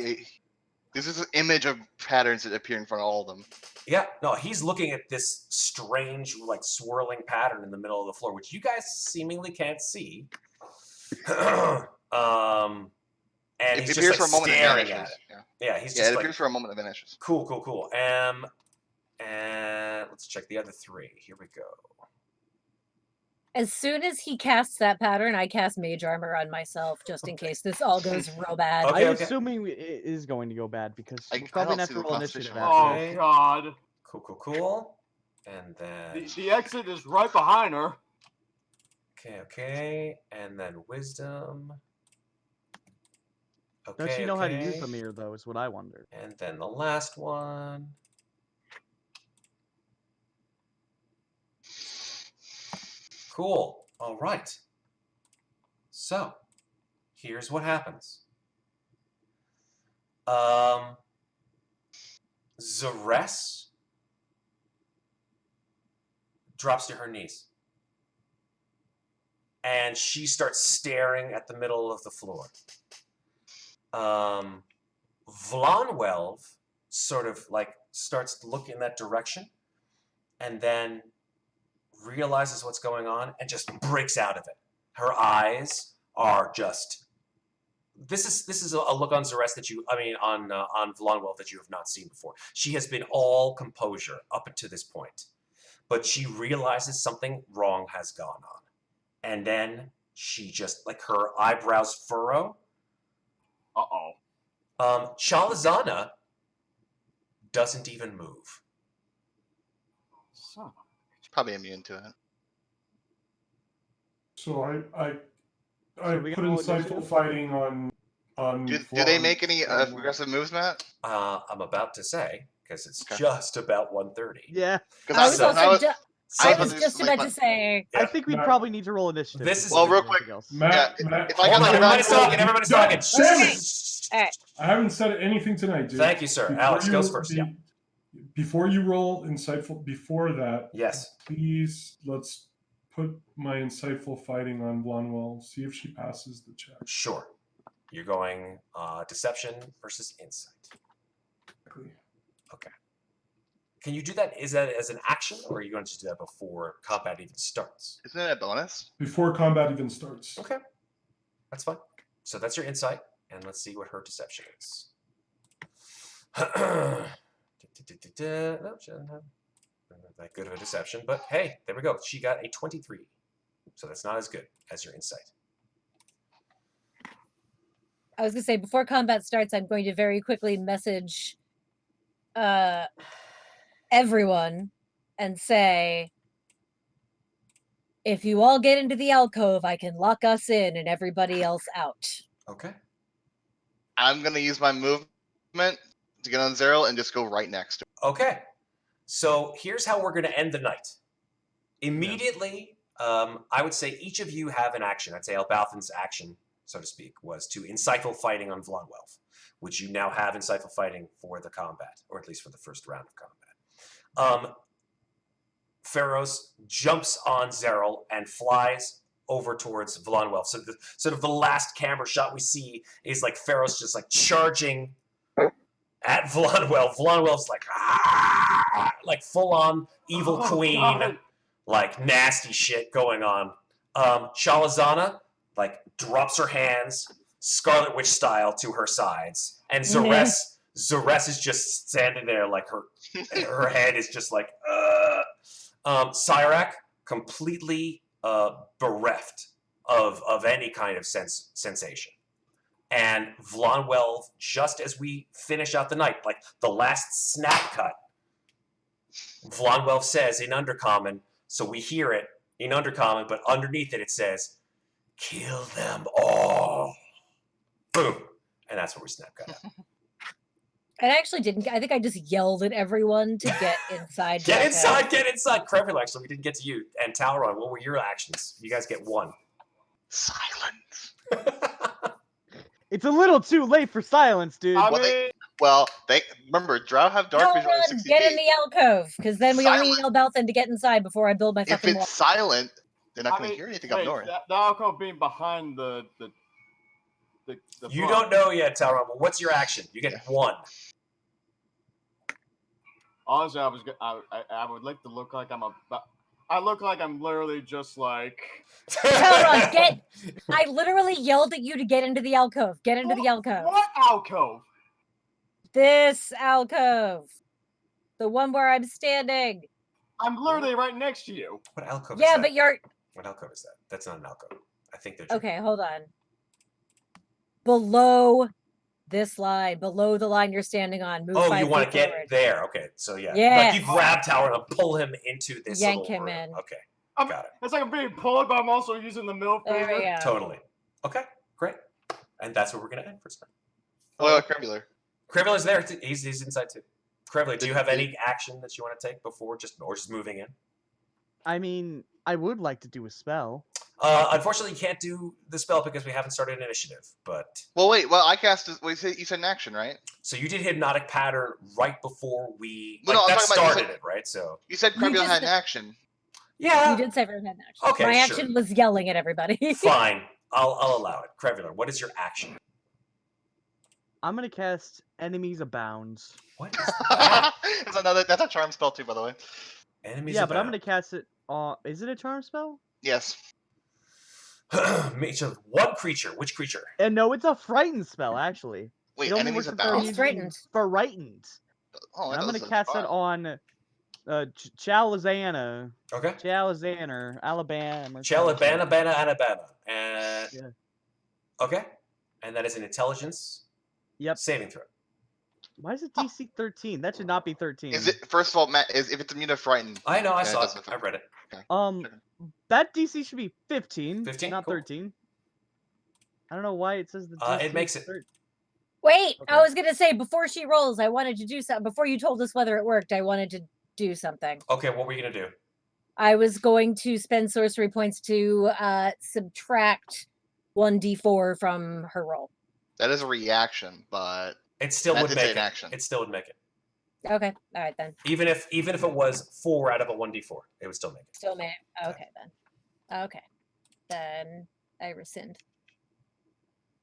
S6: this is an image of patterns that appear in front of all of them.
S7: yeah. No, he's looking at this strange, like swirling pattern in the middle of the floor, which you guys seemingly can't see. And
S6: It
S7: he's
S6: appears
S7: just
S6: for a
S7: like
S6: moment and
S7: staring
S6: vanishes.
S7: at it.
S6: Yeah,
S7: Yeah, he's
S6: yeah,
S7: just
S6: it
S7: like
S6: appears for a moment and vanishes.
S7: cool. And let's check the other 3. Here we go.
S4: As soon as he casts that pattern, I cast Mage Armor on myself, just in case this all goes real bad.
S7: Okay.
S8: I'm assuming it is going to go bad because
S6: I
S8: we're probably
S6: don't
S8: not
S6: see
S8: to
S6: the
S8: roll
S6: Constitution
S8: initiative
S6: roll.
S8: after
S2: Oh
S8: this.
S2: God.
S7: Cool. And then
S2: The exit is right behind her.
S7: okay, and then wisdom. Okay,
S8: Does she know how to use the mirror, though, is what I wonder.
S7: And then the last one. Cool. All right. So, here's what happens. Zeres drops to her knees. And she starts staring at the middle of the floor. Vlonwelv sort of like starts to look in that direction and then realizes what's going on and just breaks out of it. Her eyes are just this is a look on Zeres that on Vlonwelv that you have not seen before. She has been all composure up until this point. But she realizes something wrong has gone on. And then she just like her eyebrows furrow.
S2: Uh-oh.
S7: Chalazana doesn't even move.
S2: Son of
S6: She's probably immune to it.
S5: So I
S8: we
S5: put
S8: gonna roll
S5: insightful
S8: initiative?
S5: fighting on.
S6: Do they make any aggressive moves, Matt?
S7: I'm about to say, because it's
S6: Okay.
S7: just about 1:30.
S8: Yeah,
S4: I was
S6: Because
S4: also I
S6: about
S4: was
S6: to
S4: just
S6: like,
S4: about to say.
S8: I think we
S5: Matt-
S8: probably need to roll initiative.
S7: This is-
S8: before
S6: Well,
S8: we
S6: real
S8: do
S6: quick,
S8: anything else.
S5: Matt,
S6: Yeah,
S5: Matt,
S6: if I
S7: Hold
S6: can
S7: on,
S6: say
S7: everybody's
S6: that-
S7: talking. Everybody's talking.
S5: Damn it!
S4: All right.
S5: I haven't said anything tonight, dude.
S7: Thank you, sir. Alex goes first. Yeah.
S5: Before you roll insightful, before that,
S7: Yes.
S5: please let's put my insightful fighting on Blonwell. See if she passes the check.
S7: Sure. You're going deception versus insight. Okay. Can you do that? Is that as an action, or are you going to do that before combat even starts?
S6: Isn't it a bonus?
S5: Before combat even starts.
S7: Okay. That's fine. So that's your insight, and let's see what her deception is. No, she doesn't have that good of a deception, but hey, there we go. She got a 23. So that's not as good as your insight.
S4: I was gonna say before combat starts, I'm going to very quickly message everyone and say, if you all get into the alcove, I can lock us in and everybody else out.
S7: Okay.
S6: I'm gonna use my movement to get on Zero and just go right next to
S7: Okay. So here's how we're going to end the night. Immediately, I would say each of you have an action. I'd say Elbauthin's action, so to speak, was to insightful fighting on Vlonwelv, which you now have insightful fighting for the combat, or at least for the first round of combat. Ferros jumps on Zeril and flies over towards Vlonwelv. So the sort of the last camera shot we see is like Ferros just like charging at Vlonwelv. Vlonwelv's like full on evil queen,
S2: God.
S7: like nasty shit going on. Chalazana like drops her hands, Scarlet Witch style, to her sides, and Zeres is just standing there like her head is just like. Cyrac completely bereft of any kind of sensation. And Vlonwelv, just as we finish out the night, like the last snap cut, Vlonwelv says in Undercommon, so we hear it in Undercommon, but underneath it says, "Kill them all." Boom. And that's where we snap cut out.
S4: I actually didn't. I think I just yelled at everyone to get inside.
S7: Get
S4: Jackass.
S7: inside, get inside. Qrevialur, actually, we didn't get to you. And Talron, what were your actions? You guys get one.
S6: silence.
S8: It's a little too late for silence, dude.
S2: I
S6: Well,
S2: mean,
S6: Well, they remember Drow have dark vision at
S4: Talron,
S6: 60
S4: get in
S6: feet.
S4: the alcove, because then we only need Elbauthin to get inside before I build my
S6: If
S4: fucking
S6: it's
S4: wall.
S6: silent, they're not
S2: I
S6: going to
S2: mean,
S6: hear anything
S2: wait,
S6: up north.
S2: the alcove being behind the
S7: You
S2: front.
S7: don't know yet, Talron, but what's your action? You get one.
S2: Honestly, I would like to look like I look like I'm literally just like.
S4: Talron, get! I literally yelled at you to get into the alcove. Get into the alcove.
S2: What alcove?
S4: This alcove. The one where I'm standing.
S2: I'm literally right next to you.
S7: What alcove
S4: Yeah,
S7: is that?
S4: but you're
S7: What alcove is that? That's not an alcove. I think they're
S4: Okay, hold on. Below this line, below the line you're standing on. Move
S7: Oh,
S4: 5
S7: you want to
S4: feet
S7: get
S4: forward.
S7: there? Okay, so yeah, like
S4: Yes.
S7: you grab Talron and pull him into this
S4: Yank
S7: little
S4: him
S7: room.
S4: in.
S7: Okay,
S2: I'm,
S7: got it.
S2: It's like I'm being pulled, but I'm also using the middle
S4: There we
S2: finger.
S4: go.
S7: Totally. Okay, great. And that's where we're gonna end for tonight.
S6: What about Qrevialur?
S7: Qrevialur's there. He's inside too. Qrevialur, do you have any action that you want to take before just moving in?
S8: I mean, I would like to do a spell.
S7: Unfortunately, you can't do the spell because we haven't started initiative. But
S6: Well, wait. Well, I cast. You said an action, right?
S7: so you did hypnotic pattern right before we
S6: Well, no, I'm
S7: that
S6: talking about-
S7: started it, right? So
S6: You said
S4: You
S6: Qrevialur
S4: just-
S6: had an action.
S7: yeah,
S4: You did say very action.
S7: Okay,
S4: My
S7: sure.
S4: action was yelling at everybody.
S7: fine. I'll allow it. Qrevialur, what is your action?
S8: I'm gonna cast Enemies Abound.
S7: What is that?
S6: That's a charm spell too, by the way.
S7: Enemies
S8: Yeah, but I'm
S7: abound.
S8: gonna cast it on. Is it a charm spell?
S6: Yes.
S7: So one creature. Which creature?
S8: And no, it's a frightened spell actually.
S6: Wait,
S8: it only
S6: enemies
S8: works if
S6: abound?
S8: they're
S4: It's frightened.
S8: using frightened.
S6: Oh,
S8: And I'm gonna
S6: that's
S8: cast
S6: fine.
S8: it on Chalazana,
S7: Okay.
S8: Chalazaner, Alabama. or
S7: Chalabana,
S8: something.
S7: Bana, Anabana. And
S8: Yeah.
S7: okay. And that is an intelligence
S8: Yep.
S7: saving throw.
S8: Why is it DC 13? That should not be 13.
S6: Is it first of all, Matt? If it's immune to frightened?
S7: I know, I
S6: Yeah, it
S7: saw it.
S6: doesn't
S7: I read it.
S8: That DC should be 15.
S7: 15?
S8: Not
S7: Cool.
S8: 13. I don't know why it says the
S7: It
S8: DC
S7: makes
S8: is
S7: it.
S8: 13.
S4: Wait,
S8: Okay.
S4: I was gonna say before she rolls, I wanted to do something. Before you told us whether it worked, I wanted to do something.
S7: Okay, what were you gonna do?
S4: I was going to spend sorcery points to subtract 1d4 from her roll.
S6: That is a reaction, but
S7: It still
S6: That
S7: would
S6: did
S7: make
S6: say
S7: it.
S6: an action.
S7: It still would make it.
S4: Okay, all right then.
S7: Even if it was 4 out of a 1d4, it would still make it.
S4: Still may. Okay then. Okay, then I rescind.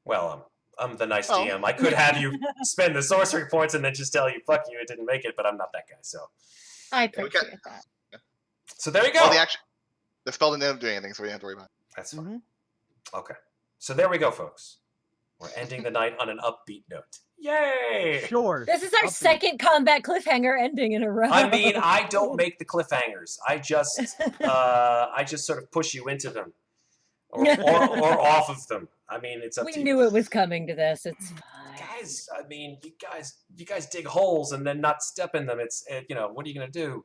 S7: Well, I'm the nice
S6: Oh.
S7: DM. I could have you spend the sorcery points and then just tell you, fuck you, it didn't make it, but I'm not that guy. So
S4: I
S6: we got-
S4: appreciate that.
S7: so there you go.
S6: well, the spell didn't end up doing anything, so we didn't have to worry about it.
S7: That's fine.
S8: Mhm.
S7: Okay. So there we go, folks. We're ending the night on an upbeat note. Yay!
S8: Sure.
S4: This is our
S8: Upbeat.
S4: second combat cliffhanger ending in a row.
S7: I mean, I don't make the cliffhangers. I just sort of push you into them, or off of them. I mean, it's up
S4: We
S7: to you.
S4: knew it was coming to this. It's fine.
S7: Guys, I mean, you guys dig holes and then not step in them. What are you gonna do?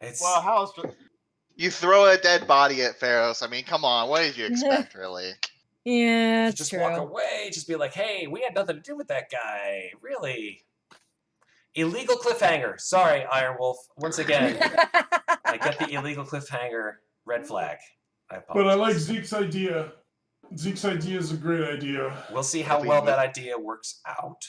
S7: It's
S2: Well, how's
S6: You throw a dead body at Ferros. I mean, come on. What did you expect, really?
S4: Yeah, it's
S7: just
S4: true.
S7: walk away. Just be like, hey, we had nothing to do with that guy. Really? Illegal cliffhanger. Sorry, Iron Wolf. Once again, I get the illegal cliffhanger red flag. I apologize.
S5: But I like Zeke's idea. Zeke's idea is a great idea.
S7: We'll see how well that idea works out.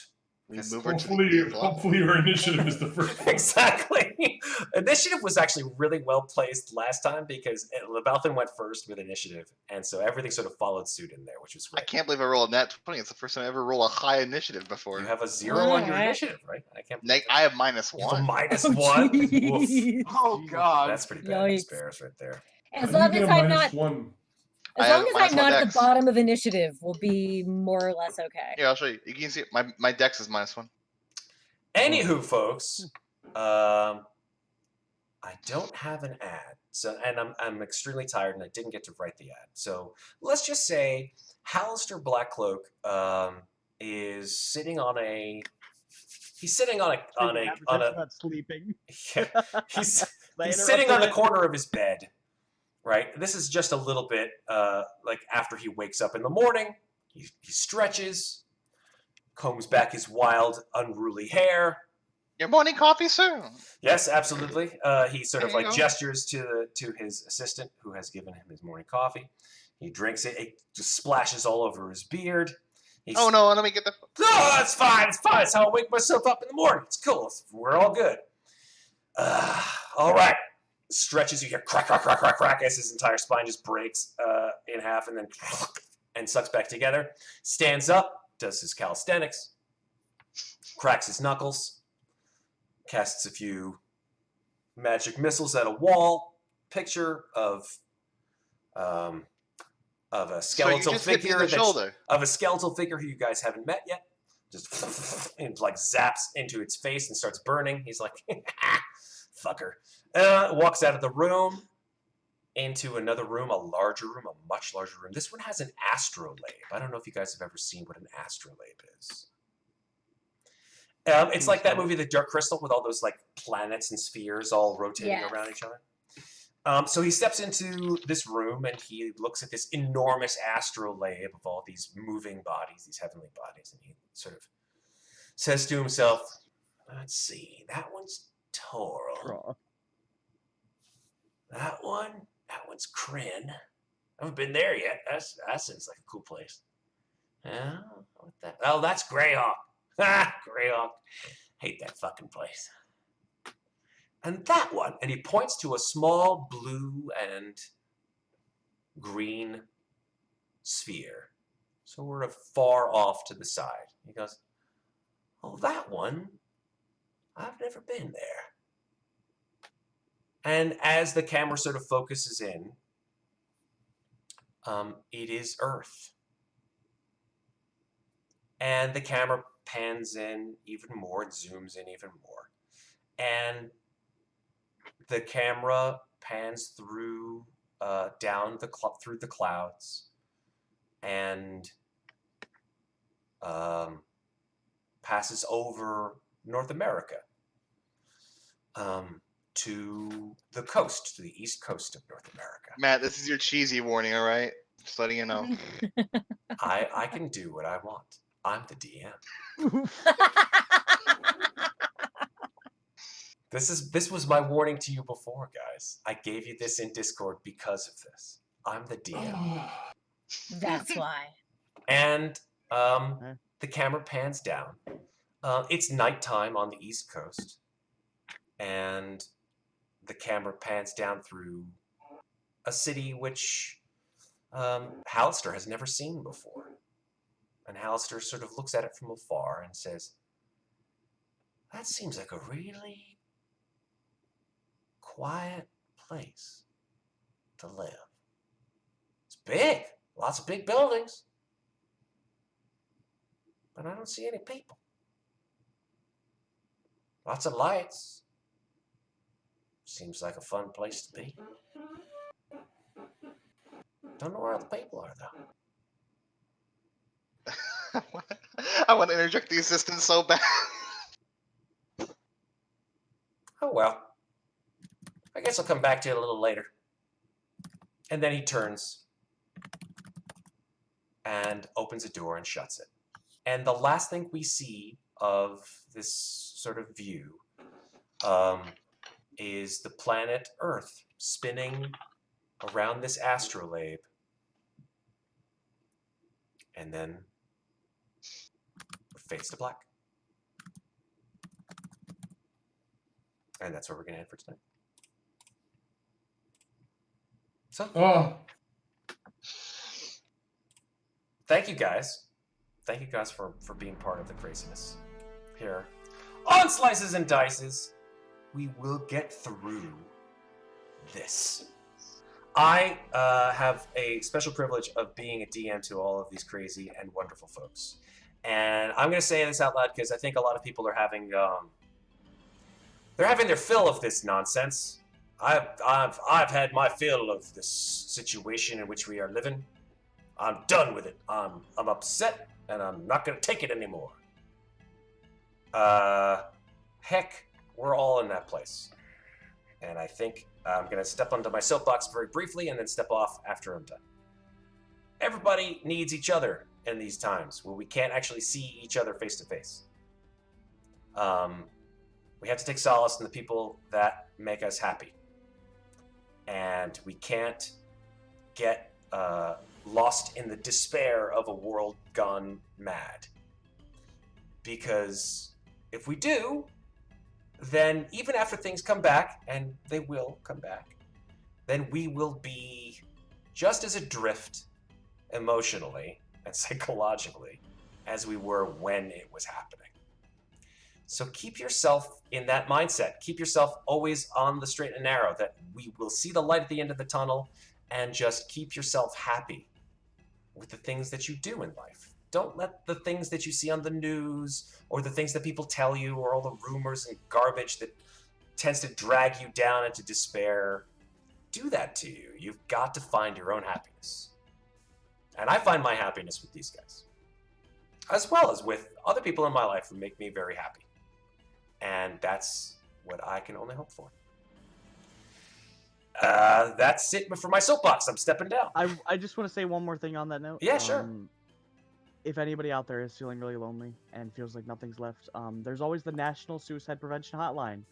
S6: We
S7: Yes.
S6: move her to the
S5: Hopefully,
S6: game block.
S5: hopefully your initiative is the first one.
S7: Exactly. Initiative was actually really well placed last time because Elbauthin went first with initiative, and so everything sort of followed suit in there, which was
S6: I
S7: great.
S6: can't believe I rolled a nat 20. It's the first time I ever roll a high initiative before.
S7: You have a 0 on your
S4: Alright.
S7: initiative, right? I can't.
S6: I have -1.
S7: You have a minus
S4: Oh,
S7: 1. Woof.
S4: jeez.
S2: Oh God.
S7: That's pretty bad news
S4: Yikes.
S7: bears right there.
S4: As
S5: How
S4: long
S5: do you
S4: as
S5: get a
S4: I'm not,
S5: -1?
S6: I
S4: as
S6: have
S4: long as
S6: minus
S4: I'm
S6: one
S4: not at the
S6: dex.
S4: bottom of initiative, we'll be more or less okay.
S6: Here, I'll show you. You can see my dex is -1.
S7: Anywho, folks, I don't have an ad, and I'm extremely tired, and I didn't get to write the ad. So let's just say Hallister Blackcloak is sitting on a. He's sitting on a.
S8: Not sleeping.
S7: Yeah, he's sitting on the corner of his bed, right? This is just a little bit like after he wakes up in the morning. He stretches, combs back his wild, unruly hair.
S6: Your morning coffee, sir.
S7: Yes, absolutely. He sort of
S6: There you
S7: like
S6: go.
S7: gestures to his assistant, who has given him his morning coffee. He drinks it. It just splashes all over his beard.
S6: Oh no, let me get the.
S7: No, that's fine. It's fine. It's how I wake myself up in the morning. It's cool. We're all good. All right. Stretches. You hear crack, crack, crack, crack, crack as his entire spine just breaks in half and then and sucks back together. Stands up, does his calisthenics, cracks his knuckles, casts a few magic missiles at a wall. Picture of a skeletal
S6: so you just hit me in
S7: figure
S6: the shoulder.
S7: of a skeletal figure who you guys haven't met yet. Just and like zaps into its face and starts burning. He's like, fucker. Walks out of the room into another room, a larger room, a much larger room. This one has an astrolabe. I don't know if you guys have ever seen what an astrolabe is. It's like that movie, The Dark Crystal, with all those like planets and spheres all rotating around each other. So he steps into this room and he looks at this enormous astrolabe of all these moving bodies, these heavenly bodies, and he sort of says to himself, let's see, that one's Talron. That one's Kryn. I haven't been there yet. That seems like a cool place. Yeah, what that? Oh, that's Greyhawk. Ah, Greyhawk. Hate that fucking place. And that one, and he points to a small blue and green sphere, sort of far off to the side. He goes, oh, that one, I've never been there. And as the camera sort of focuses in, it is Earth. And the camera pans in even more, it zooms in even more. And the camera pans through, down through the clouds, and passes over North America, to the coast, to the east coast of North America.
S6: Matt, this is your cheesy warning, all right? Just letting you know.
S7: I can do what I want. I'm the DM. This was my warning to you before, guys. I gave you this in Discord because of this. I'm the DM.
S4: That's why.
S7: And the camera pans down. It's nighttime on the East Coast, and the camera pans down through a city which Hallister has never seen before. And Hallister sort of looks at it from afar and says, that seems like a really quiet place to live. It's big, lots of big buildings, but I don't see any people. Lots of lights. Seems like a fun place to be. Don't know where all the people are, though.
S6: I want to interject the assistant so bad.
S7: Oh, well. I guess I'll come back to it a little later. And then he turns and opens a door and shuts it. And the last thing we see of this sort of view is the planet Earth spinning around this astrolabe. And then fades to black. And that's where we're going to end for tonight. So, thank you guys. Thank you guys for being part of the craziness here. On Slices and Dices, we will get through this. I have a special privilege of being a DM to all of these crazy and wonderful folks. And I'm going to say this out loud because I think a lot of people are having their fill of this nonsense. I've had my fill of this situation in which we are living. I'm done with it. I'm upset, and I'm not going to take it anymore. Heck, we're all in that place. And I think I'm going to step onto my soapbox very briefly and then step off after I'm done. Everybody needs each other in these times where we can't actually see each other face to face. We have to take solace in the people that make us happy. And we can't get lost in the despair of a world gone mad. Because if we do, then even after things come back, and they will come back, then we will be just as adrift emotionally and psychologically as we were when it was happening. So keep yourself in that mindset. Keep yourself always on the straight and narrow, that we will see the light at the end of the tunnel, and just keep yourself happy with the things that you do in life. Don't let the things that you see on the news or the things that people tell you or all the rumors and garbage that tends to drag you down into despair do that to you. You've got to find your own happiness. And I find my happiness with these guys, as well as with other people in my life who make me very happy. And that's what I can only hope for. That's it for my soapbox. I'm stepping down.
S8: I just want to say one more thing on that note.
S7: Yeah, sure.
S8: If anybody out there is feeling really lonely and feels like nothing's left, there's always the National Suicide Prevention Hotline.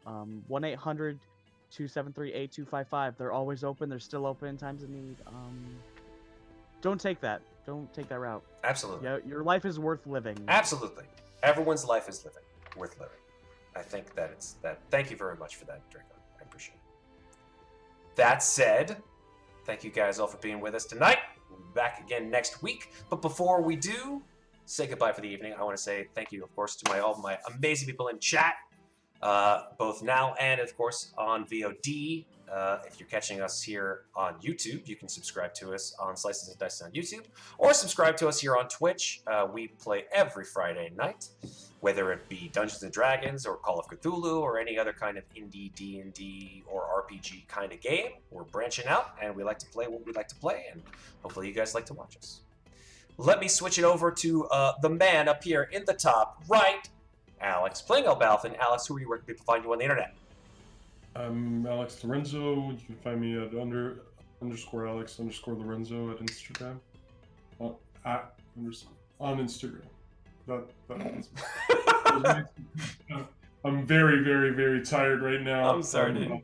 S8: 1-800-273-8255. They're always open. They're still open in times of need. Don't take that. Don't take that route.
S7: Absolutely.
S8: Yeah, your life is worth living.
S7: Absolutely. Everyone's life is worth living. I think that it's that. Thank you very much for that, Drakon. I appreciate it. That said, thank you guys all for being with us tonight. We'll be back again next week. But before we do say goodbye for the evening, I want to say thank you, of course, to all my amazing people in chat, both now and, of course, on VOD. If you're catching us here on YouTube, you can subscribe to us on Slices and Dice on YouTube, or subscribe to us here on Twitch. We play every Friday night, whether it be Dungeons and Dragons or Call of Cthulhu or any other kind of indie D&D or RPG kind of game. We're branching out, and we like to play what we like to play, and hopefully you guys like to watch us. Let me switch it over to the man up here in the top right, Alex, playing Elbauthin. Alex, who are you? Where can people find you on the internet?
S5: I'm Alex Lorenzo. You can find me at _Alex_Lorenzo at Instagram. On Instagram. I'm very, very, very tired right now.
S7: I'm sorry, dude.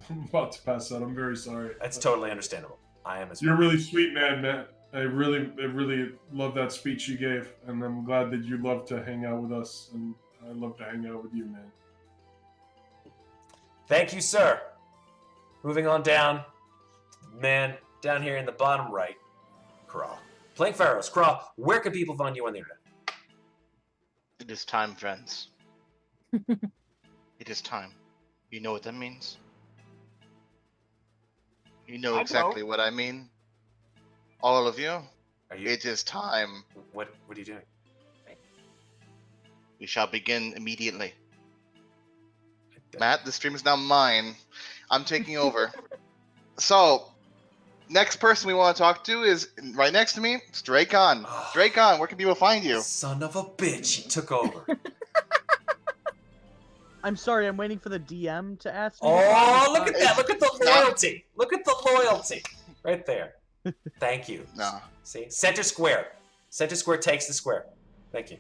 S5: I'm about to pass out. I'm very sorry.
S7: That's totally understandable. I am as well.
S5: You're really sweet, man, Matt. I really love that speech you gave, and I'm glad that you love to hang out with us, and I love to hang out with you, man.
S7: Thank you, sir. Moving on down, man, down here in the bottom right, Kraw. Playing Ferros. Kraw, where can people find you on the internet?
S6: It is time, friends. It is time. You know what that means? You know exactly what I mean? All of you? It is time.
S7: What are you doing?
S6: We shall begin immediately. Matt, the stream is now mine. I'm taking over. So, next person we want to talk to is right next to me. It's Drakon. Drakon, where can people find you?
S7: Son of a bitch, he took over.
S8: I'm sorry, I'm waiting for the DM to ask me.
S7: Oh, look at that. Look at the loyalty. Look at the loyalty. Right there. Thank you.
S6: No.
S7: See? Center square. Center square takes the square. Thank you.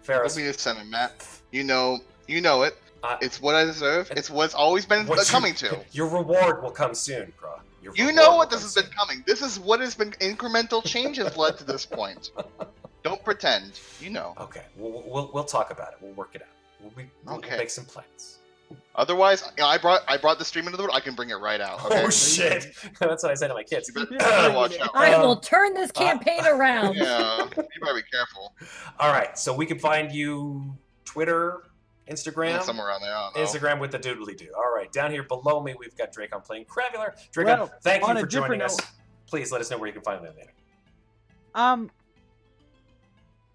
S7: Ferros.
S6: Let me just center, Matt. You know it. It's what I deserve. It's what's always been coming to.
S7: Your reward will come soon, Kraw.
S6: You know what this has been coming. This is what has been incremental changes led to this point. Don't pretend. You know.
S7: Okay. We'll talk about it. We'll work it out. We'll make some plans.
S6: Otherwise, I brought the stream into the world. I can bring it right out. Okay?
S7: Oh shit! That's what I say to my kids.
S6: You better watch out.
S4: I will turn this campaign around.
S6: Yeah, you better be careful.
S7: All right, so we can find you Twitter, Instagram,
S6: yeah, somewhere around there. I don't know.
S7: Instagram with the doodly doo. All right, down here below me, we've got Drakon playing Qrevialur. Drakon, thank you for joining us. Please let us know where you can find them later.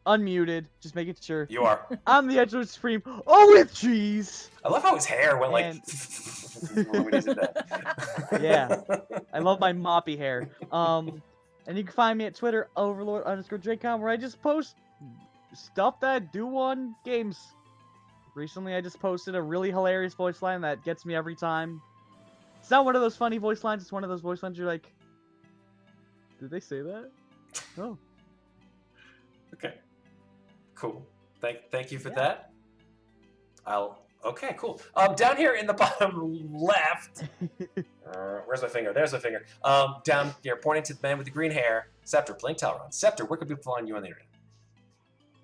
S8: Unmuted, just making sure.
S7: You are.
S8: I'm the edge of the stream. Oh, with cheese.
S7: I love how his hair went like. when he did that.
S8: Yeah, I love my moppy hair. And you can find me at Twitter Overlord_Drakon, where I just post stuff that I do on games. Recently, I just posted a really hilarious voice line that gets me every time. It's not one of those funny voice lines. It's one of those voice lines you're like, did they say that? Oh.
S7: Okay. Cool. Thank you for that. Okay, cool. Down here in the bottom left, where's my finger? There's my finger. Down here, pointing to the man with the green hair, Septur, playing Talron. Septur, where can people find you on the internet?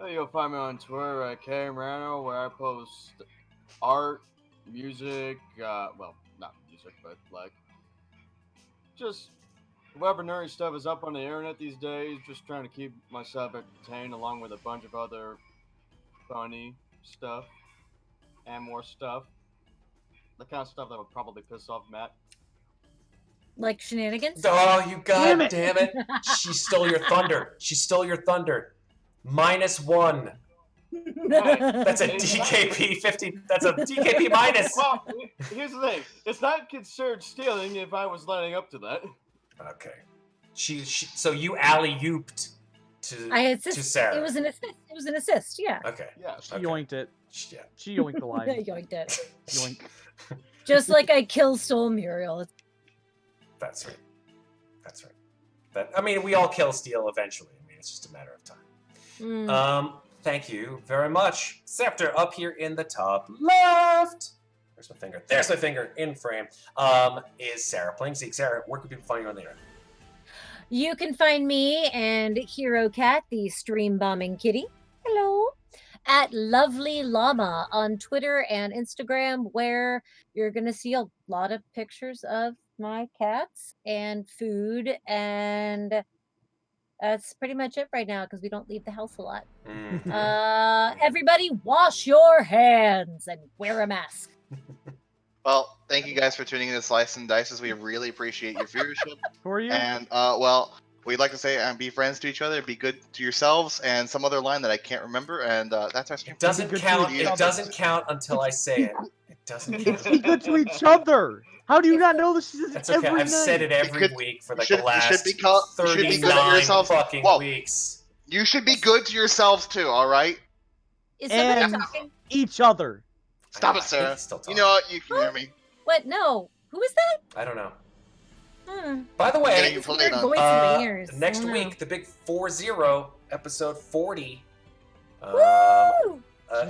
S2: You'll find me on Twitter at KMrano, where I post art, music, well, not music, but like, just whatever nerdy stuff is up on the internet these days. Just trying to keep myself entertained, along with a bunch of other funny stuff and more stuff. The kind of stuff that would probably piss off Matt.
S4: Like shenanigans?
S7: Oh, you damn it. She stole your thunder. She stole your thunder. -1. That's a DKP 50. That's a DKP minus.
S2: Well, here's the thing. It's not considered stealing if I was lining up to that.
S7: Okay. So you alley-ooped
S4: I
S7: to
S4: assist.
S7: Sarah.
S4: It was an assist. It was an assist. Yeah.
S7: Okay.
S2: Yeah.
S8: She
S7: Okay.
S8: yoinked it.
S7: Yeah.
S8: She yoinked the line.
S4: Yoinked it.
S8: Yoink.
S4: Just like I kill Soul Muriel.
S7: That's right. That's right. I mean, we all kill Steel eventually. I mean, it's just a matter of time.
S4: Mm.
S7: Thank you very much. Septur up here in the top left. Where's my finger? There's my finger in frame. Is Sarah playing Zeke? Sarah, where can people find you on the internet?
S4: You can find me and Hero Cat, the stream bombing kitty. Hello. At Lovely Llama on Twitter and Instagram, where you're going to see a lot of pictures of my cats and food. And that's pretty much it right now because we don't leave the house a lot. Everybody wash your hands and wear a mask.
S6: Well, thank you guys for tuning in to Slice and Dices. We really appreciate your viewership.
S8: Who are you?
S6: And, well, we'd like to say be friends to each other, be good to yourselves, and some other line that I can't remember, and that's our stream.
S7: It doesn't
S8: Good
S7: count.
S8: to
S7: It
S8: each
S7: doesn't count until I say it. It doesn't count.
S8: Be good to each other. How do you not know this?
S7: That's okay.
S8: Every
S7: I've said it
S8: night?
S7: every week for like
S6: you
S7: the
S6: should
S7: last
S6: be good at
S7: 39
S6: yourself.
S7: fucking
S6: Whoa.
S7: weeks.
S6: You should be good to yourselves, too, alright?
S4: Is somebody
S8: And
S4: talking?
S8: each other.
S6: Stop
S7: I
S6: it,
S7: think
S6: Sarah.
S7: he's still
S6: You
S7: talking.
S6: know what? You can hear me.
S4: What? No. Who is that?
S7: I don't know.
S4: Hmm.
S7: By the
S6: Yeah,
S7: way,
S6: you
S4: It's a
S6: played
S4: weird
S6: on.
S4: voice in my ears.
S7: next
S4: I don't
S7: week, the big 4-0, episode 40.
S4: know. Woo!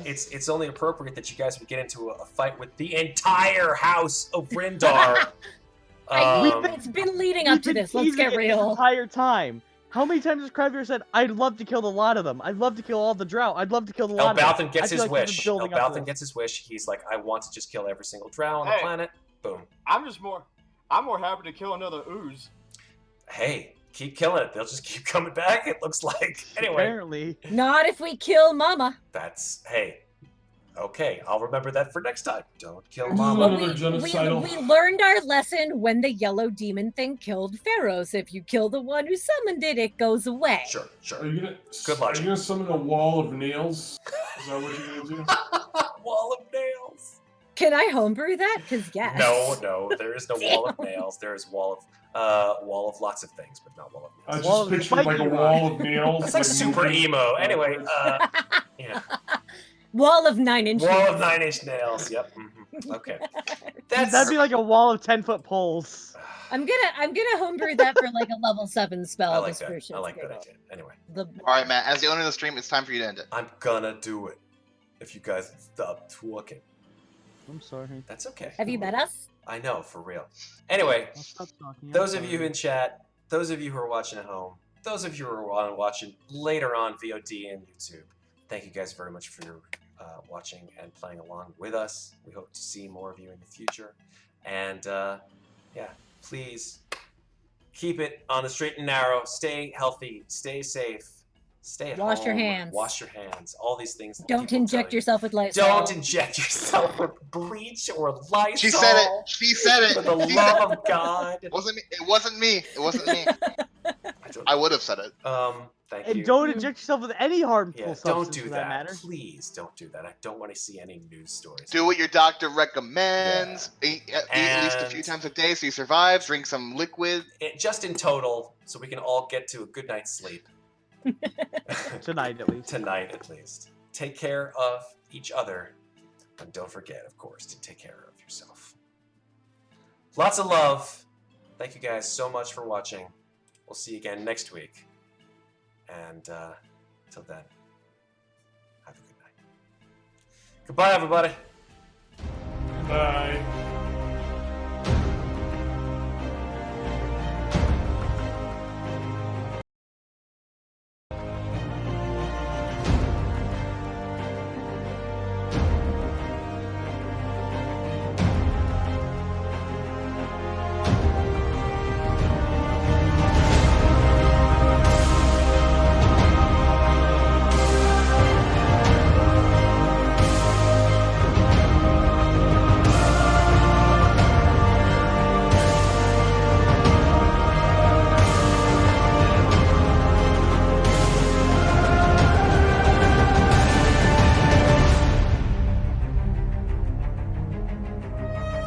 S7: It's only appropriate that you guys would get into a fight with the entire house of Rindar.
S4: It's been leading up to
S8: We've been
S4: this. Let's
S8: teasing
S4: get
S8: it This
S4: real.
S8: entire time. How many times has Qrevialur said, "I'd love to kill a lot of them. I'd love to kill all the Drow. I'd love to kill a lot of them."
S7: Elbauthin gets
S8: I feel
S7: his
S8: like he's
S7: wish.
S8: been building up to
S7: Elbauthin
S8: this.
S7: gets his wish. He's like, I want to just kill every single Drow on the
S2: Hey.
S7: planet. Boom.
S2: I'm more happy to kill another ooze.
S7: Hey, keep killing it. They'll just keep coming back. It looks like. Anyway,
S8: Apparently.
S4: Not if we kill Mama.
S7: hey. Okay, I'll remember that for next time. Don't kill
S5: Well,
S7: Mama.
S5: Another genocidal.
S4: we learned our lesson when the yellow demon thing killed Ferros. If you kill the one who summoned it, it goes away.
S7: Sure,
S5: Are
S7: sure.
S5: you gonna?
S7: Good
S5: Are
S7: logic.
S5: you gonna summon a wall of nails? Is that what you're gonna do?
S7: Wall of nails.
S4: Can I homebrew that? Because yes.
S7: No, there is no wall of nails. There is wall of lots of things, but not wall of
S5: I
S7: nails.
S8: Wall
S5: just
S8: of
S5: pictured like a
S8: spiky
S5: wall of nails.
S7: It's like super
S5: moving.
S7: emo. Anyway, yeah.
S4: Wall of 9-inch.
S7: Wall of 9-inch nails. Yep. Okay.
S8: That'd be like a wall of 10-foot poles.
S4: I'm gonna homebrew that for like a level 7 spell.
S7: I like
S4: just
S7: that.
S4: for shits
S7: I like
S4: and
S7: that
S4: giggles.
S7: idea. Anyway,
S6: Alright, Matt, as the owner of the stream, it's time for you to end it.
S7: I'm gonna do it. If you guys stop talking.
S8: I'm sorry.
S7: That's okay.
S4: Have you met us?
S7: I know, for real. Anyway,
S8: I'll stop talking. I'm
S7: those of you
S8: sorry.
S7: in chat, those of you who are watching at home, those of you who are watching later on VOD and YouTube, thank you guys very much for your watching and playing along with us. We hope to see more of you in the future. And yeah, please keep it on the straight and narrow. Stay healthy. Stay safe. Stay at home.
S4: Wash your hands.
S7: Wash your hands. All these things. that
S4: Don't
S7: people
S4: inject
S7: tell you.
S4: yourself with Lysol.
S7: Don't inject yourself with bleach or Lysol.
S6: She said it. She said
S7: For
S6: it.
S7: the
S6: She said
S7: love
S6: it.
S7: of God.
S6: It wasn't me. It wasn't me. It wasn't me. I would have said it.
S7: Thank
S8: And
S7: you.
S8: don't inject yourself with any harmful
S7: Yeah,
S8: substance
S7: don't do
S8: for
S7: that.
S8: that matter.
S7: Please don't do that. I don't want to see any news stories.
S6: Do what your doctor recommends. Eat at least a few
S7: And-
S6: times a day so you survive. Drink some liquid.
S7: Just in total, so we can all get to a good night's sleep.
S8: Tonight, at least.
S7: Tonight, at least. Take care of each other. And don't forget, of course, to take care of yourself. Lots of love. Thank you guys so much for watching. We'll see you again next week. And till then, have a good night. Goodbye, everybody.
S5: Bye.